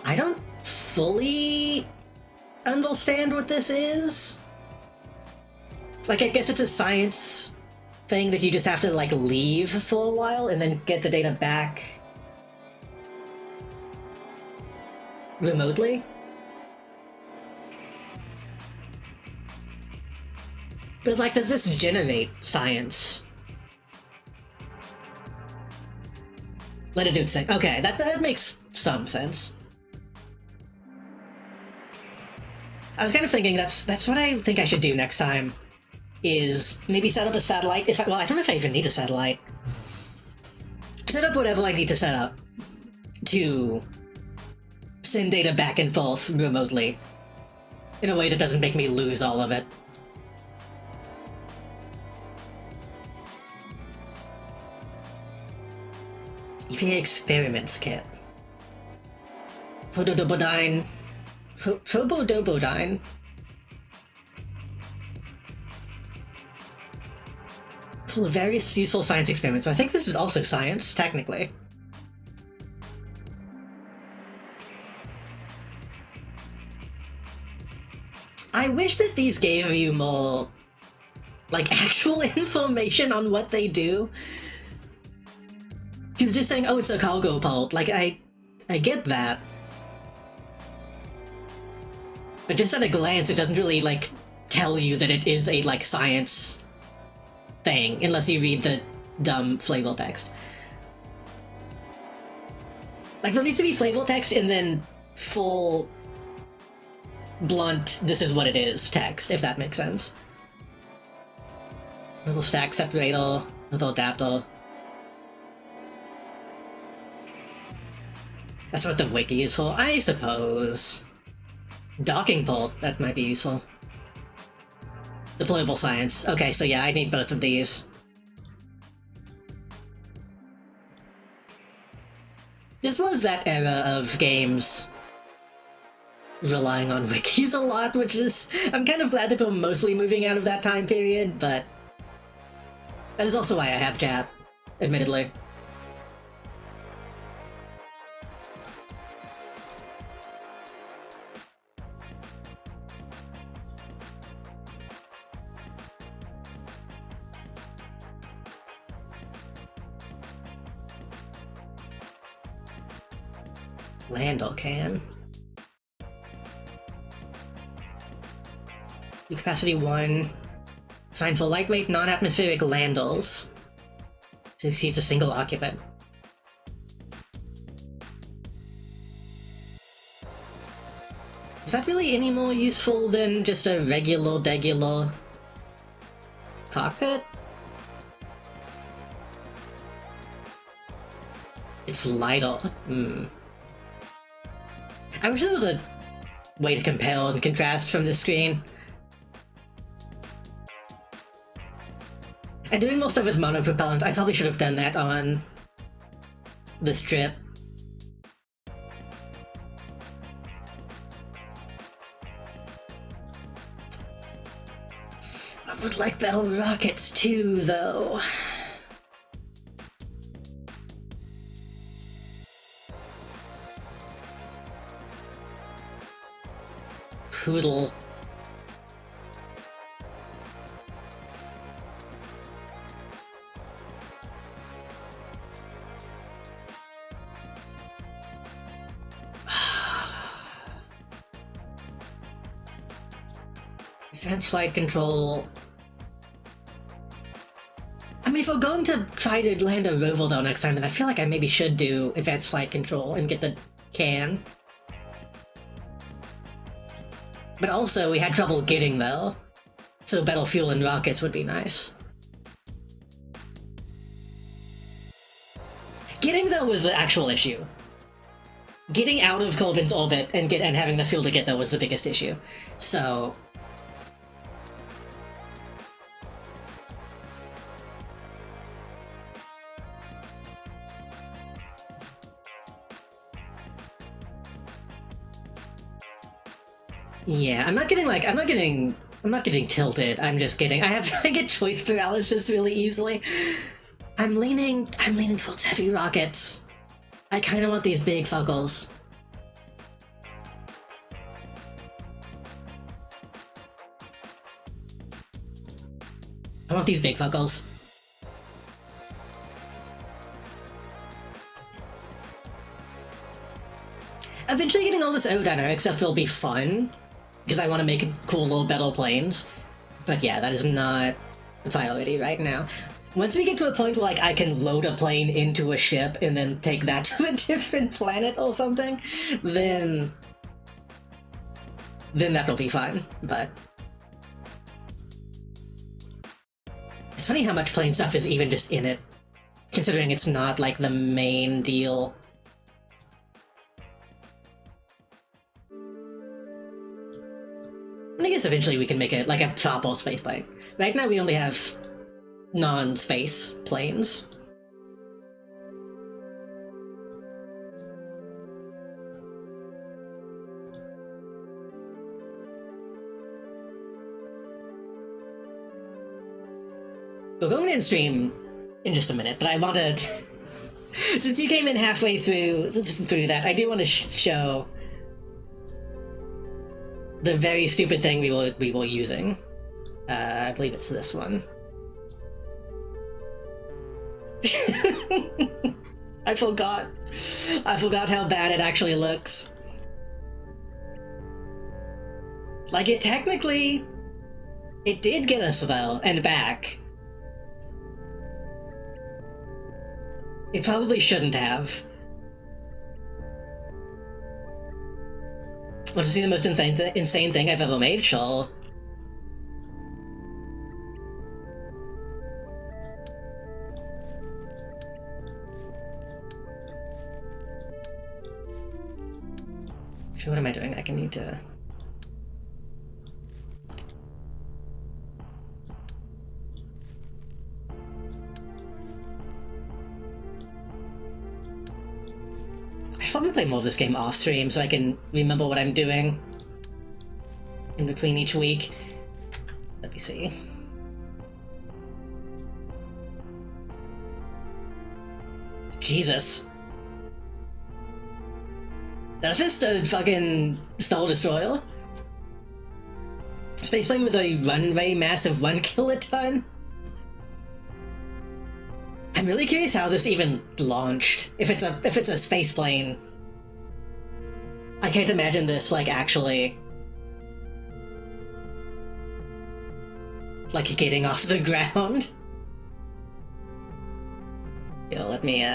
I don't fully understand what this is. Like, I guess it's a science thing that you just have to, like, leave for a while and then get the data back remotely? But it's like, does this generate science? Let it do its thing. Okay, that makes some sense. I was kind of thinking that's what I think I should do next time, is maybe set up a satellite. Well, I don't know if I even need a satellite. Set up whatever I need to set up to send data back and forth remotely in a way that doesn't make me lose all of it. EVA experiments kit. Probodobodyne. Probodobodyne. Full of various useful science experiments. So I think this is also science, technically. I wish that these gave you more, like, actual information on what they do. Because just saying, oh, it's a cargo pult, like, I get that. But just at a glance, it doesn't really, like, tell you that it is a, like, science thing, unless you read the dumb flavor text. Like, there needs to be flavor text and then full, blunt, this is what it is text, if that makes sense. Little stack separator, little adapter. That's what the wiki is for, I suppose. Docking port, that might be useful. Deployable science. Okay, so yeah, I need both of these. This was that era of games relying on wikis a lot, which is... I'm kind of glad that we're mostly moving out of that time period, but... that is also why I have chat, admittedly. Landel can. Capacity 1. Designed for lightweight, non-atmospheric landels. So exceeds a single occupant. Is that really any more useful than just a regular cockpit? It's lighter. I wish there was a way to compare and contrast from the screen. And doing more stuff with monopropellant, I probably should have done that on this trip. I would like battle rockets too, though. Poodle. Advanced flight control. I mean, if we're going to try to land a rover though next time, then I feel like I maybe should do advanced flight control and get the can. But also, we had trouble getting though, so battle fuel and rockets would be nice. Getting though was the actual issue. Getting out of Corbin's orbit and having the fuel to get there was the biggest issue. So yeah, I'm not getting tilted. I'm just getting, I get choice paralysis really easily. I'm leaning towards heavy rockets. I kind of want these big fuckles. I want these big fuckles. Eventually getting all this aerodynamic stuff will be fun, because I want to make cool little battle planes. But yeah, that is not a priority right now. Once we get to a point where, like, I can load a plane into a ship and then take that to a different planet or something, then that'll be fun, but... It's funny how much plane stuff is even just in it, considering it's not, like, the main deal. I guess eventually we can make it like a proper space plane. Right now we only have non-space planes. We'll go in stream in just a minute, but I wanted... since you came in halfway through that, I do want to show the very stupid thing we were using. I believe it's this one. I forgot how bad it actually looks. Like, it technically It did get us, though, and back. It probably shouldn't have. Want to see the most insane thing I've ever made? Sure. Actually, what am I doing? I can need to... I should probably play more of this game off stream so I can remember what I'm doing in between each week. Let me see. Jesus. That's just a fucking Star Destroyer? Spaceplane with a runway mass of 1 kiloton? I'm really curious how this even launched. If it's a spaceplane. I can't imagine this, like, actually... like, getting off the ground. Yo, let me,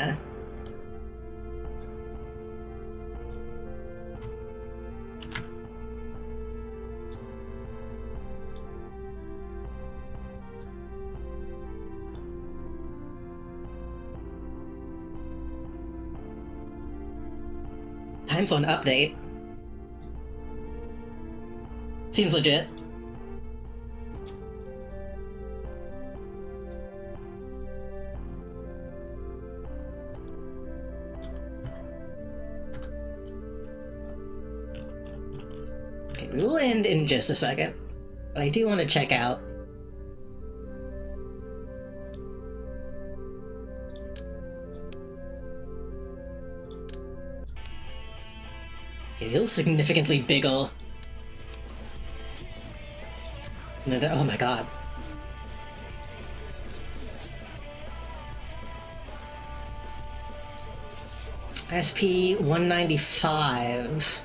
time for an update. Seems legit. Okay, we will end in just a second, but I do want to check out. Okay, it feels significantly bigger. Oh my god. SP-195.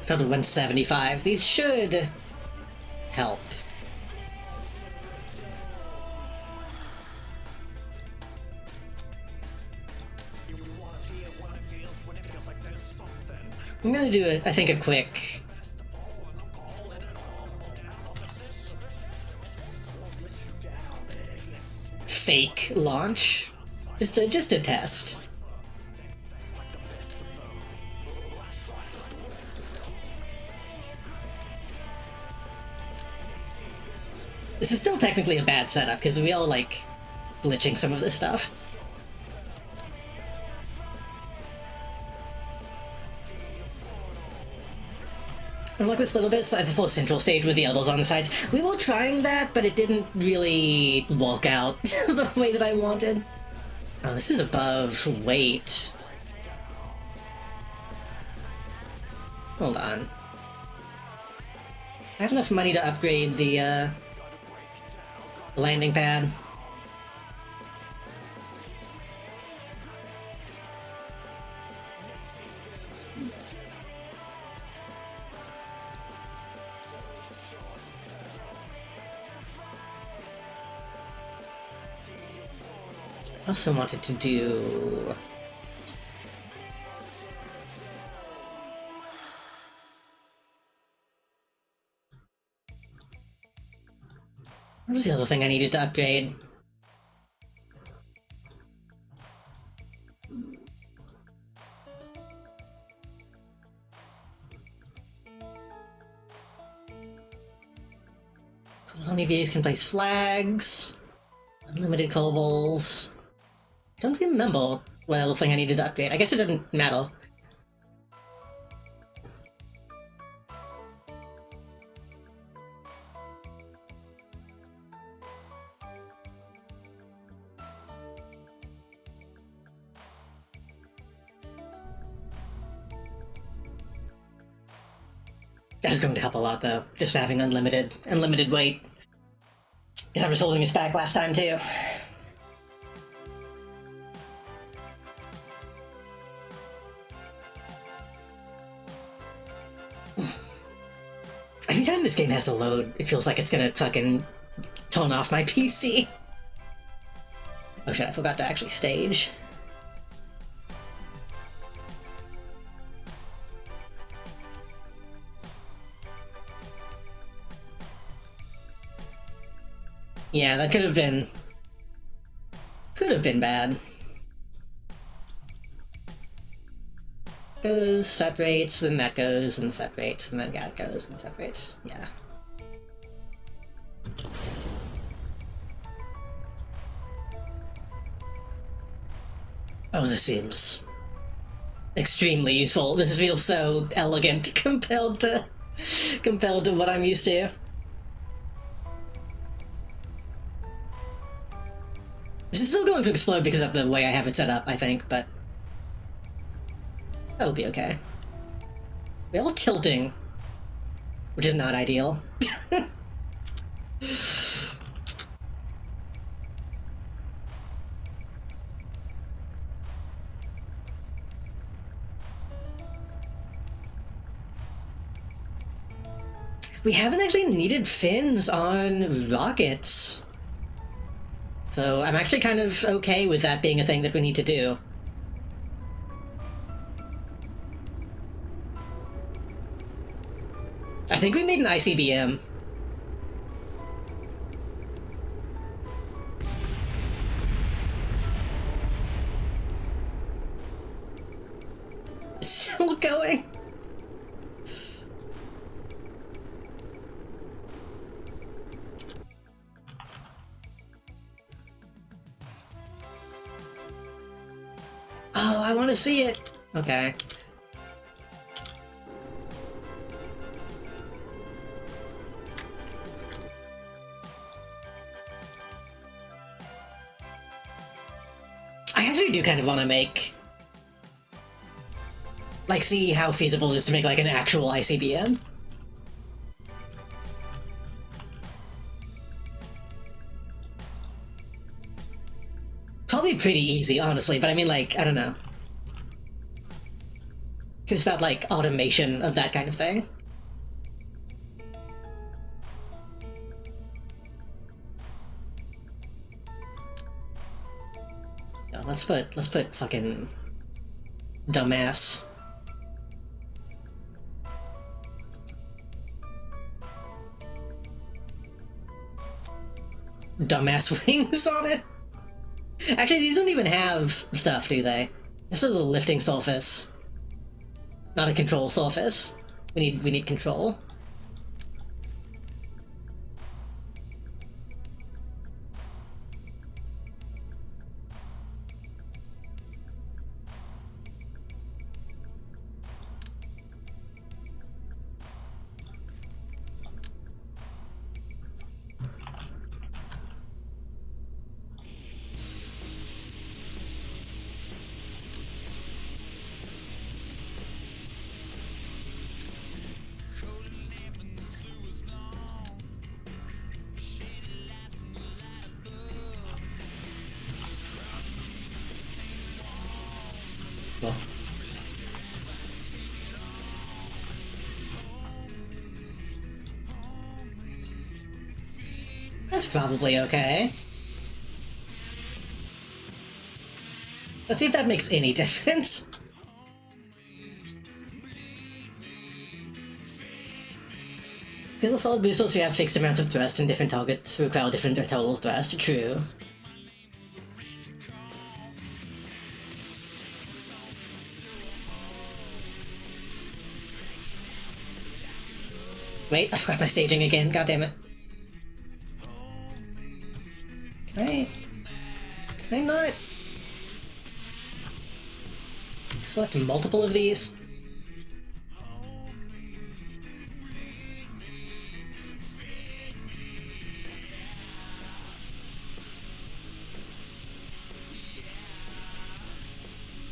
Filled with 175. These should help. I'm gonna do, I think, a quick... fake launch. Just to test. This is still technically a bad setup, because we all like glitching some of this stuff. Unlock this little bit so I have a full central stage with the others on the sides. We were trying that, but it didn't really work out the way that I wanted. Oh, this is above weight. Hold on. I have enough money to upgrade the landing pad. I also wanted to do... what was the other thing I needed to upgrade? Only VAs can place flags. Unlimited Kerbals. Don't remember what other thing I needed to upgrade. I guess it didn't matter. That is going to help a lot, though. Just having unlimited weight. Because I was holding us back last time, too. I think time this game has to load, it feels like it's gonna fucking turn off my PC. Oh shit, I forgot to actually stage. Yeah, that could have been bad. Goes, separates, then that goes, and separates, and then that goes, and separates. Yeah. Oh, this seems extremely useful. This feels so elegant compared to what I'm used to. This is still going to explode because of the way I have it set up, I think, but that'll be okay. We're all tilting, which is not ideal. We haven't actually needed fins on rockets. So I'm actually kind of okay with that being a thing that we need to do. I think we made an ICBM. It's still going. Oh, I want to see it. Okay. I actually do kind of want to make, like, see how feasible it is to make, like, an actual ICBM. Probably pretty easy, honestly, but I mean, like, I don't know. It's about, like, automation of that kind of thing. Oh, let's put fucking dumbass. Dumbass wings on it. Actually, these don't even have stuff, do they? This is a lifting surface, not a control surface. We need control. Well, that's probably okay. Let's see if that makes any difference. Because the solid boosters, we have fixed amounts of thrust and different targets require different total thrust. True. Wait, I forgot my staging again, god damn it. Can I not select multiple of these?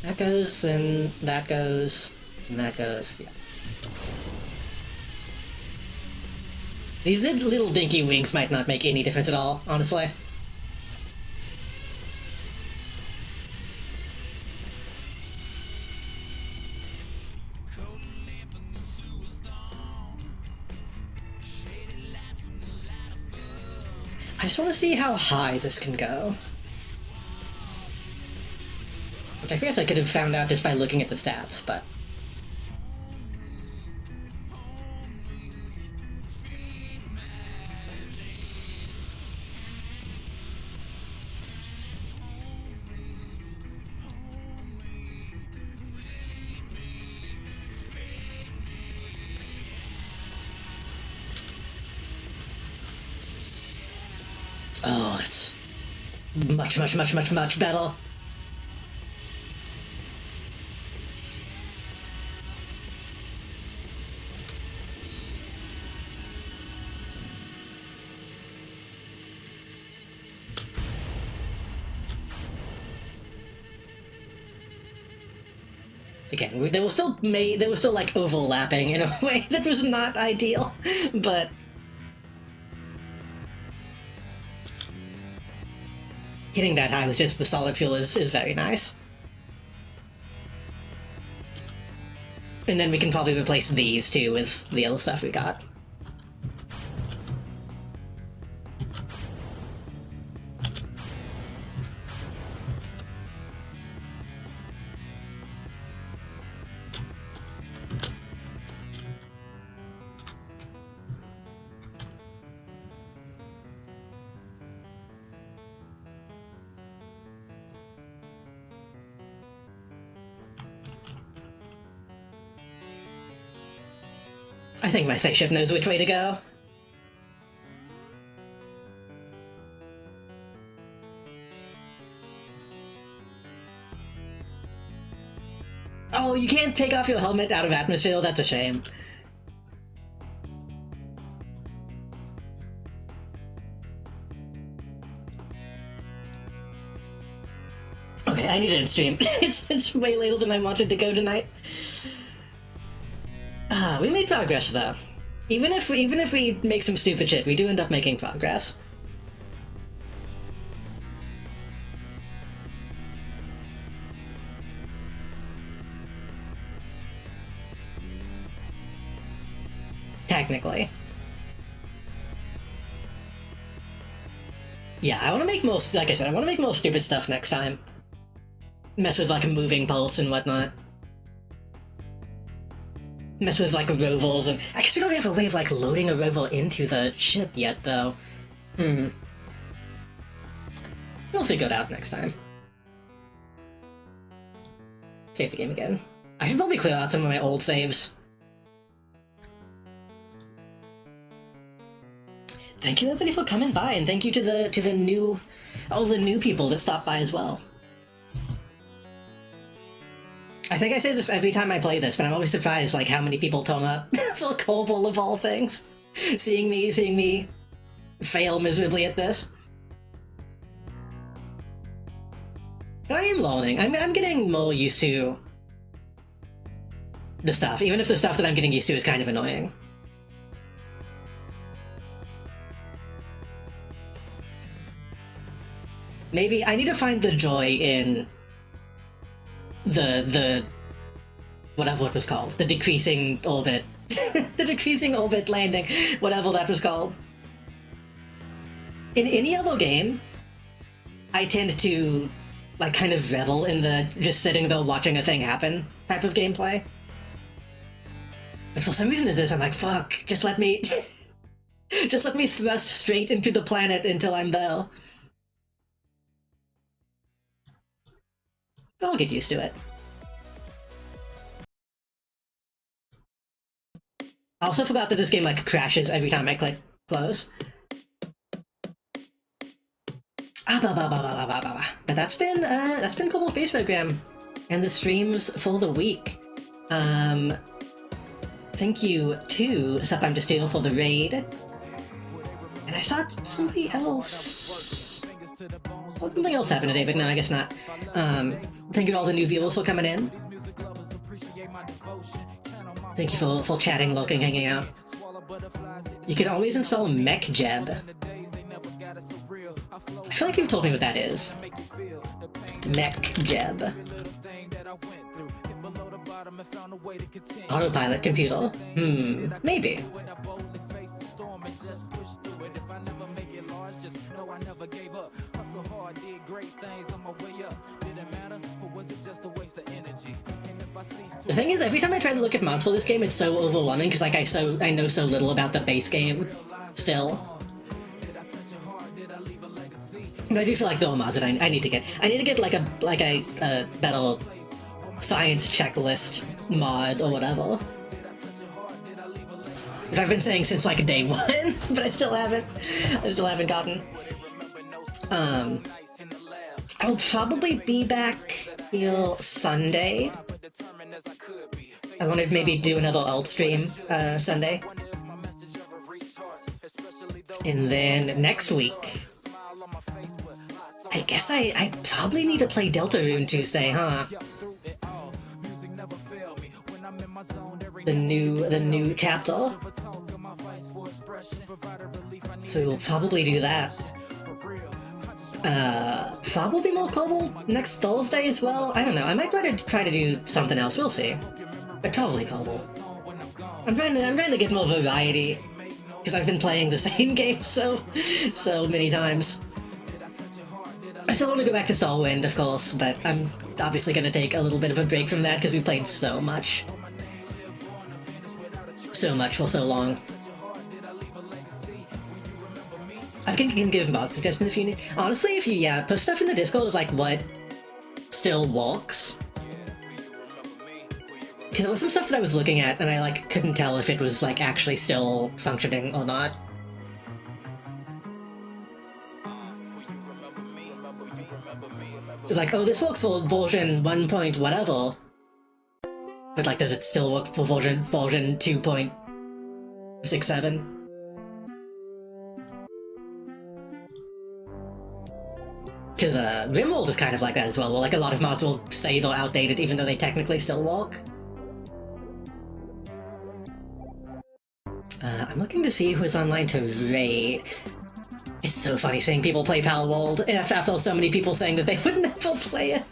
That goes, then that goes, and that goes, yeah. These little dinky wings might not make any difference at all, honestly. I just want to see how high this can go. Which I guess I could have found out just by looking at the stats, but... Oh, it's much better. Again, they were still like overlapping in a way that was not ideal, but hitting that high with just the solid fuel is very nice. And then we can probably replace these too with the other stuff we got. I think my spaceship knows which way to go. Oh, you can't take off your helmet out of atmosphere? That's a shame. Okay, I need to stream. It's way later than I wanted to go tonight. We made progress though. Even if we make some stupid shit, we do end up making progress. Technically. Yeah, I want to make more, like I said, I want to make more stupid stuff next time. Mess with like a moving pulse and whatnot. Mess with like rovers, and I guess we don't have a way of like loading a rover into the ship yet though. We'll figure it out next time. Save the game again. I should probably clear out some of my old saves. Thank you everybody for coming by, and thank you to the new, all the new people that stopped by as well. I think I say this every time I play this, but I'm always surprised like how many people turn up for Kerbal of all things. Seeing me fail miserably at this. But I am learning. I'm getting more used to the stuff, even if the stuff that I'm getting used to is kind of annoying. Maybe I need to find the joy in the whatever it was called, the decreasing orbit, the decreasing orbit landing, whatever that was called. In any other game, I tend to like kind of revel in the just sitting there watching a thing happen type of gameplay. But for some reason in this, I'm like, fuck, just let me just let me thrust straight into the planet until I'm there. I'll get used to it. I also forgot that this game like crashes every time I click close. But that's been Kerbal Space Program and the streams for the week. Thank you to Sup I'm to Steal for the raid. And I thought somebody else... something else happened today, but no, I guess not. Thank you to all the new viewers for coming in. Thank you for chatting, lurking, hanging out. You can always install MechJeb. I feel like you've told me what that is. MechJeb. Autopilot computer. Maybe. no, I never gave up. Hustle hard, did great things on my way up. Didn't matter, or was it just a waste of energy? And if I cease to... The thing is, every time I try to look at mods for this game, it's so overwhelming because like I know so little about the base game still. But I do feel like there are mods that I need to get. I need to get like a better science checklist mod or whatever. Which I've been saying since like day one, but I still haven't gotten. I'll probably be back here Sunday. I want to maybe do another alt stream Sunday. And then next week, I guess I probably need to play Deltarune Tuesday, huh? The new chapter. So we'll probably do that. Probably more Kerbal next Thursday as well. I don't know. I might try to do something else. We'll see. But probably Kerbal. I'm trying to get more variety because I've been playing the same game so many times. I still want to go back to Starwind, of course, but I'm obviously going to take a little bit of a break from that because we played so much. So much for so long. I can give mod suggestions if you need. Honestly, if you, post stuff in the Discord of, like, what still works. Because there was some stuff that I was looking at, and I, like, couldn't tell if it was, like, actually still functioning or not. Like, oh, this works for version 1 point whatever. But, like, does it still work for version 2.67? Because, RimWorld is kind of like that as well, where, like, a lot of mods will say they're outdated even though they technically still work. I'm looking to see who's online to raid. It's so funny seeing people play Palworld after so many people saying that they would never play it.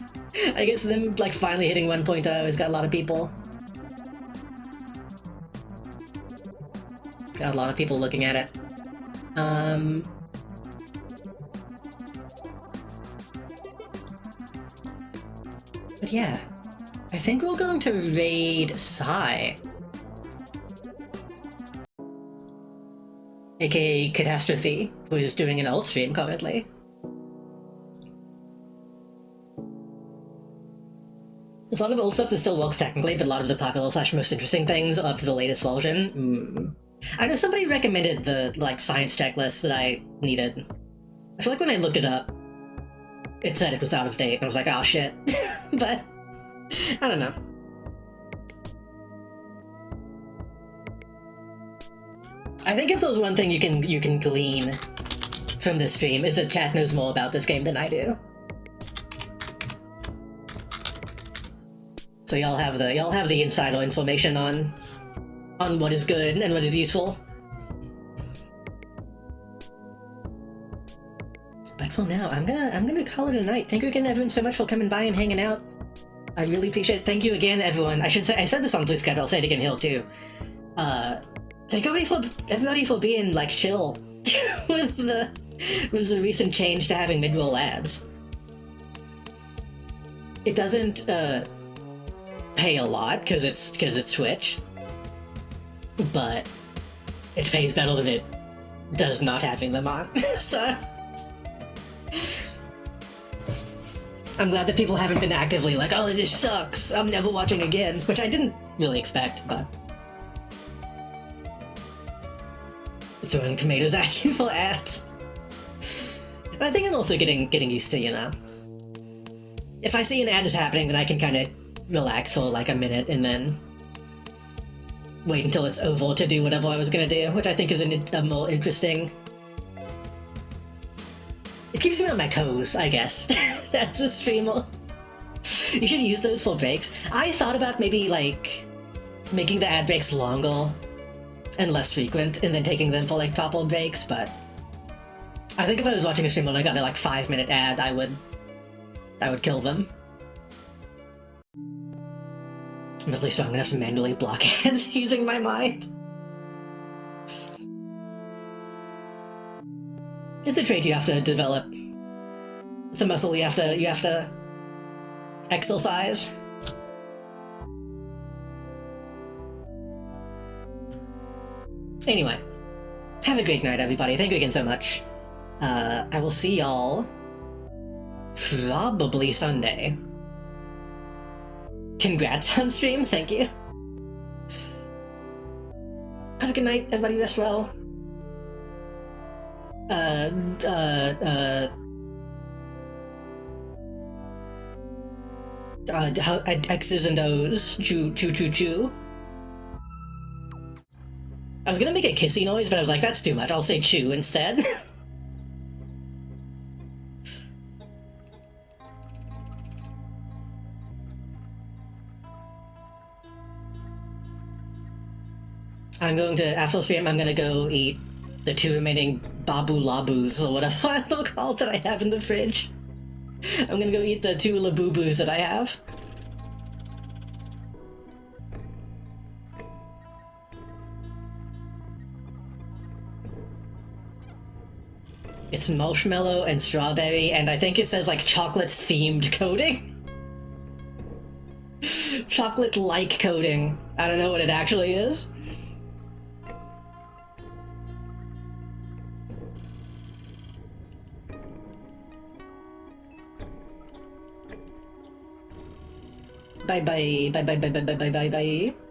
I guess them, like, finally hitting 1.0 has got a lot of people. Got a lot of people looking at it. But yeah, I think we're going to raid Psy. AKA Catastrophe, who is doing an alt stream currently. There's a lot of old stuff that still works technically, but a lot of the popular / most interesting things are up to the latest version. I know somebody recommended the, like, science checklist that I needed. I feel like when I looked it up, it said it was out of date, and I was like, oh shit. But, I don't know. I think if there's one thing you can glean from this stream is that chat knows more about this game than I do. So y'all have the insider information on what is good and what is useful. But for now, I'm gonna call it a night. Thank you again, everyone, so much for coming by and hanging out. I really appreciate it. Thank you again, everyone. I said this on Blue Sky, but I'll say it again here too. Thank everybody for being, like, chill with the recent change to having mid-roll ads. It doesn't pay a lot because it's Twitch, but it pays better than it does not having them on. So I'm glad that people haven't been actively like, oh, this sucks, I'm never watching again, which I didn't really expect, but throwing tomatoes at you for ads. But I think I'm also getting used to, you know, if I see an ad is happening, then I can kind of relax for like a minute and then wait until it's over to do whatever I was gonna do, which I think is a more interesting... It keeps me on my toes, I guess. That's a streamer. You should use those for breaks. I thought about maybe, like, making the ad breaks longer and less frequent, and then taking them for, like, proper breaks, but I think if I was watching a stream and I got a, like, 5-minute ad, I would kill them. I'm at least strong enough to manually block ads using my mind. It's a trait you have to develop. It's a muscle you have to exercise. Anyway, have a great night, everybody. Thank you again so much. I will see y'all probably Sunday. Congrats on stream, thank you. Have a good night, everybody, rest well. X's and O's, choo choo choo choo. I was gonna make a kissy noise, but I was like, that's too much, I'll say chew instead. I'm going to, after stream, I'm gonna go eat the 2 remaining Babu Labus, or whatever they're called that I have in the fridge. I'm gonna go eat the 2 Labubus that I have. It's marshmallow and strawberry, and I think it says like chocolate-themed coating. Chocolate-like coating. I don't know what it actually is. Bye bye, bye bye bye bye bye bye bye bye.